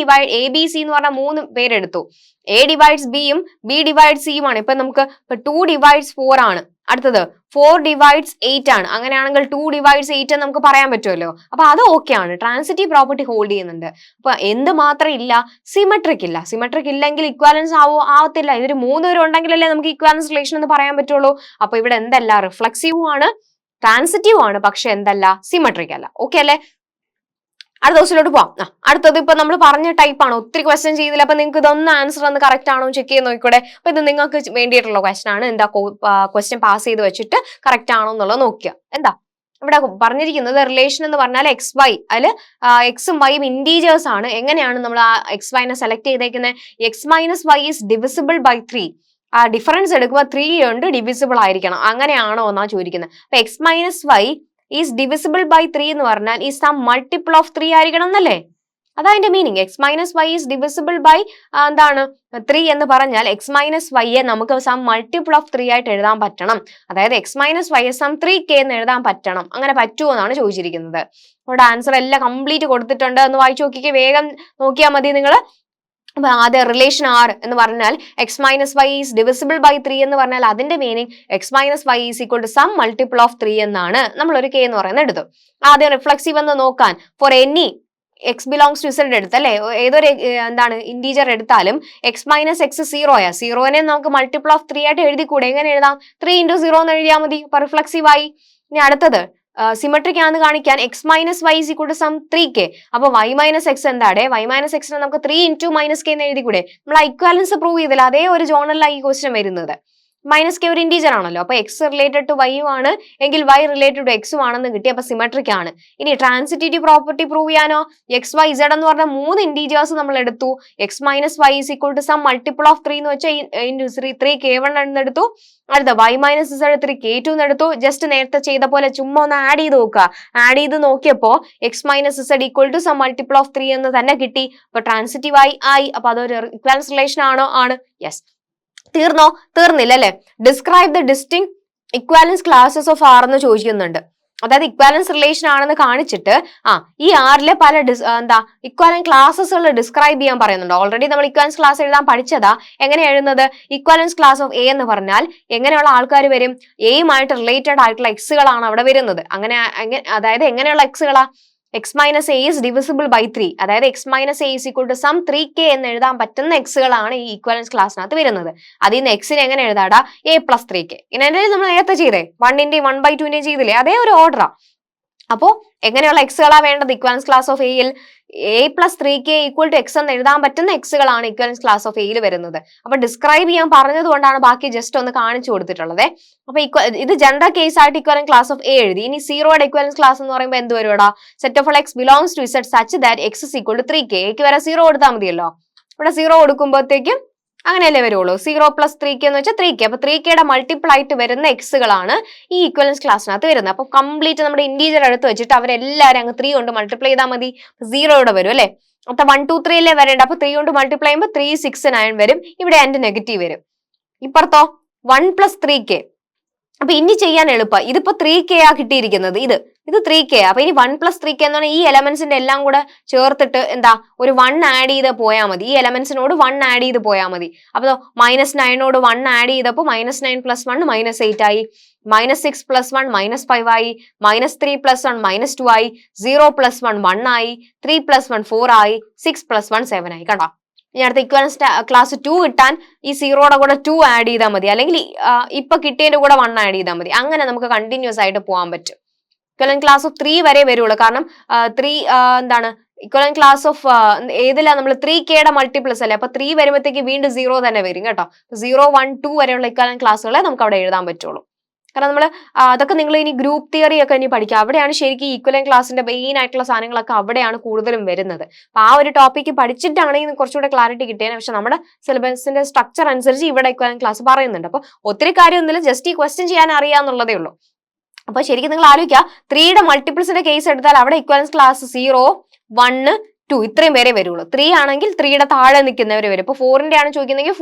എ ബി സി എന്ന് പറഞ്ഞാൽ 3 പേരെടുത്തു. എ ഡിവൈഡ്സ് ബിയും ബി ഡിവൈഡ്സ് സിയും ആണ്. ഇപ്പൊ നമുക്ക് 2 ഡിവൈഡ്സ് 4 ആണ്. അടുത്തത് 4 ഡിവൈഡ്സ് 8 ആണ്. അങ്ങനെയാണെങ്കിൽ 2 ഡിവൈഡ്സ് 8 എന്ന് നമുക്ക് പറയാൻ പറ്റുമല്ലോ. അപ്പൊ അത് ഓക്കെ ആണ്, ട്രാൻസിറ്റീവ് പ്രോപ്പർട്ടി ഹോൾഡ് ചെയ്യുന്നുണ്ട്. അപ്പൊ എന്ത് മാത്രം ഇല്ല, സിമെട്രിക് ഇല്ല. സിമെട്രിക് ഇല്ലെങ്കിൽ ഇക്വാലൻസ് ആവത്തില്ല. ഇതൊരു 3 പേര് ഉണ്ടെങ്കിലല്ലേ നമുക്ക് ഇക്വാലൻസ് റിലേഷൻ എന്ന് പറയാൻ പറ്റുള്ളൂ. അപ്പൊ ഇവിടെ എന്തല്ല, റിഫ്ലെക്സീവും ആണ്, ട്രാൻസിറ്റീവ് ആണ്, പക്ഷെ എന്തല്ല, സിമെട്രിക് അല്ല. ഓക്കെ അല്ലെ? അടുത്ത ദിവസത്തിലോട്ട് പോവാം. അടുത്തത് ഇപ്പൊ നമ്മൾ പറഞ്ഞ ടൈപ്പ് ആണ്, ഒത്തിരി ക്വസ്റ്റ്യൻ ചെയ്തില്ല. അപ്പൊ നിങ്ങൾക്ക് ഇതൊന്നും ആൻസർ ഒന്ന് കറക്റ്റ് ആണോ ചെക്ക് ചെയ്ത് നോക്കിക്കൂടെ? അപ്പൊ ഇത് നിങ്ങൾക്ക് വേണ്ടിയിട്ടുള്ള ക്വസ്റ്റ്യൻ ആണ്. എന്താ, ക്വസ്റ്റ്യൻ പാസ് ചെയ്ത് വെച്ചിട്ട് കറക്റ്റ് ആണോ എന്നുള്ളത് നോക്കുക. എന്താ ഇവിടെ പറഞ്ഞിരിക്കുന്നത്, റിലേഷൻ എന്ന് പറഞ്ഞാൽ എക്സ് വൈ, അതിൽ എക്സും വൈയും ഇന്റീജേഴ്സ് ആണ്. എങ്ങനെയാണ് നമ്മൾ ആ എക്സ് വൈനെ സെലക്ട് ചെയ്തേക്കുന്നത്? X minus Y is divisible by 3. ആ ഡിഫറൻസ് എടുക്കുമ്പോൾ 3 കൊണ്ട് ഡിവിസിബിൾ ആയിരിക്കണം. അങ്ങനെയാണോ എന്നാ ചോദിക്കുന്നത്. അപ്പൊ X minus Y is divisible by 3 എന്ന് പറഞ്ഞാൽ ഈ സം മൾട്ടിപ്പിൾ ഓഫ് 3 ആയിരിക്കണം എന്നല്ലേ? അതതിന്റെ meaning. X minus Y is divisible by എന്താണ് 3 എന്ന് പറഞ്ഞാൽ എക്സ് മൈനസ് വൈയെ നമുക്ക് സം മൾട്ടിപ്പിൾ ഓഫ് 3 ആയിട്ട് എഴുതാൻ പറ്റണം. അതായത് എക്സ് മൈനസ് വൈയെ സം 3k എന്ന് എഴുതാൻ പറ്റണം. അങ്ങനെ പറ്റുമോ എന്നാണ് ചോദിച്ചിരിക്കുന്നത്. അവിടെ ആൻസർ എല്ലാം കംപ്ലീറ്റ് കൊടുത്തിട്ടുണ്ട്. എന്ന് വായിച്ചു നോക്കിക്കേ, വേഗം നോക്കിയാൽ മതി നിങ്ങൾ. അപ്പൊ ആദ്യ റിലേഷൻ ആർ എന്ന് പറഞ്ഞാൽ X minus Y is divisible by 3 എന്ന് പറഞ്ഞാൽ അതിന്റെ meaning X minus Y is equal to some multiple of 3 എന്നാണ്. നമ്മളൊരു കെ എന്ന് പറയുന്നത് എടുത്തു. ആദ്യം റിഫ്ലെക്സീവ് എന്ന് നോക്കാൻ for any X belongs to Z എടുത്തല്ലേ, ഏതൊരു എന്താണ് ഇന്റീജർ എടുത്താലും എക്സ് മൈനസ് എക്സ് 0 സീറോനെ നമുക്ക് മൾട്ടിപ്പിൾ ഓഫ് 3 ആയിട്ട് എഴുതിക്കൂടെ? എങ്ങനെ എഴുതാം? 3 into 0 എന്ന് എഴുതിയാൽ മതി. അപ്പൊ റിഫ്ലെക്സീവ് ആയി. ഇനി അടുത്തത് സിമെട്രിക് ആണെന്ന് കാണിക്കാൻ X minus Y is equal to some 3k. അപ്പൊ വൈ മൈനസ് എക്സ് എന്താണ്? വൈ മൈനസ് എക്സിനെ നമുക്ക് 3 into മൈനസ് കെ എന്ന് എഴുതിക്കൂടെ? നമ്മൾ ഇക്വാലൻസ് പ്രൂവ് ചെയ്തില്ല, അതേ ഒരു ജോണലിലാണ് ഈ ക്വസ്റ്റ്യൻ വരുന്നത്. മൈനസ് കെ ഒരു ഇന്റീജർ ആണല്ലോ. അപ്പൊ എക്സ് റിലേറ്റഡ് ടു വൈയും ആണ് എങ്കിൽ വൈ റിലേറ്റഡ് ടു എക്സും ആണെന്ന് കിട്ടി. അപ്പൊ സിമെട്രിക് ആണ്. ഇനി ട്രാൻസിറ്റീവ് പ്രോപ്പർട്ടി പ്രൂവ് ചെയ്യാനോ, എക്സ് വൈ ഇസഡ് എന്ന് പറഞ്ഞ 3 ഇന്റീജേഴ്സ് നമ്മൾ എടുത്തു. X minus Y is equal to some multiple of 3 എന്ന് വെച്ചാൽ 3k1 എന്നെടുത്തു. അടുത്ത വൈ മൈനസ് ഇസഡ് 3k2 എന്നെടുത്തു. ജസ്റ്റ് നേരത്തെ ചെയ്ത പോലെ ചുമ്മാ ഒന്ന് ആഡ് ചെയ്ത് നോക്കുക. ആഡ് ചെയ്ത് നോക്കിയപ്പോ X minus Z equal to some multiple of 3 എന്ന് തന്നെ കിട്ടി. അപ്പൊ ട്രാൻസിറ്റീവ് ആയി. അപ്പൊ അതൊരു ഇക്വാലൻസ് റിലേഷൻ ആണോ? ആണ്. യെസ്. തീർന്നോ? തീർന്നില്ല അല്ലെ? Describe the distinct equivalence classes of R എന്ന് ചോദിക്കുന്നുണ്ട്. അതായത് ഇക്വാലൻസ് റിലേഷൻ ആണെന്ന് കാണിച്ചിട്ട് ഈ ആറിലെ പല ഇക്വാലന്റ് ക്ലാസസുകൾ ഡിസ്ക്രൈബ് ചെയ്യാൻ പറയുന്നുണ്ട്. ഓൾറെഡി നമ്മൾ ഇക്വാലൻസ് ക്ലാസ് എഴുതാൻ പഠിച്ചതാ. എങ്ങനെ എഴുതുന്നത്? ഇക്വാലൻസ് ക്ലാസ് ഓഫ് എ എന്ന് പറഞ്ഞാൽ എങ്ങനെയുള്ള ആൾക്കാർ വരും? എയുമായിട്ട് റിലേറ്റഡ് ആയിട്ടുള്ള എക്സുകളാണ് അവിടെ വരുന്നത്. അതായത് എങ്ങനെയുള്ള എക്സുകളാ? X minus A is divisible by 3, അതായത് X minus A is equal to some 3k എന്ന് എഴുതാൻ പറ്റുന്ന എക്സുകളാണ് ഈ ഇക്വാലൻസ് ക്ലാസ്സിനകത്ത് വരുന്നത്. അതിൽ നിന്ന് എക്സിനെ എങ്ങനെ എഴുതാടാ? a plus 3k. ഇങ്ങനെ നമ്മൾ നേരത്തെ ചെയ്തേ 1 ന്റെയും 1/2 ചെയ്തില്ലേ? അതേ ഒരു ഓർഡറാ. അപ്പോൾ എങ്ങനെയുള്ള എക്സുകളാ വേണ്ടത്? ഇക്വലൻസ് ക്ലാസ് ഓഫ് എയിൽ a+3k = x എന്ന് എഴുതാൻ പറ്റുന്ന എക്സുകളാണ് ഇക്വലൻസ് ക്ലാസ് ഓഫ് എയിൽ വരുന്നത്. അപ്പൊ ഡിസ്ക്രൈബ് ചെയ്യാൻ പറഞ്ഞത് കൊണ്ടാണ് ബാക്കി ജസ്റ്റ് ഒന്ന് കാണിച്ചു കൊടുത്തിട്ടുള്ളത്. അപ്പൊ ഇത് ജനറൽ കേസ് ആയിട്ട് ഇക്വലന്റ് ക്ലാസ് ഓഫ് എ എഴുതി. ഇനി സീറോയുടെ ഇക്വലൻസ് ക്ലാസ് എന്ന് പറയുമ്പോൾ എന്ത് വരുവാ? Set of x belongs to z such that x = 3k. ക്ക് വരെ 0 കൊടുത്താൽ മതിയല്ലോ. ഇവിടെ 0 കൊടുക്കുമ്പോഴത്തേക്കും അങ്ങനെയല്ലേ വരുള്ളൂ. 0+3k എന്ന് വെച്ചാൽ 3k. അപ്പൊ 3kയുടെ മൾട്ടിപ്പിൾ ആയിട്ട് വരുന്ന എക്സുകളാണ് ഈ ഇക്വലൻസ് ക്ലാസ്സിനകത്ത് വരുന്നത്. അപ്പൊ കംപ്ലീറ്റ് നമ്മുടെ ഇന്റീജർ എടുത്ത് വെച്ചിട്ട് അവരെല്ലാവരും അങ്ങ് 3 കൊണ്ട് മൾട്ടിപ്ലൈ ചെയ്താൽ മതി. 0 ഇവിടെ വരും അല്ലെ. അപ്പൊ 1 2 3 അല്ലേ വരേണ്ട. അപ്പൊ 3 കൊണ്ട് മൾട്ടിപ്ലൈ ചെയ്യുമ്പോൾ 3 6 9 വരും. ഇവിടെ എന്റെ നെഗറ്റീവ് വരും. ഇപ്പുറത്തോ 1 + 3k. അപ്പൊ ഇനി ചെയ്യാൻ എളുപ്പം. ഇതിപ്പോ 3k ആ കിട്ടിയിരിക്കുന്നത്. ഇത് 3k. അപ്പൊ ഇനി 1 + 3k എന്ന് പറഞ്ഞാൽ ഈ എലമെന്റ്സിന്റെ എല്ലാം കൂടെ ചേർത്തിട്ട് എന്താ ഒരു 1 ആഡ് ചെയ്ത് പോയാൽ മതി. ഈ എലമെന്റ്സിനോട് 1 ആഡ് ചെയ്ത് പോയാൽ മതി. അപ്പൊ -9 1 ആഡ് ചെയ്തപ്പോൾ -9 + 1 -8 ആയി. -6 + 1 -5 ആയി. -3 + 1 -2 ആയി. 0 + 1 1 ആയി. 3 + 1 4 ആയി. 6 + 1 7 ആയി. കണ്ടോ? ഇനി അടുത്ത ഇക്വലൻസ് ക്ലാസ് 2 കിട്ടാൻ ഈ 0യുടെ കൂടെ 2 ആഡ് ചെയ്താൽ മതി. അല്ലെങ്കിൽ ഇപ്പൊ കിട്ടിയതിന്റെ കൂടെ 1 ആഡ് ചെയ്താൽ മതി. അങ്ങനെ നമുക്ക് കണ്ടിന്യൂസ് ആയിട്ട് പോകാൻ പറ്റും. ഇക്വലന്റ് ക്ലാസ് ഓഫ് 3 വരെ വരുള്ളൂ. കാരണം 3 എന്താണ് ഇക്വലന്റ് ക്ലാസ് ഓഫ് ഏതിലാ നമ്മൾ 3kയുടെ മൾട്ടിപ്പിൾസ് അല്ലേ. അപ്പൊ 3 വരുമ്പോഴത്തേക്ക് വീണ്ടും 0 തന്നെ വരും കേട്ടോ. 0 1 2 വരെയുള്ള ഇക്വലന്റ് ക്ലാസ്സുകളെ നമുക്ക് അവിടെ എഴുതാൻ പറ്റുള്ളൂ. കാരണം നമ്മൾ അതൊക്കെ നിങ്ങൾ ഇനി ഗ്രൂപ്പ് തിയറി ഒക്കെ ഇനി പഠിക്കുക. അവിടെയാണ് ശരിക്കും ഈക്വലന്റ് ക്ലാസിന്റെ മെയിൻ ആയിട്ടുള്ള സാധനങ്ങളൊക്കെ അവിടെയാണ് കൂടുതലും വരുന്നത്. അപ്പൊ ആ ഒരു ടോപ്പിക്ക് പഠിച്ചിട്ടാണെങ്കിൽ കുറച്ചുകൂടെ ക്ലാരിറ്റി കിട്ടിയത്. പക്ഷെ നമ്മുടെ സിലബസിന്റെ സ്ട്രക്ചർ അനുസരിച്ച് ഇവിടെ ഇക്വലന്റ് ക്ലാസ് പറയുന്നുണ്ട്. അപ്പൊ ഒത്തിരി കാര്യമൊന്നുമില്ല, ജസ്റ്റ് ഈ ക്വസ്റ്റ്യൻ ചെയ്യാൻ അറിയാന്നുള്ളതേ ഉള്ളൂ. അപ്പൊ ശരിക്കും നിങ്ങൾ ആലോചിക്കുക, 3യുടെ മൾട്ടിപ്പിൾസിന്റെ കേസ് എടുത്താൽ അവിടെ ഇക്വലൻസ് ക്ലാസ് 0 1 2 ഇത്രയും വരെ വരുള്ളൂ. 3 ആണെങ്കിൽ 3യുടെ താഴെ നിൽക്കുന്നവർ വരും. ഇപ്പൊ 4ന്റെ ആണ് ചോദിക്കുന്നെങ്കിൽ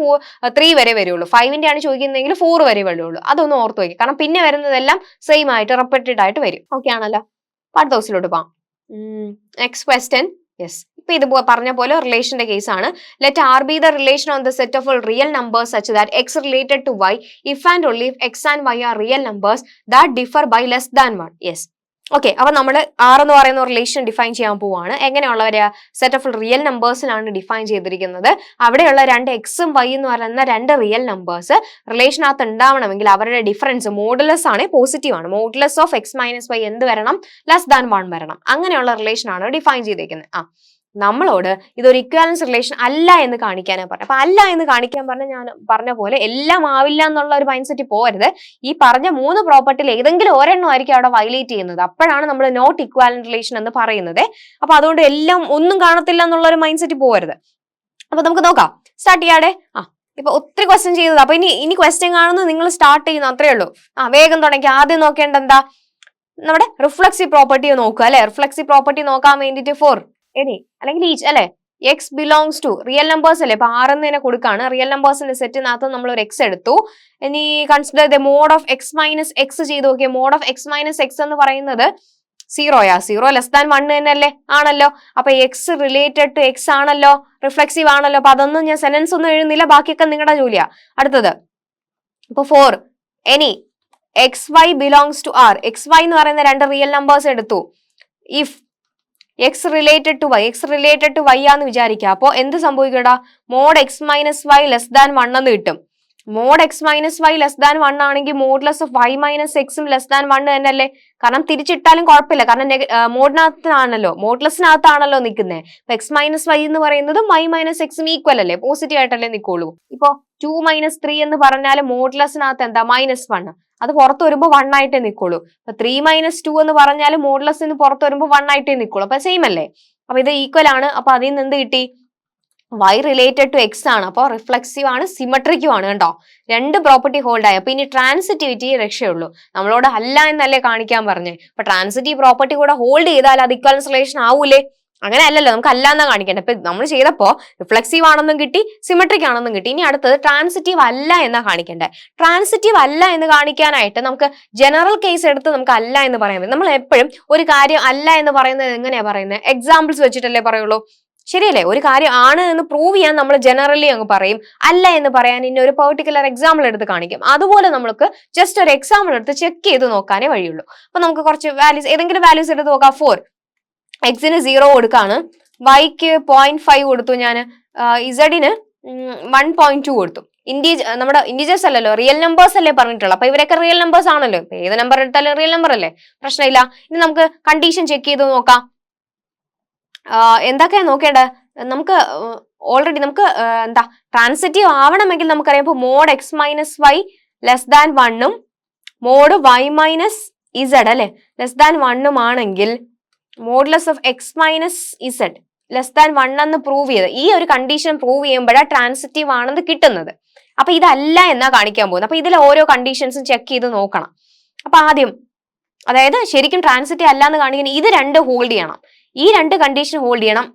3 വരെ വരുള്ളൂ. 5ന്റെ ആണ് ചോദിക്കുന്നെങ്കിൽ 4 വരെ വരുള്ളൂ. അതൊന്ന് ഓർത്ത് വയ്ക്കുക. കാരണം പിന്നെ വരുന്നതെല്ലാം സെയിം ആയിട്ട് റിപ്പീറ്റഡ് ആയിട്ട് വരും. ഓക്കെ ആണല്ലോ. അടുത്ത ദിവസത്തിലോട്ട് പോകാം. Next question. യെസ്, ഇപ്പൊ ഇത് പറഞ്ഞ പോലെ റിലേഷന്റെ കേസ് ആണ്. Let R be the relation on the set of all real numbers such that x related to y if and only if x and y are real numbers that differ by less than 1. Yes, okay. അപ്പൊ നമ്മൾ R എന്ന് പറയുന്ന relation define ചെയ്യാൻ പോവാണ്. എങ്ങനെയുള്ളവര്? Set of real നമ്പേഴ്സിനാണ് define ചെയ്തിരിക്കുന്നത്. അവിടെയുള്ള രണ്ട് എക്സും വൈ എന്ന് പറയുന്ന രണ്ട് റിയൽ നമ്പേഴ്സ് റിലേഷനകത്ത് ഉണ്ടാവണമെങ്കിൽ അവരുടെ ഡിഫറൻസ് മോഡുലസ് ആണ്, പോസിറ്റീവ് ആണ്. മോഡുലസ് ഓഫ് x - y എന്ത് വരണം? << വരണം. അങ്ങനെയുള്ള റിലേഷൻ ആണ് ഡിഫൈൻ ചെയ്തിരിക്കുന്നത്. നമ്മളോട് ഇതൊരു ഇക്വാലൻസ് റിലേഷൻ അല്ല എന്ന് കാണിക്കാനാണ് പറഞ്ഞത്. അപ്പൊ അല്ല എന്ന് കാണിക്കാൻ ഞാൻ പറഞ്ഞ പോലെ എല്ലാം ആവില്ല എന്നുള്ള ഒരു മൈൻഡ് സെറ്റ് പോകരുത്. ഈ പറഞ്ഞ 3 പ്രോപ്പർട്ടിയിൽ ഏതെങ്കിലും ഒരെണ്ണം ആയിരിക്കും അവിടെ വയലേറ്റ് ചെയ്യുന്നത്. അപ്പോഴാണ് നമ്മൾ നോട്ട് ഇക്വാലന്റ് റിലേഷൻ എന്ന് പറയുന്നത്. അപ്പൊ അതുകൊണ്ട് എല്ലാം ഒന്നും കാണത്തില്ല എന്നുള്ള ഒരു മൈൻഡ് സെറ്റ് പോകരുത്. അപ്പൊ നമുക്ക് നോക്കാം, സ്റ്റാർട്ട് ചെയ്യാടെ. ഇപ്പൊ ഒത്തിരി ക്വസ്റ്റ്യൻ ചെയ്തത്. അപ്പൊ ഇനി ക്വസ്റ്റ്യൻ കാണുന്നത് നിങ്ങൾ സ്റ്റാർട്ട് ചെയ്യുന്ന അത്രേ ഉള്ളൂ. വേഗം തുടങ്ങി. ആദ്യം നോക്കേണ്ട എന്താ? നമ്മുടെ റിഫ്ലക്സീവ് പ്രോപ്പർട്ടി നോക്കുക അല്ലെ. റിഫ്ലക്സീവ് പ്രോപ്പർട്ടി നോക്കാൻ വേണ്ടിയിട്ട് അല്ലെങ്കിൽ ഈച്ച് അല്ലെ. X belongs to real numbers അല്ലേ. ഇപ്പൊ 6 തന്നെ കൊടുക്കാണ്. റിയൽ നമ്പേഴ്സിന്റെ സെറ്റിനകത്ത് നമ്മൾ ഒരു എക്സ് എടുത്തു. ഇനി consider the mod of x - x ചെയ്ത് നോക്കിയ. മോഡ് ഓഫ് x - x എന്ന് പറയുന്നത് 0യാ. 0 << 1 തന്നെയല്ലേ? ആണല്ലോ. അപ്പൊ എക്സ് റിലേറ്റഡ് ടു എക്സ് ആണല്ലോ, റിഫ്ലക്സീവ് ആണല്ലോ. അപ്പൊ അതൊന്നും ഞാൻ സെന്റൻസ് ഒന്നും എഴുതുന്നില്ല, ബാക്കിയൊക്കെ നിങ്ങളുടെ ജോലിയാ. അടുത്തത് ഇപ്പൊ 4 any xy belongs to r. xy എന്ന് പറയുന്ന രണ്ട് റിയൽ നമ്പേഴ്സ് എടുത്തു. If x related to y ആന്ന് വിചാരിക്കുക. അപ്പൊ എന്ത് സംഭവിക്കടാ? മോഡ് x - y << 1 എന്ന് കിട്ടും. മോഡ് x - y << 1 ആണെങ്കിൽ മോഡ്ലെസ് ഓഫ് y - x << 1 തന്നെയല്ലേ? കാരണം തിരിച്ചിട്ടാലും കുഴപ്പമില്ല. കാരണം മോഡിനകത്താണല്ലോ, മോഡ്ലെസിനകത്താണല്ലോ നിൽക്കുന്നത്. x - y എന്ന് പറയുന്നത് y - x ഈക്വൽ അല്ലേ, പോസിറ്റീവ് ആയിട്ടല്ലേ നിൽക്കുള്ളൂ. ഇപ്പൊ 2 - 3 എന്ന് പറഞ്ഞാൽ മോഡ്ലെസിനകത്ത് എന്താ? -1. അത് പുറത്ത് വരുമ്പോൾ 1 ആയിട്ടേ നിൽക്കുള്ളൂ. അപ്പൊ 3 - 2 എന്ന് പറഞ്ഞാൽ മോഡ്ലെസ് നിന്ന് പുറത്ത് വരുമ്പോൾ 1 ആയിട്ടേ നിൽക്കുള്ളൂ. അപ്പൊ സെയിം അല്ലേ? അപ്പൊ ഇത് ഈക്വൽ ആണ്. അപ്പൊ അതിൽ നിന്ന് എന്ത് കിട്ടി? y റിലേറ്റഡ് ടു x ആണ്. അപ്പൊ റിഫ്ലക്സീവ് ആണ്, സിമെട്രിക്കും ആണ്. കണ്ടോ, രണ്ട് പ്രോപ്പർട്ടി ഹോൾഡ് ആയി. അപ്പൊ ഇനി ട്രാൻസിറ്റിവിറ്റി രക്ഷയുള്ളൂ. നമ്മളോട് അല്ല എന്നല്ലേ കാണിക്കാൻ പറഞ്ഞേ. അപ്പൊ ട്രാൻസിറ്റീവ് പ്രോപ്പർട്ടി കൂടെ ഹോൾഡ് ചെയ്താൽ അത് ഇക്വലൻസ് റിലേഷൻ ആവൂലേ? അങ്ങനെ അല്ലല്ലോ, നമുക്ക് അല്ല എന്നാ കാണിക്കണ്ടേ. ഇപ്പൊ നമ്മൾ ചെയ്തപ്പോ റിഫ്ലക്സീവ് ആണെന്നും കിട്ടി, സിമെട്രിക് ആണെന്നും കിട്ടി. ഇനി അടുത്തത് ട്രാൻസിറ്റീവ് അല്ല എന്നാ കാണിക്കണ്ടേ. ട്രാൻസിറ്റീവ് അല്ല എന്ന് കാണിക്കാനായിട്ട് നമുക്ക് ജനറൽ കേസ് എടുത്ത് നമുക്ക് അല്ല എന്ന് പറയാൻ പറ്റും. നമ്മൾ എപ്പോഴും ഒരു കാര്യം അല്ല എന്ന് പറയുന്നത് എങ്ങനെയാ പറയുന്നത്? എക്സാമ്പിൾസ് വെച്ചിട്ടല്ലേ പറയുള്ളൂ. ശരിയല്ലേ? ഒരു കാര്യം ആണ് എന്ന് പ്രൂവ് ചെയ്യാൻ നമ്മൾ ജനറലി അങ്ങ് പറയും. അല്ല എന്ന് പറയാൻ ഇനി ഒരു പെർട്ടിക്കുലർ എക്സാമ്പിൾ എടുത്ത് കാണിക്കും. അതുപോലെ നമുക്ക് ജസ്റ്റ് ഒരു എക്സാമ്പിൾ എടുത്ത് ചെക്ക് ചെയ്ത് നോക്കാനേ വഴിയുള്ളൂ. അപ്പൊ നമുക്ക് കുറച്ച് വാല്യൂസ്, ഏതെങ്കിലും വാല്യൂസ് എടുത്ത് നോക്കാം. 4 എക്സിന് 0 കൊടുക്കാണ്, വൈക്ക് 0.5 കൊടുത്തു ഞാൻ, ഇസഡിന് 1.2 കൊടുത്തു. നമ്മുടെ ഇന്റീജേഴ്സ് അല്ലല്ലോ, റിയൽ നമ്പേഴ്സ് അല്ലേ പറഞ്ഞിട്ടുള്ളത്. അപ്പൊ ഇവരൊക്കെ റിയൽ നമ്പേഴ്സ് ആണല്ലോ. ഇപ്പൊ ഏത് നമ്പർ എടുത്താലും റിയൽ നമ്പർ അല്ലേ, പ്രശ്നമില്ല. ഇനി നമുക്ക് കണ്ടീഷൻ ചെക്ക് ചെയ്ത് നോക്കാം. എന്തൊക്കെയാ നോക്കേണ്ടത്? നമുക്ക് ഓൾറെഡി നമുക്ക് എന്താ ട്രാൻസിറ്റീവ് ആവണമെങ്കിൽ നമുക്കറിയാം, ഇപ്പൊ mod X minus Y less than 1 mod Y minus Z അല്ലെ ലെസ് ദാൻ 1 ആണെങ്കിൽ modulus of X minus Z less than 1 എന്ന് പ്രൂവ് ചെയ്ത്, ഈ ഒരു കണ്ടീഷൻ പ്രൂവ് ചെയ്യുമ്പോഴാണ് ട്രാൻസിറ്റീവ് ആണെന്ന് കിട്ടുന്നത്. അപ്പൊ ഇതല്ല എന്നാ കാണിക്കാൻ പോകുന്നത്. അപ്പൊ ഇതിൽ ഓരോ കണ്ടീഷൻസും ചെക്ക് ചെയ്ത് നോക്കണം. അപ്പൊ ആദ്യം അതായത് ശരിക്കും ട്രാൻസിറ്റീവ് അല്ല എന്ന് കാണിക്കാൻ ഇത് രണ്ട് ഹോൾഡ് ചെയ്യണം, ഈ രണ്ട് കണ്ടീഷൻ ഹോൾഡ് ചെയ്യണം.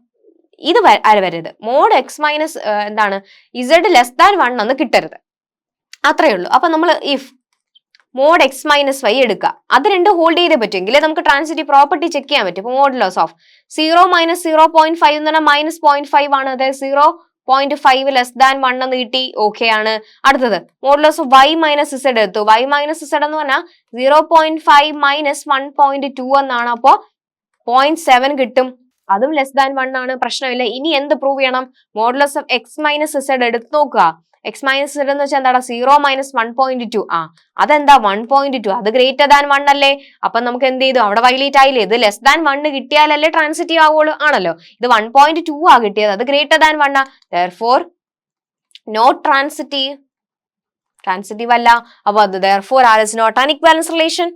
ഇത് വരരുത്, മോഡ് എക്സ് മൈനസ് എന്താണ് ഇസഡ് ലെസ് ദാൻ 1 എന്ന് കിട്ടരുത്, അത്രയേ ഉള്ളൂ. അപ്പൊ നമ്മൾ if mod X minus Y എടുക്കുക, അത് രണ്ട് ഹോൾഡ് ചെയ്തേ പറ്റുമെങ്കിൽ നമുക്ക് ട്രാൻസിറ്റീവ് പ്രോപ്പർട്ടി ചെക്ക് ചെയ്യാൻ പറ്റും. മോഡുലസ് ഓഫ് 0 മൈനസ് 0.5 എന്ന് പറഞ്ഞാൽ മൈനസ് 0.5 ആണ്, അതായത് 0.5 ലെസ് ദാൻ 1 എന്ന് കിട്ടി, ഓക്കെ ആണ്. അടുത്തത് modulus of Y minus Z എടുത്തു, വൈ മൈനസ് ഇസഡ് എന്ന് പറഞ്ഞാൽ 0.5 മൈനസ് 1.2 എന്നാണ്, അപ്പോ 0.7 കിട്ടും, അതും ലെസ് ദാൻ 1 ആണ്, പ്രശ്നമില്ല. ഇനി എന്ത് പ്രൂവ് ചെയ്യണം? Modulus of X minus Z എടുത്ത് നോക്കുക. എക്സ് മൈനസ് ഇസഡ് എന്ന് വെച്ചാൽ എന്താണ്? 0 മൈനസ് 1.2. അതെന്താ 1.2, അത് ഗ്രേറ്റർ ദാൻ 1 അല്ലേ? അപ്പൊ നമുക്ക് എന്ത് ചെയ്തു? അവിടെ വൈലേറ്റ് ആയില്ലേ? ഇത് ലെസ് ദാൻ 1 കിട്ടിയാലല്ലേ ട്രാൻസിറ്റീവ് ആവുള്ളൂ, ആണല്ലോ. ഇത് 1.2 കിട്ടിയത്, അത് greater than 1 therefore not transitive, transitive അല്ല. അപ്പൊ അത് therefore R is not an equivalence relation.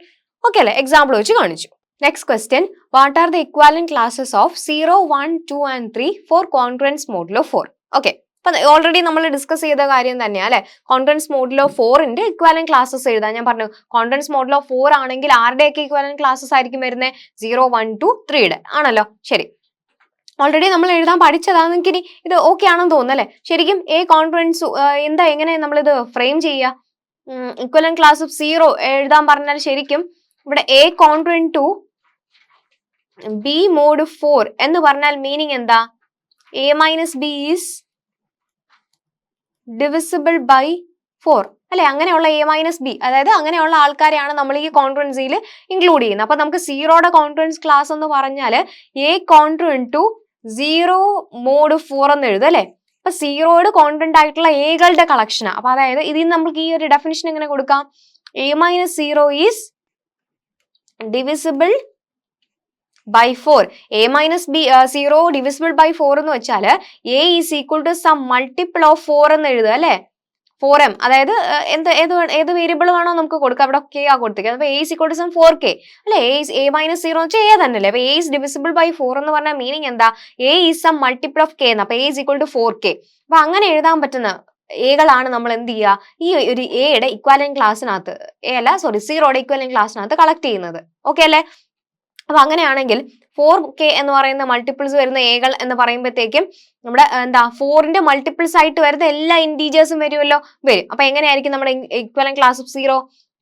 Okay അല്ലേ? എക്സാമ്പിൾ വെച്ച് കാണിച്ചു. Next question, what are the equivalent classes of 0, 1, 2 and 3 for congruence modulo 4? Okay, അപ്പൊ ഓൾറെഡി നമ്മൾ ഡിസ്കസ് ചെയ്ത കാര്യം തന്നെയാണ് അല്ലെ. കോൺഗ്രൻസ് മോഡുലോ 4ന്റെ ഇക്വാലന്റ് ക്ലാസ്സസ് എഴുതാൻ ഞാൻ പറഞ്ഞു. കോൺഗ്രൻസ് മോഡുലോ 4 ആണെങ്കിൽ ആരുടെയൊക്കെ ഇക്വാലന്റ് ക്ലാസ്സസ് ആയിരിക്കും വരുന്നത്? 0, 1, 2, 3യുടെ ആണല്ലോ. ശരി, ഓൾറെഡി നമ്മൾ എഴുതാൻ പഠിച്ചതാണ്. എനിക്കിനി ഇത് ഓക്കെ ആണെന്ന് തോന്നുന്നു അല്ലെ. ശരിക്കും എ കോൺഗ്രൻസ് എന്താ, എങ്ങനെ നമ്മളിത് ഫ്രെയിം ചെയ്യുക? ഇക്വലന്റ് ക്ലാസ് ഓഫ് 0 എഴുതാൻ പറഞ്ഞാൽ ശരിക്കും ഇവിടെ A congruent to B mod 4 എന്ന് പറഞ്ഞാൽ മീനിങ് എന്താ? A minus B is divisible by 4 അല്ലെ. അങ്ങനെയുള്ള എ മൈനസ് ബി, അതായത് അങ്ങനെയുള്ള ആൾക്കാരെയാണ് നമ്മൾ ഈ കോൺട്രൻസിയിൽ ഇൻക്ലൂഡ് ചെയ്യുന്നത്. അപ്പൊ നമുക്ക് 0യുടെ കോൺട്രൻസ് ക്ലാസ് എന്ന് പറഞ്ഞാൽ എ കോൺട്രന്റ് ടു 0 മോഡ് 4 എന്ന് എഴുതും അല്ലെ. അപ്പൊ 0യുടെ കോൺട്രന്റ് ആയിട്ടുള്ള എകളുടെ കളക്ഷനാ. അപ്പൊ അതായത് ഇതിന് നമുക്ക് ഈ ഒരു ഡെഫിനിഷൻ എങ്ങനെ കൊടുക്കാം? A minus 0 is divisible by 4. A minus B 0 divisible by 4 എന്ന് വെച്ചാൽ A is equal to some multiple of 4 എന്ന് എഴുതുക അല്ലെ. 4m, അതായത് ഏത് വേരിയബിൾ വേണോ നമുക്ക് കൊടുക്കാം. അവിടെ k ആ കൊടുത്തിരിക്കുന്നത്. അപ്പൊ A is equal to some 4k അല്ലെ. A minus 0 എന്ന് വെച്ചാൽ A തന്നെ അല്ലേ. അപ്പൊ A is divisible by 4 എന്ന് പറഞ്ഞാൽ മീനിങ് എന്താ? A is some multiple of k എന്ന്. അപ്പൊ A is equal to 4k. അപ്പൊ അങ്ങനെ എഴുതാൻ പറ്റുന്ന എകളാണ് നമ്മൾ എന്ത് ചെയ്യുക? ഈ ഒരു എയുടെ ഇക്വാലന്റ് ക്ലാസ്സിനകത്ത്, സീറോയുടെ ഇക്വാലന്റ് ക്ലാസ്സിനകത്ത് കളക്ട് ചെയ്യുന്നത്. ഓക്കെ അല്ലെ? അപ്പൊ അങ്ങനെയാണെങ്കിൽ 4k എന്ന് പറയുന്ന മൾട്ടിപ്പിൾസ് വരുന്ന എകൾ എന്ന് പറയുമ്പോഴത്തേക്കും നമ്മുടെ എന്താ 4ന്റെ മൾട്ടിപ്പിൾസ് ആയിട്ട് വരുന്ന എല്ലാ ഇൻറ്റീജേഴ്സും വരുമല്ലോ, വരും. അപ്പൊ എങ്ങനെയായിരിക്കും നമ്മുടെ ഇക്വാലന്റ് ക്ലാസ് ഓഫ് 0?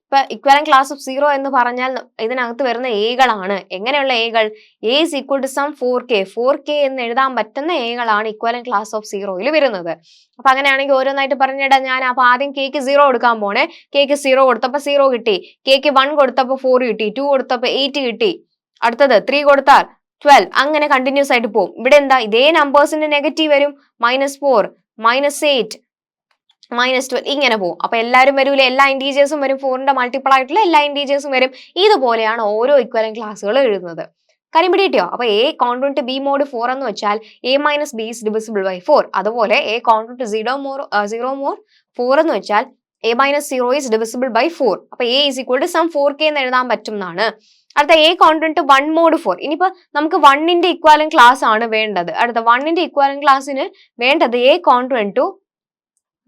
ഇപ്പൊ ഇക്വാലന്റ് ക്ലാസ് ഓഫ് 0 എന്ന് പറഞ്ഞാൽ ഇതിനകത്ത് വരുന്ന എകളാണ്. എങ്ങനെയുള്ള എകൾ? A is equal to some 4k എന്ന് എഴുതാൻ പറ്റുന്ന എകളാണ് ഇക്വാലന്റ് ക്ലാസ് ഓഫ് 0യിൽ വരുന്നത്. അപ്പൊ അങ്ങനെയാണെങ്കിൽ ഓരോന്നായിട്ട് പറഞ്ഞിടാം ഞാൻ. അപ്പൊ ആദ്യം kക്ക് 0 കൊടുക്കാൻ പോണേ. kക്ക് 0 കൊടുത്തപ്പോ 0 കിട്ടി. kക്ക് 1 കൊടുത്തപ്പോ 4 കിട്ടി. 2 കൊടുത്തപ്പോ 8 കിട്ടി. അടുത്തത് 3 കൊടുത്താൽ 12. അങ്ങനെ കണ്ടിന്യൂസ് ആയിട്ട് പോകും. ഇവിടെ എന്താ? ഇതേ നമ്പേഴ്സിന്റെ നെഗറ്റീവ് വരും. -4, -8, -12 ഇങ്ങനെ പോകും. അപ്പൊ എല്ലാവരും വരൂലേ? എല്ലാ ഇൻറ്റീജേഴ്സും വരും. 4ന്റെ മൾട്ടിപ്പിൾ ആയിട്ടുള്ള എല്ലാ ഇൻറ്റീജേഴ്സും വരും. ഇതുപോലെയാണ് ഓരോ ഇക്വലന്റ് ക്ലാസ്സുകൾ എഴുതുന്നത്. കാര്യം പിടികിട്ടിയോ? അപ്പൊ A congruent to B mod 4 എന്ന് വെച്ചാൽ A minus B is divisible by 4. അതുപോലെ A കോൺട്രന്റ് ടു 0 മോഡ് 4 എന്ന് വെച്ചാൽ A minus 0 is divisible by 4. അപ്പൊ A is equal to some 4k എന്ന് എഴുതാൻ പറ്റും എന്നാണ്. അടുത്ത A കോൺട്രന്റ് ടു 1 മോഡ് 4. ഇനിയിപ്പോ നമുക്ക് 1ന്റെ ഇക്വാലന്റ് ക്ലാസ് ആണ് വേണ്ടത്. അടുത്ത 1ന്റെ ഇക്വാലന്റ് ക്ലാസ്സിന് വേണ്ടത് A കോൺട്രന്റ് ടു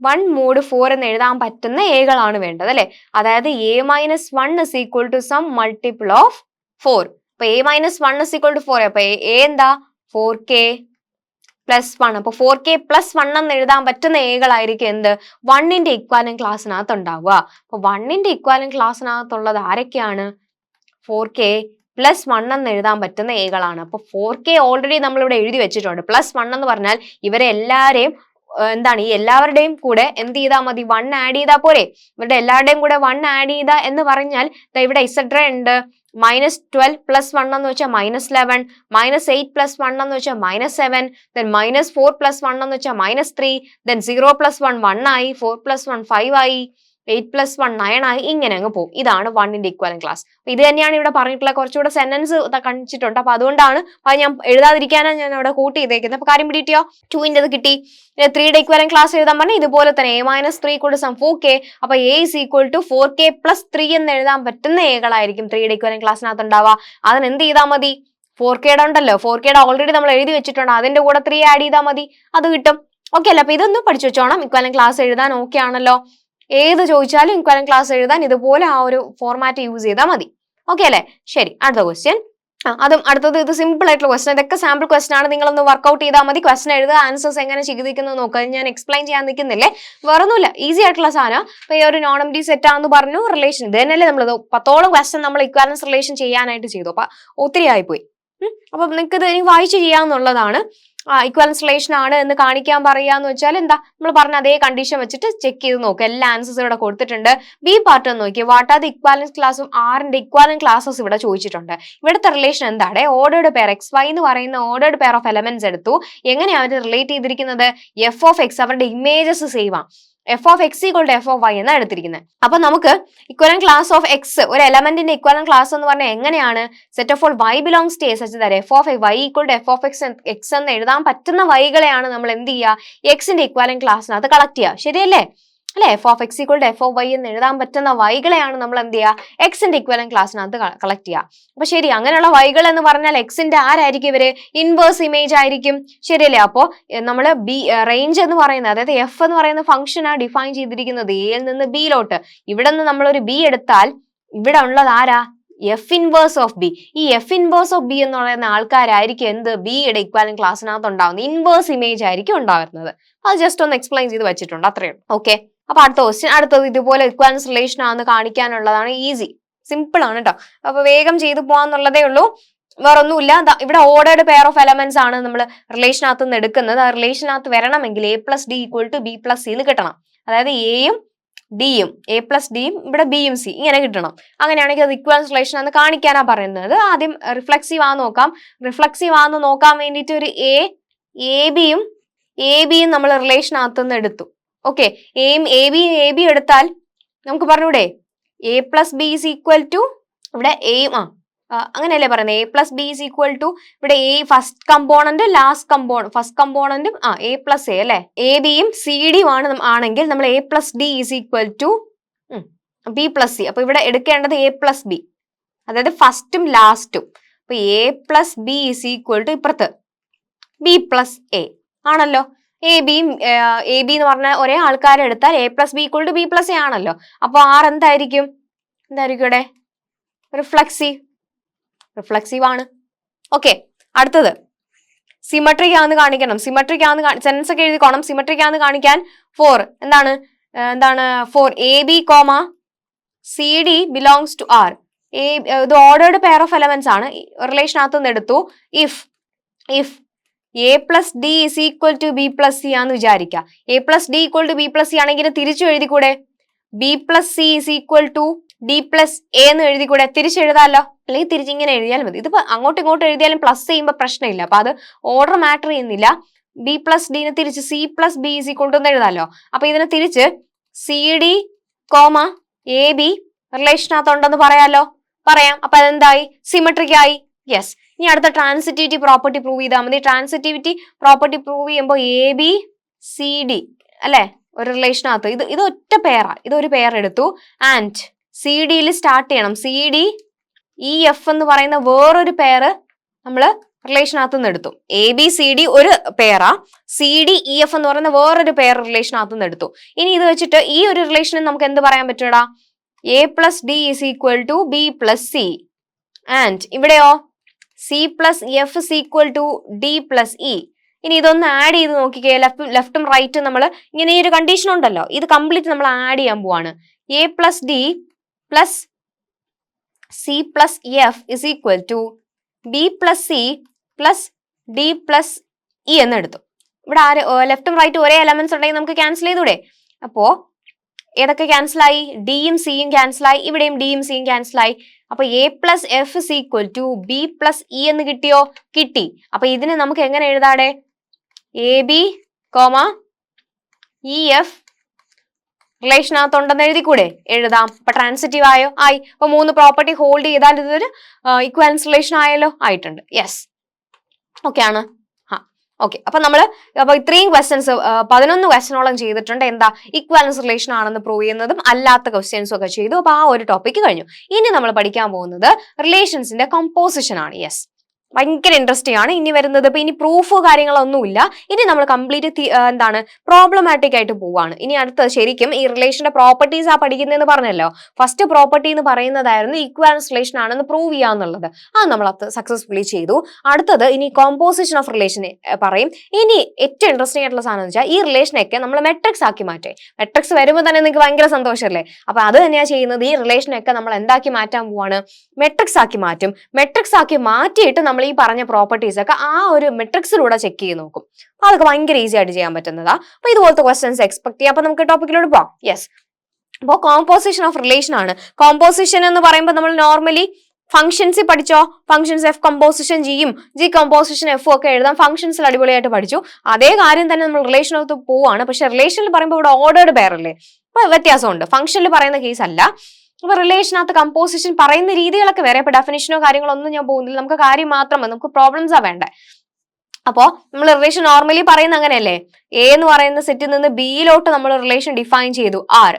1 മോഡ് 4 എന്ന് എഴുതാൻ പറ്റുന്ന എകളാണ് വേണ്ടത് അല്ലെ. അതായത് A minus 1 is equal to some multiple of 4. അപ്പൊ A minus 1 is equal to 4. അപ്പൊ A എന്താ? 4k plus 1. അപ്പൊ 4k പ്ലസ് 1 എന്ന് എഴുതാൻ പറ്റുന്ന എകളായിരിക്കും എന്ത്? 1ന്റെ ഇക്വാലന്റ് ക്ലാസ്സിനകത്ത് ഉണ്ടാവുക. അപ്പൊ 1ന്റെ ഇക്വാലന്റ് ക്ലാസ്സിനകത്തുള്ളത് ആരൊക്കെയാണ്? 4k പ്ലസ് 1 എന്ന് എഴുതാൻ പറ്റുന്ന എകളാണ്. അപ്പൊ 4k ഓൾറെഡി നമ്മളിവിടെ എഴുതി വെച്ചിട്ടുണ്ട്. പ്ലസ് 1 എന്ന് പറഞ്ഞാൽ ഇവരെ എല്ലാരെയും എന്താണ്, ഈ എല്ലാവരുടെയും കൂടെ എന്ത് ചെയ്താൽ മതി? 1 ആഡ് ചെയ്താൽ പോരെ? ഇവരുടെ എല്ലാവരുടെയും കൂടെ 1 ആഡ് ചെയ്താ എന്ന് പറഞ്ഞാൽ ഇവിടെ ഇസഡ്ര ഉണ്ട്, -12 + 1 എന്ന് വെച്ചാൽ -11, -8 + 1 എന്ന് വെച്ചാൽ -7, then -4 + 1 എന്ന് വെച്ചാൽ -3, then 0 + 1 1 ആയി, 4 + 1 5 ആയി, 8 + 1 9 ആയി, ഇങ്ങനെ അങ്ങ് പോകും. ഇതാണ് 1ന്റെ ഇക്വലന്റ് ക്ലാസ്. ഇത് തന്നെയാണ് ഇവിടെ പറഞ്ഞിട്ടുള്ള കുറച്ചുകൂടെ സെന്റൻസ് കാണിച്ചിട്ടുണ്ട്. അപ്പൊ അതുകൊണ്ടാണ് അത് ഞാൻ എഴുതാതിരിക്കാനാണ് ഞാൻ അവിടെ കൂട്ടി ചെയ്തേക്കുന്നത്. അപ്പൊ കാര്യം പിടിയോ, 2ന്റേത് കിട്ടി. 3യുടെ ഇക്വലന്റ് ക്ലാസ് എഴുതാൻ പറഞ്ഞാൽ ഇതുപോലെ തന്നെ a-3 = 4k. അപ്പൊ a = 4k + 3 എന്ന് എഴുതാൻ പറ്റുന്ന എകളായിരിക്കും 3യുടെ ഇക്വലന്റ് ക്ലാസ്സിനകത്ത് ഉണ്ടാവുക. അതിന് എന്ത് ചെയ്താൽ മതി, 4kയുടെ ഉണ്ടല്ലോ, 4kയുടെ ഓൾറെഡി നമ്മൾ എഴുതി വെച്ചിട്ടുണ്ട്, അതിന്റെ കൂടെ 3 ആഡ് ചെയ്താൽ മതി, അത് കിട്ടും. ഓക്കെ അല്ലേ? അപ്പൊ ഇതൊന്നും പഠിച്ചു വെച്ചോണം. ഇക്വലന്റ് ക്ലാസ് എഴുതാൻ ഓക്കെ ആണല്ലോ. ഏത് ചോദിച്ചാലും ഇക്വലന്റ് ക്ലാസ് എഴുതാൻ ഇതുപോലെ ആ ഒരു ഫോർമാറ്റ് യൂസ് ചെയ്താൽ മതി. ഓക്കെ അല്ലേ? ശരി, അടുത്ത ക്വസ്റ്റ്യൻ. അതും അടുത്തത്, ഇത് സിമ്പിൾ ആയിട്ടുള്ള ക്വസ്റ്റൻ, ഇതൊക്കെ സാമ്പിൾ ക്വസ്റ്റൻ ആണ്. നിങ്ങളൊന്ന് വർക്ക്ഔട്ട് ചെയ്താൽ മതി. ക്വസ്റ്റൻ എഴുതുക, ആൻസേഴ്സ് എങ്ങനെ ചെയ്തിരിക്കുന്നത് നോക്കുക. ഞാൻ എക്സ്പ്ലെയിൻ ചെയ്യാൻ നിൽക്കുന്നില്ലേ, വേറൊന്നുമില്ല, ഈസി ആയിട്ടുള്ള സാധനം. അപ്പൊ ഈ ഒരു നോൺ എംപ്റ്റി സെറ്റ് ആണെന്ന് പറഞ്ഞു, റിലേഷൻ ഇത് തന്നെയല്ലേ നമ്മൾ 10ഓളം ക്വസ്റ്റൻ നമ്മൾ ഇക്വാലൻസ് റിലേഷൻ ചെയ്യാനായിട്ട് ചെയ്തു. അപ്പൊ ഒത്തിരി ആയിപ്പോയി. അപ്പൊ നിങ്ങൾക്ക് ഇത് ഇനി വായിച്ച് ചെയ്യാന്നുള്ളതാണ്. ഇക്വലൻസ് റിലേഷൻ ആണ് എന്ന് കാണിക്കാൻ പറയാന്ന് വെച്ചാൽ എന്താ, നമ്മൾ പറഞ്ഞ അതേ കണ്ടീഷൻ വെച്ചിട്ട് ചെക്ക് ചെയ്ത് നോക്കുക. എല്ലാ ആൻസേഴ്സ് ഇവിടെ കൊടുത്തിട്ടുണ്ട്. ബി പാർട്ട് എന്ന് നോക്കിയാൽ വാട്ട് ആർ ദി ഇക്വാലൻസ് ക്ലാസും ആറിന്റെ ഇക്വാലന്റ് ക്ലാസസ് ഇവിടെ ചോദിച്ചിട്ടുണ്ട്. ഇവിടുത്തെ റിലേഷൻ എന്താണ്, ഓർഡേർഡ് പെയർ XY എന്ന് പറയുന്ന ഓർഡേർഡ് പെയർ ഓഫ് എലമെന്റ്സ് എടുത്തു. എങ്ങനെയാണ് അവർ റിലേറ്റ് ചെയ്തിരിക്കുന്നത്, f(x) അവരുടെ ഇമേജസ് സെയിം ആണ്. f(x) = f(y) എന്നാണ് എടുത്തിരിക്കുന്നത്. അപ്പൊ നമുക്ക് ഇക്വലന്റ് ക്ലാസ് ഓഫ് എക്സ്, ഒരു എലമെന്റിന്റെ ഇക്വലന്റ് ക്ലാസ് എന്ന് പറഞ്ഞാൽ എങ്ങനെയാണ്, set of all y belongs to such that f(y) = f(x) എന്ന് എഴുതാൻ പറ്റുന്ന വൈകളെയാണ് നമ്മൾ എന്ത് ചെയ്യുക, എക്സിന്റെ ഇക്വലന്റ് ക്ലാസ്സിനകത്ത് കളക്ട് ചെയ്യുക. ശരിയല്ലേ? അല്ലെ, f(x) = f(y) എന്ന് എഴുതാൻ പറ്റുന്ന വൈകളെയാണ് നമ്മൾ എന്ത് ചെയ്യുക, എക്സിന്റെ ഇക്വലന്റ് ക്ലാസ്സിനകത്ത് കളക്ട് ചെയ്യുക. അപ്പൊ ശരി, അങ്ങനെയുള്ള വൈകൾ എന്ന് പറഞ്ഞാൽ എക്സിന്റെ ആരായിരിക്കും ഇവര്, ഇൻവേഴ്സ് ഇമേജ് ആയിരിക്കും. ശരിയല്ലേ? അപ്പോ നമ്മൾ റേഞ്ച് എന്ന് പറയുന്നത്, അതായത് എഫ് എന്ന് പറയുന്ന ഫംഗ്ഷൻ ആണ് ഡിഫൈൻ ചെയ്തിരിക്കുന്നത് എയിൽ നിന്ന് ബിയിലോട്ട്. ഇവിടെ നിന്ന് നമ്മളൊരു ബി എടുത്താൽ ഇവിടെ ഉള്ളത് ആരാ, എഫ് ഇൻവേഴ്സ് ഓഫ് ബി. ഈ എഫ് ഇൻവേഴ്സ് ഓഫ് ബി എന്ന് പറയുന്ന ആൾക്കാരായിരിക്കും എന്ത്, ബിയുടെ ഇക്വലന്റ് ക്ലാസ്സിനകത്ത് ഉണ്ടാവുന്നത്, ഇൻവേഴ്സ് ഇമേജ് ആയിരിക്കും ഉണ്ടാവുന്നത്. അത് ജസ്റ്റ് ഒന്ന് എക്സ്പ്ലെയിൻ ചെയ്ത് വെച്ചിട്ടുണ്ട്, അത്രയും. ഓക്കെ, അപ്പൊ അടുത്ത ക്വസ്റ്റ്യൻ, അടുത്തത് ഇതുപോലെ ഇക്വലൻസ് റിലേഷൻ ആണെന്ന് കാണിക്കാനുള്ളതാണ്. ഈസി, സിമ്പിൾ ആണ് കേട്ടോ. അപ്പൊ വേഗം ചെയ്തു പോകാന്നുള്ളതേ ഉള്ളൂ, വേറൊന്നുമില്ല. ഇവിടെ ഓർഡേർഡ് പെയർ ഓഫ് എലമെന്റ്സ് ആണ് നമ്മൾ റിലേഷനകത്ത് നിന്ന് എടുക്കുന്നത്. ആ റിലേഷനകത്ത് വരണമെങ്കിൽ a + d = b + c എന്ന് കിട്ടണം. അതായത് എയും ഡിയും, a + d ഇവിടെ ബിയും സി ഇങ്ങനെ കിട്ടണം. അങ്ങനെയാണെങ്കിൽ അത് ഇക്വലൻസ് റിലേഷൻ ആണെന്ന് കാണിക്കാനാ പറയുന്നത്. ആദ്യം റിഫ്ലക്സീവ് ആണെന്ന് നോക്കാം. റിഫ്ലക്സീവ് ആണെന്ന് നോക്കാൻ വേണ്ടിയിട്ട് ഒരു എ ബിയും നമ്മൾ റിലേഷനകത്ത് നിന്ന് എടുത്തു. ഓക്കെ, എയും എ ബിയും എടുത്താൽ നമുക്ക് പറഞ്ഞൂടെ, a + b = ഇവിടെ എയും അങ്ങനെയല്ലേ പറയുന്നത്, a + b = ഇവിടെ a first component, last component, first കമ്പോണന്റും a + a അല്ലെ, എ ബിയും സി ഡിയും ആണെങ്കിൽ നമ്മൾ a + d = b + c. അപ്പൊ ഇവിടെ എടുക്കേണ്ടത് a + b, അതായത് ഫസ്റ്റും ലാസ്റ്റും. അപ്പൊ a + b = ഇപ്പുറത്ത് b + a ആണല്ലോ. എ ബി എന്ന് പറഞ്ഞ ഒരേ ആൾക്കാരെ എടുത്താൽ a + b = b + a ആണല്ലോ. അപ്പൊ ആർ എന്തായിരിക്കും ഇവിടെ, റിഫ്ലക്സീവ് ആണ്. ഓക്കെ, അടുത്തത് സിമെട്രിക് ആണെന്ന് കാണിക്കണം. സിമെട്രിക് ആണെന്ന് സെൻസ് ഒക്കെ എഴുതിക്കോണം. സിമെട്രിക് ആണെന്ന് കാണിക്കാൻ എന്താണ് for AB, CD belongs to R. ഇത് ഓർഡേർഡ് പെയർ ഓഫ് എലമെന്റ്സ് ആണ്, റിലേഷനകത്ത് നിന്ന് എടുത്തു. If a + d = b + c ആണെന്ന് വിചാരിക്കുക. a + d = b + c ആണെങ്കിൽ തിരിച്ചു എഴുതിക്കൂടെ, b + c = d + a എന്ന് എഴുതിക്കൂടെ, തിരിച്ചെഴുതാമല്ലോ. അല്ലെങ്കിൽ തിരിച്ചിങ്ങനെ എഴുതിയാൽ മതി. ഇതിപ്പോ അങ്ങോട്ടും ഇങ്ങോട്ടും എഴുതിയാലും പ്ലസ് ചെയ്യുമ്പോൾ പ്രശ്നമില്ല. അപ്പൊ അത് ഓർഡർ മാറ്റർ ചെയ്യുന്നില്ല. b + d തിരിച്ച് c + b എന്ന് എഴുതാമല്ലോ. അപ്പൊ ഇതിനെ തിരിച്ച് CD, AB റിലേഷനകത്ത് ഉണ്ടെന്ന് പറയാം. അപ്പൊ അതെന്തായി, സിമെട്രിക് ആയി. യെസ്. ഇനി അടുത്ത ട്രാൻസിറ്റിവിറ്റി പ്രോപ്പർട്ടി പ്രൂവ് ചെയ്താൽ മതി. ട്രാൻസിറ്റിവിറ്റി പ്രോപ്പർട്ടി പ്രൂവ് ചെയ്യുമ്പോൾ ABCD അല്ലെ, ഒരു റിലേഷനകത്ത് ഇത് ഒറ്റ പെയറാ, ഇതൊരു പെയർ എടുത്തു. ആൻഡ് CD സ്റ്റാർട്ട് ചെയ്യണം. CDEF എന്ന് പറയുന്ന വേറൊരു പെയർ നമ്മൾ റിലേഷനകത്ത് നിന്ന് എടുത്തു. ABCD ഒരു പെയറാ, CDEF എന്ന് പറയുന്ന വേറൊരു പെയർ റിലേഷനകത്ത് നിന്ന് എടുത്തു. ഇനി ഇത് വെച്ചിട്ട് ഈ ഒരു റിലേഷനിൽ നമുക്ക് എന്ത് പറയാൻ പറ്റൂടാ, a + d = b + c. And ഇവിടെയോ C + F = d + e. ഇനി ഇതൊന്ന് ആഡ് ചെയ്ത് നോക്കിക്കേ, ലെഫ്റ്റും റൈറ്റും നമ്മൾ ഇങ്ങനെ ഈ ഒരു കണ്ടീഷൻ ഉണ്ടല്ലോ, ഇത് കംപ്ലീറ്റ് നമ്മൾ ആഡ് ചെയ്യാൻ പോവാണ്. a + d + C + F = b + c + d + e എന്ന് എടുത്തു. ഇവിടെ ലെഫ്റ്റും റൈറ്റും ഒരേ എലമെന്റ്സ് ഉണ്ടെങ്കിൽ നമുക്ക് ക്യാൻസൽ ചെയ്തൂടെ. അപ്പോ ഏതൊക്കെ ക്യാൻസൽ ആയി, ഡിയും സിയും ക്യാൻസൽ ആയി, ഇവിടെയും ഡിയും സിയും ക്യാൻസൽ ആയി. അപ്പൊ A plus F is equal to B plus E എന്ന് കിട്ടിയോ? കിട്ടി. അപ്പൊ ഇതിനെ നമുക്ക് എങ്ങനെ എഴുതാടെ? A B comma E F റിലേഷനകത്തുണ്ടെന്ന് എഴുതിക്കൂടെ? എഴുതാം. അപ്പൊ ട്രാൻസിറ്റീവ് ആയോ? ആയി. അപ്പൊ 3 പ്രോപ്പർട്ടി ഹോൾഡ് ചെയ്താൽ ഇതൊരു ഇക്വാലൻസ് റിലേഷൻ ആയല്ലോ? ആയിട്ടുണ്ട്. യെസ്, ഓക്കെ ആണ്. ഓക്കെ, അപ്പൊ ഇത്രയും ക്വസ്റ്റ്യൻസ് 11 ക്വസ്റ്റ്യനോളം ചെയ്തിട്ടുണ്ട്. എന്താ? ഇക്വാലൻസ് റിലേഷൻ ആണെന്ന് പ്രൂവ് ചെയ്യുന്നതും അല്ലാത്ത ക്വസ്റ്റ്യൻസും ഒക്കെ ചെയ്തു. അപ്പൊ ആ ഒരു ടോപ്പിക് കഴിഞ്ഞു. ഇനി നമ്മൾ പഠിക്കാൻ പോകുന്നത് റിലേഷൻസിന്റെ കമ്പോസിഷൻ ആണ്. യെസ്, ഭയങ്കര ഇൻട്രസ്റ്റിംഗ് ആണ് ഇനി വരുന്നത്. ഇപ്പൊ ഇനി പ്രൂഫോ കാര്യങ്ങളൊന്നുമില്ല. ഇനി നമ്മൾ കംപ്ലീറ്റ് എന്താണ് പ്രോബ്ലമാറ്റിക് ആയിട്ട് പോവാണ്. ഇനി അടുത്ത ശരിക്കും ഈ റിലേഷന്റെ പ്രോപ്പർട്ടീസ് ആ പഠിക്കുന്നതെന്ന് പറഞ്ഞല്ലോ. ഫസ്റ്റ് പ്രോപ്പർട്ടി എന്ന് പറയുന്നതായിരുന്നു ഇക്വാലൻസ് റിലേഷൻ ആണെന്ന് പ്രൂവ് ചെയ്യാന്നുള്ളത്. അത് നമ്മൾ സക്സസ്ഫുള്ളി ചെയ്തു. അടുത്തത് ഇനി കോമ്പോസിഷൻ ഓഫ് റിലേഷൻ പറയും. ഇനി ഏറ്റവും ഇൻട്രസ്റ്റിംഗ് ആയിട്ടുള്ള സാധനം എന്ന് വെച്ചാൽ ഈ റിലേഷനൊക്കെ നമ്മൾ മെട്രിക്സ് ആക്കി മാറ്റേ. മെട്രിക്സ് വരുമ്പോൾ തന്നെ നിങ്ങൾക്ക് ഭയങ്കര സന്തോഷമല്ലേ? അപ്പൊ അത് തന്നെയാണ് ചെയ്യുന്നത്. ഈ റിലേഷനൊക്കെ നമ്മൾ എന്താക്കി മാറ്റാൻ പോവാണ്? മെട്രിക്സ് ആക്കി മാറ്റും. മെട്രിക്സ് ആക്കി മാറ്റിയിട്ട് നമ്മൾ ഈ പറഞ്ഞ പ്രോപ്പർട്ടീസ് ഒക്കെ ആ ഒരു മെട്രിക്സിലൂടെ ചെക്ക് ചെയ്ത് നോക്കും. അപ്പൊ അതൊക്കെ ഭയങ്കര ഈസി ആയിട്ട് ചെയ്യാൻ പറ്റുന്നതാ. അപ്പൊ ഇതുപോലത്തെ ക്വസ്റ്റ്യൻസ് എക്സ്പെക്ട് ചെയ്യാം. അപ്പൊ നമുക്ക് ടോപ്പിക്കിലൂടെ പോവാം. യെസ്, അപ്പോൾ കോമ്പോസിഷൻ ഓഫ് റിലേഷൻ ആണ്. കോമ്പോസിഷൻ എന്ന് പറയുമ്പോൾ നമ്മൾ നോർമലി ഫംഗ്ഷൻസ് പഠിച്ചോ? ഫംഗ്ഷൻസ് എഫ് കമ്പോസിഷൻ ജിയും ജി കമ്പോസിഷൻ എഫും ഒക്കെ എഴുതാം. ഫംഗ്ഷൻസിൽ അടിപൊളിയായിട്ട് പഠിച്ചു. അതേ കാര്യം തന്നെ നമ്മൾ റിലേഷനകത്ത് പോവാണ്. പക്ഷെ റിലേഷനിൽ പറയുമ്പോൾ ഇവിടെ ഓർഡേർഡ് പെയർ അല്ലേ? അപ്പൊ വ്യത്യാസമുണ്ട്. ഫംഗ്ഷനിൽ പറയുന്ന കേസ് അല്ല. അപ്പൊ റിലേഷനകത്ത് കമ്പോസിഷൻ പറയുന്ന രീതികളൊക്കെ വേറെ. ഇപ്പൊ ഡെഫിനിഷനോ കാര്യങ്ങളോ ഒന്നും ഞാൻ പോകുന്നില്ല. നമുക്ക് കാര്യം മാത്രം മതി. നമുക്ക് പ്രോബ്ലംസാ വേണ്ടേ. അപ്പോ നമ്മൾ റിലേഷൻ നോർമലി പറയുന്ന അങ്ങനെയല്ലേ? എ എന്ന് പറയുന്ന സെറ്റിൽ നിന്ന് ബിയിലോട്ട് നമ്മൾ റിലേഷൻ ഡിഫൈൻ ചെയ്തു ആർ.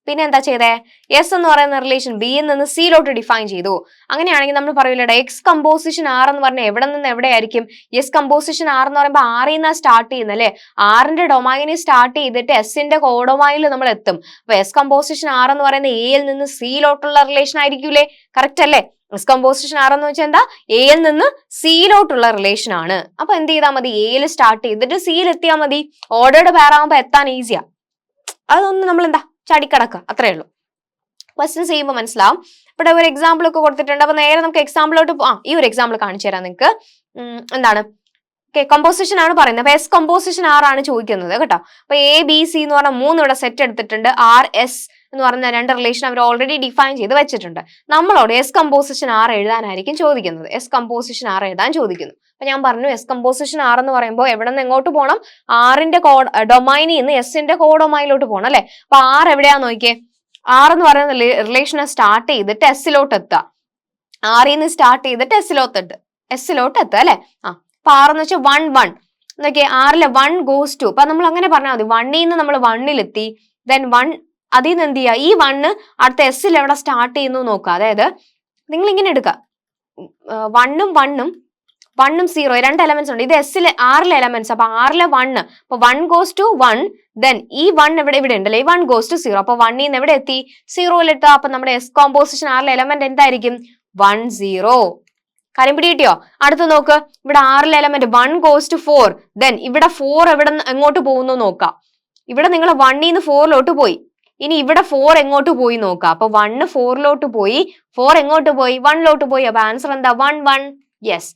പിന്നെ എന്താ ചെയ്തേ? എസ് എന്ന് പറയുന്ന റിലേഷൻ ബിയിൽ നിന്ന് സിയിലോട്ട് ഡിഫൈൻ ചെയ്തു. അങ്ങനെയാണെങ്കിൽ നമ്മൾ പറയൂലേ എക്സ് കമ്പോസിഷൻ ആർ എന്ന് പറഞ്ഞാൽ എവിടെ നിന്ന് എവിടെയായിരിക്കും? എസ് കമ്പോസിഷൻ ആർ എന്ന് പറയുമ്പോൾ ആറിൽ നിന്നാണ് സ്റ്റാർട്ട് ചെയ്യുന്നത് അല്ലെ? ആറിന്റെ ഡൊമൈനിൽ സ്റ്റാർട്ട് ചെയ്തിട്ട് എസിന്റെ കോഡൊമൈനിൽ നമ്മൾ എത്തും. അപ്പൊ എസ് കമ്പോസിഷൻ ആർ എന്ന് പറയുന്ന എയിൽ നിന്ന് സിയിലോട്ടുള്ള റിലേഷൻ ആയിരിക്കൂലേ? കറക്റ്റ് അല്ലേ? എസ് കമ്പോസിഷൻ ആർ എന്ന് വെച്ചാൽ എന്താ? എയിൽ നിന്ന് സിയിലോട്ടുള്ള റിലേഷൻ ആണ്. അപ്പൊ എന്ത് ചെയ്താൽ മതി? എയിൽ സ്റ്റാർട്ട് ചെയ്തിട്ട് സിയിൽ എത്തിയാൽ മതി. ഓർഡേർഡ് പെയർ ആകുമ്പോൾ എത്താൻ ഈസിയാ. അതൊന്നും നമ്മൾ എന്താ ചടിക്കടക്കുക, അത്രേ ഉള്ളൂ. ക്വസ്റ്റ്യൻസ് ചെയ്യുമ്പോൾ മനസ്സിലാവും. ഇവിടെ ഒരു എക്സാമ്പിൾ ഒക്കെ കൊടുത്തിട്ടുണ്ട്. അപ്പൊ നേരെ നമുക്ക് എക്സാമ്പിളോട്ട് ഈ ഒരു എക്സാമ്പിൾ കാണിച്ചു തരാം നിങ്ങൾക്ക്. എന്താണ്? കമ്പോസിഷൻ ആണ് പറയുന്നത്. അപ്പൊ എസ് കമ്പോസിഷൻ ആർ ആണ് ചോദിക്കുന്നത് കേട്ടോ. അപ്പൊ എ ബി സി എന്ന് പറഞ്ഞ 3 ഇവിടെ സെറ്റ് എടുത്തിട്ടുണ്ട്. ആർ എസ് എന്ന് പറഞ്ഞ 2 റിലേഷൻ അവർ ഓൾറെഡി ഡിഫൈൻ ചെയ്ത് വെച്ചിട്ടുണ്ട്. നമ്മളോട് എസ് കമ്പോസിഷൻ ആർ എഴുതാനായിരിക്കും ചോദിക്കുന്നത്. എസ് കമ്പോസിഷൻ ആർ എഴുതാൻ ചോദിക്കുന്നു. അപ്പൊ ഞാൻ പറഞ്ഞു എസ് കമ്പോസിഷൻ ആർ എന്ന് പറയുമ്പോൾ എവിടെ നിന്ന് എങ്ങോട്ട് പോകണം? ആറിന്റെ ഡൊമൈനിൽ നിന്ന് എസിന്റെ കോഡൊമൈനിലോട്ട് പോകണം അല്ലെ? അപ്പൊ ആർ എവിടെയാന്ന് നോക്കിയേ. ആർ എന്ന് പറയുന്ന റിലേഷനെ സ്റ്റാർട്ട് ചെയ്തിട്ട് എസിലോട്ട് എത്തുക. ആറിൽ നിന്ന് സ്റ്റാർട്ട് ചെയ്തിട്ട് എസിലോട്ട് എത്തുക അല്ലെ? അപ്പൊ ആർ എന്ന് വെച്ചാൽ 1 1 നോക്കിയേ. ആറിലെ 1 goes to. അപ്പൊ നമ്മൾ അങ്ങനെ പറഞ്ഞാൽ മതി. 1ൽ നിന്ന് നമ്മൾ 1ലെത്തി. ദെൻ 1 അതിൽ നിന്ന് എന്ത് ചെയ്യുക? ഈ 1 അടുത്ത എസിൽ എവിടെ സ്റ്റാർട്ട് ചെയ്യുന്നു നോക്കുക. അതായത് നിങ്ങൾ ഇങ്ങനെ എടുക്കുക. 1ഉം 1ഉം 0 2 എലമെന്റ്സ് ഉണ്ട്. ഇത് എസിലെ 6ലെ എലമെന്റ്സ്. അപ്പൊ 6ലെ 1. അപ്പൊ 1 goes to 1. ദെൻ ഈ 1 ഇവിടെ ഉണ്ടല്ലേ? ഈ 1 goes to 0. അപ്പൊ 1ൽ നിന്ന് എവിടെ എത്തി? 0ൽ എത്തുക. അപ്പൊ നമ്മുടെ എസ് കോമ്പോസിഷൻ 6ലെ എലമെന്റ് എന്തായിരിക്കും? 1 0. കാര്യം പിടികിട്ടിയോ? അടുത്ത് നോക്ക്. ഇവിടെ 6ലെ എലമെന്റ് 1 goes to 4. ദെൻ ഇവിടെ 4 എവിടെ എങ്ങോട്ട് പോകുന്നു നോക്കാം. ഇവിടെ നിങ്ങൾ 1ൽ നിന്ന് 4ലോട്ട് പോയി. ഇനി ഇവിടെ 4 എങ്ങോട്ട് പോയി നോക്കാം. അപ്പൊ 1 4ലോട്ട് പോയി. 4 എങ്ങോട്ട് പോയി? 1ലോട്ട് പോയി. അപ്പൊ ആൻസർ എന്താ? 1 1. യെസ്.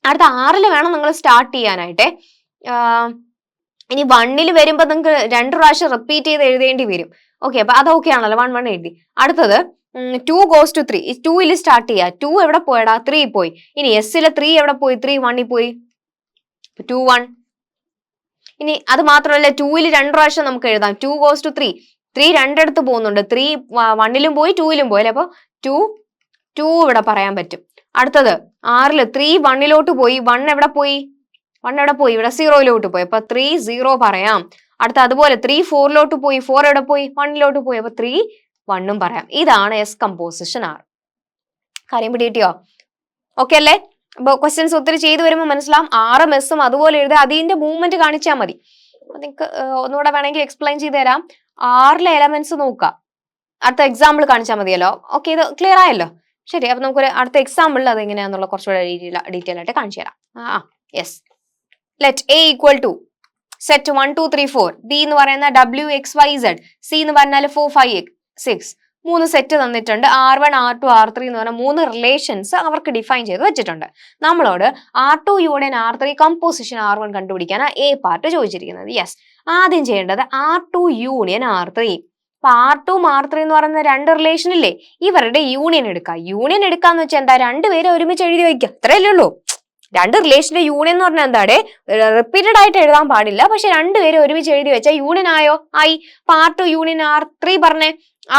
അടുത്ത 6ൽ വേണം നിങ്ങൾ സ്റ്റാർട്ട് ചെയ്യാനായിട്ട്. ഇനി 1ൽ വരുമ്പോ നിങ്ങൾക്ക് 2 പ്രാവശ്യം റിപ്പീറ്റ് ചെയ്ത് എഴുതേണ്ടി വരും. ഓക്കെ, അപ്പൊ അത് ഓക്കെ ആണല്ലോ. 1 1 എഴുതി. അടുത്തത് 2 goes to 3. 2ൽ സ്റ്റാർട്ട് ചെയ്യുക. 2 എവിടെ പോയടാ? 3 പോയി. ഇനി എസിലെ 3 എവിടെ പോയി? 3 1ൽ പോയി. 2 1. ഇനി അത് മാത്രമല്ല 2ൽ 2 പ്രാവശ്യം നമുക്ക് എഴുതാം. 2 goes to 3. 3 രണ്ടിടത്ത് പോകുന്നുണ്ട്. 3 1ലും പോയി 2ലും പോയി അല്ലെ? അപ്പൊ 2 ഇവിടെ പറയാൻ പറ്റും. അടുത്തത് 6ൽ 3 1ലോട്ട് പോയി. 1 എവിടെ പോയി? ഇവിടെ 0ലോട്ട് പോയി. അപ്പൊ 3 0 പറയാം. അടുത്ത അതുപോലെ 3 4ലോട്ട് പോയി. 4 എവിടെ പോയി? 1ലോട്ട് പോയി. അപ്പൊ 3 1ഉം പറയാം. ഇതാണ് എസ് കമ്പോസിഷൻ ആർ. കാര്യം പിടികിട്ടിയോ? ഓക്കെ അല്ലേ? അപ്പൊ ക്വസ്റ്റ്യൻസ് ഒത്തിരി ചെയ്തു വരുമ്പോൾ മനസ്സിലാവും. ആറും എസും അതുപോലെ എഴുതുക. അതിന്റെ മൂവ്മെന്റ് കാണിച്ചാൽ മതി. നിങ്ങൾക്ക് ഒന്നുകൂടെ വേണമെങ്കിൽ എക്സ്പ്ലെയിൻ ചെയ്ത് തരാം. 6ലെ എലമെന്റ്സ് നോക്കുക. അടുത്ത എക്സാമ്പിൾ കാണിച്ചാൽ മതിയല്ലോ. ഓക്കെ, ഇത് ക്ലിയർ ആയല്ലോ? ശരി. അപ്പൊ നമുക്കൊരു അടുത്ത എക്സാമ്പിളിൽ അത് എങ്ങനെയാന്നുള്ള കുറച്ചുകൂടെ ഡീറ്റെയിൽ ആയിട്ട് കാണിച്ചു തരാം. Yes. Let A equal to set 1 2 3 4. B എന്ന് പറയുന്ന WXYZ. സി എന്ന് പറഞ്ഞാൽ 4 5 6. 3 സെറ്റ് തന്നിട്ടുണ്ട്. R1 R2 R3 എന്ന് പറഞ്ഞ 3 റിലേഷൻസ് അവർക്ക് ഡിഫൈൻ ചെയ്ത് വെച്ചിട്ടുണ്ട്. നമ്മളോട് R2 union R3 composition R1 കണ്ടുപിടിക്കാനാണ് എ പാർട്ട് ചോദിച്ചിരിക്കുന്നത്. യെസ്. ആദ്യം ചെയ്യേണ്ടത് R2 യൂണിയൻ R3. അപ്പൊ R2 R3 എന്ന് പറയുന്ന രണ്ട് റിലേഷൻ ഇല്ലേ, ഇവരുടെ യൂണിയൻ എടുക്കുക. യൂണിയൻ എടുക്കാന്ന് വെച്ചാൽ എന്താ, രണ്ടുപേരെ ഒരുമിച്ച് എഴുതി വയ്ക്കുക, അത്രയല്ലേ ഉള്ളൂ. രണ്ട് റിലേഷന്റെ യൂണിയൻ എന്ന് പറഞ്ഞാൽ എന്താണ്, റിപ്പീറ്റഡ് ആയിട്ട് എഴുതാൻ പാടില്ല, പക്ഷെ രണ്ടുപേരെ ഒരുമിച്ച് എഴുതി വെച്ചാൽ യൂണിയൻ ആയോ, ആയി. അപ്പൊ R2 യൂണിയൻ R3 പറഞ്ഞേ.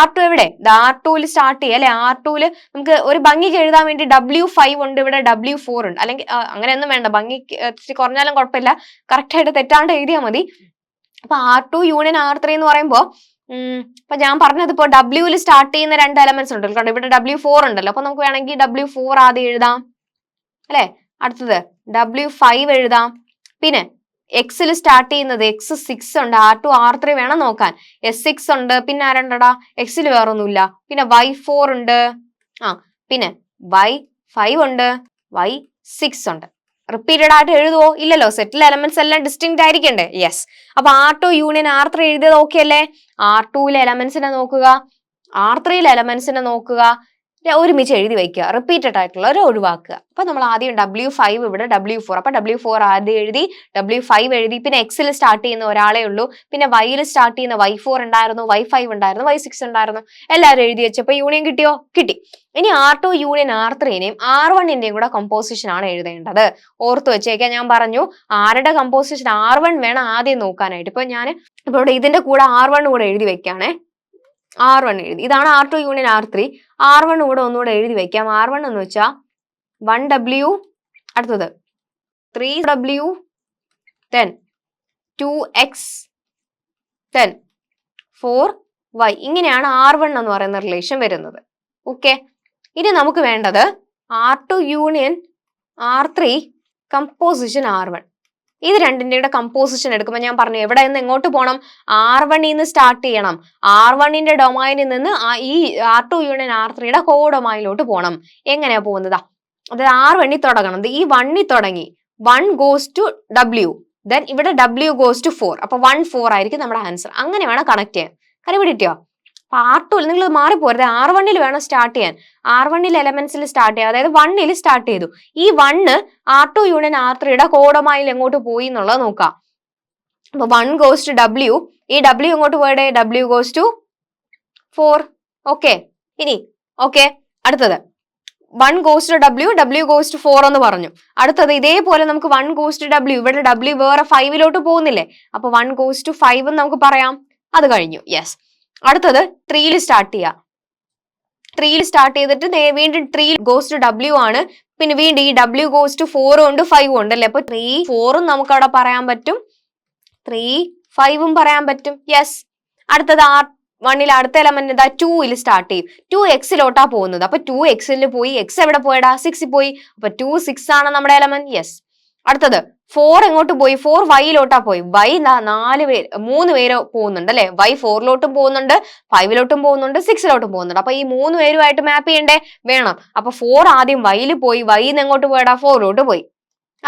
R2 എവിടെ, R2ൽ സ്റ്റാർട്ട് ചെയ്യുക അല്ലെ. R2ൽ നമുക്ക് ഒരു ഭംഗിക്ക് എഴുതാൻ വേണ്ടി W5 ഉണ്ട്, ഇവിടെ W4 ഉണ്ട്. അല്ലെങ്കിൽ അങ്ങനെയൊന്നും വേണ്ട, ഭംഗി കുറഞ്ഞാലും കുഴപ്പമില്ല, കറക്റ്റ് ആയിട്ട് തെറ്റാണ്ട് എഴുതിയാൽ മതി. അപ്പൊ R2 യൂണിയൻ R3 എന്ന് പറയുമ്പോ ഇപ്പൊ ഞാൻ പറഞ്ഞത് ഇപ്പൊ Wൽ സ്റ്റാർട്ട് ചെയ്യുന്ന രണ്ട് എലമെന്റ്സ് ഉണ്ടല്ലോ, കാരണം ഇവിടെ W4 ഉണ്ടല്ലോ. അപ്പൊ നമുക്ക് വേണമെങ്കിൽ W4 ആദ്യം എഴുതാം അല്ലെ. അടുത്തത് W5 എഴുതാം. പിന്നെ എക്സിൽ സ്റ്റാർട്ട് ചെയ്യുന്നത് X6 ഉണ്ട്, R2 R3 വേണം നോക്കാൻ. S6 ഉണ്ട്, പിന്നെ ആരണ്ടടാ, എക്സിൽ വേറൊന്നുമില്ല. പിന്നെ Y4 ഉണ്ട്, പിന്നെ Y5 ഉണ്ട്, Y6 ഉണ്ട്. റിപ്പീറ്റഡ് ആയിട്ട് എഴുതുവോ, ഇല്ലല്ലോ, സെറ്റിലെ എലമെന്റ്സ് എല്ലാം ഡിസ്റ്റിങ്ക്റ്റ് ആയിരിക്കണ്ടേ. യെസ്. അപ്പൊ R2 യൂണിയൻ R3 എഴുതിയത് ഓക്കെ അല്ലേ. R2ലെ എലമെന്റ്സിനെ നോക്കുക, R3ലെ എലമെന്റ്സിനെ നോക്കുക, ഒരുമിച്ച് എഴുതി വയ്ക്കുക, റിപ്പീറ്റഡ് ആയിട്ടുള്ളവരെ ഒഴിവാക്കുക. അപ്പൊ നമ്മൾ ആദ്യം W5 ഇവിടെ W4, അപ്പൊ W4 ആദ്യം എഴുതി, W5 എഴുതി. പിന്നെ എക്സിൽ സ്റ്റാർട്ട് ചെയ്യുന്ന ഒരാളെ ഉള്ളൂ, പിന്നെ Yൽ സ്റ്റാർട്ട് ചെയ്യുന്ന Y4 ഉണ്ടായിരുന്നു, Y5 ഉണ്ടായിരുന്നു, Y6 ഉണ്ടായിരുന്നു. എല്ലാവരും എഴുതി വെച്ചപ്പോ യൂണിയൻ കിട്ടിയോ, കിട്ടി. ഇനി R2 യൂണിയൻ R3നെയും R1ന്റെയും കൂടെ കമ്പോസിഷൻ ആണ് എഴുതേണ്ടത്. ഓർത്ത് വെച്ചേക്കാൻ ഞാൻ പറഞ്ഞു, ആരുടെ കമ്പോസിഷൻ R1 വേണം ആദ്യം നോക്കാനായിട്ട്. ഇപ്പൊ ഞാൻ ഇപ്പൊ ഇവിടെ ഇതിന്റെ കൂടെ R1 കൂടെ എഴുതി വെക്കാണേ. R1 എഴുതി, ഇതാണ് R2 യൂണിയൻ R3. R1 കൂടെ ഒന്നുകൂടെ എഴുതി വെക്കാം. R1 എന്ന് വെച്ചാൽ 1W, അടുത്തത് 3W, then 2X, then 4Y. ഇങ്ങനെയാണ് R1 എന്ന് പറയുന്ന റിലേഷൻ വരുന്നത്. ഓക്കെ. ഇനി നമുക്ക് വേണ്ടത് R2 union R3 composition R1. ഇത് രണ്ടിന്റെ കമ്പോസിഷൻ എടുക്കുമ്പോൾ ഞാൻ പറഞ്ഞു, എവിടെ നിന്ന് എങ്ങോട്ട് പോകണം, R1ൽ നിന്ന് സ്റ്റാർട്ട് ചെയ്യണം. R1ന്റെ ഡൊമൈനിൽ നിന്ന് ഈ R2 യൂണിയൻ R3യുടെ കോ ഡൊമൈനിലോട്ട് പോകണം. എങ്ങനെയാ പോകുന്നതാ, അതായത് R1ൽ തുടങ്ങണം. ഈ 1ൽ തുടങ്ങി, 1 goes to W, then ഇവിടെ W goes to 4. അപ്പൊ 1 4 ആയിരിക്കും നമ്മുടെ ആൻസർ. അങ്ങനെ വേണം കണക്ട് ചെയ്യാൻ. കണ്ടുപിടിക്കോ. അപ്പൊ R2ൽ നിങ്ങൾ മാറിപ്പോരുത്, R1ൽ വേണം സ്റ്റാർട്ട് ചെയ്യാൻ. R1ൽ എലമെന്റ്സിൽ സ്റ്റാർട്ട് ചെയ്യാം, അതായത് 1ൽ സ്റ്റാർട്ട് ചെയ്തു. ഈ 1 R2 യൂണിയൻ R3യുടെ കോഡൊമൈനിൽ എങ്ങോട്ട് പോയി എന്നുള്ളത് നോക്കാം. അപ്പൊ 1 goes to W, ഈ W എങ്ങോട്ട് പോയടെ, W goes to 4. ഓക്കെ. ഇനി ഓക്കെ, അടുത്തത് 1 goes to W, W goes to 4 എന്ന് പറഞ്ഞു. അടുത്തത് ഇതേപോലെ നമുക്ക് 1 goes to W, ഇവിടെ W വേറെ 5ലോട്ട് പോകുന്നില്ലേ, അപ്പൊ 1 goes to 5 എന്ന് നമുക്ക് പറയാം. അത് കഴിഞ്ഞു. യെസ്. അടുത്തത് 3ൽ സ്റ്റാർട്ട് ചെയ്യാം. 3ൽ സ്റ്റാർട്ട് ചെയ്തിട്ട് വീണ്ടും 3 goes to W ആണ്. പിന്നെ വീണ്ടും ഈ W goes to 4 ഉണ്ട്, 5 ഉണ്ട് അല്ലെ. അപ്പൊ 3 4 നമുക്ക് അവിടെ പറയാൻ പറ്റും, 3 5 പറയാൻ പറ്റും. യെസ്. അടുത്തത് R1ൽ അടുത്ത എലമെന്റ് എന്താ, 2ൽ സ്റ്റാർട്ട് ചെയ്യും. 2 Xലോട്ടാ പോകുന്നത്. അപ്പൊ 2 Xൽ പോയി, X എവിടെ പോയടാ, 6 പോയി. അപ്പൊ 2 6 ആണ് നമ്മുടെ എലമെന്റ്. യെസ്. അടുത്തത് 4 എങ്ങോട്ട് പോയി, 4 Yലോട്ടാ പോയി. Y 3 പേര് പോകുന്നുണ്ട് അല്ലെ. Y 4ലോട്ടും പോകുന്നുണ്ട്, 5ലോട്ടും പോകുന്നുണ്ട്, 6ലോട്ടും പോകുന്നുണ്ട്. അപ്പൊ ഈ 3 പേരുമായിട്ട് മാപ്പ് ചെയ്യണ്ടേ, വേണം. അപ്പൊ 4 ആദ്യം Yൽ പോയി, Yന്ന് എങ്ങോട്ട് പോയടാ, 4ലോട്ട് പോയി.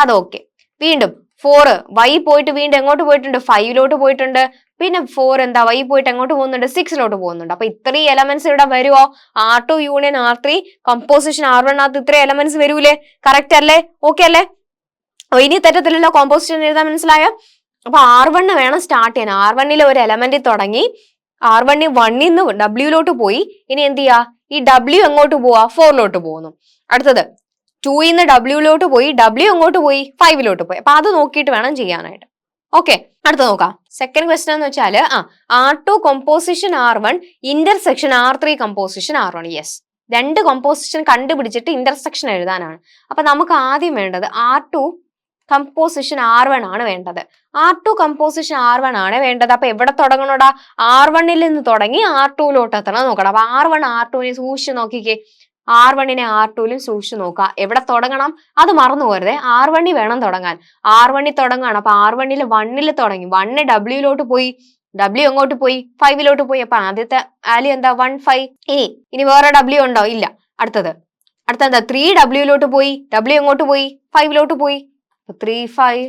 അതൊക്കെ. വീണ്ടും 4 Y പോയിട്ട് വീണ്ടും എങ്ങോട്ട് പോയിട്ടുണ്ട്, 5ലോട്ട് പോയിട്ടുണ്ട്. പിന്നെ 4 എന്താ, Y പോയിട്ട് എങ്ങോട്ട് പോകുന്നുണ്ട്, 6ലോട്ട് പോകുന്നുണ്ട്. അപ്പൊ ഇത്രയും എലമെന്റ്സ് ഇവിടെ വരുവോ, R2 union R3 composition R1 ഇത്രയും എലമെന്റ്സ് വരൂലേ, കറക്റ്റ് അല്ലേ, ഓക്കെ അല്ലേ. ഇനി തെറ്റത്തിലല്ലോ, കോമ്പോസിഷൻ എഴുതാൻ മനസ്സിലായോ. അപ്പൊ R1 വേണം സ്റ്റാർട്ട് ചെയ്യാൻ. R1ൽ ഒരു എലമെന്റ് തുടങ്ങി, R1 1ൽ നിന്ന് Wലോട്ട് പോയി. ഇനി എന്ത് ചെയ്യാ, ഈ W എങ്ങോട്ട് പോവാ, 4ലോട്ട് പോകുന്നു. അടുത്തത് 2ൽ നിന്ന് Wലോട്ട് പോയി, W എങ്ങോട്ട് പോയി, 5ലോട്ട് പോയി. അപ്പൊ അത് നോക്കിയിട്ട് വേണം ചെയ്യാനായിട്ട്. ഓക്കെ. അടുത്ത നോക്കാം. സെക്കൻഡ് ക്വസ്റ്റൻ എന്ന് വെച്ചാൽ R2 composition R1 intersection R3 composition R1. Yes. രണ്ട് കമ്പോസിഷൻ കണ്ടുപിടിച്ചിട്ട് ഇന്റർസെക്ഷൻ എഴുതാനാണ്. അപ്പൊ നമുക്ക് ആദ്യം വേണ്ടത് R2 കമ്പോസിഷൻ R1 ആണ് വേണ്ടത്. R2 കമ്പോസിഷൻ R1 ആണ് വേണ്ടത്. അപ്പൊ എവിടെ തുടങ്ങണോടാ, R1ൽ നിന്ന് തുടങ്ങി R2ലോട്ട് എത്തണം നോക്കണം. അപ്പൊ R1 R2നെ സൂക്ഷിച്ച് നോക്കിക്കേ, R1നെ R2ലും സൂക്ഷിച്ച് നോക്കുക. എവിടെ തുടങ്ങണം അത് മറന്നു പോരുതേ. R1ൽ വേണം തുടങ്ങാൻ. R1ൽ തുടങ്ങാണ്. അപ്പൊ R1ൽ 1ൽ തുടങ്ങി, 1 Wലോട്ട് പോയി, W എങ്ങോട്ട് പോയി, 5ലോട്ട് പോയി. അപ്പൊ ആദ്യത്തെ വാല്യൂ എന്താ, 1 5. ഇനി വേറെ W ഉണ്ടോ, ഇല്ല. അടുത്തെന്താ 3 Wലോട്ട് പോയി, W എങ്ങോട്ട് പോയി, 5ലോട്ട് പോയി. 3 5.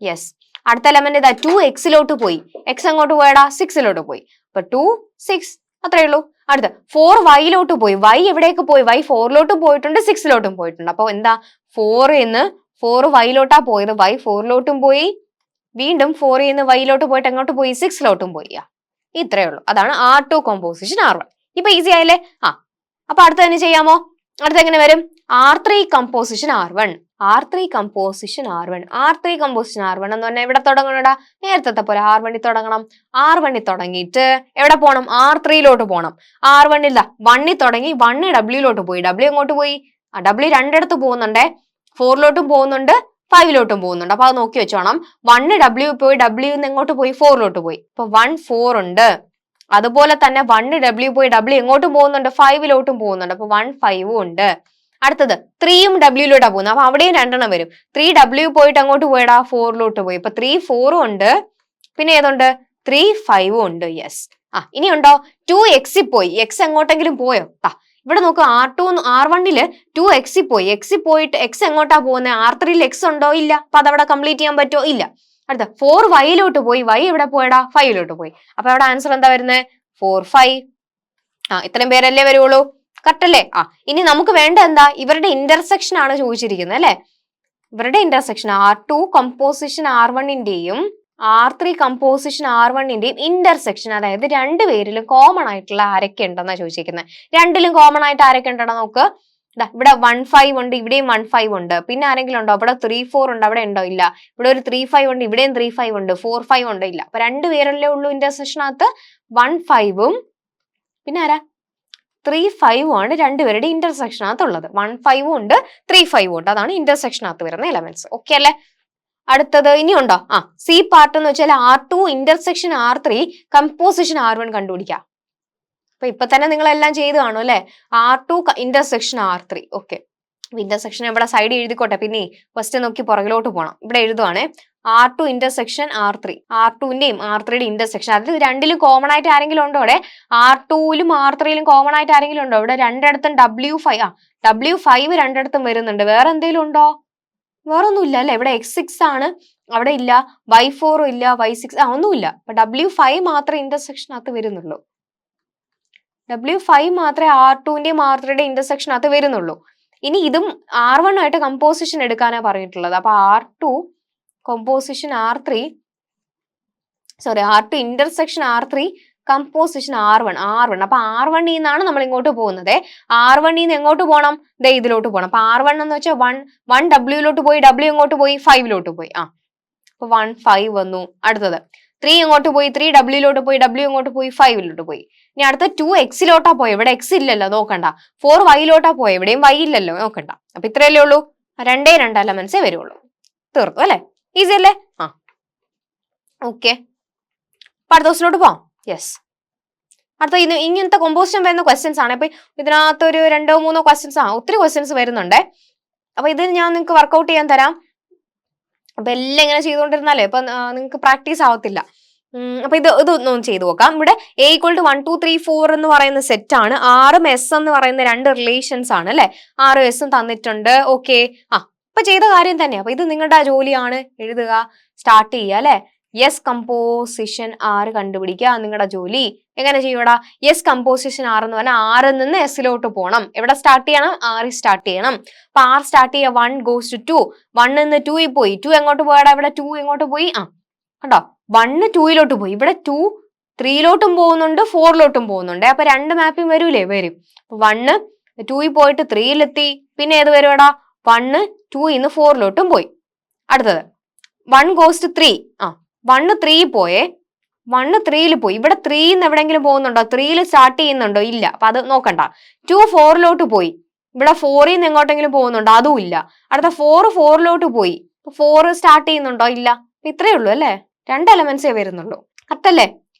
യെസ്. അടുത്ത എലമെന്റ് ഏതാ, 2 Xലോട്ട് പോയി, X എങ്ങോട്ട് പോയടാ, 6ലോട്ട് പോയി. അപ്പൊ 2 6, അത്രേ ഉള്ളൂ. അടുത്ത 4 Yലോട്ട് പോയി, Y എവിടേക്ക് പോയി, Y 4ലോട്ട് പോയിട്ടുണ്ട്, 6ലോട്ടും പോയിട്ടുണ്ട്. അപ്പൊ എന്താ, 4 Yലോട്ടാ പോയത്, Y 4ലോട്ടും പോയി. വീണ്ടും 4 Yലോട്ട് പോയിട്ട് എങ്ങോട്ട് പോയി, 6ലോട്ടും പോയി. ഇത്രയേ ഉള്ളൂ. അതാണ് R2 composition R1. ഇപ്പൊ ഈസി ആയില്ലേ? അപ്പൊ അടുത്ത തന്നെ ചെയ്യാമോ? അടുത്ത എങ്ങനെ വരും? R3 composition R1. R3 composition R1. R3 composition R1 എന്ന് പറഞ്ഞാൽ എവിടെ തുടങ്ങണടാ? നേരത്തെ പോലെ R1 തുടങ്ങണം. R1 തുടങ്ങിയിട്ട് എവിടെ പോകണം? R3 പോകണം. R1 1 തുടങ്ങി 1 W പോയി. W എങ്ങോട്ട് പോയി? W രണ്ടിടത്ത് പോകുന്നുണ്ടേ. 4 പോകുന്നുണ്ട്, 5 പോകുന്നുണ്ട്. അപ്പൊ അത് നോക്കി വെച്ചോണം. 1 W പോയി, W എങ്ങോട്ട് പോയി? 4 പോയി. അപ്പൊ 1 4 ഉണ്ട്. അതുപോലെ തന്നെ 1 W പോയി, W എങ്ങോട്ടും പോകുന്നുണ്ട്? 5 പോകുന്നുണ്ട്. അപ്പൊ 1 5 ഉണ്ട്. അടുത്തത് 3 W പോകുന്നത്. അപ്പൊ അവിടെയും രണ്ടെണ്ണം വരും. 3 W പോയിട്ട് അങ്ങോട്ട് പോയടാ? 4 പോയി. അപ്പൊ 3 4 ഉണ്ട്. പിന്നെ ഏതുണ്ട്? 3 5 ഉണ്ട്. യെസ്. ഇനിയുണ്ടോ? 2 X പോയി. X എങ്ങോട്ടെങ്കിലും പോയോ? ഇവിടെ നോക്കൂ, R1 2 X പോയി. X പോയിട്ട് X എങ്ങോട്ടാ പോകുന്നത്? R3 X ഉണ്ടോ? ഇല്ല. അപ്പൊ അതവിടെ കംപ്ലീറ്റ് ചെയ്യാൻ പറ്റുമോ? ഇല്ല. അടുത്ത 4 Y പോയി. Y എവിടെ പോയടാ? 5 പോയി. അപ്പൊ അവിടെ ആൻസർ എന്താ വരുന്നത്? 4 5. ഇത്രയും പേരല്ലേ വരുള്ളൂ. കറക്റ്റ് അല്ലേ? ഇനി നമുക്ക് വേണ്ട എന്താ? ഇവരുടെ ഇന്റർസെക്ഷൻ ആണ് ചോദിച്ചിരിക്കുന്നത് അല്ലെ? ഇവരുടെ ഇന്റർസെക്ഷൻ R2 composition R1ന്റെയും R3 composition R1ന്റെയും ഇന്റർസെക്ഷൻ, അതായത് രണ്ടുപേരിലും കോമൺ ആയിട്ടുള്ള ആരൊക്കെ ഉണ്ടെന്നാ ചോദിച്ചിരിക്കുന്നത്. രണ്ടിലും കോമൺ ആയിട്ട് ആരൊക്കെ ഉണ്ടെന്ന് നോക്ക്. ഇവിടെ 1 5 ഉണ്ട്, ഇവിടെയും 1 5 ഉണ്ട്. പിന്നെ ആരെങ്കിലും ഉണ്ടോ? ഇവിടെ 3 4 ഉണ്ട്, അവിടെ ഉണ്ടോ? ഇല്ല. ഇവിടെ ഒരു 3 5 ഉണ്ട്, ഇവിടെയും 3 5 ഉണ്ട്. 4 5 ഉണ്ട്, ഇല്ല. അപ്പൊ രണ്ടുപേരല്ലേ ഉള്ളൂ ഇന്റർസെക്ഷനകത്ത്. 1 5 പിന്നെ ആരാ? 3 5 ആണ് രണ്ടുപേരുടെ ഇന്റർസെക്ഷനകത്തുള്ളത്. 1 5 ഉണ്ട്, 3 5 ഉണ്ട്. അതാണ് ഇന്റർസെക്ഷനകത്ത് വരുന്ന എലമെന്റ്സ്. ഓക്കെ അല്ലേ? അടുത്തത് ഇനിയുണ്ടോ? സി പാർട്ട് എന്ന് വെച്ചാൽ R2 intersection R3 composition R1 കണ്ടുപിടിക്കാം. അപ്പൊ ഇപ്പൊ തന്നെ നിങ്ങൾ എല്ലാം ചെയ്ത് കാണും അല്ലെ? R2 intersection R3. Okay, intersection ഇവിടെ സൈഡ് എഴുതിക്കോട്ടെ. പിന്നെ ഫസ്റ്റ് നോക്കി പുറകിലോട്ട് പോകണം. ഇവിടെ എഴുതുവാണേ R2 ഇന്റർസെക്ഷൻ R3. R2ന്റെയും R3യുടെ ഇന്റർസെക്ഷൻ, അത് രണ്ടിലും കോമൺ ആയിട്ട് ആരെങ്കിലും ഉണ്ടോ? അവിടെ R2ലും R3ലും കോമൺ ആയിട്ട് ആരെങ്കിലും ഉണ്ടോ? ഇവിടെ രണ്ടിടത്തും W5 W5 രണ്ടിടത്തും വരുന്നുണ്ട്. വേറെ എന്തെങ്കിലും ഉണ്ടോ? വേറെ ഒന്നുമില്ല അല്ലെ? ഇവിടെ X6 ആണ്, അവിടെ ഇല്ല. Y4 ഇല്ല, Y6 ഒന്നുമില്ല. അപ്പൊ W5 മാത്രമേ ഇന്റർസെക്ഷനകത്ത് വരുന്നുള്ളൂ. W5 മാത്രമേ R2ന്റെയും R3യുടെ ഇന്റർസെക്ഷനകത്ത് വരുന്നുള്ളൂ. ഇനി ഇതും R1 ആയിട്ട് കമ്പോസിഷൻ എടുക്കാനാ പറഞ്ഞിട്ടുള്ളത്. അപ്പൊ R2 composition R3 R2 intersection R3 composition R1. അപ്പൊ R1 നിന്നാണ് നമ്മൾ ഇങ്ങോട്ട് പോകുന്നത്. R1 നിന്ന് എങ്ങോട്ട് പോകണം? ദേ ഇതിലോട്ട് പോകണം. അപ്പൊ R1 എന്ന് വെച്ചാൽ 1 W പോയി, W എങ്ങോട്ട് പോയി? 5 പോയി. അപ്പൊ 1 5 വന്നു. അടുത്തത് 3 എങ്ങോട്ട് പോയി? 3 W പോയി, W എങ്ങോട്ട് പോയി? 5 പോയി. ഇനി അടുത്ത 2 X പോയി. ഇവിടെ X ഇല്ലല്ലോ, നോക്കണ്ട. 4 Y പോയി, എവിടെയും Y ഇല്ലല്ലോ, നോക്കണ്ട. അപ്പൊ ഇത്രയല്ലേ ഉള്ളൂ. 2 എലമെന്റ്സേ വരുള്ളൂ. തീർന്നു അല്ലെ? ഈസി അല്ലേ? ഓക്കെ, അടുത്ത ക്വസ്റ്റിലോട്ട് പോവാം. യെസ്, അടുത്ത ഇങ്ങനത്തെ കോമ്പോസിഷൻ വരുന്ന ക്വസ്റ്റ്യൻസ് ആണ്. അപ്പൊ ഇതിനകത്ത് ഒരു 2 3 ക്വസ്റ്റ്യൻസ് ഒത്തിരി ക്വസ്റ്റ്യൻസ് വരുന്നുണ്ട്. അപ്പൊ ഇത് ഞാൻ നിങ്ങൾക്ക് വർക്ക്ഔട്ട് ചെയ്യാൻ തരാം. അപ്പൊ എല്ലാം ഇങ്ങനെ ചെയ്തുകൊണ്ടിരുന്നാലേ ഇപ്പൊ നിങ്ങൾക്ക് പ്രാക്ടീസ് ആവത്തില്ല. അപ്പൊ ഇതൊന്നും ചെയ്തു നോക്കാം. ഇവിടെ A = 1 2 3 4 എന്ന് പറയുന്ന സെറ്റ് ആണ്. Rഉം S എന്ന് പറയുന്ന രണ്ട് റിലേഷൻസ് ആണ് അല്ലെ? Rഉം S തന്നിട്ടുണ്ട്. ഓക്കെ, അപ്പൊ ചെയ്ത കാര്യം തന്നെ. അപ്പൊ ഇത് നിങ്ങളുടെ ജോലിയാണ്. എഴുതുക, സ്റ്റാർട്ട് ചെയ്യുക അല്ലെ? യെസ് കമ്പോസിഷൻ R കണ്ടുപിടിക്കുക നിങ്ങളുടെ ജോലി. എങ്ങനെ ചെയ്യൂടാ? യെസ് കമ്പോസിഷൻ R എന്ന് പറഞ്ഞാൽ R നിന്ന് S പോകണം. എവിടെ സ്റ്റാർട്ട് ചെയ്യണം? R സ്റ്റാർട്ട് ചെയ്യണം. അപ്പൊ R സ്റ്റാർട്ട് ചെയ്യുക, 1 goes to 2. 1 നിന്ന് 2 പോയി. 2 എങ്ങോട്ട് പോയടാ? ഇവിടെ 2 എങ്ങോട്ട് പോയി? കണ്ടോ, 1 2 പോയി. ഇവിടെ 2 3 പോകുന്നുണ്ട്, 4 പോകുന്നുണ്ട്. അപ്പൊ രണ്ട് മാപ്പിംഗ് വരൂലേ? വരും. 1 2 പോയിട്ട് 3 എത്തി. പിന്നെ ഏത് വരുവാടാ? 1 2 ഇന്ന് 4 പോയി. അടുത്തത് 1 goes to 3. 1 3 പോയേ. 1 3 പോയി. ഇവിടെ 3 എവിടെങ്കിലും പോകുന്നുണ്ടോ? 3 സ്റ്റാർട്ട് ചെയ്യുന്നുണ്ടോ? ഇല്ല. അപ്പൊ അത് നോക്കണ്ട. 2 4 പോയി. ഇവിടെ 4 എങ്ങോട്ടെങ്കിലും പോകുന്നുണ്ടോ? അതും ഇല്ല. അടുത്ത 4 4 പോയി. 4 സ്റ്റാർട്ട് ചെയ്യുന്നുണ്ടോ? ഇല്ല. ഇത്രയേ ഉള്ളൂ അല്ലെ? 2 എലമെന്റ്സേ വരുന്നുള്ളൂ. കറക്റ്റല്ലേ?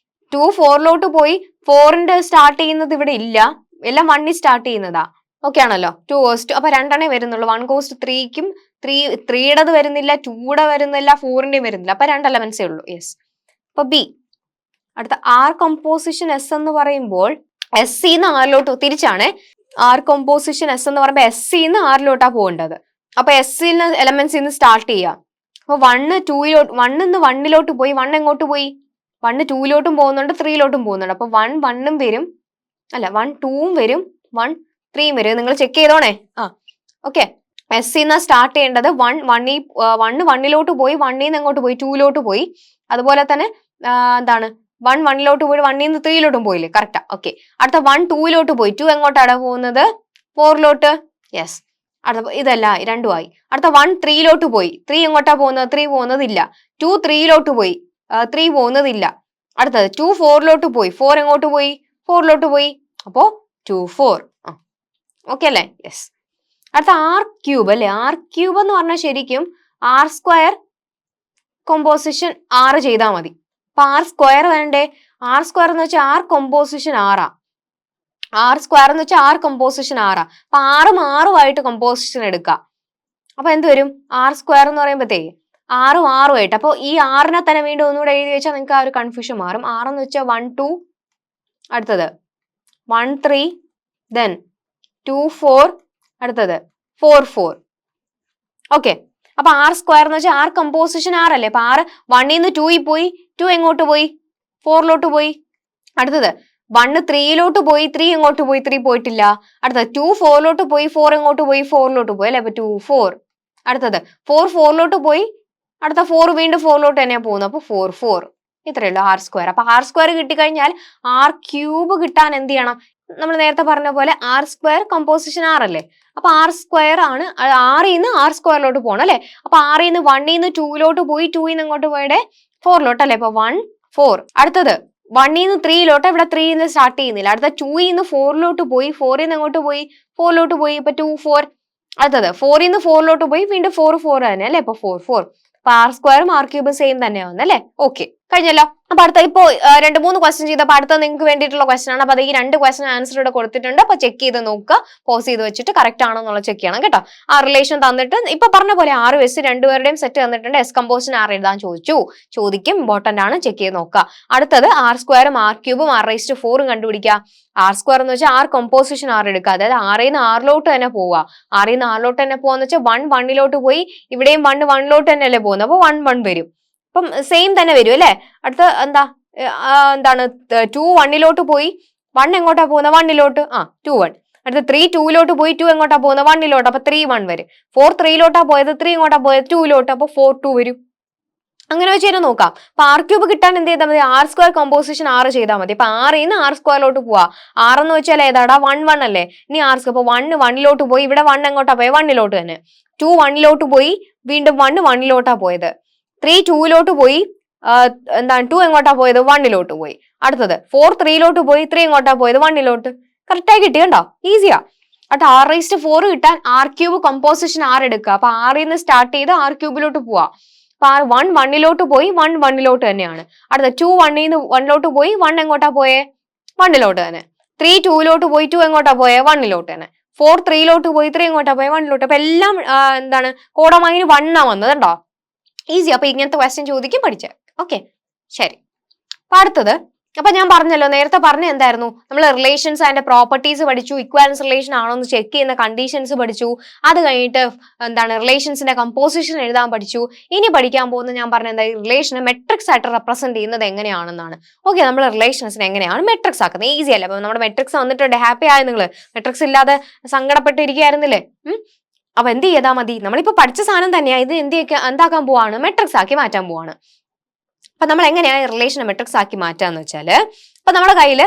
2 4 പോയി. 4ന്റെ സ്റ്റാർട്ട് ചെയ്യുന്നത് ഇവിടെ ഇല്ല. എല്ലാം 1 സ്റ്റാർട്ട് ചെയ്യുന്നതാ. ഓക്കെ ആണല്ലോ? 2 goes to, അപ്പൊ 2 വരുന്നുള്ളൂ. 1 goes to 3ക്കും 3യുടേത് വരുന്നില്ല, 2യുടെ വരുന്നില്ല, 4ന്റെയും വരുന്നില്ല. അപ്പൊ 2 എലമെന്റ്സേ ഉള്ളൂ. യെസ്. അപ്പൊ B. അടുത്ത R composition S എന്ന് പറയുമ്പോൾ SC ന്ന് R തിരിച്ചാണ്. R composition S എന്ന് പറയുമ്പോൾ SC ന്ന് R പോകേണ്ടത്. അപ്പൊ SC എലമെന്റ്സ് ഇന്ന് സ്റ്റാർട്ട് ചെയ്യാം. അപ്പൊ 1 2 1 നിന്ന് 1 പോയി. 1 എങ്ങോട്ട് പോയി? 1 2 പോകുന്നുണ്ട്, 3 പോകുന്നുണ്ട്. അപ്പൊ 1 1 വരും, അല്ല 1 2 വരും, 1 3 വരും. നിങ്ങൾ ചെക്ക് ചെയ്തോണേ. ഓക്കെ, S ന്ന് സ്റ്റാർട്ട് ചെയ്യേണ്ടത്. 1 1 പോയി. 1 നിന്ന് എങ്ങോട്ട് പോയി? 2 പോയി. അതുപോലെ തന്നെ എന്താണ് 1 1 പോയി 1 നിന്ന് 3 പോയില്ലേ? കറക്റ്റാ. ഓക്കെ. അടുത്ത 1 2 പോയി. 2 എങ്ങോട്ടാണ് പോകുന്നത്? 4 യെസ്. അടുത്ത ഇതല്ല, രണ്ടും ആയി. അടുത്ത 1 3 പോയി. 3 എങ്ങോട്ടാ പോകുന്നത്? 3 പോകുന്നതില്ല. 2 3 പോയി. 3 പോകുന്നതില്ല. അടുത്തത് 2 4 പോയി. 4 എങ്ങോട്ട് പോയി? 4 പോയി. അപ്പോ 2 4. ഓക്കെ അല്ലേ? യെസ്. അടുത്ത ആർ ക്യൂബ് അല്ലെ? ആർ ക്യൂബ് എന്ന് പറഞ്ഞാൽ ശരിക്കും ആർ സ്ക്വയർ കോമ്പോസിഷൻ 6 ചെയ്താൽ മതി. അപ്പൊ ആർ സ്ക്വയർ വേണ്ടേ? ആർ സ്ക്വയർ എന്ന് വെച്ചാൽ ആർ കോമ്പോസിഷൻ 6ആ. ആർ സ്ക്വയർ എന്ന് വെച്ചാൽ ആർ കോമ്പോസിഷൻ 6ആ. അപ്പൊ 6ഉം 6ഉമായിട്ട് കോമ്പോസിഷൻ എടുക്കാം. അപ്പൊ എന്ത് വരും? ആർ സ്ക്വയർ എന്ന് പറയുമ്പോഴത്തേക്ക് 6ഉം 6ഉമായിട്ട്. അപ്പൊ ഈ 6നെ തന്നെ വീണ്ടും ഒന്നുകൂടെ എഴുതി വെച്ചാൽ നിങ്ങൾക്ക് ആ ഒരു കൺഫ്യൂഷൻ മാറും. 6 എന്ന് വെച്ചാൽ 1 2, അടുത്തത് 1 3, ദെൻ 2 4, അടുത്തത് 4 4. ഓക്കെ. അപ്പൊ ആർ സ്ക്വയർ എന്ന് വെച്ചാൽ ആർ കമ്പോസിഷൻ 6 അല്ലേ? അപ്പൊ 6 1 നിന്ന് 2 പോയി. 2 എങ്ങോട്ട് പോയി? 4 പോയി. അടുത്തത് 1 3 പോയി. 3 എങ്ങോട്ട് പോയി? 3 പോയിട്ടില്ല. അടുത്തത് 2 4 പോയി. 4 എങ്ങോട്ട് പോയി? 4 പോയി അല്ലെ? അപ്പൊ 2 4. അടുത്തത് 4 4 പോയി. അടുത്ത 4 വീണ്ടും 4 തന്നെയാ പോകുന്നത്. അപ്പൊ 4 4. ഇത്രയേ ഉള്ളൂ ആർ സ്ക്വയർ. അപ്പൊ ആർ സ്ക്വയർ കിട്ടിക്കഴിഞ്ഞാൽ ആർ ക്യൂബ് കിട്ടാൻ എന്ത് ചെയ്യണം? നമ്മൾ നേരത്തെ പറഞ്ഞ പോലെ ആർ സ്ക്വയർ കമ്പോസിഷൻ 6 അല്ലേ? അപ്പൊ ആർ സ്ക്വയർ ആണ്. 6 നിന്ന് ആർ സ്ക്വയറിലോട്ട് പോകണം അല്ലെ? അപ്പൊ 6 നിന്ന് 1 നിന്ന് 2 പോയി. 2 നിന്ന് എങ്ങോട്ട് പോയുടെ? 4 അല്ലെ? അപ്പൊ 1 4. അടുത്തത് 1 നിന്ന് 3 ഇവിടെ 3 നിന്ന് സ്റ്റാർട്ട് ചെയ്യുന്നില്ല. അടുത്ത 2 നിന്ന് 4 പോയി. 4 നിന്ന് എങ്ങോട്ട് പോയി? 4 പോയി. ഇപ്പൊ 2 4. അടുത്തത് 4 നിന്ന് 4 പോയി. വീണ്ടും 4 4 തന്നെ അല്ലെ? അപ്പൊ 4 4. അപ്പൊ ആർ സ്ക്വയറും ആർ ക്യൂബും സെയിം തന്നെയാവുന്നു അല്ലെ? ഓക്കെ, കഴിഞ്ഞല്ലോ. അപ്പൊ അടുത്ത ഇപ്പോ 2-3 ക്വസ്റ്റ്യൻ ചെയ്തപ്പോ അടുത്ത നിങ്ങൾക്ക് വേണ്ടിയിട്ടുള്ള ക്വസ്റ്റൻ ആണ്. അപ്പൊ അത് ഈ 2 ക്വസ്റ്റൻ ആൻസർ ഇവിടെ കൊടുത്തിട്ടുണ്ട്. അപ്പൊ ചെക്ക് ചെയ്ത് നോക്കുക, പോസ് ചെയ്ത് വെച്ചിട്ട് കറക്റ്റ് ആണോ എന്നുള്ളത് ചെക്ക് ചെയ്യണം കേട്ടോ. ആ റിലേഷൻ തന്നിട്ട് ഇപ്പൊ പറഞ്ഞ പോലെ 6 എസ് രണ്ടുപേരുടെയും സെറ്റ് തന്നിട്ടുണ്ട്. എസ് കമ്പോസിഷൻ 6 എഴുതാൻ ചോദിക്കും. ഇമ്പോർട്ടന്റ് ആണ്, ചെക്ക് ചെയ്ത് നോക്കുക. അടുത്തത് ആർ സ്ക്വയറും ആർ ക്യൂബും r⁴ കണ്ടുപിടിക്കുക. ആർ സ്ക്വയർ എന്ന് വെച്ചാൽ ആർ കമ്പോസിഷൻ 6 എടുക്കുക. അതായത് 6 നിന്ന് 6 തന്നെ പോവുക. 6 നിന്ന് 6 തന്നെ പോവാന്ന് വെച്ചാൽ 1 1 പോയി. ഇവിടെയും 1 1 തന്നെ അല്ലേ പോകുന്നത്. അപ്പൊ 1 1 വരും. അപ്പം സെയിം തന്നെ വരും അല്ലെ? അടുത്ത എന്താണ് 2 1 പോയി. 1 എങ്ങോട്ടാ പോകുന്നത്? 1 2 1. അടുത്ത 3 2 പോയി. 2 എങ്ങോട്ടാ പോകുന്നത്? 1 അപ്പൊ 3 1 വരും. 4 3 പോയത്. 3 എങ്ങോട്ടാ പോയത്? 2 അപ്പൊ 4 2 വരും. അങ്ങനെ വെച്ച് നോക്കാം. അപ്പൊ ആർ ക്യൂബ് കിട്ടാൻ എന്ത് ചെയ്താൽ മതി? ആർ സ്ക്വയർ കമ്പോസിഷൻ 6 ചെയ്താൽ മതി. അപ്പൊ 6 നിന്ന് ആർ സ്ക്വയറിലോട്ട് പോവാ. 6 എന്ന് വെച്ചാൽ ഏതാടാ? 1 1 അല്ലേ? ഇനി ആർ സ്ക്വയർ. അപ്പൊ 1 1 പോയി. ഇവിടെ 1 എങ്ങോട്ടാ പോയത്? 1 തന്നെ. 2 1 പോയി. വീണ്ടും 1 1 പോയത്. 3 2 പോയി. 2 എങ്ങോട്ടാ പോയത്? 1 പോയി. അടുത്തത് 4 3 പോയി. 3 എങ്ങോട്ടാ പോയത്? 1 കറക്റ്റ് ആയി കിട്ടി കണ്ടോ? ഈസിയാ. അടുത്ത r⁴ കിട്ടാൻ ആർ ക്യൂബ് കമ്പോസിഷൻ 6 എടുക്കുക. അപ്പൊ 6 നിന്ന് സ്റ്റാർട്ട് ചെയ്ത് ആർ ക്യൂബിലോട്ട് പോവാ. അപ്പൊ 1 1 പോയി. 1 1 തന്നെയാണ്. അടുത്ത 2 1 നിന്ന് 1 പോയി. 1 എങ്ങോട്ടാ പോയേ? 1 തന്നെ. 3 2 പോയി. 2 എങ്ങോട്ടാ പോയേ? 1 തന്നെ. 4 3 പോയി. 3 എങ്ങോട്ടാ പോയേ? 1 അപ്പൊ എല്ലാം കോഡമൈന് 1 വന്നത് കണ്ടോ? ഈസി. അപ്പൊ ഇങ്ങനത്തെ ക്വസ്റ്റ്യൻ ചോദിക്കും, പഠിച്ചേ. ഓക്കെ, ശരി. അപ്പൊ അടുത്തത്, അപ്പൊ ഞാൻ പറഞ്ഞല്ലോ, നേരത്തെ പറഞ്ഞ എന്തായിരുന്നു? നമ്മൾ റിലേഷൻസ് അതിന്റെ പ്രോപ്പർട്ടീസ് പഠിച്ചു, ഇക്വാലൻസ് റിലേഷൻ ആണോ എന്ന് ചെക്ക് ചെയ്യുന്ന കണ്ടീഷൻസ് പഠിച്ചു. അത് കഴിഞ്ഞിട്ട് റിലേഷൻസിന്റെ കമ്പോസിഷൻ എഴുതാൻ പഠിച്ചു. ഇനി പഠിക്കാൻ പോകുന്നത് ഞാൻ പറഞ്ഞ എന്താ? റിലേഷനെ മെട്രിക്സ് ആയിട്ട് റെപ്രസെന്റ് ചെയ്യുന്നത് എങ്ങനെയാണെന്നാണ്. ഓക്കെ, നമ്മൾ റിലേഷൻസിനെ എങ്ങനെയാണ് മെട്രിക്സ് ആക്കുന്നത്? ഈസി അല്ലേ? അപ്പൊ നമ്മുടെ മെട്രിക്സ് വന്നിട്ടുണ്ട്. ഹാപ്പി ആയ നിങ്ങൾ? മെട്രിക്സ് ഇല്ലാതെ സങ്കടപ്പെട്ടിരിക്കുകയായിരുന്നില്ലേ? അപ്പൊ എന്ത് ചെയ്താൽ മതി? നമ്മളിപ്പോ പഠിച്ച സാധനം തന്നെയാ ഇത്. എന്താക്കാൻ പോവാണ്? മെട്രിക്സ് ആക്കി മാറ്റാൻ പോവാണ്. അപ്പൊ നമ്മൾ എങ്ങനെയാണ് റിലേഷനെ മെട്രിക്സ് ആക്കി മാറ്റാന്ന് വെച്ചാല്, അപ്പൊ നമ്മുടെ കയ്യിൽ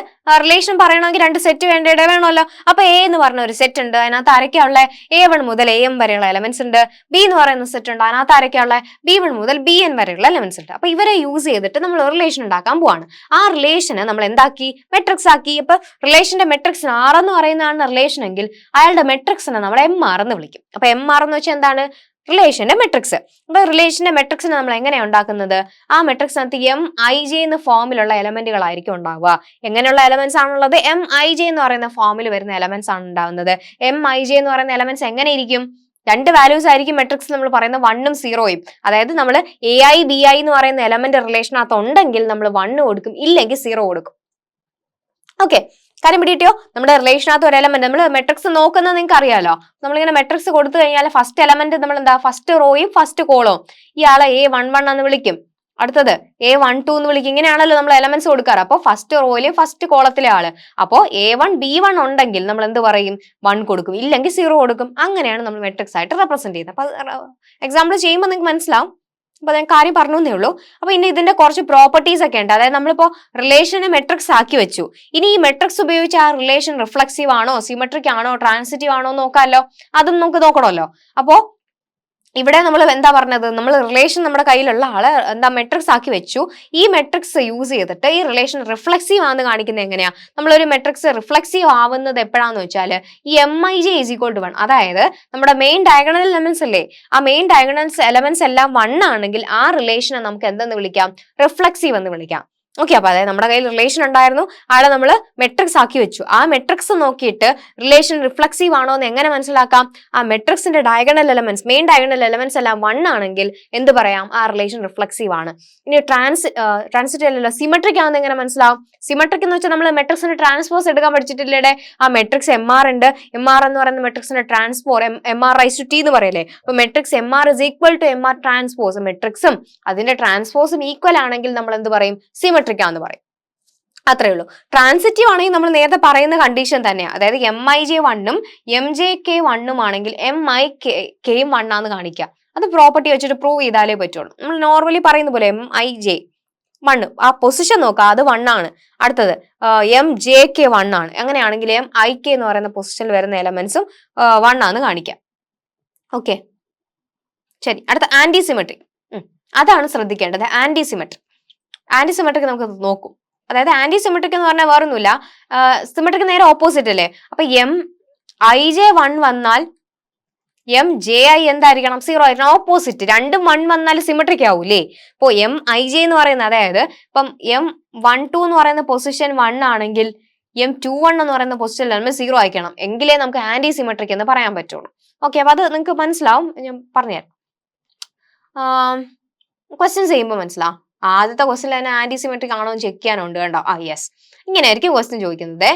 റിലേഷൻ പറയണമെങ്കിൽ 2 സെറ്റ് വേണമല്ലോ. അപ്പൊ എ എന്ന് പറഞ്ഞ ഒരു സെറ്റ് ഉണ്ട്. അതിനകത്ത് ആരൊക്കെയുള്ള? A1 മുതൽ AM വരെയുള്ള എലമെന്റ്സ് ഉണ്ട്. ബി എന്ന് പറയുന്ന സെറ്റ് ഉണ്ട്. അതിനകത്ത് ആരൊക്കെയുള്ള? B1 മുതൽ BN വരെയുള്ള എലമെന്റ്സ് ഉണ്ട്. അപ്പൊ ഇവരെ യൂസ് ചെയ്തിട്ട് നമ്മൾ റിലേഷൻ ഉണ്ടാക്കാൻ പോവാണ്. ആ റിലേഷനെ നമ്മൾ എന്താക്കി? മെട്രിക്സ് ആക്കി. അപ്പൊ റിലേഷന്റെ മെട്രിക്സ് R എന്ന് പറയുന്നതാണ് റിലേഷൻ എങ്കിൽ അയാളുടെ മെട്രിക്സിനെ നമ്മൾ MR എന്ന് വിളിക്കും. അപ്പൊ MR എന്ന് വെച്ചാൽ എന്താണ്? റിലേഷന്റെ മെട്രിക്സ്. അപ്പൊ റിലേഷന്റെ മെട്രിക്സിനെ നമ്മൾ എങ്ങനെയാണ് ഉണ്ടാക്കുന്നത്? ആ മെട്രിക്സിനകത്ത് MIJ എന്ന ഫോമിലുള്ള എലമെന്റുകളായിരിക്കും ഉണ്ടാവുക. എങ്ങനെയുള്ള എലമെന്റ്സ് ആണുള്ളത്? MIJ എന്ന് പറയുന്ന ഫോമിൽ വരുന്ന എലമെന്റ്സ് ആണ് ഉണ്ടാവുന്നത്. MIJ എന്ന് പറയുന്ന എലമെന്റ്സ് എങ്ങനെ ഇരിക്കും? 2 വാല്യൂസ് ആയിരിക്കും മെട്രിക്സ് നമ്മൾ പറയുന്ന 1ഉം 0ഉം. അതായത് നമ്മൾ AI BI എന്ന് പറയുന്ന എലമെന്റ് റിലേഷനകത്ത് ഉണ്ടെങ്കിൽ നമ്മൾ 1 കൊടുക്കും, ഇല്ലെങ്കിൽ 0 കൊടുക്കും. ഓക്കെ, കാര്യം പിടിയിട്ടോ? നമ്മുടെ റിലേഷനകത്ത് ഒരു എലമെന്റ് നമ്മൾ മെട്രിക്സ് നോക്കുന്നത് നിങ്ങൾക്ക് അറിയാലോ. നമ്മളിങ്ങനെ മെട്രിക്സ് കൊടുത്തു കഴിഞ്ഞാൽ ഫസ്റ്റ് എലമെന്റ് നമ്മൾ എന്താ? ഫസ്റ്റ് റോയും ഫസ്റ്റ് കോളവും. ഇയാളെ A11 എന്ന് വിളിക്കും. അടുത്തത് A12 എന്ന് വിളിക്കും. ഇങ്ങനെയാണല്ലോ നമ്മൾ എലമെന്റ്സ് കൊടുക്കാറ്. അപ്പൊ ഫസ്റ്റ് റോയിലെ ഫസ്റ്റ് കോളത്തിലെ ആള്. അപ്പോ A1 B1 ഉണ്ടെങ്കിൽ നമ്മൾ എന്ത് പറയും? 1 കൊടുക്കും, ഇല്ലെങ്കിൽ 0 കൊടുക്കും. അങ്ങനെയാണ് നമ്മൾ മെട്രിക്സ് ആയിട്ട് റെപ്രസെന്റ് ചെയ്യുന്നത്. അപ്പൊ എക്സാമ്പിൾ ചെയ്യുമ്പോൾ നിങ്ങൾക്ക് മനസ്സിലാവും. അപ്പൊ ഞാൻ കാര്യം പറഞ്ഞേ ഉള്ളൂ. അപ്പൊ ഇനി ഇതിന്റെ കുറച്ച് പ്രോപ്പർട്ടീസ് ഒക്കെ ഉണ്ട്. അതായത് നമ്മളിപ്പോ റിലേഷനെ മെട്രിക്സ് ആക്കി വെച്ചു. ഇനി ഈ മെട്രിക്സ് ഉപയോഗിച്ച് ആ റിലേഷൻ റിഫ്ലക്സീവ് ആണോ, സിമെട്രിക് ആണോ, ട്രാൻസിറ്റീവ് ആണോ നോക്കാമല്ലോ. അതും നമുക്ക് നോക്കണമല്ലോ. അപ്പോ ഇവിടെ നമ്മൾ എന്താ പറഞ്ഞത്, നമ്മൾ റിലേഷൻ നമ്മുടെ കയ്യിലുള്ള ആള് എന്താ മെട്രിക്സ് ആക്കി വെച്ചു. ഈ മെട്രിക്സ് യൂസ് ചെയ്തിട്ട് ഈ റിലേഷൻ റിഫ്ലക്സീവ് ആണെന്ന് കാണിക്കുന്നത് എങ്ങനെയാ? നമ്മളൊരു മെട്രിക്സ് റിഫ്ലക്സീവ് ആവുന്നത് എപ്പോഴാന്ന് വെച്ചാൽ ഈ MIJ = 1, അതായത് നമ്മുടെ മെയിൻ ഡയഗണൽ എലമെന്റ്സ് അല്ലേ, ആ മെയിൻ ഡയഗണൽ എലമെന്റ്സ് എല്ലാം 1 ആണെങ്കിൽ ആ റിലേഷനെ നമുക്ക് എന്തെന്ന് വിളിക്കാം? റിഫ്ലക്സീവ് എന്ന് വിളിക്കാം. ഓക്കെ, അപ്പൊ അതായത് നമ്മുടെ കയ്യിൽ റിലേഷൻ ഉണ്ടായിരുന്നു, ആളെ നമ്മൾ മെട്രിക്സ് ആക്കി വെച്ചു. ആ മെട്രിക്സ് നോക്കിയിട്ട് റിലേഷൻ റിഫ്ലക്സീവ് ആണോ എന്ന് എങ്ങനെ മനസ്സിലാക്കാം? ആ മെട്രിക്സിന്റെ diagonal elements, main diagonal elements എല്ലാം 1 ആണെങ്കിൽ എന്ത് പറയാം? ആ റിലേഷൻ റിഫ്ലക്സീവ് ആണ്. ഇനി ട്രാൻസിറ്റീവ് അല്ലല്ലോ, സിമെട്രിക് ആണെന്ന് എങ്ങനെ മനസ്സിലാവും? സിമെട്രിക് എന്ന് വെച്ചാൽ നമ്മൾ മെട്രിക്സിന്റെ ട്രാൻസ്പോസ് എടുക്കാൻ പഠിച്ചിട്ടില്ലേ? ആ മെട്രിക്സ് MR ഉണ്ട്, MR എന്ന് പറയുന്ന മെട്രിക്സിന്റെ ട്രാൻസ്പോർ MR⁻T എന്ന് പറയല്ലേ. അപ്പൊ മെട്രിക്സ് MR = MR ട്രാൻസ്പോസ്, മെട്രിക്സും അതിന്റെ ട്രാൻസ്പോസും ഈക്വൽ ആണെങ്കിൽ നമ്മൾ എന്ത് പറയും? സിമെട്രിക് ആണെന്ന് പറയും. അത്രേ ഉള്ളൂ. ട്രാൻസിറ്റീവ് ആണെങ്കിൽ നമ്മൾ നേരത്തെ പറയുന്ന കണ്ടീഷൻ തന്നെയാണ്. അതായത് MIJ 1 ഉം MJK 1 ഉം ആണെങ്കിൽ MIK യും 1 ആണെന്ന് കാണിക്കുക. അത് പ്രോപ്പർട്ടി വെച്ചിട്ട് പ്രൂവ് ചെയ്താലേ പറ്റുള്ളൂ. നമ്മൾ നോർമലി പറയുന്ന പോലെ MIJ 1, ആ പൊസിഷൻ നോക്കുക, അത് 1 ആണ്. അടുത്തത് MJK 1 ആണ്. അങ്ങനെയാണെങ്കിൽ MIK എന്ന് പറയുന്ന പൊസിഷനിൽ വരുന്ന എലമെന്റ്സും 1 ആണെന്ന് കാണിക്കാം. ഓക്കെ, ശരി. അടുത്ത ആന്റിസിമെട്രിക്, അതാണ് ശ്രദ്ധിക്കേണ്ടത്. ആന്റിസിമെട്രിക് നമുക്ക് നോക്കും. അതായത് ആന്റിസിമെട്രിക് എന്ന് പറഞ്ഞാൽ വേറൊന്നുമില്ല, സിമെട്രിക് നേരെ ഓപ്പോസിറ്റ് അല്ലേ. അപ്പൊ MIJ 1 വന്നാൽ MJI എന്തായിരിക്കണം? 0 ആയിരിക്കണം. ഓപ്പോസിറ്റ്, രണ്ടും 1 വന്നാൽ സിമെട്രിക് ആവൂലേ. ഇപ്പൊ MIJ എന്ന് പറയുന്നത്, അതായത് ഇപ്പം M12 എന്ന് പറയുന്ന പൊസിഷൻ 1 ആണെങ്കിൽ M21 എന്ന് പറയുന്ന പൊസിഷനിൽ 0 ആയിരിക്കണം, എങ്കിലേ നമുക്ക് ആന്റി സിമെട്രിക് എന്ന് പറയാൻ പറ്റുള്ളൂ. ഓക്കെ, അപ്പൊ അത് നിങ്ങൾക്ക് മനസ്സിലാവും, ഞാൻ പറഞ്ഞുതരാം. ക്വസ്റ്റ്യൻസ് ചെയ്യുമ്പോൾ മനസ്സിലാവും. ആദ്യത്തെ ക്വസ്റ്റ്യൻ തന്നെ ആന്റിസിമെട്രിക് ആണോ എന്ന് ചെക്ക് ചെയ്യാനുണ്ട് കേട്ടോ. യെസ്, ഇങ്ങനെയായിരിക്കും ക്വസ്റ്റ്യൻ ചോദിക്കുന്നത്.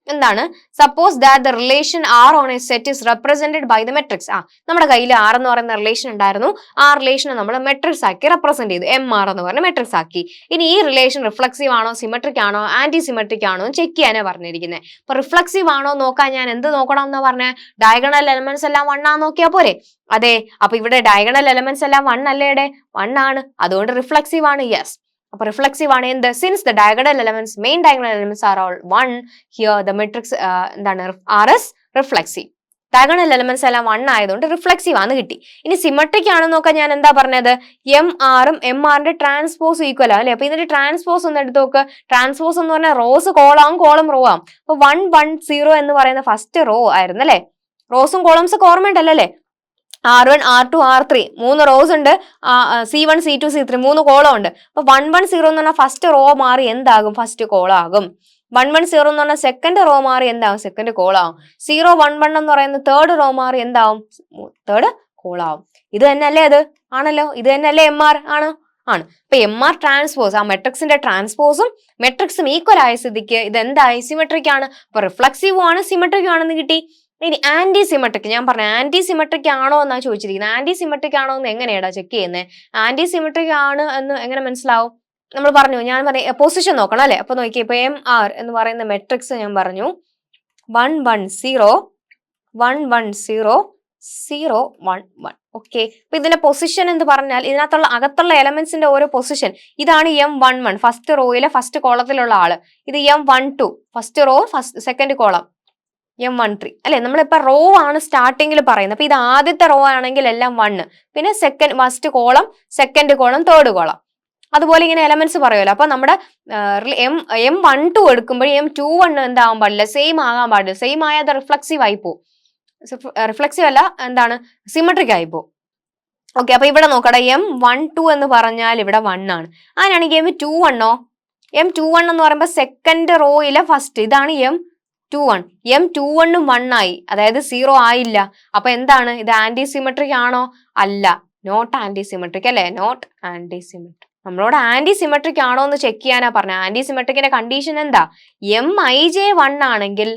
എന്താണ്? Suppose that the relation R on A set is represented by the matrix. നമ്മുടെ കയ്യിൽ R എന്ന് പറയുന്ന റിലേഷൻ ഉണ്ടായിരുന്നു, ആ റിലേഷനെ നമ്മൾ മെട്രിക്സ് ആക്കി റെപ്രസെന്റ് ചെയ്തു, MR എന്ന് പറഞ്ഞ മെട്രിക്സ് ആക്കി. ഇനി ഈ റിലേഷൻ റിഫ്ലക്സീവ് ആണോ, സിമെട്രിക് ആണോ, ആന്റിസിമെട്രിക് ആണോ എന്ന് ചെക്ക് ചെയ്യാനാണ് പറഞ്ഞിരിക്കുന്നത്. അപ്പൊ റിഫ്ലക്സീവ് ആണോ നോക്കാൻ ഞാൻ എന്ത് നോക്കണം എന്ന് പറഞ്ഞ, ഡയഗണൽ എലമെന്റ്സ് എല്ലാം 1 ആണെന്ന് നോക്കിയാൽ പോരെ? അതെ, അപ്പൊ ഇവിടെ ഡയഗണൽ എലമെന്റ്സ് എല്ലാം 1 അല്ലേ? 1 ആണ്, അതുകൊണ്ട് റിഫ്ലക്സീവ് ആണ്. യെസ്, അപ്പൊ റിഫ്ലക്സീവ് ആണ് എന്ത്? Since the diagonal elements, main diagonal elements are all 1, here the matrix എന്താണ്? R is reflexive. Diagonal elements എല്ലാം 1 ആയതുകൊണ്ട് റിഫ്ലക്സീവ് ആണ് കിട്ടി. ഇനി സിമെട്രിക് ആണെന്ന് നോക്കാൻ ഞാൻ എന്താ പറഞ്ഞത്? MR ഉം MR-ന്റെ ട്രാൻസ്പോസ് ഈക്വൽ ആണ് അല്ലെ. അപ്പൊ ഇതിന്റെ ട്രാൻസ്പോസ് ഒന്ന് എടുത്ത് നോക്ക്. ട്രാൻസ്പോസ് എന്ന് പറഞ്ഞാൽ റോസ് കോളാവും, കോളം റോ ആവും. അപ്പൊ 1 1 0 എന്ന് പറയുന്ന ഫസ്റ്റ് റോ ആയിരുന്നു അല്ലെ. റോസും കോളംസ് ഒക്കെ ഓർമ്മയുണ്ടല്ലേ? R1 R2 R3 3 റോസ് ഉണ്ട്, C1 C2 C3 3 കോളം ഉണ്ട്. അപ്പൊ 1 1 0 എന്ന് പറഞ്ഞാൽ ഫസ്റ്റ് റോ മാറി എന്താകും? ഫസ്റ്റ് കോളം ആകും. 1 1 0 എന്ന് പറഞ്ഞാൽ സെക്കൻഡ് റോ മാറി എന്താകും? സെക്കൻഡ് കോളം ആവും. 0 1 1 എന്ന് പറയുന്ന തേർഡ് റോ മാറി എന്താവും? തേർഡ് കോളം ആവും. ഇത് തന്നെ അല്ലേ? അത് ആണല്ലോ, ഇത് തന്നെ അല്ലേ MR? ആണ്. അപ്പൊ MR ട്രാൻസ്പോസ്, ആ മെട്രിക്സിന്റെ ട്രാൻസ്പോസും മെട്രിക്സും ഈക്വൽ ആയ സ്ഥിതിക്ക് ഇത് എന്തായി? സിമെട്രിക് ആണ്. അപ്പൊ റിഫ്ലക്സീവും ആണ്, സിമെട്രിക് ആണെന്ന് കിട്ടി. ഇനി ആന്റി സിമെട്രിക്, ഞാൻ പറഞ്ഞു ആന്റി സിമെട്രിക് ആണോ എന്നാ ചോദിച്ചിരിക്കുന്നത്. ആന്റി സിമെട്രിക് ആണോ എന്ന് എങ്ങനെയാടാ ചെക്ക് ചെയ്യുന്നത്? ആന്റി സിമെട്രിക് ആണ് എന്ന് എങ്ങനെ മനസ്സിലാവും? നമ്മൾ പറഞ്ഞു, ഞാൻ പറഞ്ഞു പൊസിഷൻ നോക്കണം അല്ലെ. അപ്പൊ നോക്കി, ഇപ്പൊ MR എന്ന് പറയുന്ന മെട്രിക്സ് ഞാൻ പറഞ്ഞു 1 1 0 1 1 0 0 1 1. ഓക്കെ, അപ്പൊ ഇതിന്റെ പൊസിഷൻ എന്ന് പറഞ്ഞാൽ ഇതിനകത്തുള്ള അകത്തുള്ള എലമെന്റ്സിന്റെ ഓരോ പൊസിഷൻ, ഇതാണ് M11 ഫസ്റ്റ് റോയിലെ ഫസ്റ്റ് കോളത്തിലുള്ള ആള്. ഇത് M12 first row second column, M13 അല്ലെ. നമ്മളിപ്പോ റോ ആണ് സ്റ്റാർട്ടിങ്ങിൽ പറയുന്നത്. അപ്പൊ ഇത് ആദ്യത്തെ റോ ആണെങ്കിൽ എല്ലാം 1, പിന്നെ second first column, second column, third column, അതുപോലെ ഇങ്ങനെ എലമെന്റ്സ് പറയുമല്ലോ. അപ്പൊ നമ്മുടെ M12 എടുക്കുമ്പോൾ M21 എന്താവാൻ പാടില്ല? സെയിം ആകാൻ പാടില്ല. സെയിം ആയാൽ അത് റിഫ്ലക്സീവ് ആയിപ്പോ. റിഫ്ലക്സീവ് അല്ല, എന്താണ്? സിമെട്രിക് ആയിപ്പോ. ഓക്കെ, അപ്പൊ ഇവിടെ നോക്കട്ടെ, M12 എന്ന് പറഞ്ഞാൽ ഇവിടെ 1 ആണ്. അങ്ങനെയാണെങ്കിൽ M21 M21 എന്ന് പറയുമ്പോൾ സെക്കൻഡ് റോയിലെ ഫസ്റ്റ്, ഇതാണ് M21. M21 ഉം 1 ആയി, അതായത് 0 ആയില്ല. അപ്പൊ എന്താണ് ഇത്? ആന്റി സിമെട്രിക് ആണോ? അല്ല, നോട്ട് ആന്റി സിമെട്രിക് അല്ലെ. Not anti symmetric. നമ്മളോട് ആന്റി സിമെട്രിക് ആണോ എന്ന് ചെക്ക് ചെയ്യാനാ പറഞ്ഞ. ആന്റി സിമെട്രിക്കിന്റെ കണ്ടീഷൻ എന്താ? MIJ 1 ആണെങ്കിൽ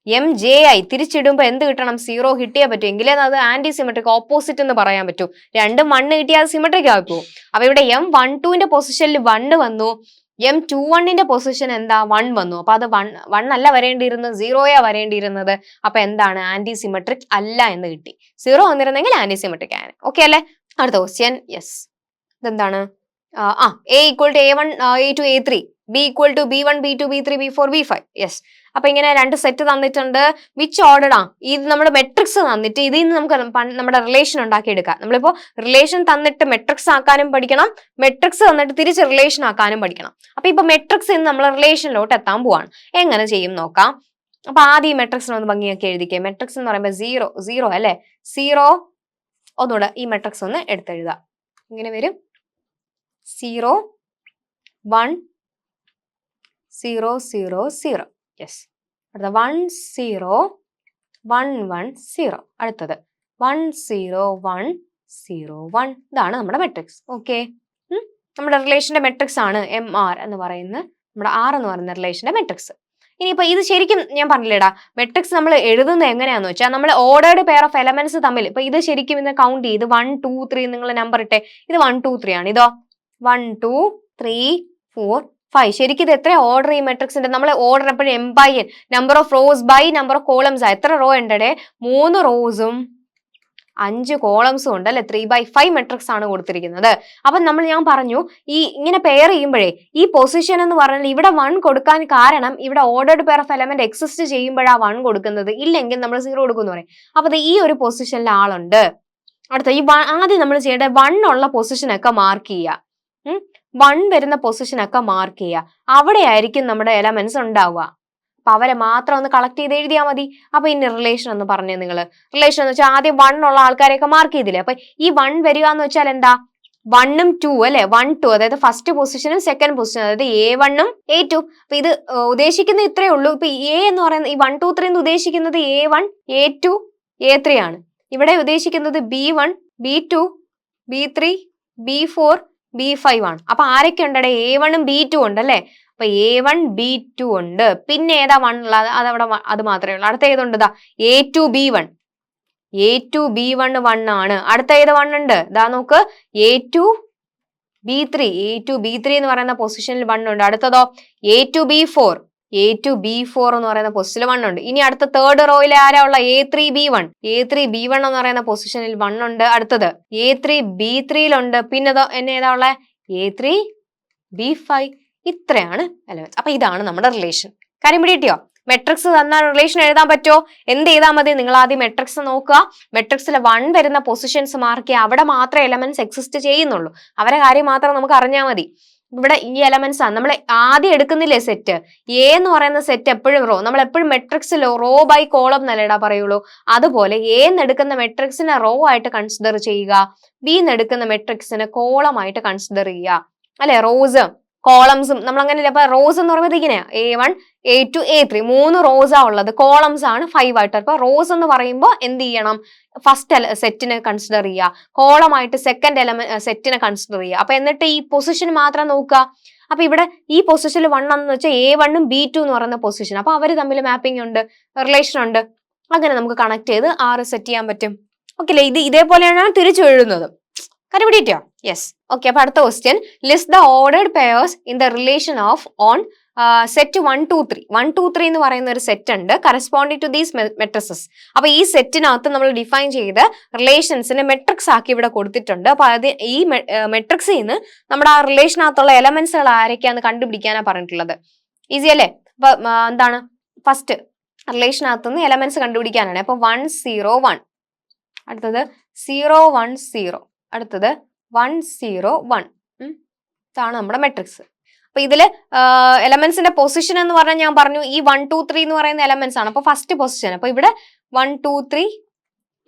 MJI തിരിച്ചിടുമ്പോ എന്ത് കിട്ടണം? 0 കിട്ടിയേ പറ്റൂ, എങ്കിലേ അത് ആന്റി സിമെട്രിക്, ഓപ്പോസിറ്റ് എന്ന് പറയാൻ പറ്റൂ. രണ്ടും 1 കിട്ടിയാൽ അത് സിമെട്രിക് ആയിപ്പോ. അപ്പൊ ഇവിടെ M12ന്റെ പൊസിഷനിൽ 1 വന്നു, M21ന്റെ പൊസിഷൻ എന്താ? 1 വന്നു. അപ്പൊ അത് 1 അല്ല വരേണ്ടിയിരുന്നത്, 0യാ വരേണ്ടിയിരുന്നത്. അപ്പൊ എന്താണ്? ആന്റി സിമെട്രിക് അല്ല എന്ന് കിട്ടി. 0 വന്നിരുന്നെങ്കിൽ ആന്റി സിമെട്രിക് ആണ്. ഓക്കെ അല്ലെ? അടുത്ത ക്വസ്റ്റ്യൻ. യെസ്, ഇതെന്താണ്? A equal to A1 A2 A3, B equal to B1 B2 B3 B4 B5. Yes. അപ്പൊ ഇങ്ങനെ രണ്ട് സെറ്റ് തന്നിട്ടുണ്ട്. വിച്ച് ഓർഡർ ഇത് നമ്മുടെ മെട്രിക്സ് തന്നിട്ട് ഇതിൽ നിന്ന് നമുക്ക് നമ്മുടെ റിലേഷൻ ഉണ്ടാക്കി എടുക്കാം. നമ്മളിപ്പോ റിലേഷൻ തന്നിട്ട് മെട്രിക്സ് ആക്കാനും പഠിക്കണം, മെട്രിക്സ് തന്നിട്ട് തിരിച്ച് റിലേഷൻ ആക്കാനും പഠിക്കണം. അപ്പൊ ഇപ്പൊ മെട്രിക്സ് നിന്ന് നമ്മൾ റിലേഷനിലോട്ട് എത്താൻ പോവാണ്. എങ്ങനെ ചെയ്യും നോക്കാം. അപ്പൊ ആദ്യം ഈ മെട്രിക്സിനെ ഒന്ന് ഭംഗിയാക്കി എഴുതിക്കേ. മെട്രിക്സ് എന്ന് പറയുമ്പോൾ സീറോ അല്ലെ, സീറോ. ഒന്നുകൂടെ ഈ മെട്രിക്സ് ഒന്ന് എടുത്തെഴുതാം. ഇങ്ങനെ വരും 0 1 0 0 0. യെസ്. അടുത്ത 1 0 1 1 0. അടുത്തത് 1 0 1 0 1. ഇതാണ് നമ്മുടെ മെട്രിക്സ്. ഓക്കെ, നമ്മുടെ റിലേഷന്റെ മെട്രിക്സ് ആണ് MR എന്ന് പറയുന്നത്, നമ്മുടെ R എന്ന് പറയുന്ന റിലേഷന്റെ മെട്രിക്സ്. ഇനിയിപ്പോ ഇത് ശരിക്കും ഞാൻ പറഞ്ഞില്ലേടാ, മെട്രിക്സ് നമ്മൾ എഴുതുന്നത് എങ്ങനെയാന്ന് വെച്ചാൽ നമ്മൾ ഓർഡേർഡ് പെയർ ഓഫ് എലമെന്റ്സ് തമ്മിൽ, ഇപ്പൊ ഇത് ശരിക്കും ഇന്ന് കൗണ്ട് ചെയ്ത് 1 2 3 നിങ്ങൾ നമ്പർ ഇട്ടെ. ഇത് 1 2 3 ആണ്. ഇതോ 1 2 3 4 5. ശരിക്കും ഇത് എത്ര ഓർഡർ ഈ മെട്രിക്സിന്റെ? നമ്മൾ ഓർഡർ എപ്പോഴും M by N, number of rows by number of columns. എത്ര റോ ഉണ്ടേ? 3 റോസും 5 കോളംസും ഉണ്ട് അല്ലെ. 3/5 മെട്രിക്സ് ആണ് കൊടുത്തിരിക്കുന്നത്. അപ്പൊ ഞാൻ പറഞ്ഞു ഈ ഇങ്ങനെ പെയർ ചെയ്യുമ്പോഴേ ഈ പൊസിഷൻ എന്ന് പറഞ്ഞാൽ ഇവിടെ 1 കൊടുക്കാൻ കാരണം ഇവിടെ ordered pair of element exist ചെയ്യുമ്പോഴാണ് 1 കൊടുക്കുന്നത്, ഇല്ലെങ്കിൽ നമ്മൾ 0 കൊടുക്കുന്നു പറയും. അപ്പൊ ഈ ഒരു പൊസിഷനിൽ ആളുണ്ട്. അടുത്ത ഈ ആദ്യം നമ്മൾ ചെയ്യേണ്ടത് 1 ഉള്ള പൊസിഷനൊക്കെ മാർക്ക് ചെയ്യുക. 1 വരുന്ന പൊസിഷനൊക്കെ മാർക്ക് ചെയ്യുക. അവിടെ ആയിരിക്കും നമ്മുടെ എലമെന്റ്സ് ഉണ്ടാവുക. അപ്പൊ അവരെ മാത്രം ഒന്ന് കളക്ട് ചെയ്ത് എഴുതിയാൽ മതി. അപ്പൊ ഇനി റിലേഷൻ എന്ന് പറഞ്ഞേ നിങ്ങൾ. റിലേഷൻ എന്ന് വെച്ചാൽ ആദ്യം 1 ഉള്ള ആൾക്കാരെയൊക്കെ മാർക്ക് ചെയ്തില്ലേ. അപ്പൊ ഈ 1 വരിക എന്ന് വെച്ചാൽ എന്താ? 1ഉം 2 അല്ലെ, 1 2, അതായത് ഫസ്റ്റ് പൊസിഷനും സെക്കൻഡ് പൊസിഷനും, അതായത് A1ഉം A2. അപ്പൊ ഇത് ഉദ്ദേശിക്കുന്നത് ഇത്രയേ ഉള്ളൂ. ഇപ്പൊ A എന്ന് പറയുന്നത് ഈ 1 2 3 എന്ന് ഉദ്ദേശിക്കുന്നത് A1 A2 A3 ആണ്. ഇവിടെ ഉദ്ദേശിക്കുന്നത് B1 B2 B3 B4 B5 ആണ്. അപ്പൊ ആരൊക്കെ ഉണ്ടേ? A1ഉം B2 ഉണ്ട് അല്ലെ. അപ്പൊ A1 B2 ഉണ്ട്. പിന്നെ ഏതാ 1 ഉള്ളത്? അത് മാത്രമേ ഉള്ളൂ. അടുത്ത ഏതുണ്ട്? A2 B1. A2 B1 1 ആണ്. അടുത്ത ഏത് 1 ഉണ്ട്? ഇതാ നോക്ക്, A2 B3. A2 B3 എന്ന് പറയുന്ന പൊസിഷനിൽ 1 ഉണ്ട്. അടുത്തതോ A2 B4. A2 B4 എന്ന് പറയുന്ന പൊസിഷനിൽ 1 ഉണ്ട്. ഇനി അടുത്ത തേർഡ് റോയിൽ ആരാ ഉള്ള? A3 B1. A3 B1 എന്ന് പറയുന്ന പൊസിഷനിൽ 1 ഉണ്ട്. അടുത്തത് A3 B3യിലുണ്ട്. പിന്നെ ഏതാ ഉള്ള? A3 B5. ഇത്രയാണ് എലമെന്റ്സ്. അപ്പൊ ഇതാണ് നമ്മുടെ റിലേഷൻ. കാര്യം പിടികിട്ടിയോ? മെട്രിക്സ് തന്നാൽ റിലേഷൻ എഴുതാൻ പറ്റുമോ? എന്ത് ചെയ്താൽ മതി? നിങ്ങൾ ആദ്യം മെട്രിക്സ് നോക്കുക. മെട്രിക്സിൽ 1 വരുന്ന പൊസിഷൻസ് മാർക്ക് ചെയ്യുക. അവിടെ മാത്രമേ എലമെന്റ്സ് എക്സിസ്റ്റ് ചെയ്യുന്നുള്ളൂ. അവരെ കാര്യം മാത്രം നമുക്ക് അറിഞ്ഞാൽ മതി. ഇവിടെ ഈ എലമെന്റ്സ് ആണ് നമ്മൾ ആദ്യം എടുക്കുന്നില്ലേ സെറ്റ്. എ എന്ന് പറയുന്ന സെറ്റ് എപ്പോഴും റോ. നമ്മൾ എപ്പോഴും മെട്രിക്സിൽ റോ ബൈ കോളം എന്നല്ലേടാ പറയുള്ളൂ. അതുപോലെ എ എന്ന് എടുക്കുന്ന മെട്രിക്സിനെ റോ ആയിട്ട് കൺസിഡർ ചെയ്യുക, ബി എന്ന് എടുക്കുന്ന മെട്രിക്സിനെ കോളം ആയിട്ട് കൺസിഡർ ചെയ്യുക അല്ലെ. റോസ് കോളംസും നമ്മൾ അങ്ങനെ. അപ്പൊ റോസ് എന്ന് പറയുന്നത് ഇങ്ങനെയാ, A1 A2 A3 3 റോസാ ഉള്ളത്. കോളംസ് ആണ് 5 ആയിട്ട്. അപ്പൊ റോസ് എന്ന് പറയുമ്പോൾ എന്ത് ചെയ്യണം? ഫസ്റ്റ് സെറ്റിനെ കൺസിഡർ ചെയ്യുക, കോളമായിട്ട് സെക്കൻഡ് സെറ്റിനെ കൺസിഡർ ചെയ്യുക. അപ്പൊ എന്നിട്ട് ഈ പൊസിഷൻ മാത്രം നോക്കുക. അപ്പൊ ഇവിടെ ഈ പൊസിഷനിൽ 1 എന്ന് വെച്ചാൽ A1ഉം B2 എന്ന് പറയുന്ന പൊസിഷൻ. അപ്പൊ അവർ തമ്മിൽ മാപ്പിംഗ് ഉണ്ട്, റിലേഷൻ ഉണ്ട്. അങ്ങനെ നമുക്ക് കണക്ട് ചെയ്ത് R സെറ്റ് ചെയ്യാൻ പറ്റും. ഓക്കെ അല്ലേ? ഇതേപോലെയാണ് തിരിച്ചു എഴുതുന്നത്. കണ്ടുപിടിയോ? യെസ്. ഓക്കെ. അപ്പൊ അടുത്ത question, list the ordered pairs in the relation of on set 1 2 3. 1 2 3 എന്ന് പറയുന്ന ഒരു സെറ്റ് ഉണ്ട് കറസ്പോണ്ടിങ് ടു ദീസ് മെട്രിക്സസ്. അപ്പൊ ഈ സെറ്റിനകത്ത് നമ്മൾ ഡിഫൈൻ ചെയ്ത് റിലേഷൻസിനെ മെട്രിക്സ് ആക്കി ഇവിടെ കൊടുത്തിട്ടുണ്ട്. അപ്പൊ ഈ മെട്രിക്സിൽ നിന്ന് നമ്മുടെ ആ റിലേഷനകത്തുള്ള എലമെന്റ്സുകൾ ആരൊക്കെയാന്ന് കണ്ടുപിടിക്കാനാണ് പറഞ്ഞിട്ടുള്ളത്. ഈസി അല്ലേ? അപ്പൊ എന്താണ് ഫസ്റ്റ് റിലേഷനകത്ത് നിന്ന് എലമെന്റ്സ് കണ്ടുപിടിക്കാനാണ്. അപ്പൊ 1 0 1, അടുത്തത് 0 1 0, അടുത്തത് 1 0 1. ഇതാണ് നമ്മുടെ മെട്രിക്സ്. അപ്പൊ ഇതില് എലമെന്റ്സിന്റെ പൊസിഷൻ എന്ന് പറഞ്ഞാൽ ഞാൻ പറഞ്ഞു ഈ 1 2 3 എന്ന് പറയുന്ന എലമെന്റ്സ് ആണ്. അപ്പൊ ഫസ്റ്റ് പൊസിഷൻ. അപ്പൊ ഇവിടെ 1 2 3,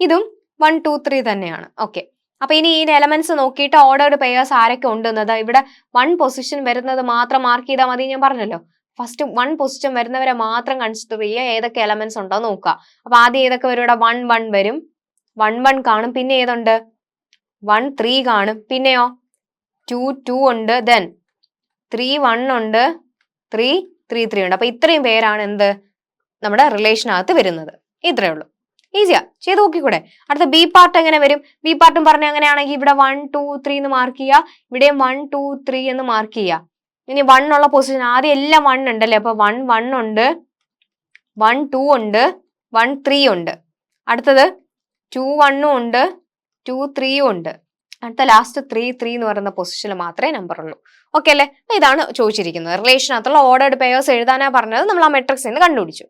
ഇതും 1 2 3 തന്നെയാണ്. ഓക്കെ. അപ്പൊ ഇനി ഈ എലമെന്റ്സ് നോക്കിയിട്ട് ഓർഡേർഡ് പെയേഴ്സ് ആരൊക്കെ ഉണ്ടെന്നത് ഇവിടെ 1 പൊസിഷൻ വരുന്നത് മാത്രം മാർക്ക് ചെയ്താൽ മതി. ഞാൻ പറഞ്ഞല്ലോ, ഫസ്റ്റ് 1 പൊസിഷൻ വരുന്നവരെ മാത്രം കൺസിഡർ ചെയ്യുക, ഏതൊക്കെ എലമെന്റ്സ് ഉണ്ടോ നോക്കുക. അപ്പൊ ആദ്യം ഏതൊക്കെ വരും? ഇവിടെ 1 1 വരും, 1 1 കാണും. പിന്നെ ഏതുണ്ട്? 1 3 കാണും. പിന്നെയോ 2 2 ഉണ്ട്. ദെൻ 3 1 ഉണ്ട്, 3 3 3 ഉണ്ട്. അപ്പൊ ഇത്രയും പേരാണ് എന്ത് നമ്മുടെ റിലേഷനകത്ത് വരുന്നത്. ഇത്രയേ ഉള്ളൂ. ഈസിയാ, ചെയ്ത് നോക്കിക്കൂടെ? അടുത്ത ബി പാർട്ട് എങ്ങനെ വരും? ബി പാർട്ടും പറഞ്ഞ അങ്ങനെയാണെങ്കിൽ ഇവിടെ 1 2 3 എന്ന് മാർക്ക് ചെയ്യുക, ഇവിടെയും 1 2 3 എന്ന് മാർക്ക് ചെയ്യുക. ഇനി 1 ഉള്ള പൊസിഷൻ ആദ്യം എല്ലാം 1 ഉണ്ടല്ലേ. അപ്പൊ 1 1 ഉണ്ട്, 1 2 ഉണ്ട്, 1 3 ഉണ്ട്. അടുത്തത് 2 1 ഉണ്ട്, 2 3 ഉണ്ട്. അടുത്ത ലാസ്റ്റ് 3 എന്ന് പറയുന്ന പൊസിഷനിൽ മാത്രമേ നമ്പർ ഉള്ളൂ. ഓക്കെ അല്ലേ? ഇതാണ് ചോദിച്ചിരിക്കുന്നത്. റിലേഷനകത്തുള്ള ഓർഡേർഡ് പെയേഴ്സ് എഴുതാനാ പറഞ്ഞത്, നമ്മൾ ആ മെട്രിക്സ് നിന്ന് കണ്ടുപിടിച്ചു.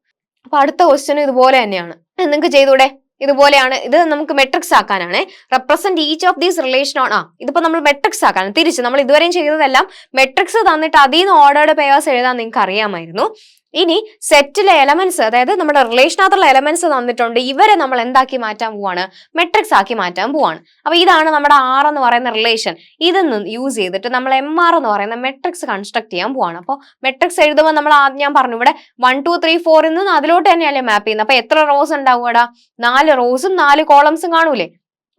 അപ്പൊ അടുത്ത ക്വസ്റ്റ്യൻ ഇതുപോലെ തന്നെയാണ്. നിങ്ങൾക്ക് ചെയ്തൂടെ? ഇതുപോലെയാണ്. ഇത് നമുക്ക് മെട്രിക്സ് ആക്കാനാണ്. Represent each of these relation on ഇതിപ്പോ നമ്മൾ മെട്രിക്സ് ആക്കാനാണ്. തിരിച്ച് നമ്മൾ ഇതുവരെയും ചെയ്തതെല്ലാം മെട്രിക്സ് തന്നിട്ട് അതിൽ നിന്ന് ഓർഡേർഡ് പെയേഴ്സ് എഴുതാൻ നിങ്ങൾക്ക് അറിയാമായിരുന്നു. ഇനി സെറ്റിലെ എലമെന്റ്സ്, അതായത് നമ്മുടെ റിലേഷനകത്തുള്ള എലമെന്റ്സ് തന്നിട്ടുണ്ട്, ഇവരെ നമ്മൾ എന്താക്കി മാറ്റാൻ പോവാണ്? മെട്രിക്സ് ആക്കി മാറ്റാൻ പോവാണ്. അപ്പൊ ഇതാണ് നമ്മുടെ R എന്ന് പറയുന്ന റിലേഷൻ. ഇതൊന്ന് യൂസ് ചെയ്തിട്ട് നമ്മൾ MR എന്ന് പറയുന്ന മെട്രിക്സ് കൺസ്ട്രക്ട് ചെയ്യാൻ പോവാണ്. അപ്പോൾ മെട്രിക്സ് എഴുതുമ്പോൾ നമ്മൾ ഞാൻ പറഞ്ഞു ഇവിടെ 1 2 3 4 നിന്ന് അതിലോട്ട് തന്നെയല്ലേ മാപ്പ് ചെയ്യുന്നത്. അപ്പൊ എത്ര റോസ് ഉണ്ടാവുകടാ? 4 റോസും 4 കോളംസും കാണൂലേ?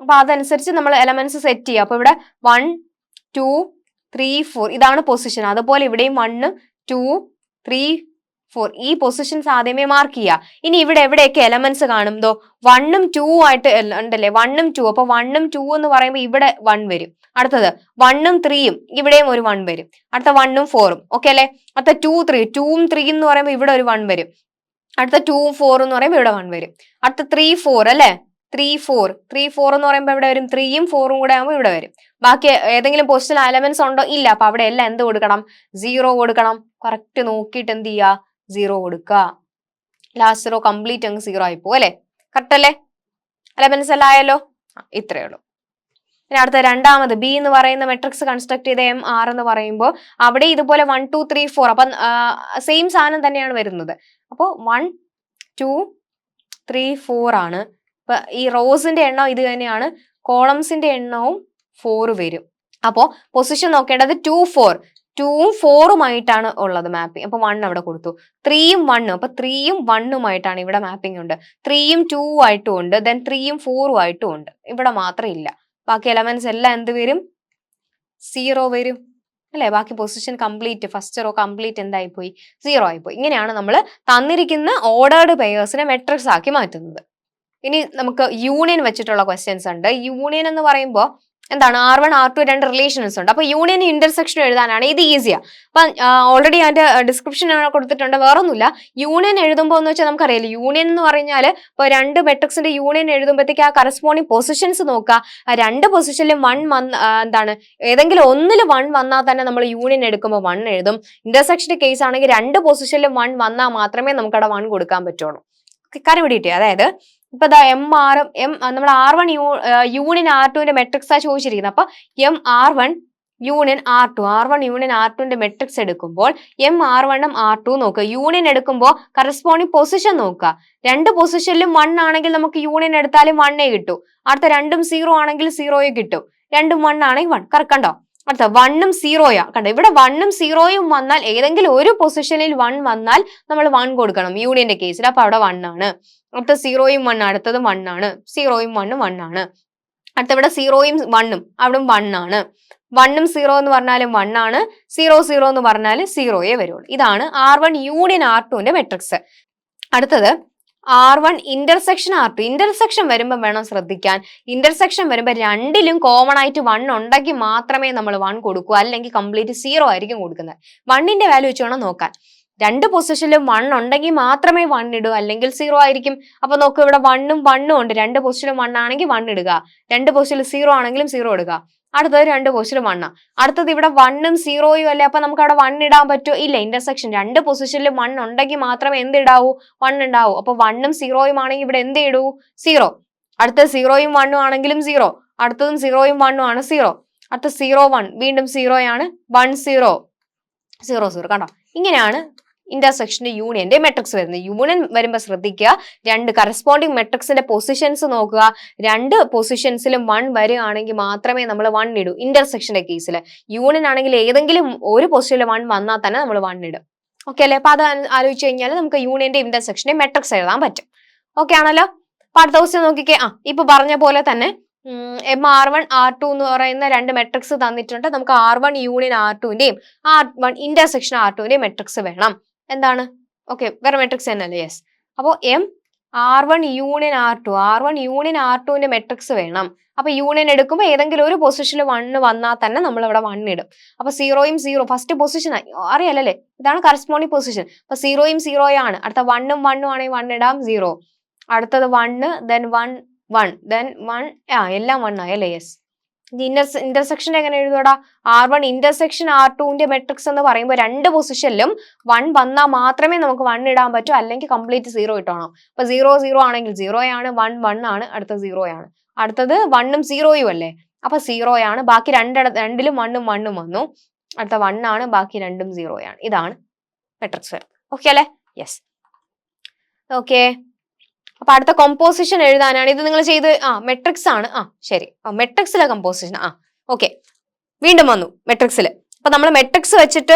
അപ്പൊ അതനുസരിച്ച് നമ്മൾ എലമെന്റ്സ് സെറ്റ് ചെയ്യുക. അപ്പൊ ഇവിടെ 1 2 3 4 ഇതാണ് പൊസിഷൻ. അതുപോലെ ഇവിടെയും 1 2 3 4 ഈ പൊസിഷൻസ് ആദ്യമേ മാർക്ക് ചെയ്യുക. ഇനി ഇവിടെ എവിടെയൊക്കെ എലമെന്റ്സ് കാണും? 1ഉം 2ഉം ആയിട്ട് ഉണ്ടല്ലേ? 1ഉം 2. അപ്പൊ 1ഉം 2 എന്ന് പറയുമ്പോൾ ഇവിടെ 1 വരും. അടുത്തത് 1ഉം 3ഉം ഇവിടെയും ഒരു 1 വരും. അടുത്ത 1ഉം 4ഉം. ഓക്കെ അല്ലെ? അടുത്ത 2 3 2ഉം 3 എന്ന് പറയുമ്പോൾ ഇവിടെ ഒരു 1 വരും. അടുത്ത 2ഉം 4 എന്ന് പറയുമ്പോൾ ഇവിടെ 1 വരും. അടുത്ത 3 4 അല്ലെ? 3 4 എന്ന് പറയുമ്പോൾ ഇവിടെ വരും. 3ഉം 4ഉം കൂടെ ആകുമ്പോൾ ഇവിടെ വരും. ബാക്കി ഏതെങ്കിലും പൊസിഷനിൽ എലമെന്റ്സ് ഉണ്ടോ? ഇല്ല. അപ്പൊ അവിടെ എല്ലാം എന്ത് കൊടുക്കണം? 0 കൊടുക്കണം. കറക്റ്റ് നോക്കിയിട്ട് എന്ത് ചെയ്യുക? 0 കൊടുക്കുക. ലാസ്റ്റ് റോ കംപ്ലീറ്റ് അങ്ങ് 0 ആയിപ്പോ അല്ലെ? കറക്റ്റ് അല്ലേ? എലമെന്റ്സ് എല്ലാം ആയല്ലോ. ഇത്രയേ ഉള്ളൂ. ഇനി അടുത്ത രണ്ടാമത് B എന്ന് പറയുന്ന മെട്രിക്സ് കൺസ്ട്രക്ട് ചെയ്ത MR എന്ന് പറയുമ്പോൾ അവിടെ ഇതുപോലെ 1 2 3 4 അപ്പൊ സെയിം സാധനം തന്നെയാണ് വരുന്നത്. അപ്പോൾ 1 2 3 4 ആണ്. ഇപ്പൊ ഈ റോസിന്റെ എണ്ണം ഇത് തന്നെയാണ്, കോളംസിന്റെ എണ്ണവും 4 വരും. അപ്പോ പൊസിഷൻ നോക്കേണ്ടത് 2 4 2ഉം 4ഉമായിട്ടാണ് ഉള്ളത് മാപ്പിംഗ്. അപ്പൊ 1 അവിടെ കൊടുത്തു. 3ഉം 1ഉം, അപ്പൊ 3ഉം 1ഉമായിട്ടാണ് ഇവിടെ മാപ്പിംഗ് ഉണ്ട്. 3ഉം 2ഉം ആയിട്ടും ഉണ്ട്. ദെൻ 3ഉം 4ഉം ആയിട്ടും ഉണ്ട്. ഇവിടെ മാത്രം ഇല്ല. ബാക്കി എലമെന്റ്സ് എല്ലാം എന്ത് വരും? 0 വരും അല്ലെ? ബാക്കി position complete, first row complete എന്തായിപ്പോയി? 0 ആയിപ്പോയി. ഇങ്ങനെയാണ് നമ്മൾ തന്നിരിക്കുന്ന ഓർഡേർഡ് പെയേഴ്സിനെ മെട്രിക്സ് ആക്കി മാറ്റുന്നത്. ഇനി നമുക്ക് യൂണിയൻ വെച്ചിട്ടുള്ള ക്വസ്റ്റ്യൻസ് ഉണ്ട്. യൂണിയൻ എന്ന് പറയുമ്പോൾ എന്താണ്? R1 R2 രണ്ട് റിലേഷൻസ് ഉണ്ട്. അപ്പൊ യൂണിയൻ ഇന്റർസെക്ഷൻ എഴുതാനാണ് ഇത് ഈസിയാ. അപ്പൊ ഓൾറെഡി അതിന്റെ ഡിസ്ക്രിപ്ഷൻ കൊടുത്തിട്ടുണ്ട്. വേറൊന്നുമില്ല, യൂണിയൻ എഴുതുമ്പോൾ എന്ന് വെച്ചാൽ നമുക്കറിയാലോ, യൂണിയൻ എന്ന് പറഞ്ഞാൽ ഇപ്പൊ രണ്ട് മെട്രിക്സിന്റെ യൂണിയൻ എഴുതുമ്പോഴത്തേക്ക് ആ കറസ്പോണ്ടിങ് പൊസിഷൻസ് നോക്കുക. ആ രണ്ട് പൊസിഷനിലും 1 എന്താണ് ഏതെങ്കിലും ഒന്നിൽ 1 വന്നാൽ തന്നെ നമ്മൾ യൂണിയൻ എടുക്കുമ്പോൾ 1 എഴുതും. ഇന്റർസെക്ഷന്റെ കേസ് ആണെങ്കിൽ രണ്ട് പൊസിഷനിലും 1 വന്നാൽ മാത്രമേ നമുക്ക് അവിടെ 1 കൊടുക്കാൻ പറ്റുള്ളൂ. കാര്യം പിടികിട്ടിയോ? അതായത് ഇപ്പൊ നമ്മൾ R1 യൂണിയൻ R2ന്റെ മെട്രിക്സാ ചോദിച്ചിരിക്കുന്നത്. അപ്പൊ MR1 union R2, R1 union R2ന്റെ matrix എടുക്കുമ്പോൾ MR1ഉം R2 നോക്കുക. യൂണിയൻ എടുക്കുമ്പോൾ കറസ്പോണ്ടിങ് പൊസിഷൻ നോക്കുക. രണ്ട് പൊസിഷനിലും 1 ആണെങ്കിൽ നമുക്ക് യൂണിയൻ എടുത്താലും 1 കിട്ടൂ. അടുത്ത രണ്ടും 0 ആണെങ്കിൽ 0 കിട്ടും. രണ്ടും 1 ആണെങ്കിൽ 1. കറക്കണ്ടോ? അടുത്ത 1ഉം 0 കണ്ടോ? ഇവിടെ 1ഉം 0ഉം വന്നാൽ ഏതെങ്കിലും ഒരു പൊസിഷനിൽ 1 വന്നാൽ നമ്മൾ 1 കൊടുക്കണം യൂണിയന്റെ കേസിൽ. അപ്പൊ അവിടെ 1 ആണ്. അടുത്ത 0ഉം 1, അടുത്തത് 1 ആണ്. 0ഉം 1ഉം 1 ആണ്. അടുത്ത ഇവിടെ 0ഉം 1ഉം അവിടെ 1 ആണ്. 1ഉം 0 എന്ന് പറഞ്ഞാലും 1 ആണ്. 0 0 എന്ന് പറഞ്ഞാൽ 0 വരുള്ളൂ. ഇതാണ് R1 യൂണിയൻ R2ന്റെ മെട്രിക്സ്. അടുത്തത് R1 ഇന്റർസെക്ഷൻ R2. ഇന്റർസെക്ഷൻ വരുമ്പോൾ വേണം ശ്രദ്ധിക്കാൻ. ഇന്റർസെക്ഷൻ വരുമ്പോൾ രണ്ടിലും കോമൺ ആയിട്ട് 1 ഉണ്ടെങ്കിൽ മാത്രമേ നമ്മൾ 1 കൊടുക്കൂ, അല്ലെങ്കിൽ കംപ്ലീറ്റ് 0 ആയിരിക്കും കൊടുക്കുന്നത്. 1ന്റെ വാല്യൂ വെച്ച് വേണം നോക്കാൻ. രണ്ട് പൊസിഷനിലും 1 ഉണ്ടെങ്കിൽ മാത്രമേ 1 ഇടൂ, അല്ലെങ്കിൽ 0 ആയിരിക്കും. അപ്പൊ നോക്ക്, ഇവിടെ 1ഉം 1ഉം ഉണ്ട്. രണ്ട് പൊസിഷനിലും 1 ആണെങ്കിൽ 1 ഇടുക. രണ്ട് പൊസിഷനിൽ 0 ആണെങ്കിലും 0 ഇടുക. അടുത്തത് രണ്ട് പൊസിഷനിലും 1 അടുത്തത് ഇവിടെ 1ഉം 0ഉം അല്ലേ? അപ്പൊ നമുക്ക് അവിടെ 1 ഇടാൻ പറ്റുമോ? ഇല്ല. ഇന്റർസെക്ഷൻ രണ്ട് പൊസിഷനിലും 1 ഉണ്ടെങ്കിൽ മാത്രമേ എന്ത് ഇടാവൂ? 1 ഉണ്ടാവൂ. അപ്പൊ 1ഉം 0ഉം ആണെങ്കിൽ ഇവിടെ എന്ത് ഇടൂ? 0. അടുത്ത 0ഉം 1ഉം ആണെങ്കിലും 0. അടുത്തതും 0ഉം 1ഉം ആണ് 0. അടുത്ത 0 1 വീണ്ടും 0 ആണ്. 1 0 0 0. കണ്ടോ? ഇങ്ങനെയാണ് ഇന്റർസെക്ഷന്റെ യൂണിയന്റെ മെട്രിക്സ് വരുന്നത്. യൂണിയൻ വരുമ്പോൾ ശ്രദ്ധിക്കുക, രണ്ട് കറസ്പോണ്ടിങ് മെട്രിക്സിന്റെ പൊസിഷൻസ് നോക്കുക. രണ്ട് പൊസിഷൻസിലും 1 വരികയാണെങ്കിൽ മാത്രമേ നമ്മൾ 1 ഇടൂ ഇന്റർസെക്ഷന്റെ കേസിൽ. യൂണിയൻ ആണെങ്കിൽ ഏതെങ്കിലും ഒരു പൊസിഷനിൽ 1 വന്നാൽ തന്നെ നമ്മൾ 1 ഇടും. ഓക്കെ അല്ലെ? അപ്പൊ അത് ആലോചിച്ച് കഴിഞ്ഞാൽ നമുക്ക് യൂണിയന്റെ ഇന്റർസെക്ഷന്റെ മെട്രിക്സ് എഴുതാൻ പറ്റും. ഓക്കെ ആണല്ലോ? അപ്പൊ അടുത്ത ദിവസം നോക്കിക്കേ. ഇപ്പൊ പറഞ്ഞ പോലെ തന്നെ MR1 R2 എന്ന് പറയുന്ന രണ്ട് മെട്രിക്സ് തന്നിട്ടുണ്ട്. നമുക്ക് R1 യൂണിയൻ R2ന്റെയും R1 ഇന്റർസെക്ഷൻ R2ന്റെയും മെട്രിക്സ് വേണം. എന്താണ്? ഓക്കെ, വേറെ മെട്രിക്സ് തന്നെയല്ലേ? യെസ്. അപ്പോൾ R1 യൂണിയൻ യൂണിയൻ R2ന്റെ മെട്രിക്സ് വേണം. അപ്പൊ യൂണിയൻ എടുക്കുമ്പോൾ ഏതെങ്കിലും ഒരു പൊസിഷനിൽ 1 വന്നാൽ തന്നെ നമ്മൾ ഇവിടെ 1 ഇടും. അപ്പൊ 0ഉം 0 ഫസ്റ്റ് പൊസിഷൻ അറിയാലല്ലേ? ഇതാണ് കറസ്പോണ്ടിങ് പൊസിഷൻ. അപ്പൊ 0ഉം 0 ആണ്. അടുത്ത 1ഉം 1ഉം ആണെങ്കിൽ 1 ഇടാം, 0. അടുത്തത് 1 then 1 1 then 1 എല്ലാം 1 ആയല്ലേ? യെസ്. ഇന്റർസെക്ഷൻ എങ്ങനെ എഴുതൂടാ? R1 ഇന്റർസെക്ഷൻ R2ന്റെ മെട്രിക്സ് എന്ന് പറയുമ്പോൾ രണ്ട് പൊസിഷനിലും 1 വന്നാൽ മാത്രമേ നമുക്ക് 1 ഇടാൻ പറ്റൂ, അല്ലെങ്കിൽ കംപ്ലീറ്റ് 0 ഇട്ടോണം. അപ്പൊ 0 0 ആണെങ്കിൽ 0 ആണ്, 1 1 ആണ്, അടുത്ത 0 ആണ്, അടുത്തത് 1ഉം 0യും അല്ലേ, അപ്പൊ 0 ആണ്. ബാക്കി രണ്ടിലും 1ഉം 1ഉം വന്നു, അടുത്ത 1 ആണ്, ബാക്കി രണ്ടും 0 ആണ്. ഇതാണ് മെട്രിക്സ് വരുന്നത്. ഓക്കെ അല്ലേ? യെസ്. ഓക്കെ, അപ്പൊ അടുത്ത കോമ്പോസിഷൻ എഴുതാനാണ്. ഇത് നിങ്ങൾ ചെയ്ത് മെട്രിക്സ് ആണ്. ശരി, മെട്രിക്സിലെ കോമ്പോസിഷൻ. ഓക്കെ, വീണ്ടും വന്നു മെട്രിക്സിൽ. അപ്പൊ നമ്മൾ മെട്രിക്സ് വെച്ചിട്ട്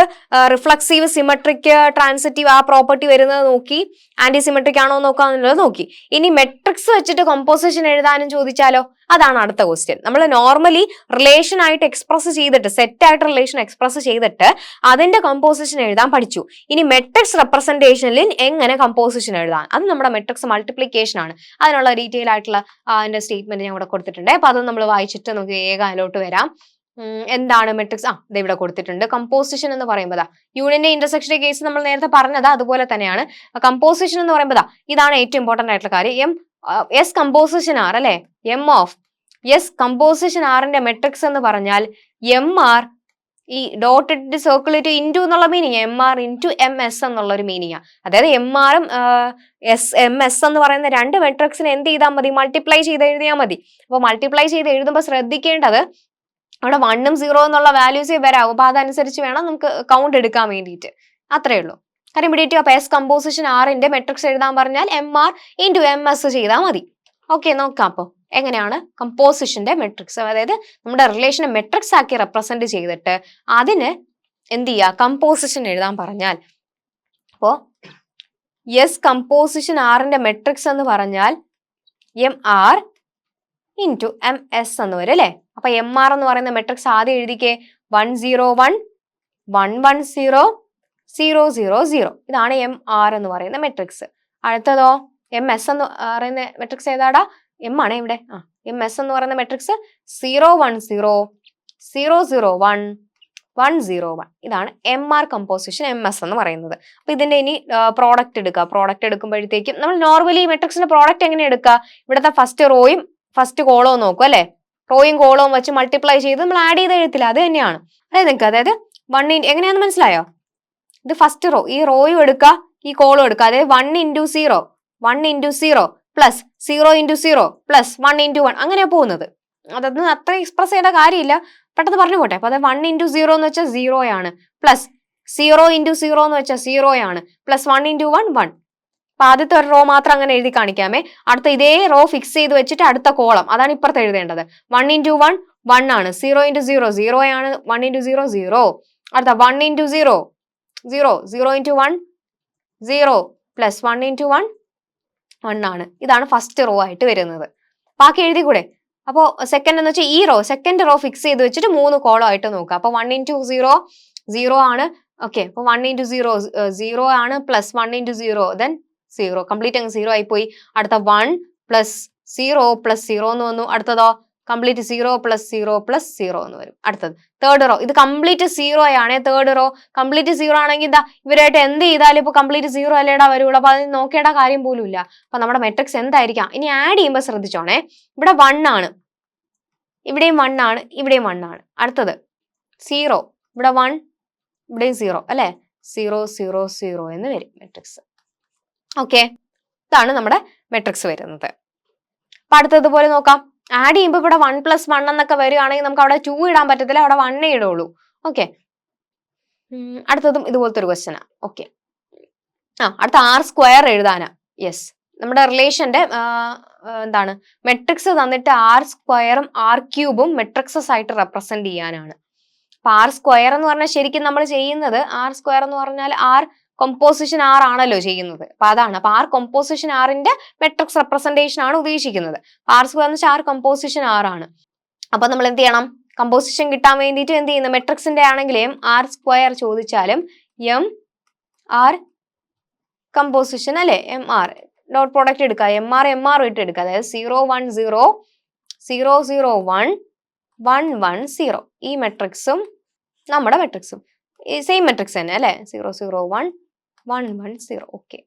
റിഫ്ലക്സീവ്, സിമെട്രിക്, ട്രാൻസിറ്റീവ് ആ പ്രോപ്പർട്ടി വരുന്നത് നോക്കി, ആന്റി സിമെട്രിക് ആണോ നോക്കാന്നുള്ളത് നോക്കി. ഇനി മെട്രിക്സ് വെച്ചിട്ട് കോമ്പോസിഷൻ എഴുതാനും ചോദിച്ചാലോ? അതാണ് അടുത്ത ക്വസ്റ്റ്യൻ. നമ്മൾ നോർമലി റിലേഷൻ ആയിട്ട് എക്സ്പ്രസ് ചെയ്തിട്ട്, സെറ്റ് ആയിട്ട് റിലേഷൻ എക്സ്പ്രസ് ചെയ്തിട്ട് അതിന്റെ കോമ്പോസിഷൻ എഴുതാൻ പഠിച്ചു. ഇനി മെട്രിക്സ് റെപ്രസെന്റേഷനിൽ എങ്ങനെ കോമ്പോസിഷൻ എഴുതാൻ, അത് നമ്മുടെ മെട്രിക്സ് മൾട്ടിപ്ലിക്കേഷൻ ആണ്. അതിനുള്ള ഡീറ്റെയിൽ ആയിട്ടുള്ള അതിന്റെ സ്റ്റേറ്റ്മെന്റ് ഞാൻ ഇവിടെ കൊടുത്തിട്ടുണ്ട്. അപ്പൊ അത് നമ്മൾ വായിച്ചിട്ട് നമുക്ക് വേഗം അതിലോട്ട് വരാം. എന്താണ് മെട്രിക്സ്? ഇത് ഇവിടെ കൊടുത്തിട്ടുണ്ട്. കമ്പോസിഷൻ എന്ന് പറയുമ്പോൾ യൂണിയന്റെ ഇന്റർസെക്ഷന്റെ കേസ് നമ്മൾ നേരത്തെ പറഞ്ഞത് അതുപോലെ തന്നെയാണ്. കമ്പോസിഷൻ എന്ന് പറയുമ്പോൾ ഇതാണ് ഏറ്റവും ഇമ്പോർട്ടന്റ് ആയിട്ടുള്ള കാര്യം. എസ് കമ്പോസിഷൻ ആർ അല്ലെ, എം ഓഫ് എസ് കമ്പോസിഷൻ ആറിന്റെ മെട്രിക്സ് എന്ന് പറഞ്ഞാൽ എം ആർ, ഈ ഡോട്ട് സർക്കിൾ ഇൻറ്റു എന്നുള്ള meaning, M R into M S എന്നുള്ള ഒരു മീനിങ്. അതായത് എം ആറും എം എസ് എന്ന് പറയുന്ന രണ്ട് മെട്രിക്സിനെ എന്ത് ചെയ്താൽ മതി? മൾട്ടിപ്ലൈ ചെയ്ത് എഴുതിയാൽ മതി. അപ്പൊ മൾട്ടിപ്ലൈ ചെയ്ത് എഴുതുമ്പോൾ ശ്രദ്ധിക്കേണ്ടത് അവിടെ 1ഉം 0 എന്നുള്ള വാല്യൂസേ വരാവും. അപ്പൊ അതനുസരിച്ച് വേണം നമുക്ക് കൗണ്ട് എടുക്കാൻ വേണ്ടിയിട്ട്. അത്രേ ഉള്ളൂ. കാര്യം പിടിയിട്ടു. അപ്പൊ എസ് കമ്പോസിഷൻ ആറിന്റെ മെട്രിക്സ് എഴുതാൻ പറഞ്ഞാൽ M R into M S ചെയ്താൽ മതി. ഓക്കെ, നോക്കാം അപ്പൊ എങ്ങനെയാണ് കമ്പോസിഷന്റെ മെട്രിക്സ്, അതായത് നമ്മുടെ റിലേഷനെ മെട്രിക്സ് ആക്കി റെപ്രസെന്റ് ചെയ്തിട്ട് അതിന് എന്ത് ചെയ്യുക? കമ്പോസിഷൻ എഴുതാൻ പറഞ്ഞാൽ, അപ്പോ എസ് കമ്പോസിഷൻ ആറിന്റെ മെട്രിക്സ് എന്ന് പറഞ്ഞാൽ M R into M S എന്ന് വരും അല്ലെ. അപ്പൊ എം ആർ എന്ന് പറയുന്ന മെട്രിക്സ് ആദ്യം എഴുതിക്കേ. 1 0 1 1 1 0 0 0 0. ഇതാണ് എം ആർ എന്ന് പറയുന്ന മെട്രിക്സ്. അടുത്തതോ എം എസ് എന്ന് പറയുന്ന മെട്രിക്സ് ഏതാടാ? എം ആണ് ഇവിടെ. എം എസ് എന്ന് പറയുന്ന മെട്രിക്സ് 0 1 0 0 0 1 1 0 1. ഇതാണ് M R composition M S എന്ന് പറയുന്നത്. അപ്പൊ ഇതിന്റെ ഇനി പ്രോഡക്റ്റ് എടുക്കുക. പ്രോഡക്റ്റ് എടുക്കുമ്പോഴത്തേക്കും നമ്മൾ നോർമലി മെട്രിക്സിന്റെ പ്രോഡക്റ്റ് എങ്ങനെ എടുക്കുക? ഇവിടുത്തെ ഫസ്റ്റ് റോയും ഫസ്റ്റ് കോളവും നോക്കും അല്ലെ. റോയും കോളവും വെച്ച് മൾട്ടിപ്ലൈ ചെയ്ത് നമ്മൾ ആഡ് ചെയ്ത് എഴുത്തില്ല, അത് തന്നെയാണ്. അതായത് 1 എങ്ങനെയാന്ന് മനസ്സിലായോ? ഇത് ഫസ്റ്റ് റോ, ഈ റോയും എടുക്കുക, ഈ കോളും എടുക്കുക. അതായത് 1 into 0 1 into 0 plus 0 into 0 plus 1 into 1 അങ്ങനെയാ പോകുന്നത്. അതൊന്നും അത്ര എക്സ്പ്രസ് ചെയ്യേണ്ട കാര്യമില്ല, പെട്ടെന്ന് പറഞ്ഞു പോട്ടെ. അപ്പൊ അത് 1 ഇൻറ്റു 0 എന്ന് വെച്ചാൽ 0 ആണ്, പ്ലസ് 0 ഇൻറ്റു 0 എന്ന് വെച്ചാൽ 0 ആണ്, പ്ലസ് 1 ഇൻറ്റു 1 1. അപ്പൊ ആദ്യത്തെ ഒരു റോ മാത്രം അങ്ങനെ എഴുതി കാണിക്കാമേ. അടുത്ത ഇതേ റോ ഫിക്സ് ചെയ്ത് വെച്ചിട്ട് അടുത്ത കോളം അതാണ് ഇപ്പുറത്ത് എഴുതേണ്ടത്. 1 ഇൻറ്റു 1 1 ആണ്, 0 ഇൻറ്റു 0 0 ആണ്, 1 ഇൻറ്റു 0 0. അടുത്ത 1 ഇൻറ്റു 0 0 0 ഇൻറ്റു 1 0 പ്ലസ് 1 ഇൻറ്റു 1 1 ആണ്. ഇതാണ് ഫസ്റ്റ് റോ ആയിട്ട് വരുന്നത്. ബാക്കി എഴുതി കൂടെ. അപ്പോൾ സെക്കൻഡ് എന്ന് വെച്ചാൽ ഈ റോ, സെക്കൻഡ് റോ ഫിക്സ് ചെയ്ത് വെച്ചിട്ട് 3 കോളം ആയിട്ട് നോക്കുക. അപ്പൊ 1 ഇൻറ്റു 0 0 ആണ്. ഓക്കെ, അപ്പൊ 1 ഇൻറ്റു 0 0 ആണ്, പ്ലസ് 1 ഇൻറ്റു 0 ദെൻ 0, കംപ്ലീറ്റ് അങ്ങ് 0 ആയിപ്പോയി. അടുത്ത 1 പ്ലസ് 0 പ്ലസ് 0 എന്ന് വന്നു. അടുത്തതോ കംപ്ലീറ്റ് 0 പ്ലസ് 0 പ്ലസ് 0 എന്ന് വരും. അടുത്തത് തേർഡ് റോ, ഇത് കംപ്ലീറ്റ് 0 ആണ്. തേർഡ് റോ കംപ്ലീറ്റ് 0 ആണെങ്കിൽ എന്താ ഇവരായിട്ട് എന്ത് ചെയ്താലും ഇപ്പൊ കംപ്ലീറ്റ് 0 അല്ലേടാ വരുള്ളൂ. അപ്പൊ അത് നോക്കേണ്ട കാര്യം പോലും ഇല്ല. അപ്പൊ നമ്മുടെ മെട്രിക്സ് എന്തായിരിക്കാം? ഇനി ആഡ് ചെയ്യുമ്പോൾ ശ്രദ്ധിച്ചോണേ. ഇവിടെ 1 ആണ്, ഇവിടെയും 1 ആണ്, ഇവിടെയും 1 ആണ്. അടുത്തത് 0, ഇവിടെ 1 ഇവിടെയും 0 അല്ലെ. 0 0 0 എന്ന് വരും മെട്രിക്സ്. ഓക്കെ, ഇതാണ് നമ്മുടെ മെട്രിക്സ് വരുന്നത്. അപ്പൊ അടുത്തതുപോലെ നോക്കാം. ആഡ് ചെയ്യുമ്പോൾ ഇവിടെ 1 പ്ലസ് 1 എന്നൊക്കെ വരികയാണെങ്കിൽ നമുക്ക് അവിടെ 2 ഇടാൻ പറ്റത്തില്ല, അവിടെ 1 ഇടുള്ളൂ. ഓക്കെ, അടുത്തതും ഇതുപോലത്തെ ഒരു ക്വസ്റ്റ്യനാ. ഓക്കെ, അടുത്ത ആർ സ്ക്വയർ എഴുതാനാ. യെസ്, നമ്മുടെ റിലേഷന്റെ എന്താണ് മെട്രിക്സ് തന്നിട്ട് ആർ സ്ക്വയറും ആർ ക്യൂബും മെട്രിക്സസ് ആയിട്ട് റെപ്രസെന്റ് ചെയ്യാനാണ്. അപ്പൊ ആർ സ്ക്വയർ എന്ന് പറഞ്ഞാൽ ശരിക്കും നമ്മൾ ചെയ്യുന്നത്, ആർ സ്ക്വയർ എന്ന് പറഞ്ഞാൽ ആർ കൊമ്പോസിഷൻ ആർ ആണല്ലോ ചെയ്യുന്നത്. അപ്പൊ അതാണ്. അപ്പൊ ആർ കൊമ്പോസിഷൻ ആറിന്റെ മെട്രിക്സ് റെപ്രസെന്റേഷൻ ആണ് ഉദ്ദേശിക്കുന്നത്. ആർ സ്ക്വയർ എന്ന് വെച്ചാൽ ആർ കൊമ്പോസിഷൻ ആർ ആണ്. അപ്പൊ നമ്മൾ എന്ത് ചെയ്യണം? കമ്പോസിഷൻ കിട്ടാൻ വേണ്ടിയിട്ട് എന്ത് ചെയ്യുന്നു? മെട്രിക്സിന്റെ ആണെങ്കിൽ എം ആർ സ്ക്വയർ ചോദിച്ചാലും എം ആർ കമ്പോസിഷൻ അല്ലെ, എം ആർ ഡോട്ട് പ്രോഡക്റ്റ് എടുക്കുക, എം ആർ ഇട്ട് എടുക്കുക. അതായത് 0 1 0 0 0 1 1 1 0. ഈ മെട്രിക്സും നമ്മുടെ മെട്രിക്സും സെയിം മെട്രിക്സ് തന്നെ അല്ലെ. 0 0 1 1 1 0. ഓക്കെ,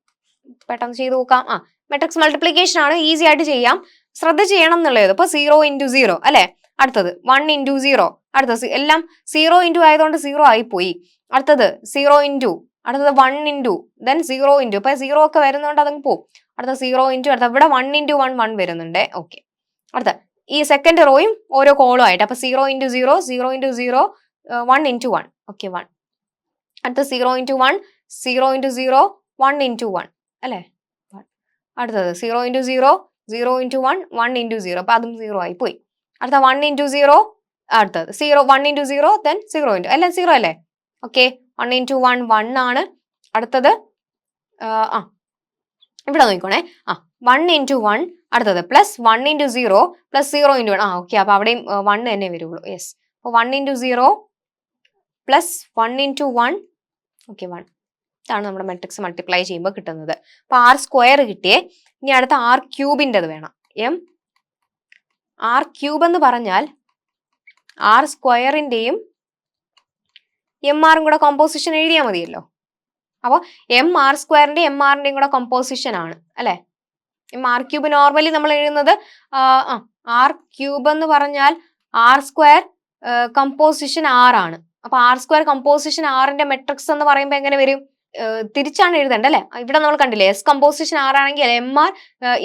പെട്ടെന്ന് ചെയ്ത് നോക്കാം. മെട്രിക്സ് മൾട്ടിപ്ലിക്കേഷൻ ആണ്, ഈസി ആയിട്ട് ചെയ്യാം. ശ്രദ്ധ ചെയ്യണം എന്നുള്ളത്. ഇപ്പൊ 0 ഇൻറ്റു 0 അല്ലെ. അടുത്തത് 1 ഇൻറ്റു 0, അടുത്തത് എല്ലാം 0 ഇൻറ്റു ആയതുകൊണ്ട് 0 ആയിപ്പോയി. അടുത്തത് 0 ഇൻറ്റു, അടുത്തത് 1 ഇൻറ്റു, ദെൻ 0 ഇൻറ്റു. ഇപ്പൊ 0 ഒക്കെ വരുന്നതുകൊണ്ട് അതങ്ങ് പോകും. അടുത്ത 0 ഇൻറ്റു, അടുത്ത ഇവിടെ 1 ഇൻറ്റു 1 1 വരുന്നുണ്ട്. ഓക്കെ, അടുത്ത ഈ സെക്കൻഡ് റോയും ഓരോ കോളും ആയിട്ട്. അപ്പൊ 0 ഇൻറ്റു 0, 0 ഇൻറ്റു 0, 1 ഇൻറ്റു 1. ഓക്കെ, 1. അടുത്ത 0 ഇൻറ്റു 1, 0 ഇൻറ്റു 0, 1 ഇൻറ്റു 1 അല്ലേ. അടുത്തത് 0 ഇൻറ്റു 0, 0 ഇൻറ്റു 1, 1 ഇൻറ്റു 0. അപ്പൊ അതും 0 ആയി പോയി. അടുത്ത 1 ഇൻറ്റു 0, അടുത്തത് 0, 1 ഇൻറ്റു 0, ദെൻ 0 ഇൻറ്റു, എല്ലാം 0 അല്ലേ. ഓക്കെ, 1 ഇൻറ്റു 1 1 ആണ്. അടുത്തത് ഇവിടെ നോക്കിക്കോണേ. 1 ഇൻറ്റു 1, അടുത്തത് plus 1 into 0 plus 0 into 1. Okay, അപ്പൊ അവിടെയും 1 തന്നെ വരുള്ളൂ. യെസ്, അപ്പൊ 1 ഇൻറ്റു 0 പ്ലസ് 1 ഇൻറ്റു 1. ഓക്കെ, 1. ഇതാണ് നമ്മുടെ മെട്രിക്സ് മൾട്ടിപ്ലൈ ചെയ്യുമ്പോൾ കിട്ടുന്നത്. അപ്പൊ ആർ സ്ക്വയർ കിട്ടിയേ. ഇനി അടുത്ത ആർ ക്യൂബിൻ്റെത് വേണം. ആർ ക്യൂബ് എന്ന് പറഞ്ഞാൽ ആർ സ്ക്വയറിന്റെയും എം ആറും കൂടെ കോമ്പോസിഷൻ എഴുതിയാൽ മതിയല്ലോ. അപ്പോൾ എം ആർ സ്ക്വയറിന്റെ എം ആറിന്റെയും കൂടെ കോമ്പോസിഷൻ ആണ് അല്ലെ. എം ആർ ക്യൂബ് നോർമലി നമ്മൾ എഴുതുന്നത് ആർ ക്യൂബ് എന്ന് പറഞ്ഞാൽ ആർ സ്ക്വയർ കമ്പോസിഷൻ 6 ആണ്. അപ്പൊ ആർ സ്ക്വയർ കമ്പോസിഷൻ 6ന്റെ മെട്രിക്സ് എന്ന് പറയുമ്പോൾ എങ്ങനെ വരും? തിരിച്ചാണ് എഴുതേണ്ടത് അല്ലെ. ഇവിടെ നമ്മൾ കണ്ടില്ലേ, എസ് കമ്പോസിഷൻ 6 ആണെങ്കിൽ M R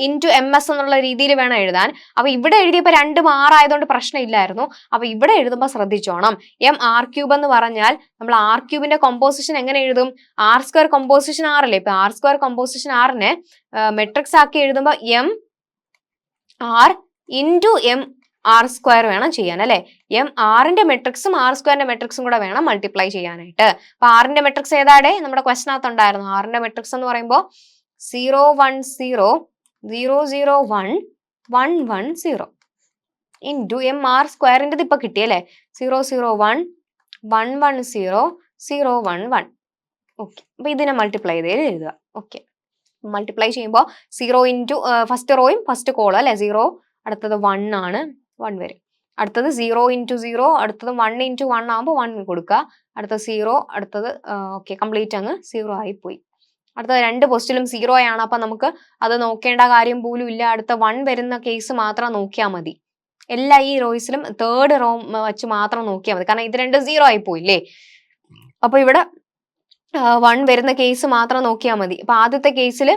into M S എന്നുള്ള രീതിയിൽ വേണം എഴുതാൻ. അപ്പൊ ഇവിടെ എഴുതിയപ്പോൾ 2 6 ആയതുകൊണ്ട് പ്രശ്നമില്ലായിരുന്നു. അപ്പൊ ഇവിടെ എഴുതുമ്പോൾ ശ്രദ്ധിച്ചോണം, എം ആർ ക്യൂബ് എന്ന് പറഞ്ഞാൽ നമ്മൾ ആർ ക്യൂബിന്റെ കോമ്പോസിഷൻ എങ്ങനെ എഴുതും? ആർ സ്ക്വയർ കോമ്പോസിഷൻ 6 അല്ലേ. ഇപ്പൊ ആർ സ്ക്വയർ കോമ്പോസിഷൻ 6നെ മെട്രിക്സ് ആക്കി എഴുതുമ്പോൾ M R into M R square വേണം ചെയ്യാൻ അല്ലെ. എം ആറിന്റെ മെട്രിക്സും ആർ സ്ക്വയറിന്റെ മെട്രിക്സും കൂടെ വേണം മൾട്ടിപ്ലൈ ചെയ്യാനായിട്ട്. അപ്പൊ ആറിന്റെ മെട്രിക്സ് ഏതാടെ നമ്മുടെ ക്വസ്റ്റിനകത്ത് ഉണ്ടായിരുന്നു. ആറിന്റെ മെട്രിക്സ് എന്ന് പറയുമ്പോൾ 0 1 0 0 0 1 1 1 0 ഇൻറ്റു എം ആർ സ്ക്വയറിന്റെ ഇപ്പൊ കിട്ടിയല്ലേ. 0 0 1 1 1 0 0 1 1. ഓക്കെ, അപ്പൊ ഇതിനെ മൾട്ടിപ്ലൈ ചെയ്ത് എഴുതുക. ഓക്കെ, മൾട്ടിപ്ലൈ ചെയ്യുമ്പോൾ 0 ഇൻറ്റു ഫസ്റ്റ് റോയും ഫസ്റ്റ് കോളും അല്ലെ. 0, അടുത്തത് 1 ആണ്, 1 വരും. അടുത്തത് 0 ഇൻറ്റു 0, അടുത്തത് 1 ഇൻറ്റു 1 ആകുമ്പോൾ 1 കൊടുക്കുക. അടുത്ത 0, അടുത്തത് ഓക്കെ കംപ്ലീറ്റ് അങ്ങ് 0 ആയി പോയി. അടുത്ത 2 പോസ്റ്റിലും 0 ആണ്. അപ്പൊ നമുക്ക് അത് നോക്കേണ്ട കാര്യം പോലും ഇല്ല. അടുത്ത 1 വരുന്ന കേസ് മാത്രം നോക്കിയാൽ മതി. എല്ലാ ഈ റോയ്സിലും തേർഡ് റോ വെച്ച് മാത്രം നോക്കിയാൽ മതി. കാരണം ഇത് 2 0 ആയി പോയില്ലേ. അപ്പൊ ഇവിടെ 1 വരുന്ന കേസ് മാത്രം നോക്കിയാൽ മതി. അപ്പൊ ആദ്യത്തെ കേസിൽ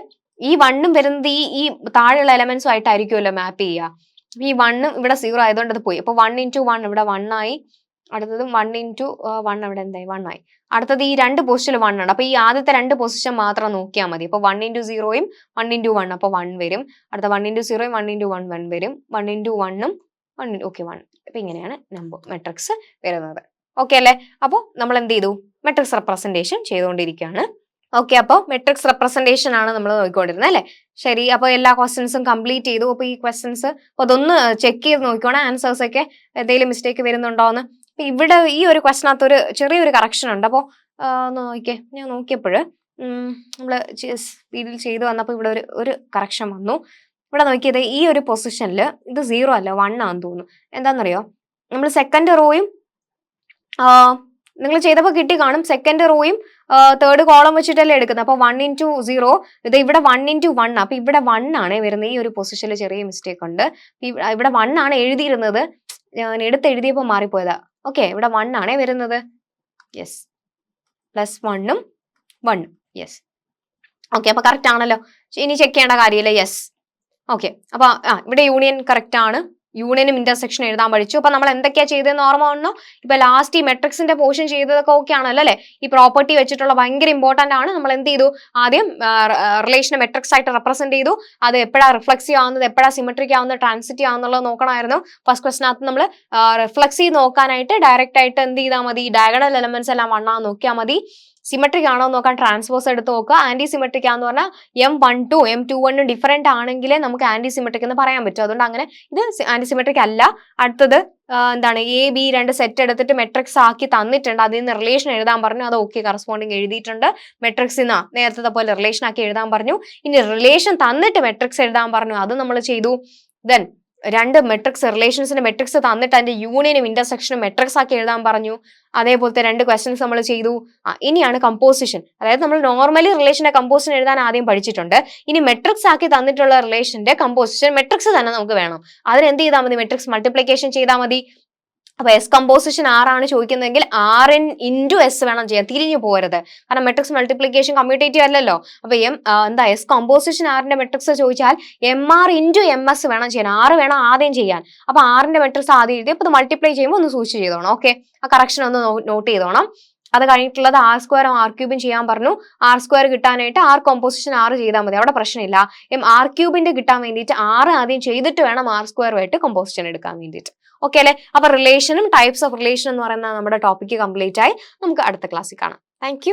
ഈ 1ഉം വരുന്നത് ഈ താഴെയുള്ള എലമെന്റ്സും ആയിട്ടായിരിക്കുമല്ലോ മാപ്പ് ചെയ്യുക. ഈ 1ഉം ഇവിടെ 0 ആയതുകൊണ്ട് അത് പോയി. അപ്പൊ 1 ഇൻറ്റു 1 ഇവിടെ 1 ആയി. അടുത്തതും 1 ഇൻറ്റു 1 അവിടെ എന്തായി 1 ആയി. അടുത്തത് ഈ 2 പൊസിഷനിൽ 1 ആണ്. അപ്പൊ ഈ ആദ്യത്തെ 2 പൊസിഷൻ മാത്രം നോക്കിയാൽ മതി. അപ്പൊ 1 ഇൻറ്റു 0യും 1 ഇൻറ്റു 1, അപ്പൊ 1 വരും. അടുത്ത 1 ഇൻറ്റു 0യും 1 ഇൻറ്റു 1 1 വരും. 1 ഇൻറ്റു 1ഉം 1 ഓക്കെ 1. അപ്പൊ ഇങ്ങനെയാണ് നമ്പർ മെട്രിക്സ് വരുന്നത്. ഓക്കെ അല്ലേ. അപ്പോൾ നമ്മൾ എന്ത് ചെയ്തു? മെട്രിക്സ് റെപ്രസെന്റേഷൻ ചെയ്തുകൊണ്ടിരിക്കുകയാണ്. ഓക്കെ, അപ്പോൾ മെട്രിക്സ് റെപ്രസെന്റേഷൻ ആണ് നമ്മൾ നോക്കിക്കൊണ്ടിരുന്നത് അല്ലേ. ശരി, അപ്പോൾ എല്ലാ ക്വസ്റ്റ്യൻസും കംപ്ലീറ്റ് ചെയ്തു. അപ്പോൾ ഈ ക്വസ്റ്റ്യൻസ് അതൊന്ന് ചെക്ക് ചെയ്ത് നോക്കിക്കോണം, ആൻസേഴ്സ് ഒക്കെ എന്തെങ്കിലും മിസ്റ്റേക്ക് വരുന്നുണ്ടോ എന്ന്. അപ്പൊ ഇവിടെ ഈ ഒരു ക്വസ്റ്റിനകത്ത് ഒരു ചെറിയൊരു കറക്ഷൻ ഉണ്ട്. അപ്പോൾ നോക്കിയേ, ഞാൻ നോക്കിയപ്പോൾ നമ്മൾ സ്പീഡിൽ ചെയ്ത് വന്നപ്പോൾ ഇവിടെ ഒരു കറക്ഷൻ വന്നു. ഇവിടെ നോക്കിയത് ഈ ഒരു പൊസിഷനിൽ ഇത് 0 അല്ല 1 ആണെന്ന് തോന്നുന്നു. എന്താണെന്നറിയോ, നമ്മൾ സെക്കൻഡ് റോയും നിങ്ങൾ ചെയ്തപ്പോൾ കിട്ടി കാണും. സെക്കൻഡ് റോയും തേർഡ് കോളം വെച്ചിട്ടല്ലേ എടുക്കുന്നത്. അപ്പോൾ 1 ഇൻറ്റു 0, ഇത് ഇവിടെ 1 ഇൻറ്റു 1. അപ്പൊ ഇവിടെ 1 ആണ് വരുന്നത്. ഈ ഒരു പൊസിഷനിൽ ചെറിയ മിസ്റ്റേക്ക് ഉണ്ട്. ഇവിടെ 1 ആണ് എഴുതിയിരുന്നത്, ഞാൻ എഴുതിയപ്പോൾ മാറിപ്പോയതാ. ഓക്കെ, ഇവിടെ 1 ആണേ വരുന്നത്. യെസ്, പ്ലസ് 1ഉം 1ഉം. യെസ്, ഓക്കെ, അപ്പൊ കറക്റ്റ് ആണല്ലോ. ഇനി ചെക്ക് ചെയ്യേണ്ട കാര്യമില്ല. യെസ്, ഓക്കെ, അപ്പൊ ഇവിടെ യൂണിയൻ കറക്റ്റ് ആണ്. യൂണിയനും ഇന്റർസെക്ഷൻ എഴുതാൻ പഠിച്ചു. അപ്പൊ നമ്മൾ എന്തൊക്കെയാ ചെയ്തതെന്ന് ഓർമ്മ വന്നോ? ഇപ്പൊ ലാസ്റ്റ് ഈ മെട്രിക്സിന്റെ പോർഷൻ ചെയ്തതൊക്കെ ഓക്കെ ആണല്ലോ അല്ലെ. ഈ പ്രോപ്പർട്ടി വെച്ചിട്ടുള്ള ഭയങ്കര ഇമ്പോർട്ടന്റ് ആണ്. നമ്മൾ എന്ത് ചെയ്തു? ആദ്യം റിലേഷനെ മെട്രിക്സ് ആയിട്ട് റെപ്രസെന്റ് ചെയ്തു. അത് എപ്പോഴാണ് റിഫ്ലക്സീവ് ആവുന്നത്, എപ്പോഴാണ് സിമെട്രിക് ആവുന്നത്, ട്രാൻസിറ്റീവ് ആവുന്നുള്ളത് നോക്കണമായിരുന്നു. ഫസ്റ്റ് ക്വസ്റ്റിനകത്ത് നമ്മൾ റിഫ്ലക്സീവ് നോക്കാനായിട്ട് ഡയറക്റ്റ് ആയിട്ട് എന്ത് ചെയ്താൽ മതി? ഡയഗണൽ എലമെന്റ്സ് എല്ലാം 1 ആണെന്ന് നോക്കിയാൽ മതി. സിമെട്രിക് ആണോ നോക്കാൻ ട്രാൻസ്പോസ് എടുത്ത് നോക്കുക. ആന്റി സിമെട്രിക് ആണെന്ന് പറഞ്ഞാൽ M12 M21 ഡിഫറെന്റ് ആണെങ്കിലേ നമുക്ക് ആന്റി സിമെട്രിക് എന്ന് പറയാൻ പറ്റും. അതുകൊണ്ട് അങ്ങനെ ഇത് ആന്റി സിമെട്രിക് അല്ല. അടുത്തത് എന്താണ്, A B 2 സെറ്റ് എടുത്തിട്ട് മെട്രിക്സ് ആക്കി തന്നിട്ടുണ്ട്. അതിൽ നിന്ന് റിലേഷൻ എഴുതാൻ പറഞ്ഞു. അത് ഓക്കെ, കറസ്പോണ്ടിങ് എഴുതിയിട്ടുണ്ട്. മെട്രിക്സിൽ നിന്ന് നേരത്തെ പോലെ റിലേഷൻ ആക്കി എഴുതാൻ പറഞ്ഞു. ഇനി റിലേഷൻ തന്നിട്ട് മെട്രിക്സ് എഴുതാൻ പറഞ്ഞു, അത് നമ്മൾ ചെയ്തു. ദെൻ രണ്ട് മെട്രിക്സ് റിലേഷൻസിന്റെ മെട്രിക്സ് തന്നിട്ട് അതിന്റെ യൂണിയനും ഇന്റർസെക്ഷനും മെട്രിക്സ് ആക്കി എഴുതാൻ പറഞ്ഞു. അതേപോലത്തെ 2 ക്വസ്റ്റ്യൻസ് നമ്മൾ ചെയ്തു. ഇനിയാണ് കമ്പോസിഷൻ. അതായത് നമ്മൾ നോർമലി റിലേഷന്റെ കമ്പോസിഷൻ എഴുതാൻ ആദ്യം പഠിച്ചിട്ടുണ്ട്. ഇനി മെട്രിക്സ് ആക്കി തന്നിട്ടുള്ള റിലേഷന്റെ കമ്പോസിഷൻ മെട്രിക്സ് തന്നെ നമുക്ക് വേണം. അതിന് എന്ത് ചെയ്താൽ മതി? മെട്രിക്സ് മൾട്ടിപ്ലിക്കേഷൻ ചെയ്താൽ മതി. അപ്പൊ എസ് കമ്പോസിഷൻ ആറാണ് ചോദിക്കുന്നതെങ്കിൽ RN ഇൻറ്റു എസ് വേണം ചെയ്യാൻ, തിരിഞ്ഞു പോകരുത്. കാരണം മെട്രിക്സ് മൾട്ടിപ്ലിക്കേഷൻ കമ്മ്യൂട്ടേറ്റീവ് അല്ലല്ലോ. അപ്പൊ എന്താ എസ് കമ്പോസിഷൻ ആറിന്റെ മെട്രിക്സ് ചോദിച്ചാൽ MR ഇൻറ്റു MS വേണം ചെയ്യാൻ, 6 വേണം ആദ്യം ചെയ്യാൻ. അപ്പൊ ആറിന്റെ മെട്രിക്സ് ആദ്യം എഴുതി, അപ്പൊ മൾട്ടിപ്ലൈ ചെയ്യുമ്പോൾ ഒന്ന് സൂക്ഷിച്ച് ചെയ്തോണം. ഓക്കെ, ആ കറക്ഷൻ ഒന്ന് നോട്ട് ചെയ്തോണം. അത് കഴിഞ്ഞിട്ടുള്ളത് R² R³ ചെയ്യാൻ പറഞ്ഞു. R² കിട്ടാനായിട്ട് R കോമ്പോസിഷൻ 6 ചെയ്താൽ മതി, അവിടെ പ്രശ്നമില്ല. R³ കിട്ടാൻ വേണ്ടിയിട്ട് 6 ആദ്യം ചെയ്തിട്ട് വേണം R² ആയിട്ട് കോമ്പോസിഷൻ എടുക്കാൻ വേണ്ടിയിട്ട്. ഓക്കെ അല്ലെ? അപ്പൊ റിലേഷനും ടൈപ്സ് ഓഫ് റിലേഷൻ എന്ന് പറയുന്ന നമ്മുടെ ടോപ്പിക്ക് കംപ്ലീറ്റ് ആയി. നമുക്ക് അടുത്ത ക്ലാസ്സിൽ കാണാം. താങ്ക്